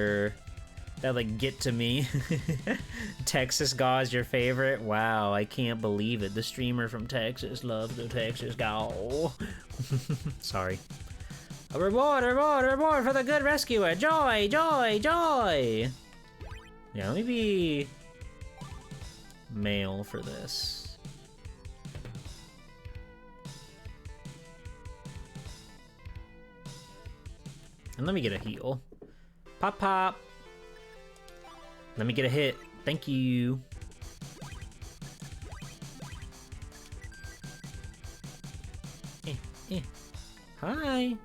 like get to me. Texas Gauze your favorite? Wow, I can't believe it. The streamer from Texas loves the Texas Gauze. Sorry. A reward, reward, reward for the good rescuer. Joy, joy, joy. Yeah, let me be male for this. And let me get a heal. Pop, pop. Let me get a hit. Thank you. Hi.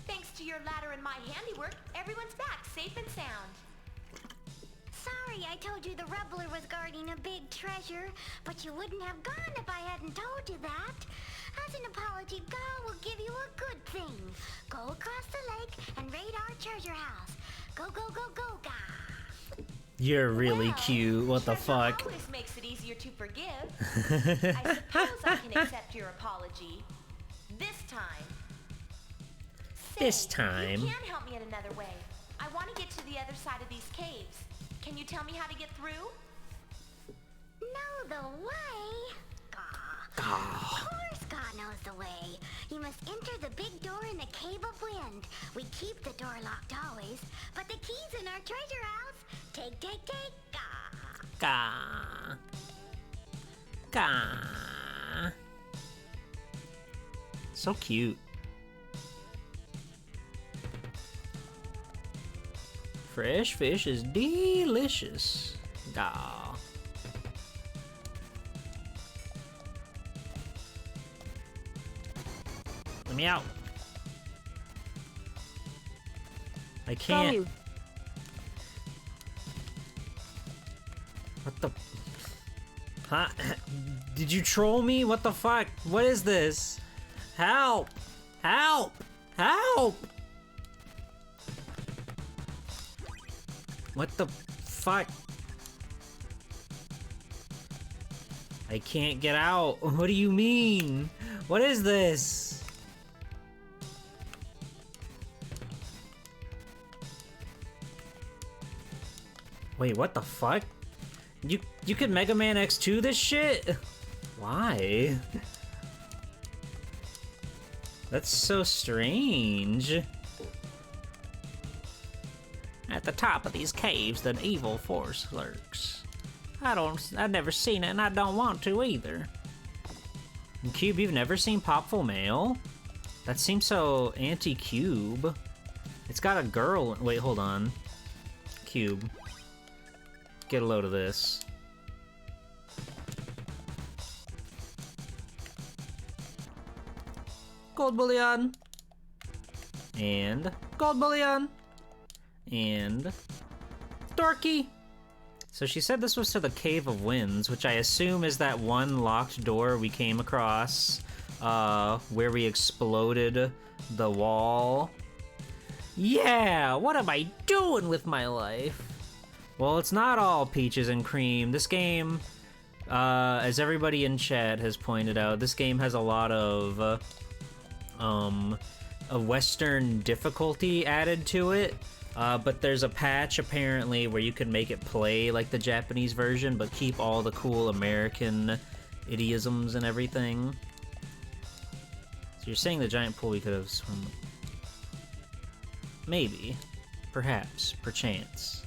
Thanks to your ladder and my handiwork, everyone's back, safe and sound. Sorry I told you the rubbler was guarding a big treasure, but you wouldn't have gone if I hadn't told you that. As an apology, God will give you a good thing. Go across the lake and raid our treasure house. Go, go, go, go, God. You're really cute. What the Treasure fuck? always makes it easier to forgive. I suppose I can accept your apology. This time. This time. You can help me in another way. I want to get to the other side of these caves. Can you tell me how to get through? Know the way? Of course God knows the way. You must enter the big door in the Cave of Wind. We keep the door locked always, but the key's in our treasure house. Take, take, take. Gah. Gah. So cute. Fresh fish is delicious. Gah. Let me out. I can't. What the? Huh? Did you troll me? What the fuck? What is this? Help! Help! Help! What the fuck? I can't get out. What do you mean? What is this? Wait, what the fuck? You could Mega Man X2 this shit? Why? That's so strange. At the top of these caves, an evil force lurks. I've never seen it, and I don't want to either. And Cube, you've never seen Popful Mail? That seems so anti-Cube. It's got a girl. Wait, hold on. Cube. Get a load of this. Gold bullion. And gold bullion. And Dorky. So she said this was to the Cave of Winds, which I assume is that one locked door we came across, where we exploded the wall. Yeah, what am I doing with my life? Well, it's not all peaches and cream. This game, as everybody in chat has pointed out, this game has a lot of a Western difficulty added to it. But there's a patch apparently where you can make it play like the Japanese version, but keep all the cool American idioms and everything. So you're saying the giant pool we could have swum? Maybe, perhaps, perchance.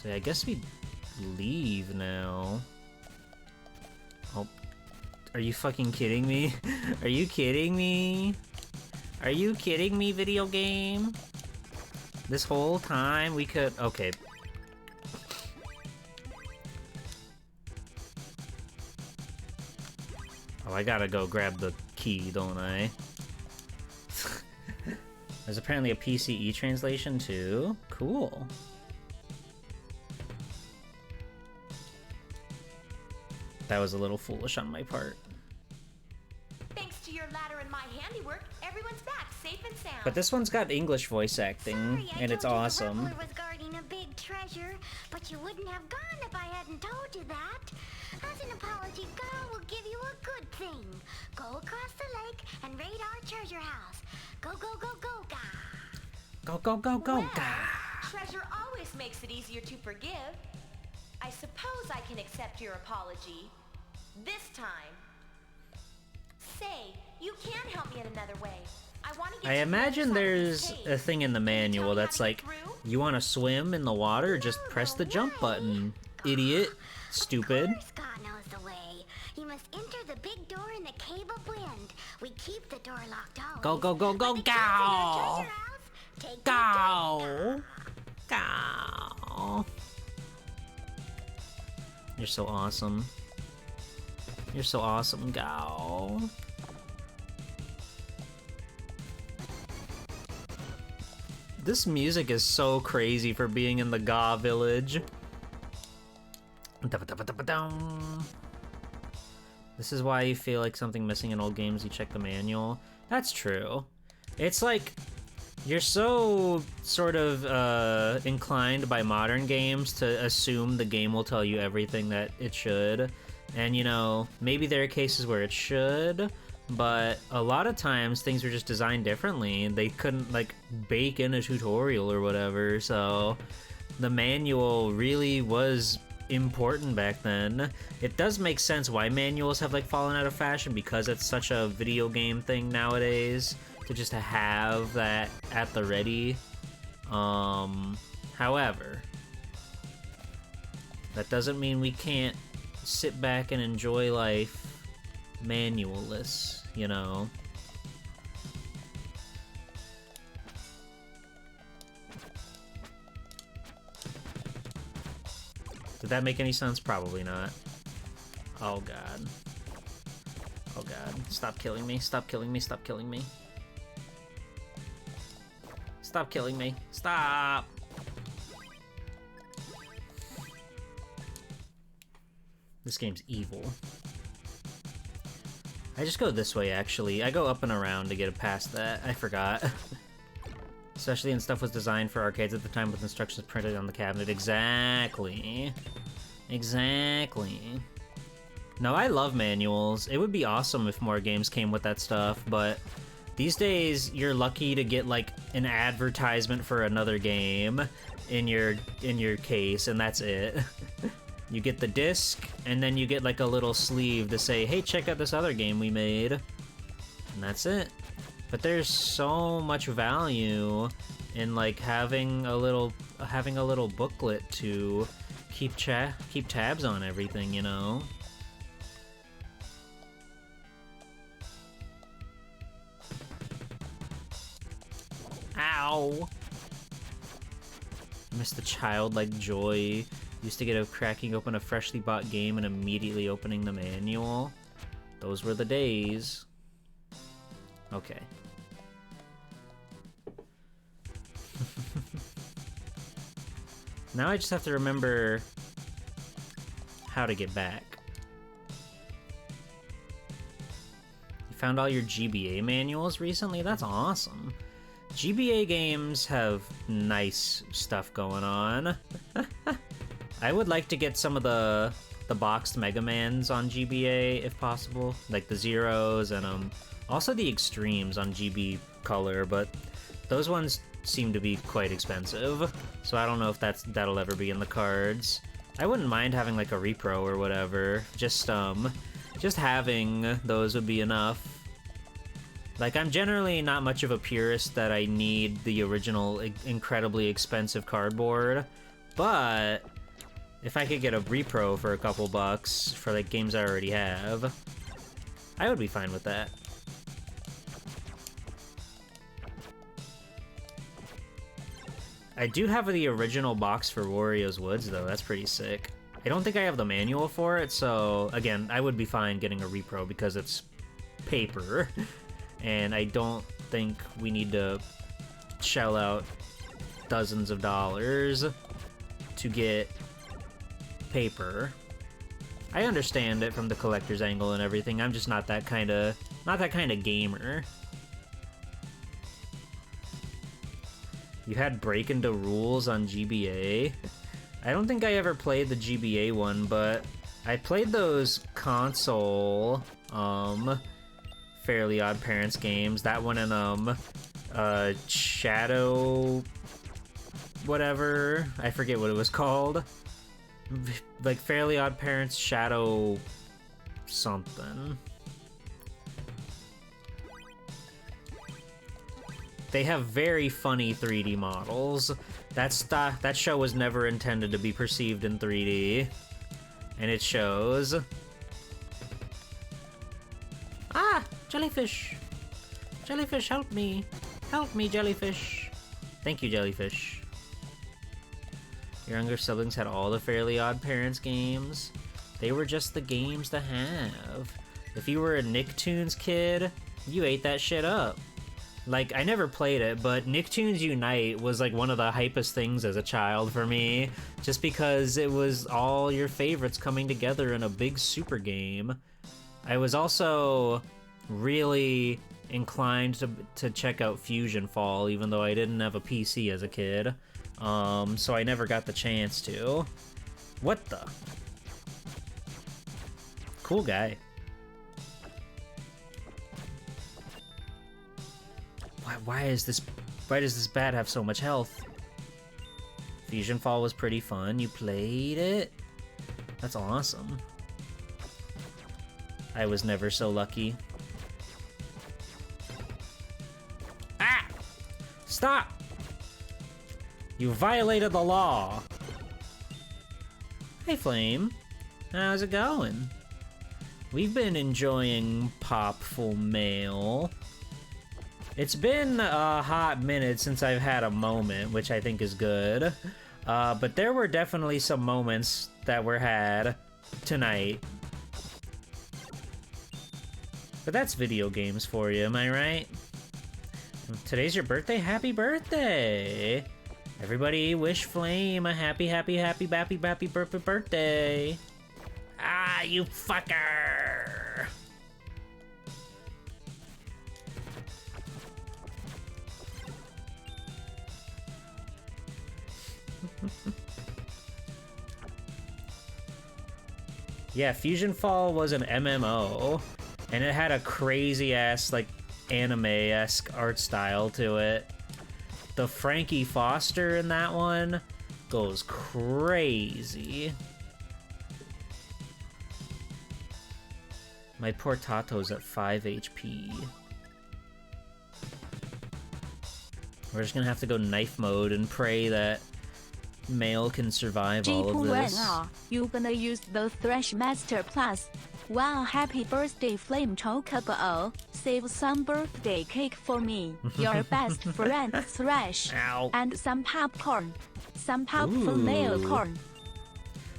So I guess we leave now. Oh, are you fucking kidding me? Are you kidding me? Are you kidding me, video game? This whole time we could... Okay. Oh, I gotta go grab the key, don't I? There's apparently a PCE translation too. Cool. That was a little foolish on my part. Thanks to your ladder and my handiwork, everyone's back, safe and sound. But this one's got English voice acting, and it's awesome. The rubbler was guarding a big treasure, but you wouldn't have gone if I hadn't told you that. As an apology, God will give you a good thing. Go across the lake and raid our treasure house. Go, go, go, go, ga. Go, go, go, go, Well, ga. treasure always makes it easier to forgive. I suppose I can accept your apology. This time. Say, you can help me in another way. I want to get I to the imagine other side of this there's cave. a thing in the manual that's like, you want to swim in the water? Just press the jump button, idiot. Stupid. God knows the way. You must enter the big door in the Cave of Wind. We keep the door locked always. Go, go, go, go, But the keys in our go! treasure house, take Go! Go! You're so awesome. You're so awesome, go. This music is so crazy for being in the Ga village. This is why you feel like something missing in old games, you check the manual. That's true. It's like, you're so sort of inclined by modern games to assume the game will tell you everything that it should. And you know, maybe there are cases where it should, but a lot of times things were just designed differently. They couldn't like bake in a tutorial or whatever, so the manual really was important back then. It does make sense why manuals have like fallen out of fashion, because it's such a video game thing nowadays to just have that at the ready. However, that doesn't mean we can't sit back and enjoy life manual-less, you know? Did that make any sense? Probably not. Oh god. Oh god. Stop killing me. Stop killing me. Stop killing me. Stop killing me. Stop! This game's evil. I just go this way, actually. I go up and around to get past that. I forgot. Especially when stuff was designed for arcades at the time with instructions printed on the cabinet. Exactly. Exactly. No, I love manuals. It would be awesome if more games came with that stuff, but these days you're lucky to get like an advertisement for another game in your case, and that's it. You get the disc, and then you get like a little sleeve to say, hey, check out this other game we made. And that's it. But there's so much value in like having a little booklet to keep tabs on everything, you know? Ow! I miss the childlike joy. Used to get of cracking open a freshly bought game and immediately opening the manual. Those were the days. Okay. Now I just have to remember how to get back. You found all your GBA manuals recently? That's awesome. GBA games have nice stuff going on. I would like to get some of the boxed Mega Mans on GBA if possible, like the Zeros and also the Extremes on GB Color, but those ones seem to be quite expensive, so I don't know if that'll ever be in the cards. I wouldn't mind having like a repro or whatever. Just having those would be enough. Like, I'm generally not much of a purist that I need the original incredibly expensive cardboard, but if I could get a repro for a couple bucks for like games I already have, I would be fine with that. I do have the original box for Wario's Woods, though. That's pretty sick. I don't think I have the manual for it, so again, I would be fine getting a repro because it's paper, and I don't think we need to shell out dozens of dollars to get paper. I understand it from the collector's angle and everything. I'm just not that kind of gamer. You had Break Into Rules on GBA? I don't think I ever played the GBA one, but I played those console, Fairly Odd Parents games. That one and, Shadow... whatever. I forget what it was called. Like, Fairly Odd Parents Shadow... something. They have very funny 3D models. That show was never intended to be perceived in 3D. And it shows. Jellyfish! Jellyfish, help me! Help me, jellyfish! Thank you, jellyfish. Your younger siblings had all the Fairly Odd Parents games. They were just the games to have. If you were a Nicktoons kid, you ate that shit up. Like, I never played it, but Nicktoons Unite was like one of the hypest things as a child for me, just because it was all your favorites coming together in a big super game. I was also really inclined to check out Fusion Fall, even though I didn't have a PC as a kid. So I never got the chance to. What the? Cool guy. Why does this bat have so much health? Fusion Fall was pretty fun. You played it? That's awesome. I was never so lucky. Ah! Stop! You violated the law! Hey, Flame. How's it going? We've been enjoying Popful Mail. It's been a hot minute since I've had a moment, which I think is good. But there were definitely some moments that were had tonight. But that's video games for you, am I right? Today's your birthday? Happy birthday! Everybody wish Flame a happy birthday! Ah, you fucker! Yeah, Fusion Fall was an MMO, and it had a crazy-ass, like, anime-esque art style to it. The Frankie Foster in that one goes crazy. My poor Tato's at 5 HP. We're just gonna have to go knife mode and pray that Mail can survive all of this. You gonna use the Thresh Master Plus? Wow, happy birthday, Flame Chocobo. Save some birthday cake for me. Your best friend, Thresh. Ow. And some popcorn. Some Popful Mail corn.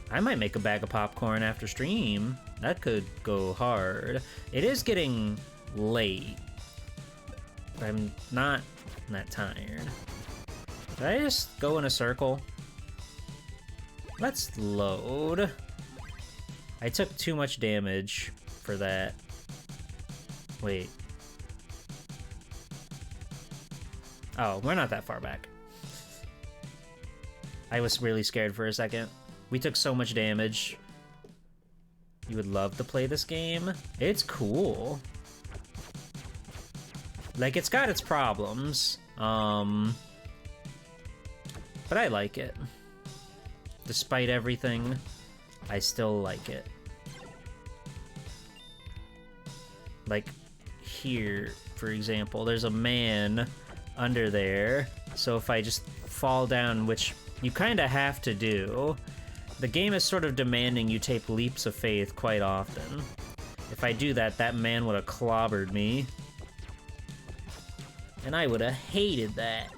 I might make a bag of popcorn after stream. That could go hard. It is getting late. I'm not that tired. Did I just go in a circle? Let's load. I took too much damage for that. Wait. Oh, we're not that far back. I was really scared for a second. We took so much damage. You would love to play this game? It's cool. Like, it's got its problems. But I like it. Despite everything, I still like it. Like, here, for example, there's a man under there. So if I just fall down, which you kind of have to do, the game is sort of demanding you take leaps of faith quite often. If I do that, that man would have clobbered me. And I would have hated that.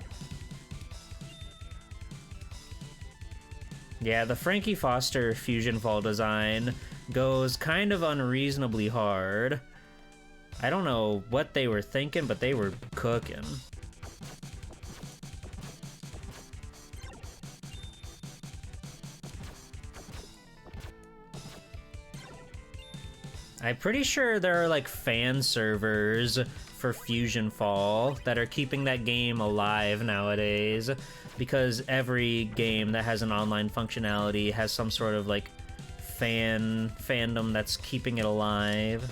Yeah, the Frankie Foster Fusion Fall design goes kind of unreasonably hard. I don't know what they were thinking, but they were cooking. I'm pretty sure there are like fan servers for Fusion Fall that are keeping that game alive nowadays, because every game that has an online functionality has some sort of like fandom that's keeping it alive.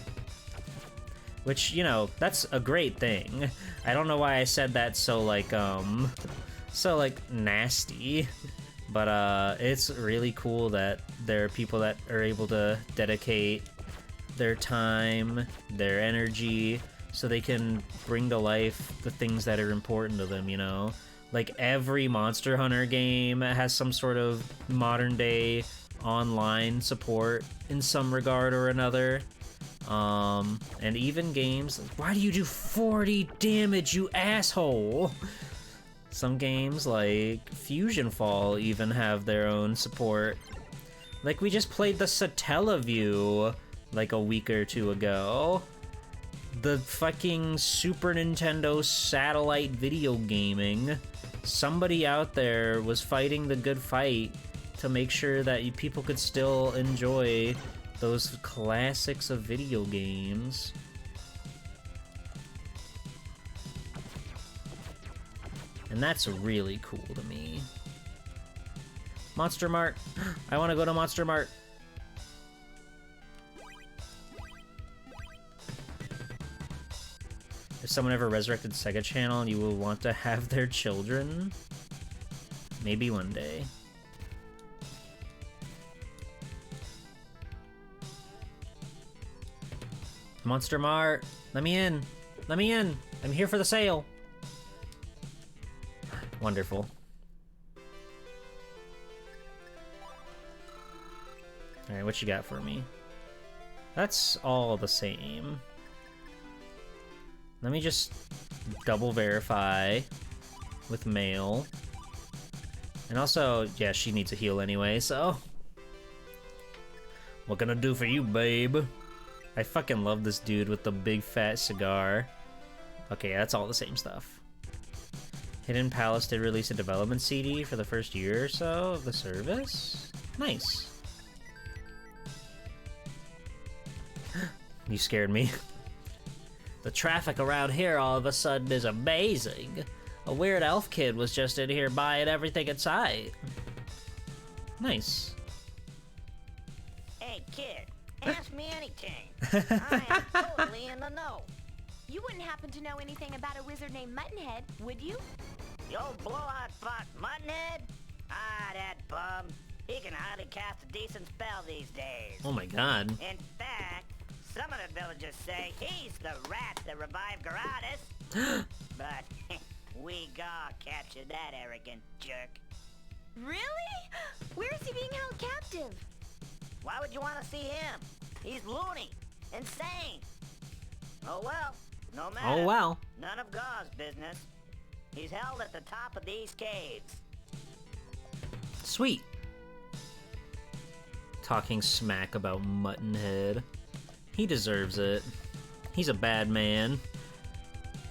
Which, you know, that's a great thing. I don't know why I said that so like nasty, but it's really cool that there are people that are able to dedicate their time, their energy, so they can bring to life the things that are important to them, you know? Like, every Monster Hunter game has some sort of modern-day online support in some regard or another. And even games... Why do you do 40 damage, you asshole? Some games like Fusion Fall even have their own support. Like, we just played the Satellaview like a week or two ago. The fucking Super Nintendo satellite video gaming. Somebody out there was fighting the good fight to make sure that people could still enjoy those classics of video games. And that's really cool to me. Monster Mart! I want to go to Monster Mart! If someone ever resurrected Sega Channel, you will want to have their children? Maybe one day. Monster Mart! Let me in! Let me in! I'm here for the sale! Wonderful. Alright, what you got for me? That's all the same. Let me just double verify with mail. And also, yeah, she needs a heal anyway, so... What can I do for you, babe? I fucking love this dude with the big fat cigar. Okay, that's all the same stuff. Hidden Palace did release a development CD for the first year or so of the service. Nice. You scared me. The traffic around here all of a sudden is amazing. A weird elf kid was just in here buying everything in sight. Nice. Hey, kid, ask me anything. I am totally in the know. You wouldn't happen to know anything about a wizard named Muttonhead, would you? The old blowout fuck Muttonhead? Ah, that bum. He can hardly cast a decent spell these days. Oh my god. In fact, some of the villagers say he's the rat that revived Garatus. But we gotta capture that arrogant jerk. Really? Where is he being held captive? Why would you want to see him? He's loony. Insane. Oh well. No matter. Oh well. None of God's business. He's held at the top of these caves. Sweet. Talking smack about Muttonhead. He deserves it. He's a bad man.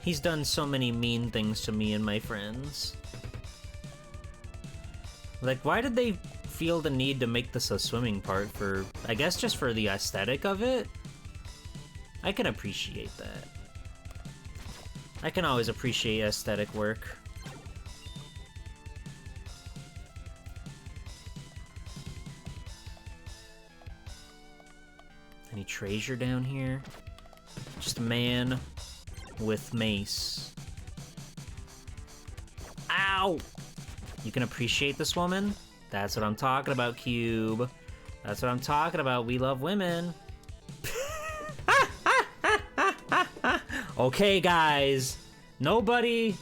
He's done so many mean things to me and my friends. Like, why did they feel the need to make this a swimming part for... I guess just for the aesthetic of it? I can appreciate that. I can always appreciate aesthetic work. Any treasure down here? Just a man with mace. Ow! You can appreciate this woman? That's what I'm talking about, Cube. That's what I'm talking about. We love women. Okay, guys. Nobody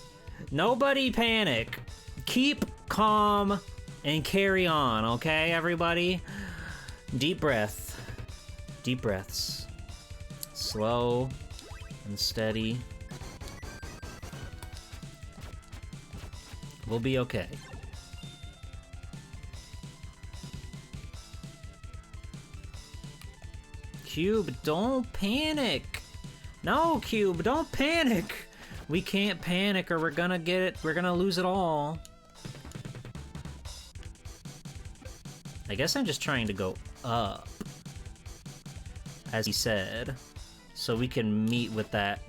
panic. Keep calm and carry on, okay, everybody? Deep breath. Deep breaths. Slow and steady. We'll be okay. Cube, don't panic. No, Cube, don't panic. We can't panic or we're gonna get it. We're gonna lose it all. I guess I'm just trying to go up, as he said, so we can meet with that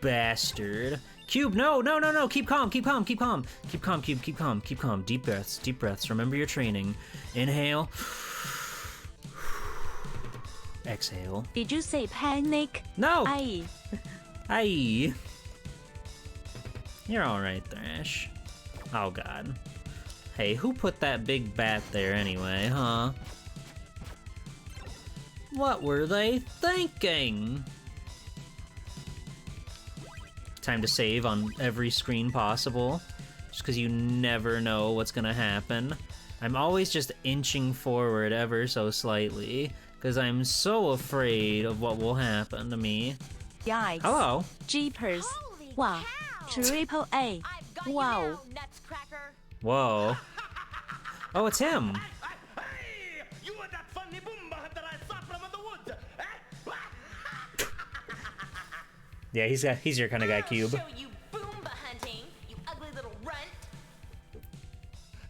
bastard. Cube, no, no, no, no, keep calm, keep calm, keep calm. Keep calm, Cube, keep calm, keep calm. Deep breaths, remember your training. Inhale. Exhale. Did you say panic? No! Aye. Aye. You're alright, Thrash. Oh god. Hey, who put that big bat there anyway, huh? What were they thinking? Time to save on every screen possible, just because you never know what's gonna happen. I'm always just inching forward ever so slightly, Because I'm so afraid of what will happen to me. Yikes. Hello. Jeepers. Wow. Triple A. Wow. Whoa. Oh, it's him. You are that funny boomba that I saw from the woods. Yeah, he's your kind of guy, Cube. Show you boomba hunting, you ugly little runt.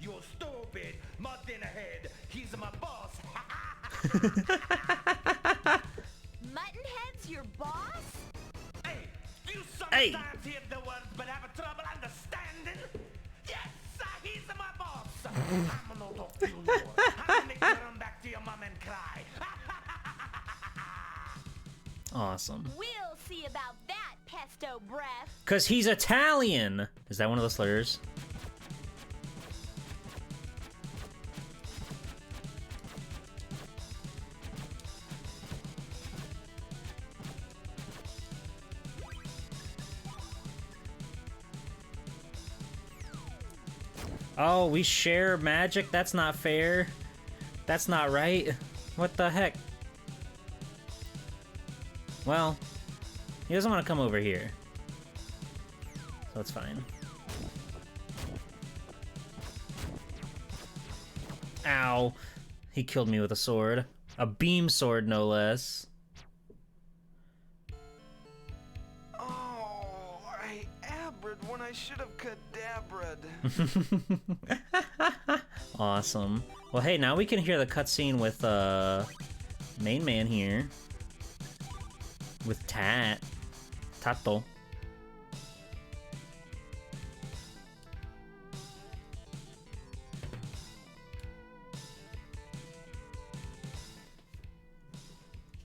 You're stupid. Mud in the head. He's my boss. Muttonhead's your boss? Hey, you Hey. sometimes hear the words but have trouble understanding. Yes, he's my boss. I'm gonna talk to you more. I'm gonna make you run back to your mom and cry. Awesome. We'll see about that, pesto breath. Because he's Italian. Is that one of the slurs? Oh, we share magic? That's not fair. That's not right. What the heck? Well, he doesn't want to come over here. So it's fine. Ow. He killed me with a sword. A beam sword, no less. Oh, I abred when I should have cadabra'd. Awesome. Well, hey, now we can hear the cutscene with, main man here. With Tato.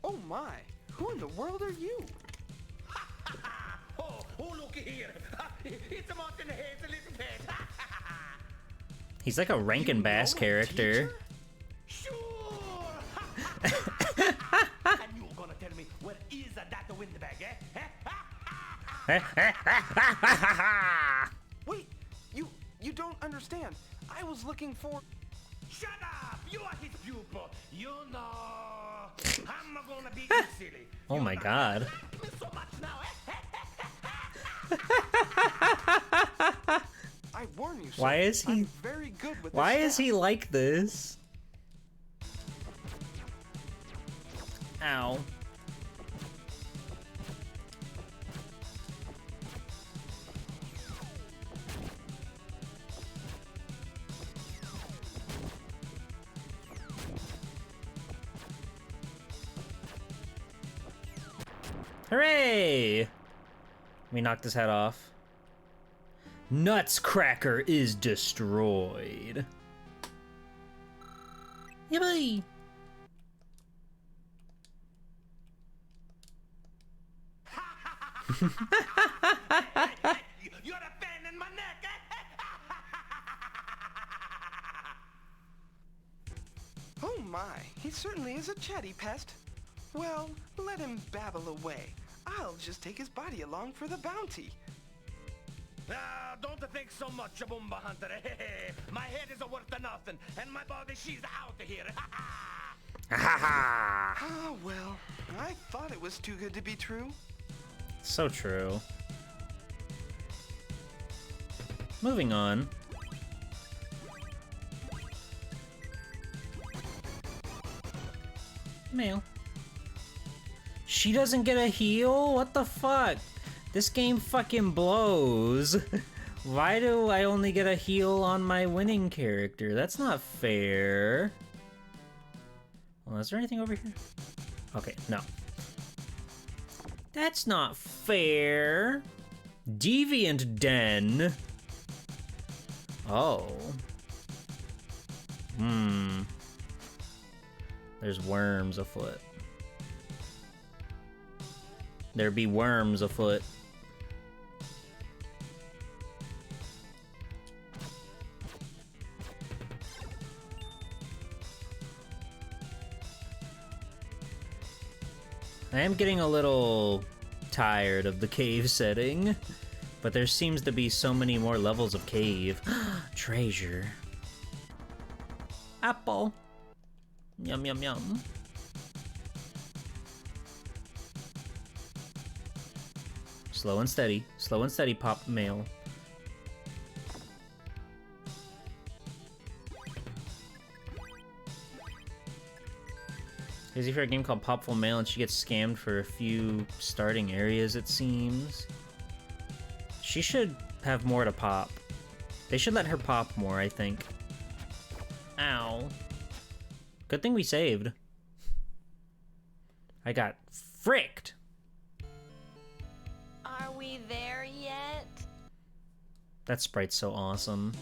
Oh my, who in the world are you? Oh, look here. It's a mountain hazel little pet. He's like a Rankin Bass character. Sure. And you're gonna tell me where is that windbag, eh? Wait, you don't understand. I was looking for... Shut up! You are his pupil. You know. I'm gonna be you silly. Oh my god. Like me so much now, I warn you, sir. Why is he... I'm very good with Why this is he staff. like this? Ow. Hooray! We knocked his head off. Nutscracker is destroyed. Yippee! You're a pain in my neck, Oh my, he certainly is a chatty pest. Well, let him babble away. I'll just take his body along for the bounty. Don't think so much, Boomba Hunter. My head is worth nothing, and my body, she's out of here. Ah, well, I thought it was too good to be true. So true. Moving on. Mail. She doesn't get a heal? What the fuck? This game fucking blows. Why do I only get a heal on my winning character? That's not fair. Well, is there anything over here? Okay, no. That's not fair. Deviant Den. Oh. There's worms afoot. There be worms afoot. I am getting a little tired of the cave setting, but there seems to be so many more levels of cave. Treasure. Apple. Yum, yum, yum. Slow and steady. Slow and steady, Pop Mail. Crazy for a game called Popful Mail, and she gets scammed for a few starting areas, it seems. She should have more to pop. They should let her pop more, I think. Ow. Good thing we saved. I got fricked. Are we there yet? That sprite's so awesome.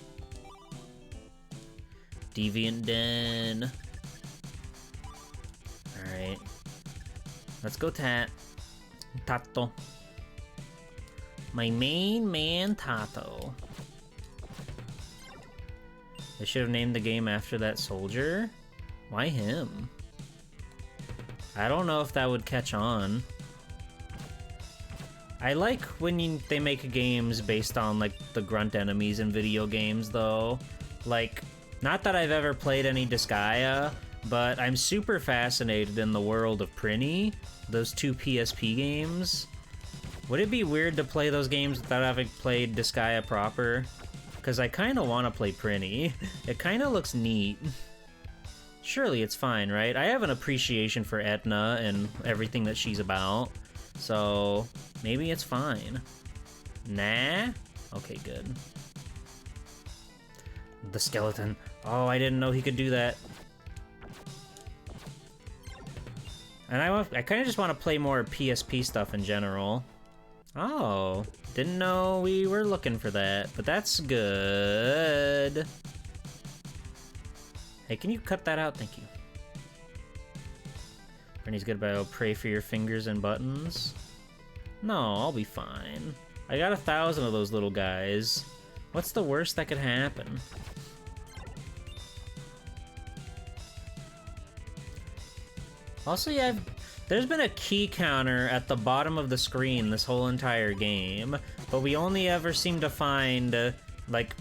Deviant Den. Alright. Let's go Tato. My main man, Tato. They should have named the game after that soldier. Why him? I don't know if that would catch on. I like when they make games based on, like, the grunt enemies in video games, though. Like, not that I've ever played any Disgaea, but I'm super fascinated in the world of Prinny, those two PSP games. Would it be weird to play those games without having played Disgaea proper? Because I kind of want to play Prinny. It kind of looks neat. Surely it's fine, right? I have an appreciation for Etna and everything that she's about, so maybe it's fine. Nah? Okay, good. The skeleton. Oh, I didn't know he could do that. And I kind of just want to play more PSP stuff in general. Oh, didn't know we were looking for that, but that's good. Hey, can you cut that out? Thank you. Bernie's good about pray for your fingers and buttons. No, I'll be fine. I got 1,000 of those little guys. What's the worst that could happen? Also, yeah, there's been a key counter at the bottom of the screen this whole entire game, but we only ever seem to find, like,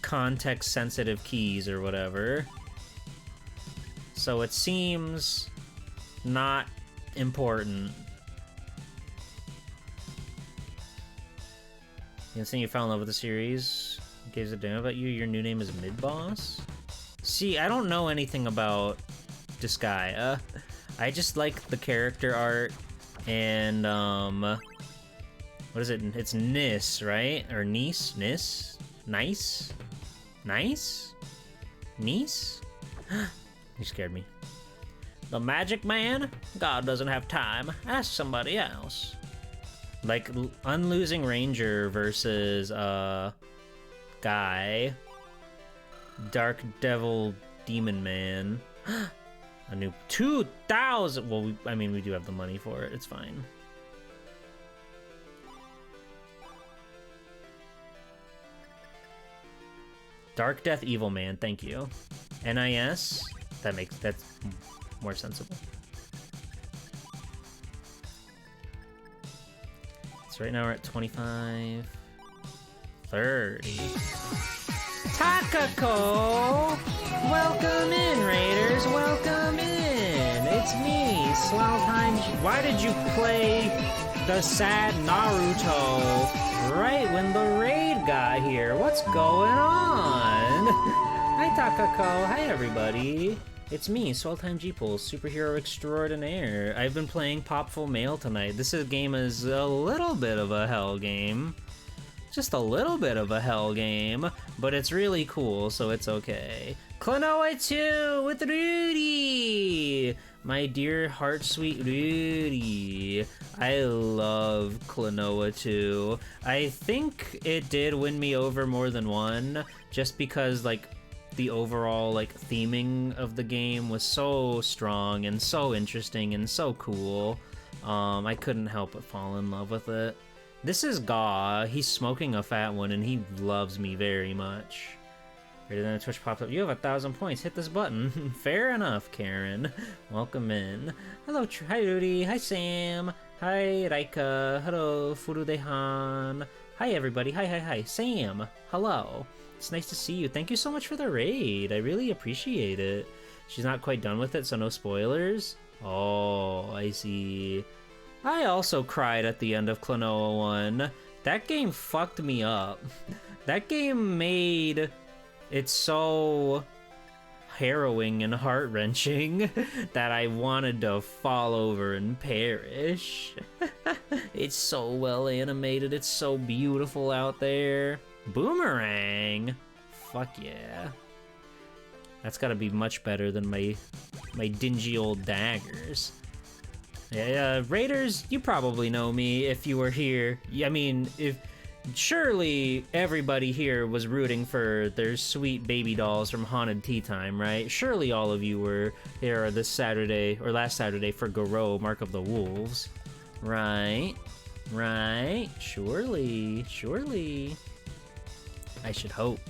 context-sensitive keys or whatever. So it seems not important. You can see you fell in love with the series. Gives a damn about you. Your new name is Mid-Boss? See, I don't know anything about Disgaea. I just like the character art and, what is it? It's Nis, right? Or Nice? Nis? Nice? Nice? Nice? You scared me. The Magic Man? God doesn't have time. Ask somebody else. Like, Unlosing Ranger versus, Guy. Dark Devil Demon Man. A new 2,000! Well, I mean, we do have the money for it. It's fine. Dark Death Evil Man, thank you. NIS? That's more sensible. So right now we're at 25... 30... Takako! Welcome in, Raiders! Welcome in! It's me, Swell Time. Why did you play the sad Naruto right when the raid got here? What's going on? Hi, Takako. Hi, everybody. It's me, Swell Time G-Pulse, superhero extraordinaire. I've been playing Popful Mail tonight. This game is a little bit of a hell game. Just a little bit of a hell game, but it's really cool, so it's okay. Klonoa 2 with Rudy! My dear heart sweet Rudy. I love Klonoa 2. I think it did win me over more than one, just because, like, the overall, like, theming of the game was so strong and so interesting and so cool. I couldn't help but fall in love with it. This is Gaw. He's smoking a fat one, and he loves me very much. Greater than a Twitch pops up. You have 1,000 points. Hit this button. Fair enough, Karen. Welcome in. Hello, hi Rudy. Hi Sam. Hi Raika. Hello, Furudehan. Hi everybody. Hi. Sam. Hello. It's nice to see you. Thank you so much for the raid. I really appreciate it. She's not quite done with it, so no spoilers. Oh, I see. I also cried at the end of Klonoa 1. That game fucked me up. That game made it so harrowing and heart-wrenching that I wanted to fall over and perish. It's so well animated, it's so beautiful out there. Boomerang! Fuck yeah. That's gotta be much better than my dingy old daggers. Yeah, Raiders, you probably know me if you were here. I mean, surely everybody here was rooting for their sweet baby dolls from Haunted Tea Time, right? Surely all of you were here this Saturday, or last Saturday, for Garou, Mark of the Wolves. Right? Right? Surely. Surely. I should hope.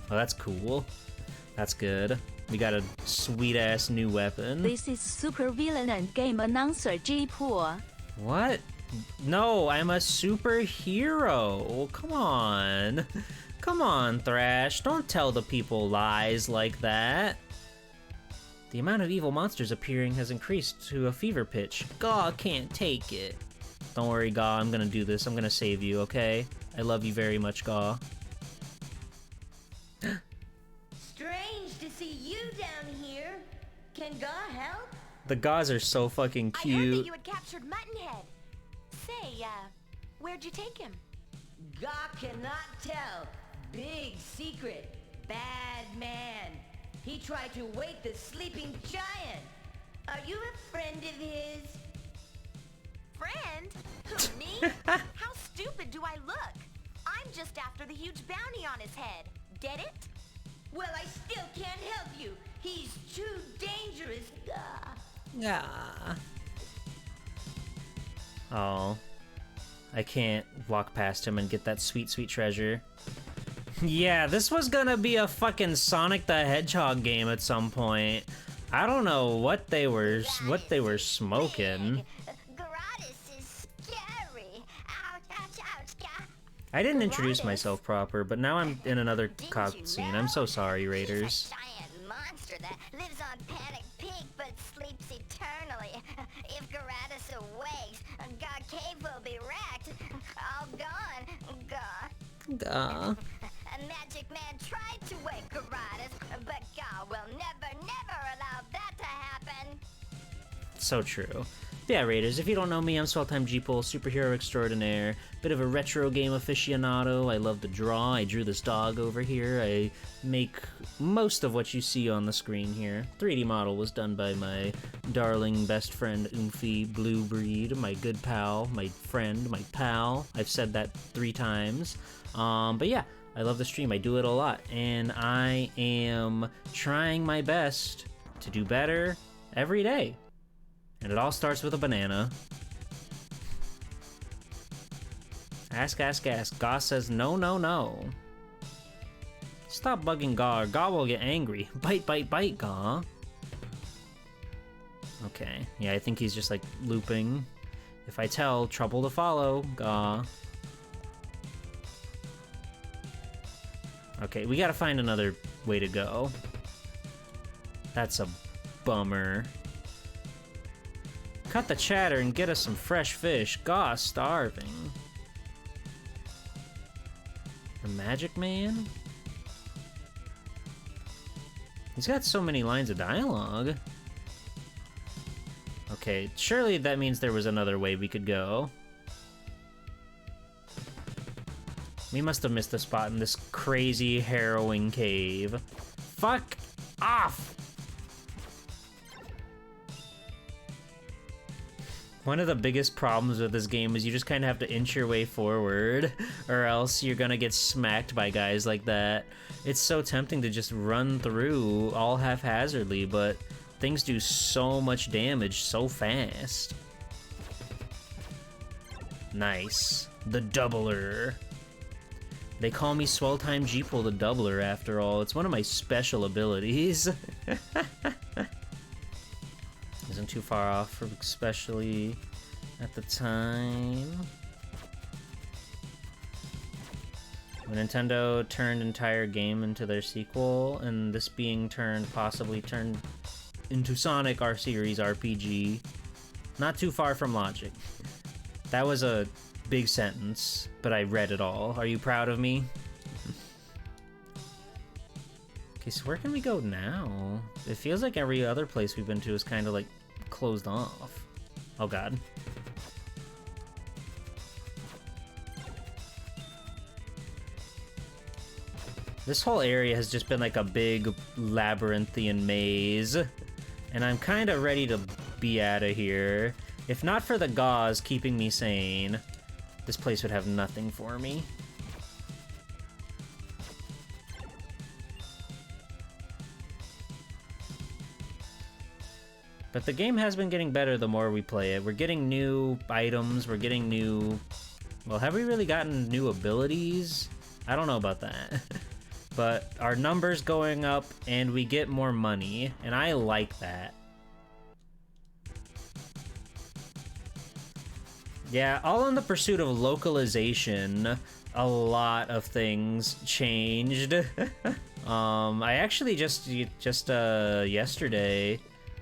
Oh, that's cool. That's good. We got a sweet-ass new weapon. This is super villain and game announcer G-Poor. What? No, I'm a superhero. Come on. Come on, Thrash. Don't tell the people lies like that. The amount of evil monsters appearing has increased to a fever pitch. Gaw can't take it. Don't worry, Gaw. I'm gonna do this. I'm gonna save you, okay? I love you very much, Gaw. Strange to see you down here. Can God help? The Gaws are so fucking I heard that cute. you had captured Muttonhead. Say, where'd you take him? God cannot tell. Big secret. Bad man. He tried to wake the sleeping giant. Are you a friend of his? Friend? Who, me? How stupid do I look? I'm just after the huge bounty on his head. Get it? Well, I still can't help you. He's too dangerous. Yeah. Oh. I can't walk past him and get that sweet, sweet treasure. Yeah, this was gonna be a fucking Sonic the Hedgehog game at some point. I don't know what they were smoking. I didn't introduce myself proper, but now I'm in another cutscene. I'm so sorry, Raiders. Giant monster that lives on Panic Peak but sleeps eternally. If Garatus awakes, God Cave will be wrecked. All gone. God. A magic man tried to wake Garatus, but God will never allow that to happen. So true. Yeah, Raiders, if you don't know me, I'm Swelltime Jeeple, superhero extraordinaire, bit of a retro game aficionado. I love to draw. I drew this dog over here. I make most of what you see on the screen here. 3D model was done by my darling best friend, Oomfy Blue Breed, my good pal, my friend, my pal. I've said that 3 times. But yeah, I love the stream. I do it a lot, and I am trying my best to do better every day. And it all starts with a banana. Ask. Gaw says no, no, no. Stop bugging Gaw or Gaw will get angry. Bite, Gaw. Okay, yeah, I think he's just like looping. If I tell, trouble to follow, Gaw. Okay, we gotta find another way to go. That's a bummer. Cut the chatter and get us some fresh fish. Gaw's starving. The Magic Man? He's got so many lines of dialogue. Okay, surely that means there was another way we could go. We must have missed a spot in this crazy, harrowing cave. Fuck off! One of the biggest problems with this game is you just kind of have to inch your way forward, or else you're gonna get smacked by guys like that. It's so tempting to just run through all haphazardly, but things do so much damage so fast. Nice. The Doubler. They call me Swelltime Jeeple the Doubler after all. It's one of my special abilities. Isn't too far off, especially at the time. When Nintendo turned entire game into their sequel, and this being possibly turned into Sonic, our series RPG. Not too far from logic. That was a big sentence, but I read it all. Are you proud of me? Okay, so where can we go now? It feels like every other place we've been to is kind of like closed off. Oh god. This whole area has just been like a big labyrinthian maze, and I'm kind of ready to be out of here. If not for the gauze keeping me sane, this place would have nothing for me. But the game has been getting better the more we play it. We're getting new items, we're getting new... Well, have we really gotten new abilities? I don't know about that. But our numbers going up and we get more money, and I like that. Yeah, all in the pursuit of localization, a lot of things changed. I actually just yesterday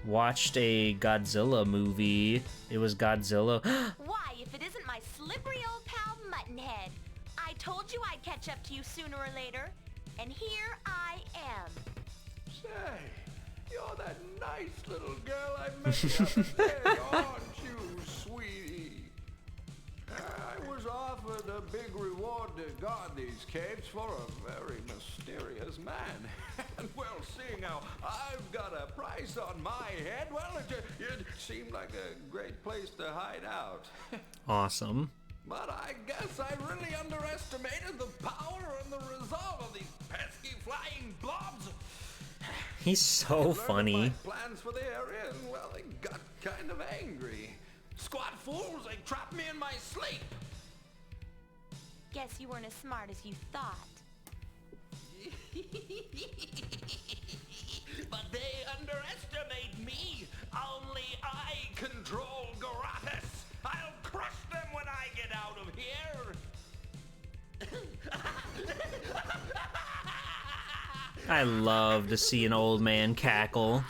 watched a Godzilla movie. It was Godzilla. Why, if it isn't my slippery old pal Muttonhead? I told you I'd catch up to you sooner or later. And here I am. Say, you're that nice little girl I met the other day, aren't you, sweetie? I was offered a big reward to guard these caves for a very mysterious man. And well, seeing how I've got a price on my head, well, it seemed like a great place to hide out. Awesome. But I guess I really underestimated the power and the resolve of these pesky flying blobs. He's so funny. My plans for the area, and well, they got kind of angry. Squat fools, they trapped me in my sleep. Guess you weren't as smart as you thought. But they underestimate me. Only I control Garatus. I'll crush them when I get out of here. I love to see an old man cackle.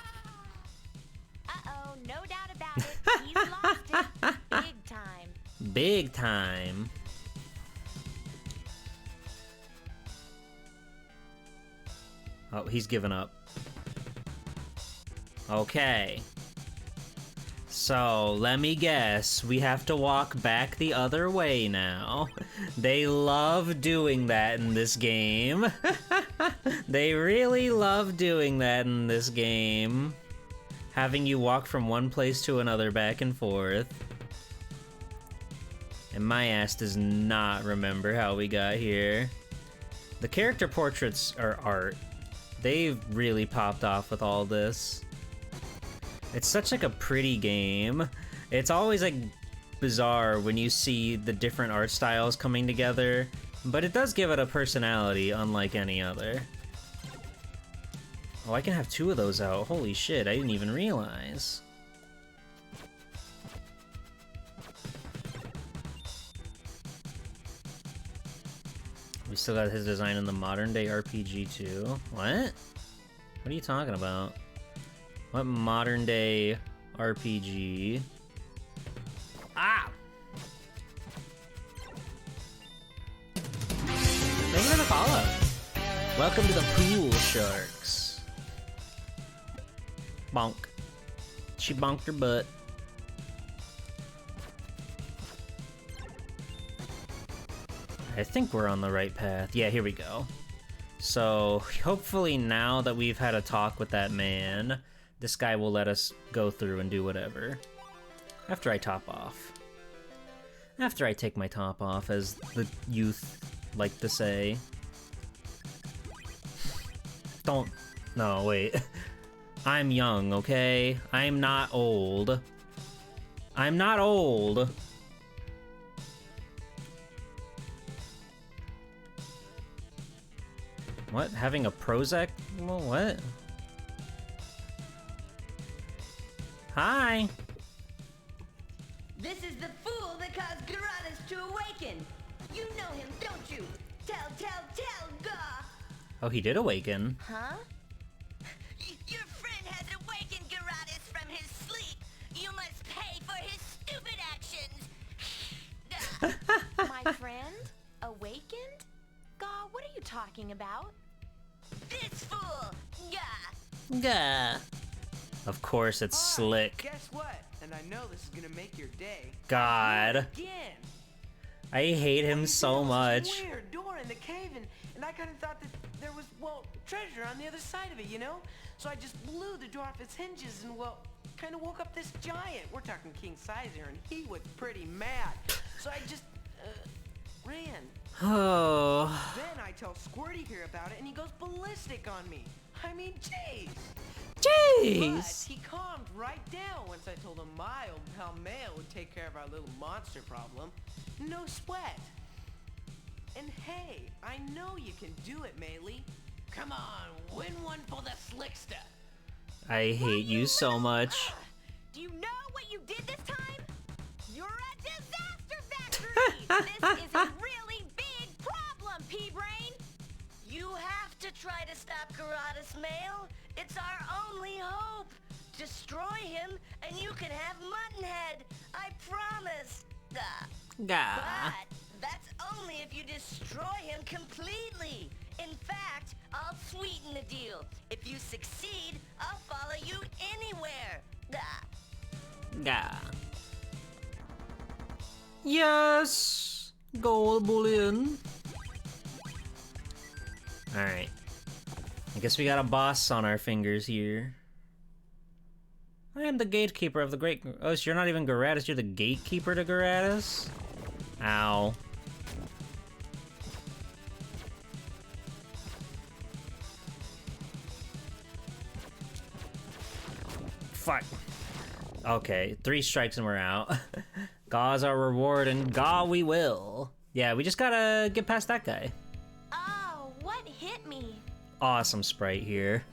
Uh-oh, no doubt about it. He's lost it. Big time. Big time. Oh, he's given up. Okay. So, let me guess, we have to walk back the other way now. They love doing that in this game. They really love doing that in this game. Having you walk from one place to another back and forth. And my ass does not remember how we got here. The character portraits are art. They've really popped off with all this. It's such like a pretty game. It's always like bizarre when you see the different art styles coming together, but it does give it a personality unlike any other. Oh, I can have two of those out. Holy shit, I didn't even realize. We still got his design in the modern day RPG too. What? What are you talking about? What modern day RPG? Ah! Thank you for the follow. Welcome to the Pool Sharks. Bonk. She bonked her butt. I think we're on the right path. Yeah, here we go. So, hopefully now that we've had a talk with that man, this guy will let us go through and do whatever. After I top off. After I take my top off, as the youth like to say. Don't... No, wait. I'm young, okay? I'm not old. I'm not old. What? Having a Prozac? Well, what? Hi! This is the fool that caused Garatus to awaken. You know him, don't you? Tell, Gah! Oh, he did awaken. Huh? Your friend has awakened Garatus from his sleep. You must pay for his talking about. This fool! Gah! Gah. Of course, it's Slick. Guess what? And I know this is gonna make your day. God. Again. I hate him so much. This weird door in the cave, and I kind of thought that there was, well, treasure on the other side of it, you know? So I just blew the door off its hinges and, well, kind of woke up this giant. We're talking king size here, and he was pretty mad. So I just, ran. Oh. Then I tell Squirty here about it, and he goes ballistic on me. I mean, jeez. Jeez. But he calmed right down once I told him my old pal Mail would take care of our little monster problem. No sweat. And hey, I know you can do it, Maylee. Come on, win one for the Slickster. I hate you so much. Do you know what you did this time? You're a disaster factory! This is a really big problem, P-Brain! You have to try to stop Karatas Mail. It's our only hope. Destroy him, and you can have Muttonhead. I promise. Gah. But that's only if you destroy him completely. In fact, I'll sweeten the deal. If you succeed, I'll follow you anywhere. Gah. Yes! Gold bullion. Alright. I guess we got a boss on our fingers here. I am the gatekeeper of the great... Oh, so you're not even Garatus, you're the gatekeeper to Garatus? Ow. Fuck. Okay, 3 strikes and we're out. Gaw's our reward, and Gaw we will. Yeah, we just gotta get past that guy. Oh, what hit me? Awesome sprite here.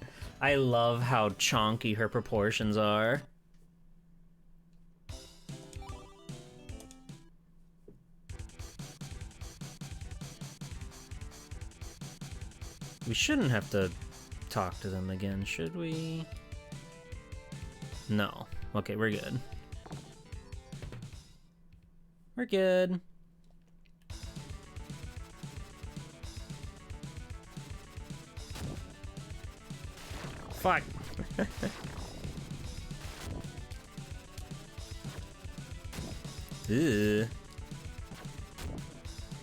I love how chonky her proportions are. We shouldn't have to talk to them again, should we? No. Okay, we're good. We're good. Fuck. Ew.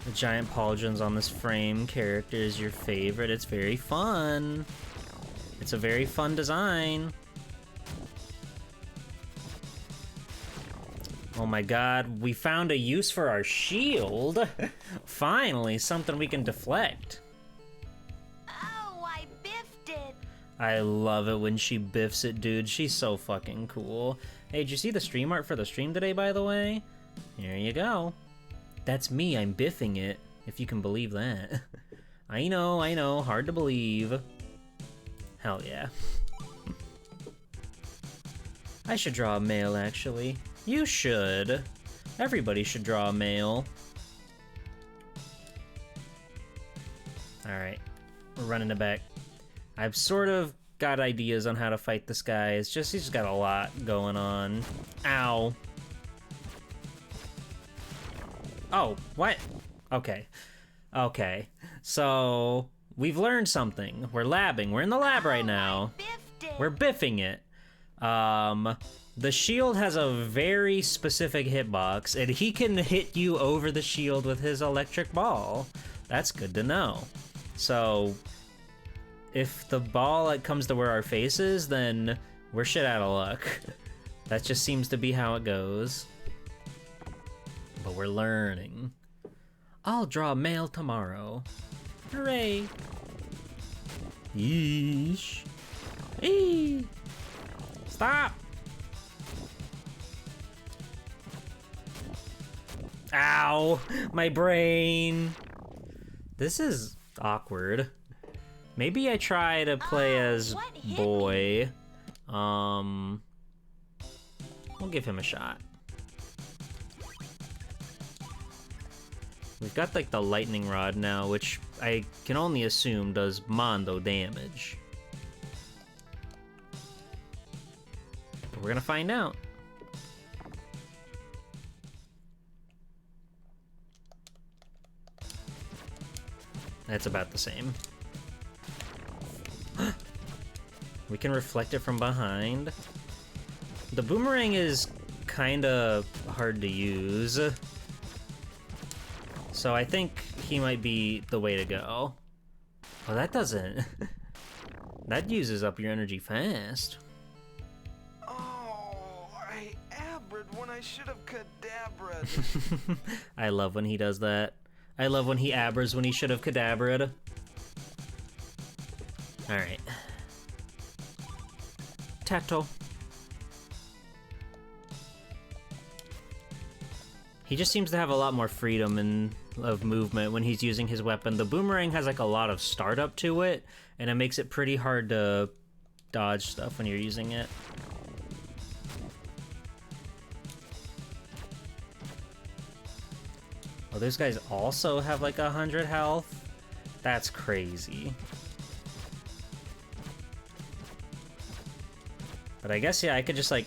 The giant pauldrons on this frame character is your favorite. It's very fun. It's a very fun design. Oh my god, we found a use for our shield. Finally, something we can deflect. Oh, I biffed it. I love it when she biffs it, dude. She's so fucking cool. Hey, did you see the stream art for the stream today, by the way? Here you go. That's me, I'm biffing it, if you can believe that. I know, hard to believe. Hell yeah. I should draw a male, actually. You should. Everybody should draw a male. Alright, we're running it back. I've sort of got ideas on how to fight this guy. It's just, he's got a lot going on. Ow. Oh, what? Okay. Okay. So, we've learned something. We're labbing. We're in the lab right now. We're biffing it. The shield has a very specific hitbox, and he can hit you over the shield with his electric ball. That's good to know. So, if the ball comes to where our face is, then we're shit out of luck. That just seems to be how it goes. But we're learning. I'll draw a male tomorrow. Hooray! Yeesh. Eee! Stop! Ow! My brain! This is awkward. Maybe I try to play as boy. We'll give him a shot. We've got like the lightning rod now, which I can only assume does mondo damage. But we're gonna find out. That's about the same. We can reflect it from behind. The boomerang is kinda hard to use. So I think he might be the way to go. Oh, that doesn't... That uses up your energy fast. Oh, I abred when I should have cadabraed. I love when he does that. I love when he abbers when he should have cadabraed. Alright. Tactile. He just seems to have a lot more freedom of movement when he's using his weapon. The boomerang has like a lot of startup to it, and it makes it pretty hard to dodge stuff when you're using it. Oh, those guys also have like 100 health? That's crazy. But I guess, yeah, I could just like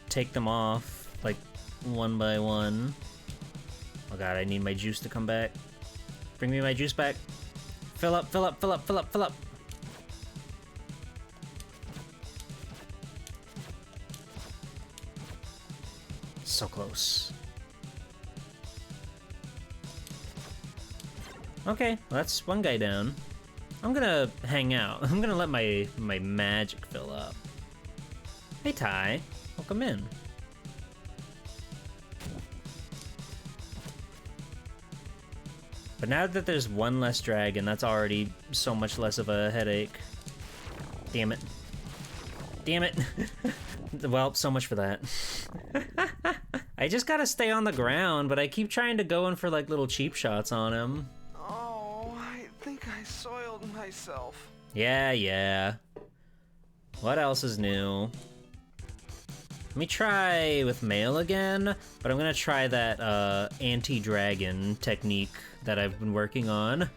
take them off like one by one. Oh god, I need my juice to come back. Bring me my juice back. Fill up, fill up, fill up, fill up, fill up. So close. Okay, well, that's one guy down. I'm gonna hang out. I'm gonna let my magic fill up. Hey Ty, welcome in. But now that there's one less dragon, that's already so much less of a headache. Damn it. Damn it. Well, so much for that. I just gotta stay on the ground, but I keep trying to go in for like little cheap shots on him. Oh, I think I soiled myself. Yeah. What else is new? Let me try with mail again, but I'm gonna try that anti-dragon technique that I've been working on,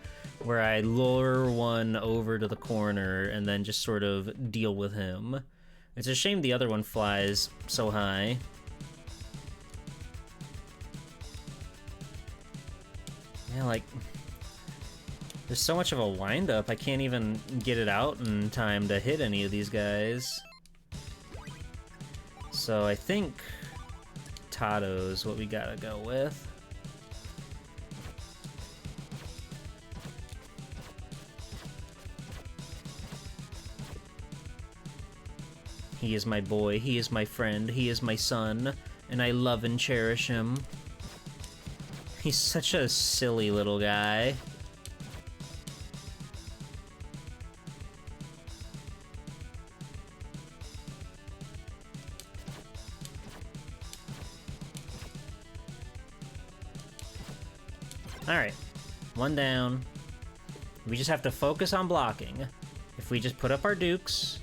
where I lure one over to the corner and then just sort of deal with him. It's a shame the other one flies so high. Yeah, like, there's so much of a wind-up, I can't even get it out in time to hit any of these guys. So I think Tato's what we gotta go with. He is my boy, he is my friend, he is my son, and I love and cherish him. He's such a silly little guy. Alright, one down. We just have to focus on blocking. If we just put up our dukes,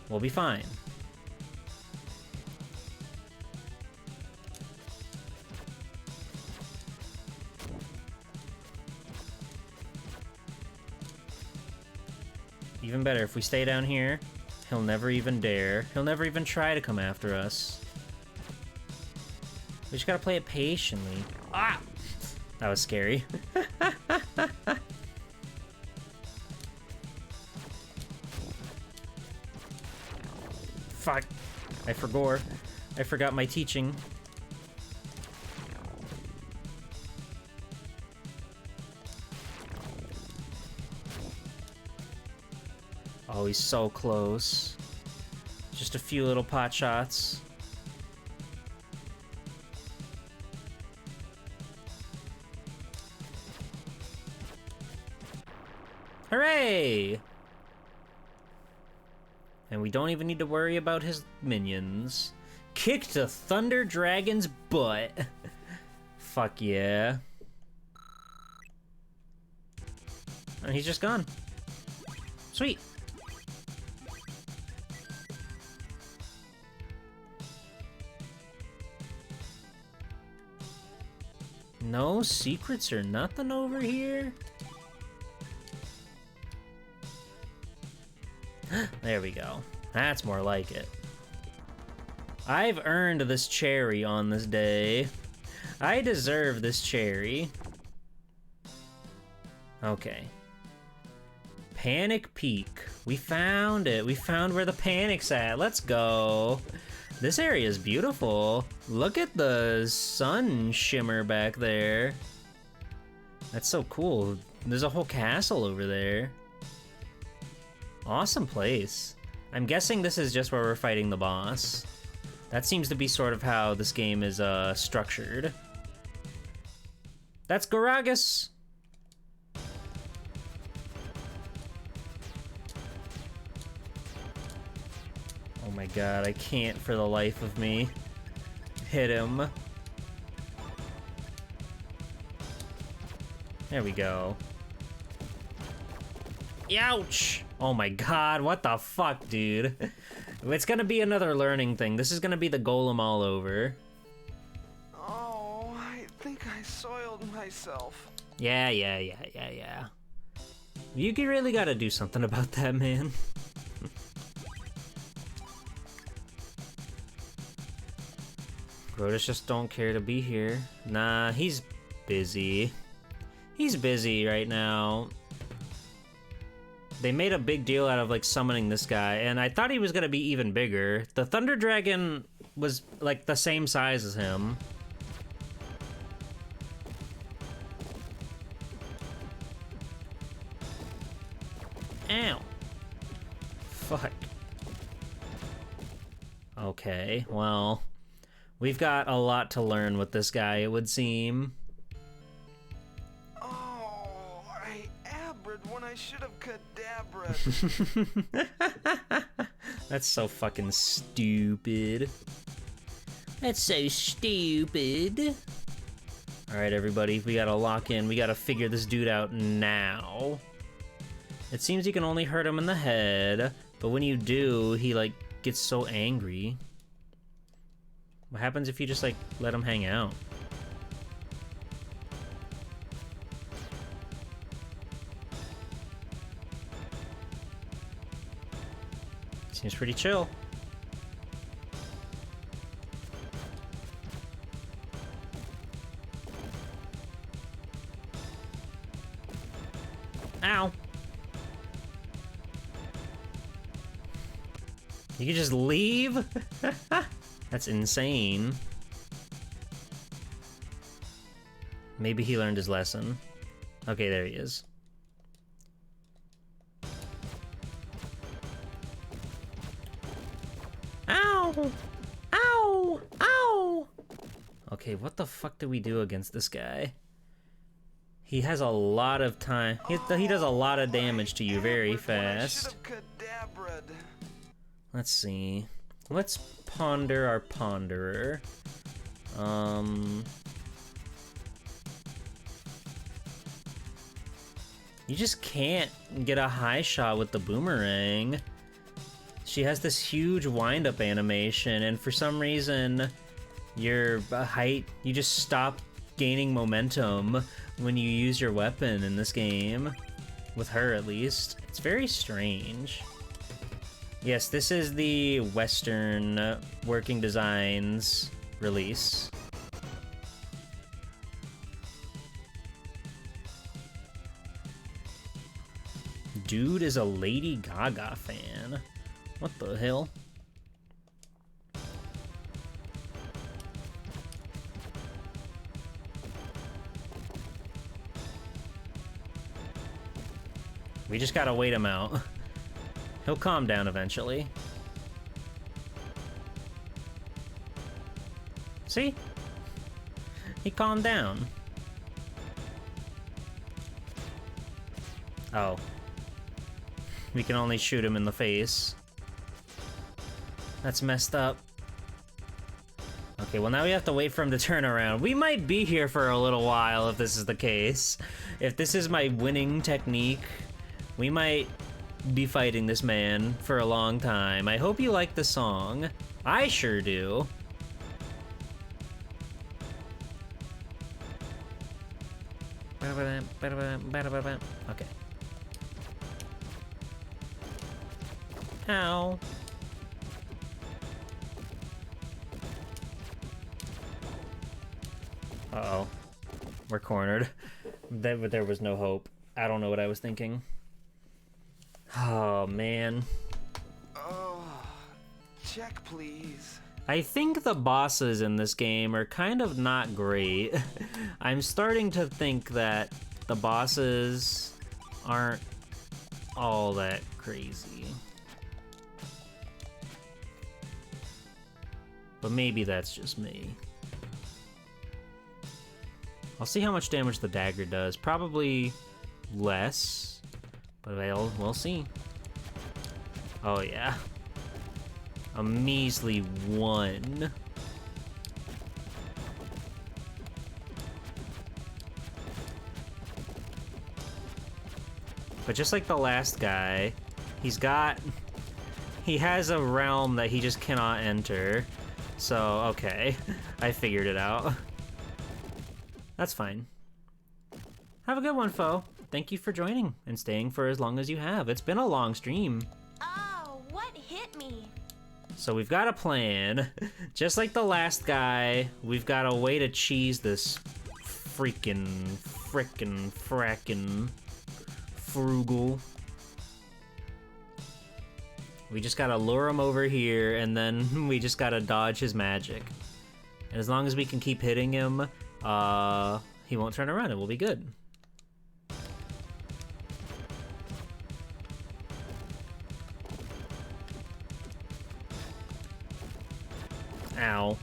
we'll be fine. Even better, if we stay down here, he'll never even dare. He'll never even try to come after us. We just gotta play it patiently. Ah! That was scary. Fuck. I forgot my teaching. Oh, he's so close. Just a few little pot shots. Hooray! And we don't even need to worry about his minions. Kicked a Thunder Dragon's butt. Fuck yeah. And he's just gone. Sweet. No secrets or nothing over here? There we go. That's more like it. I've earned this cherry on this day. I deserve this cherry. Okay. Panic Peak. We found it. We found where the panic's at. Let's go. This area is beautiful. Look at the sun shimmer back there. That's so cool. There's a whole castle over there. Awesome place. I'm guessing this is just where we're fighting the boss. That seems to be sort of how this game is structured. That's Garagus. Oh my god, I can't for the life of me hit him. There we go. Ouch! Oh my god, what the fuck, dude? It's gonna be another learning thing. This is gonna be the golem all over. Oh, I think I soiled myself. Yeah. You really gotta do something about that, man. Grotus just don't care to be here. Nah, he's busy. He's busy right now. They made a big deal out of, like, summoning this guy, and I thought he was gonna be even bigger. The Thunder Dragon was, like, the same size as him. Ow. Fuck. Okay, well... We've got a lot to learn with this guy, it would seem. Oh, I abred when I should have cadabraed. That's so fucking stupid. That's so stupid. Alright, everybody, we gotta lock in. We gotta figure this dude out now. It seems you can only hurt him in the head, but when you do, he, like, gets so angry. What happens if you just, like, let him hang out? Seems pretty chill. Ow. You can just leave? That's insane. Maybe he learned his lesson. Okay, there he is. Ow! Ow! Ow! Okay, what the fuck do we do against this guy? He has a lot of time. He does a lot of damage to you very fast. Let's see. Let's ponder our ponderer. You just can't get a high shot with the boomerang. She has this huge wind-up animation, and for some reason, your height, you just stop gaining momentum when you use your weapon in this game. With her, at least. It's very strange. Yes, this is the Western Working Designs release. Dude is a Lady Gaga fan. What the hell? We just gotta wait him out. He'll calm down eventually. See? He calmed down. Oh. We can only shoot him in the face. That's messed up. Okay, well now we have to wait for him to turn around. We might be here for a little while if this is the case. If this is my winning technique, we might be fighting this man for a long time. I hope you like the song. I sure do. Okay. Ow. Uh-oh. We're cornered. There was no hope. I don't know what I was thinking. Oh, man. Oh, check, please. I think the bosses in this game are kind of not great. I'm starting to think that the bosses aren't all that crazy. But maybe that's just me. I'll see how much damage the dagger does. Probably less, but we'll see. Oh yeah. A measly 1. But just like the last guy, he has a realm that he just cannot enter. So, okay, I figured it out. That's fine. Have a good one, foe. Thank you for joining and staying for as long as you have. It's been a long stream. Oh, what hit me? So we've got a plan. Just like the last guy, we've got a way to cheese this frickin' frugal. We just gotta lure him over here, and then we just gotta dodge his magic. And as long as we can keep hitting him, he won't turn around and we'll be good. Ow.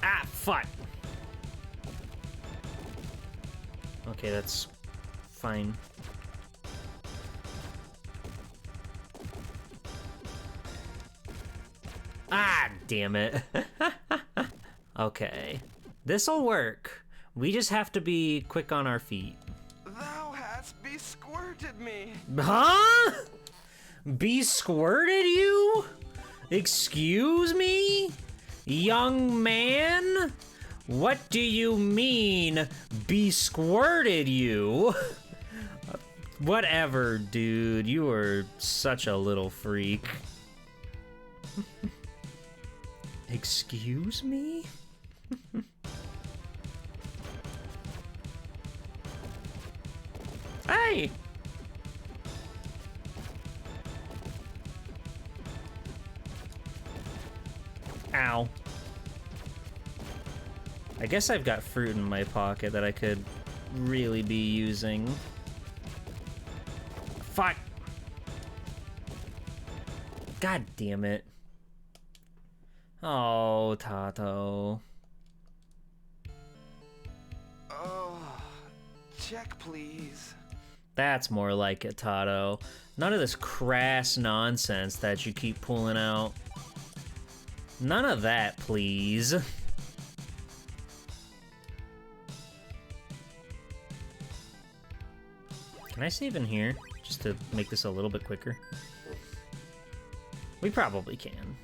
Ah, fuck. Okay, that's fine. Ah, damn it. Okay. This'll work. We just have to be quick on our feet. Thou hast besquirted me. Huh? Be-squirted you? Excuse me? Young man? What do you mean, be-squirted you? Whatever, dude. You are such a little freak. Excuse me? Hey! Ow. I guess I've got fruit in my pocket that I could really be using. Fuck! God damn it. Oh, Tato. Oh, check, please. That's more like it, Tato. None of this crass nonsense that you keep pulling out. None of that, please. Can I save in here, just to make this a little bit quicker? We probably can.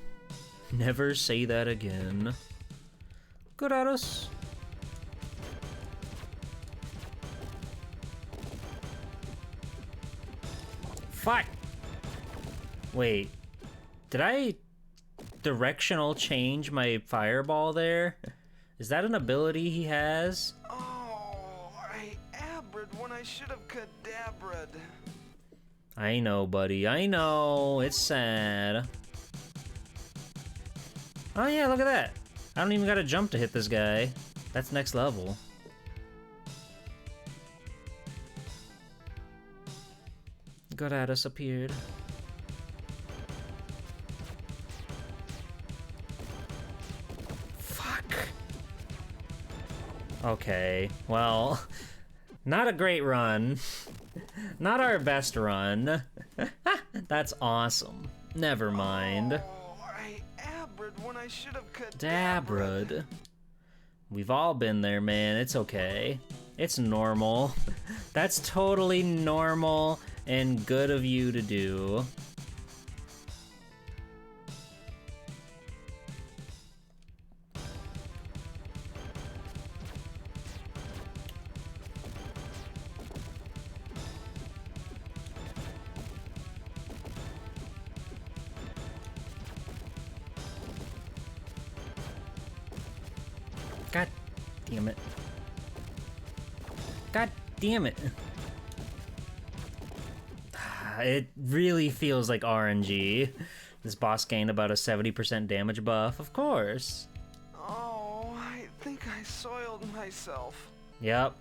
Never say that again. Good at us. Fuck! Wait, did I directional change my fireball there? Is that an ability he has? Oh, I abred when I should have cadabra'd. I know, buddy. I know. It's sad. Oh yeah, look at that. I don't even gotta jump to hit this guy. That's next level. Godatus appeared. Fuck. Okay, well, not a great run. Not our best run. That's awesome. Never mind. Oh, I abred when I should have Dabrud. We've all been there, man. It's okay. It's normal. That's totally normal and good of you to do. God damn it. God damn it. It really feels like RNG. This boss gained about a 70% damage buff, of course. Oh, I think I soiled myself. Yep.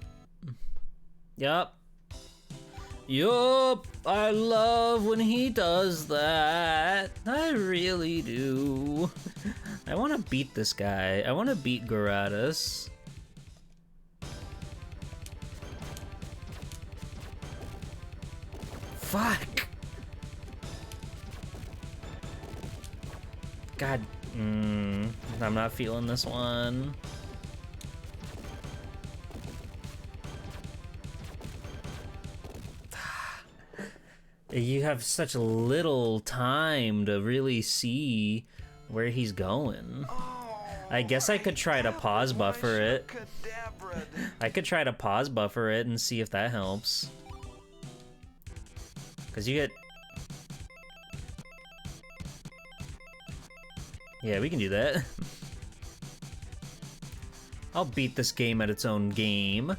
Yup. Yup. I love when he does that. I really do. I want to beat this guy. I want to beat Garatus. Fuck. God. I'm not feeling this one. You have such little time to really see where he's going. I guess I could try to pause buffer it. I could try to pause buffer it and see if that helps. Because you get... Yeah, we can do that. I'll beat this game at its own game.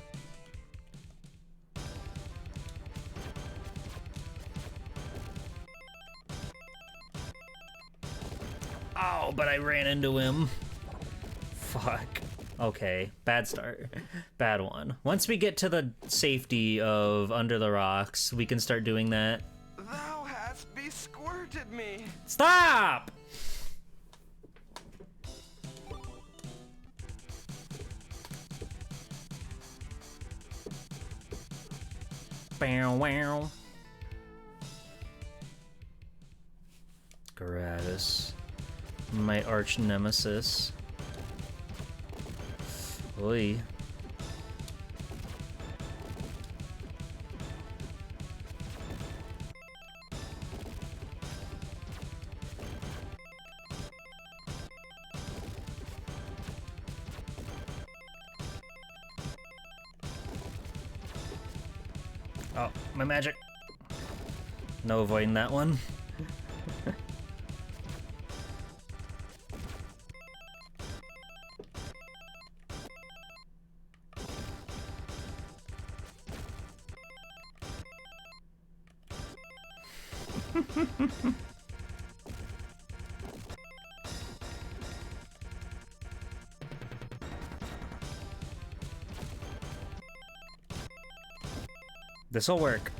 Oh, but I ran into him. Fuck. Okay, bad start. Bad one. Once we get to the safety of Under the Rocks, we can start doing that. Thou hast besquirted me. Stop! Bow wow. Garatus. My arch nemesis. Oi. Oh, my magic. No avoiding that one. This'll work.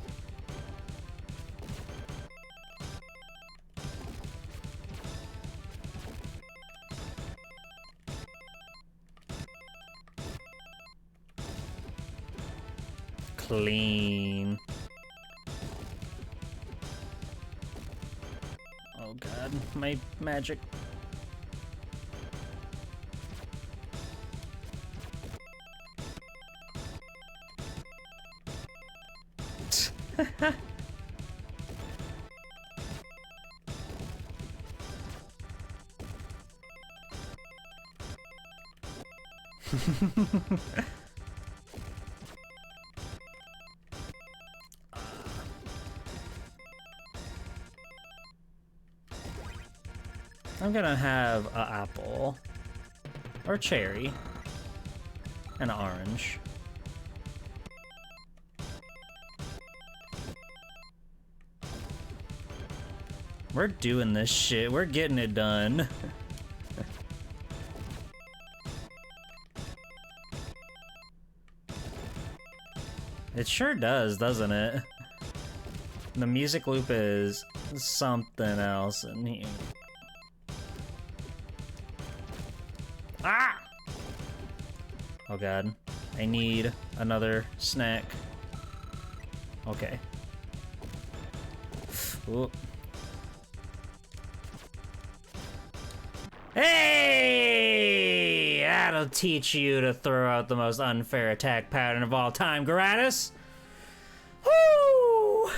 Clean. Oh god, my magic. I'm gonna have an apple, or cherry, and an orange. We're doing this shit. We're getting it done. It sure does, doesn't it? The music loop is something else in here. Ah! Oh god. I need another snack. Okay. Ooh. Hey! That'll teach you to throw out the most unfair attack pattern of all time, Garatus! Woo!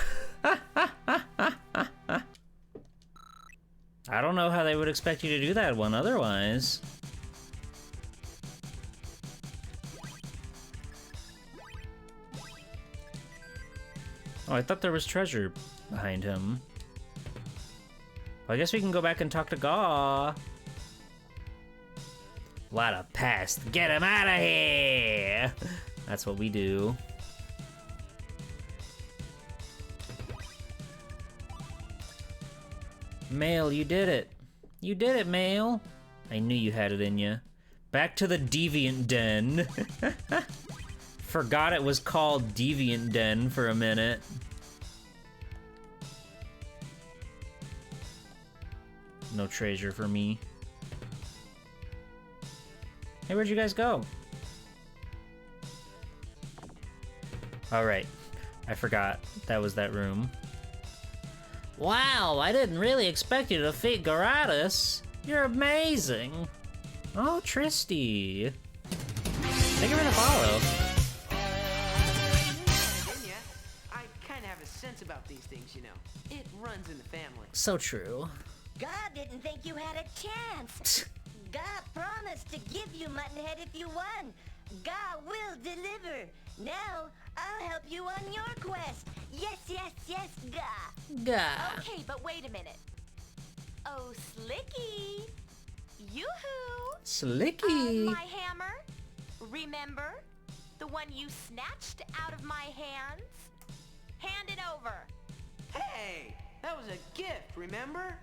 I don't know how they would expect you to do that one otherwise. Oh, I thought there was treasure behind him. Well, I guess we can go back and talk to Gaw. What a pest. Get him out of here! That's what we do. Mail, you did it. You did it, Mail. I knew you had it in you. Back to the Deviant Den. Forgot it was called Deviant Den for a minute. No treasure for me. Hey, where'd you guys go? All right, I forgot that was that room. Wow, I didn't really expect you to defeat Garatus. You're amazing. Oh, Tristy. Thank you for the follow. I kind of have a sense about these things, you know. It runs in the family. So true. God didn't think you had a chance. God promised to give you Muttonhead if you won. God will deliver. Now, I'll help you on your quest. Yes, yes, yes, God. God. Okay, but wait a minute. Oh, Slicky. Yoo-hoo. Slicky. My hammer. Remember? The one you snatched out of my hands? Hand it over. Hey, that was a gift, remember?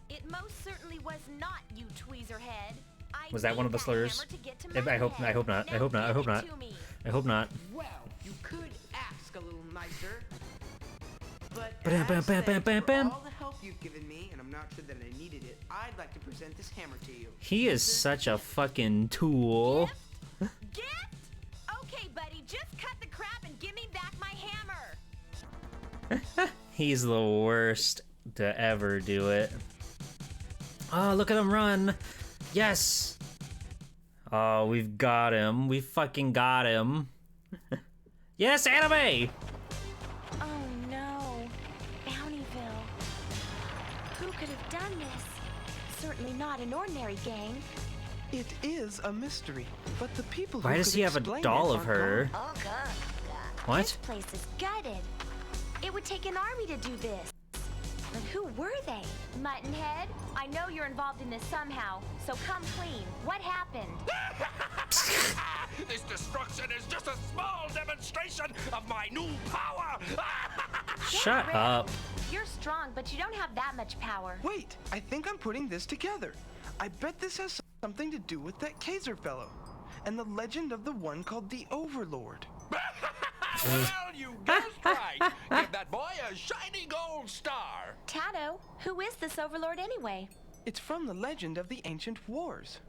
It most certainly was not, you tweezerhead. Was that one of the slurs? I hope not. I hope not. I hope not. I hope not. I hope not. Well, you could ask a little nicer. But Bam, as bam, bam, thanks bam, bam, for bam. all the help you've given me, and I'm not sure that I needed it, I'd like to present this hammer to you. He is such a fucking tool. Gift? Okay, buddy, just cut the crap and give me back my hammer. He's the worst to ever do it. Oh, look at him run. Yes. Oh, we've got him. We fucking got him. Yes, anime. Oh no, Bountyville. Who could have done this? Certainly not an ordinary gang. It is a mystery, but the people who Why does could he have a explain doll it of are her? gone. Oh, God. What? This place is gutted. It would take an army to do this. But who were they? Muttonhead, I know you're involved in this somehow, so come clean. What happened? This destruction is just a small demonstration of my new power. Shut up. You're strong, but you don't have that much power. Wait, I think I'm putting this together. I bet this has something to do with that Kaiser fellow and the legend of the one called the Overlord. Well, you guessed right. Give that boy a shiny gold star. Tato, who is this overlord anyway? It's from the legend of the ancient wars.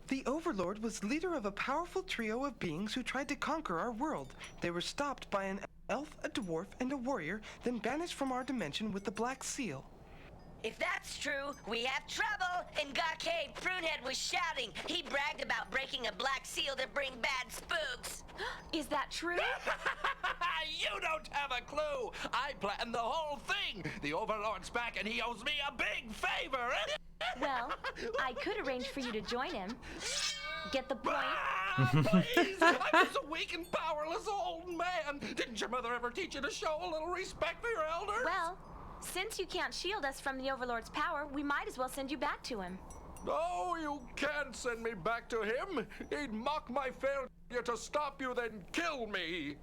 The Overlord was leader of a powerful trio of beings who tried to conquer our world. They were stopped by an elf, a dwarf, and a warrior, then banished from our dimension with the Black Seal. If that's true, we have trouble. In Gake, Prunehead was shouting. He bragged about breaking a black seal to bring bad spooks. Is that true? You don't have a clue. I planned the whole thing. The Overlord's back and he owes me a big favor. Well, I could arrange for you to join him. Get the point? Please, I'm just a weak and powerless old man. Didn't your mother ever teach you to show a little respect for your elders? Well, since you can't shield us from the Overlord's power, we might as well send you back to him. No, you can't send me back to him. He'd mock my failure to stop you, then kill me.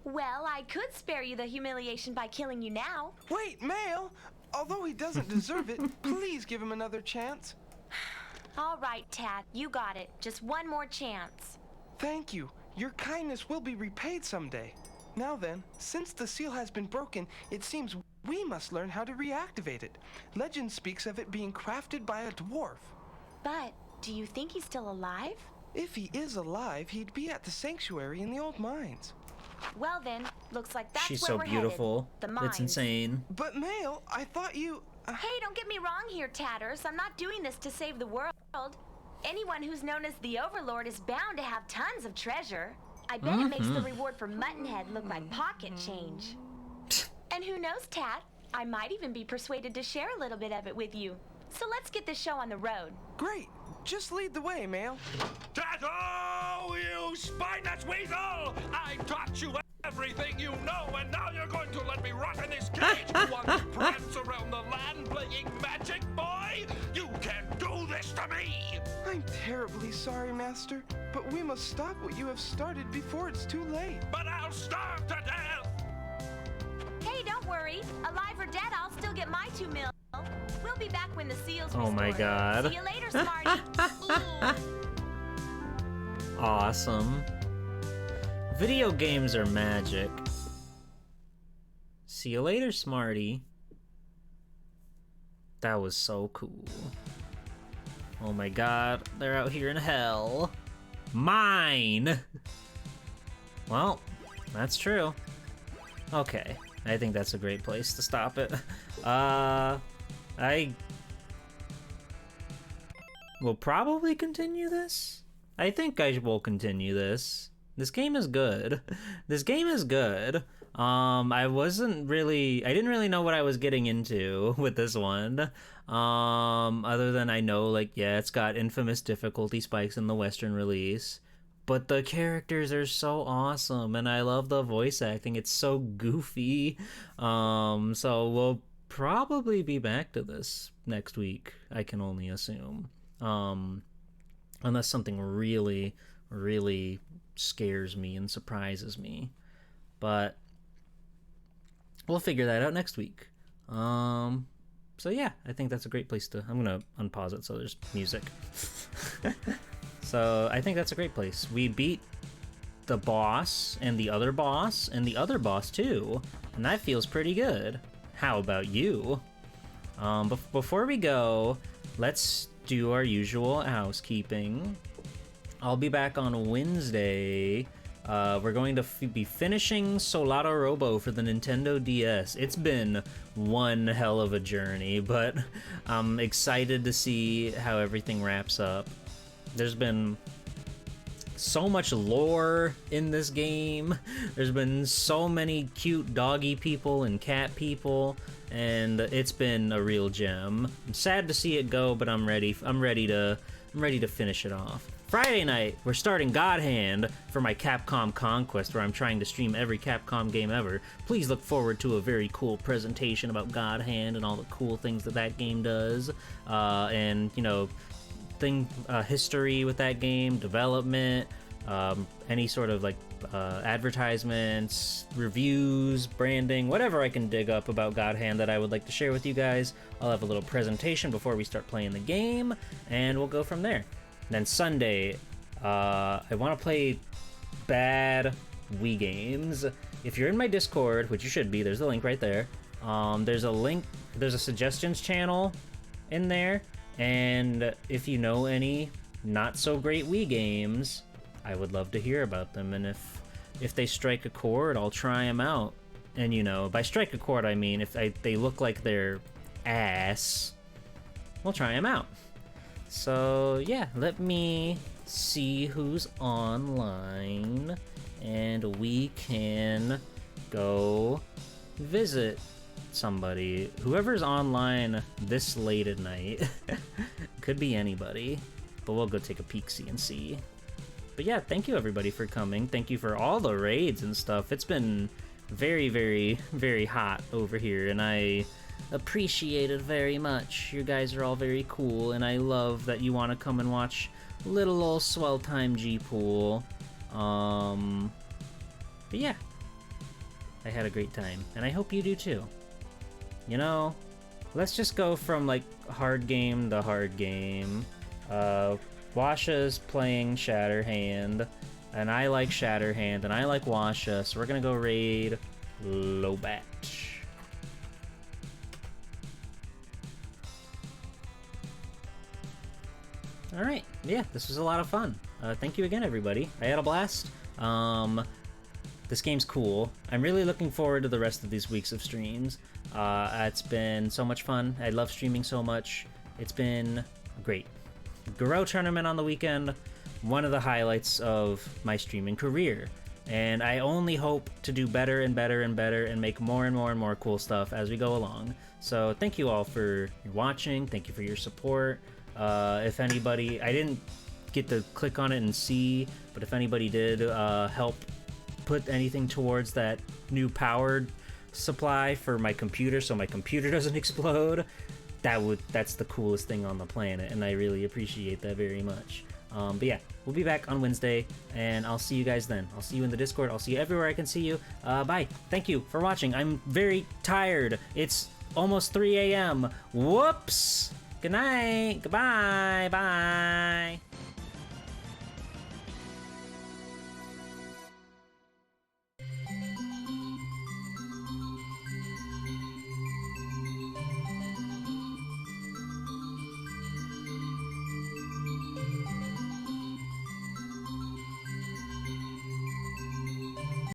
Well, I could spare you the humiliation by killing you now. Wait, Mail! Although he doesn't deserve it, please give him another chance. All right, Tat, you got it. Just one more chance. Thank you. Your kindness will be repaid someday. Now then, since the seal has been broken, it seems we must learn how to reactivate it. Legend speaks of it being crafted by a dwarf. But do you think he's still alive? If he is alive, he'd be at the sanctuary in the old mines. Well then, looks like that's She's where so we're beautiful. Headed. The mines. It's insane. But Mail, I thought you... Hey, don't get me wrong here, Tatters. I'm not doing this to save the world. Anyone who's known as the Overlord is bound to have tons of treasure. I bet it makes the reward for Muttonhead look like pocket change. And who knows, Tat? I might even be persuaded to share a little bit of it with you. So let's get this show on the road. Great. Just lead the way, Mail. Tato, you spineless weasel! I taught you everything you know, and now you're going to let me rot in this cage? You want to prance around the land playing magic, boy? You can't do this to me! terribly sorry, Master, but we must stop what you have started before it's too late. But I'll starve to death! Hey, don't worry. Alive or dead, I'll still get my 2 mil. We'll be back when the seal's Oh my restored. god. See you later, Smarty. Awesome. Video games are magic. See you later, Smarty. That was so cool. Oh my god, they're out here in hell. Mine! Well, that's true. Okay, I think that's a great place to stop it. I will probably continue this. I think I will continue this. This game is good. This game is good. I didn't really know what I was getting into with this one. Other than I know, like, yeah, it's got infamous difficulty spikes in the Western release. But the characters are so awesome, and I love the voice acting. It's so goofy. So we'll probably be back to this next week, I can only assume. Unless something really, really scares me and surprises me. But we'll figure that out next week. So yeah, I think that's a great place to... I'm gonna unpause it so there's music. So I think that's a great place. We beat the boss, and the other boss, and the other boss too, and that feels pretty good. How about you? Before we go, let's do our usual housekeeping. I'll be back on Wednesday. We're going to be finishing Soldado Robo for the Nintendo DS. It's been one hell of a journey, but I'm excited to see how everything wraps up. There's been so much lore in this game. There's been so many cute doggy people and cat people, and it's been a real gem. I'm sad to see it go, but I'm ready to finish it off. Friday night, we're starting God Hand for my Capcom Conquest, where I'm trying to stream every Capcom game ever. Please look forward to a very cool presentation about God Hand and all the cool things that game does. And, you know, history with that game, development, any sort of like advertisements, reviews, branding, whatever I can dig up about God Hand that I would like to share with you guys. I'll have a little presentation before we start playing the game, and we'll go from there. Then Sunday, I want to play bad Wii games. If you're in my Discord, which you should be, there's a link right there. There's a suggestions channel in there, and if you know any not so great Wii games, I would love to hear about them. And if they strike a chord, I'll try them out. And you know, by strike a chord, I mean if they look like they're ass, we'll try them out. So yeah, let me see who's online, and we can go visit somebody. Whoever's online this late at night. Could be anybody, but we'll go take a peek-see and see. But yeah, thank you everybody for coming. Thank you for all the raids and stuff. It's been very, very, very hot over here, and I appreciate it very much. You guys are all very cool, and I love that you want to come and watch little old Swell Time G-Pool. But yeah, I had a great time, and I hope you do too. You know, let's just go from like hard game to hard game. Washa's playing Shatterhand, and I like Shatterhand, and I like Washa, so we're gonna go raid Lobat. Alright, yeah, this was a lot of fun. Thank you again, everybody. I had a blast. This game's cool. I'm really looking forward to the rest of these weeks of streams. It's been so much fun. I love streaming so much. It's been great. Garou tournament on the weekend, one of the highlights of my streaming career. And I only hope to do better and better and better and make more and more and more cool stuff as we go along. So thank you all for watching. Thank you for your support. If anybody, I didn't get to click on it and see, but if anybody did help put anything towards that new powered supply for my computer so my computer doesn't explode, that's the coolest thing on the planet, and I really appreciate that very much. But yeah, we'll be back on Wednesday, and I'll see you guys then. I'll see you in the Discord. I'll see you everywhere I can see you. Bye. Thank you for watching. I'm very tired. It's almost 3 a.m. Whoops. Good night. Goodbye. Bye.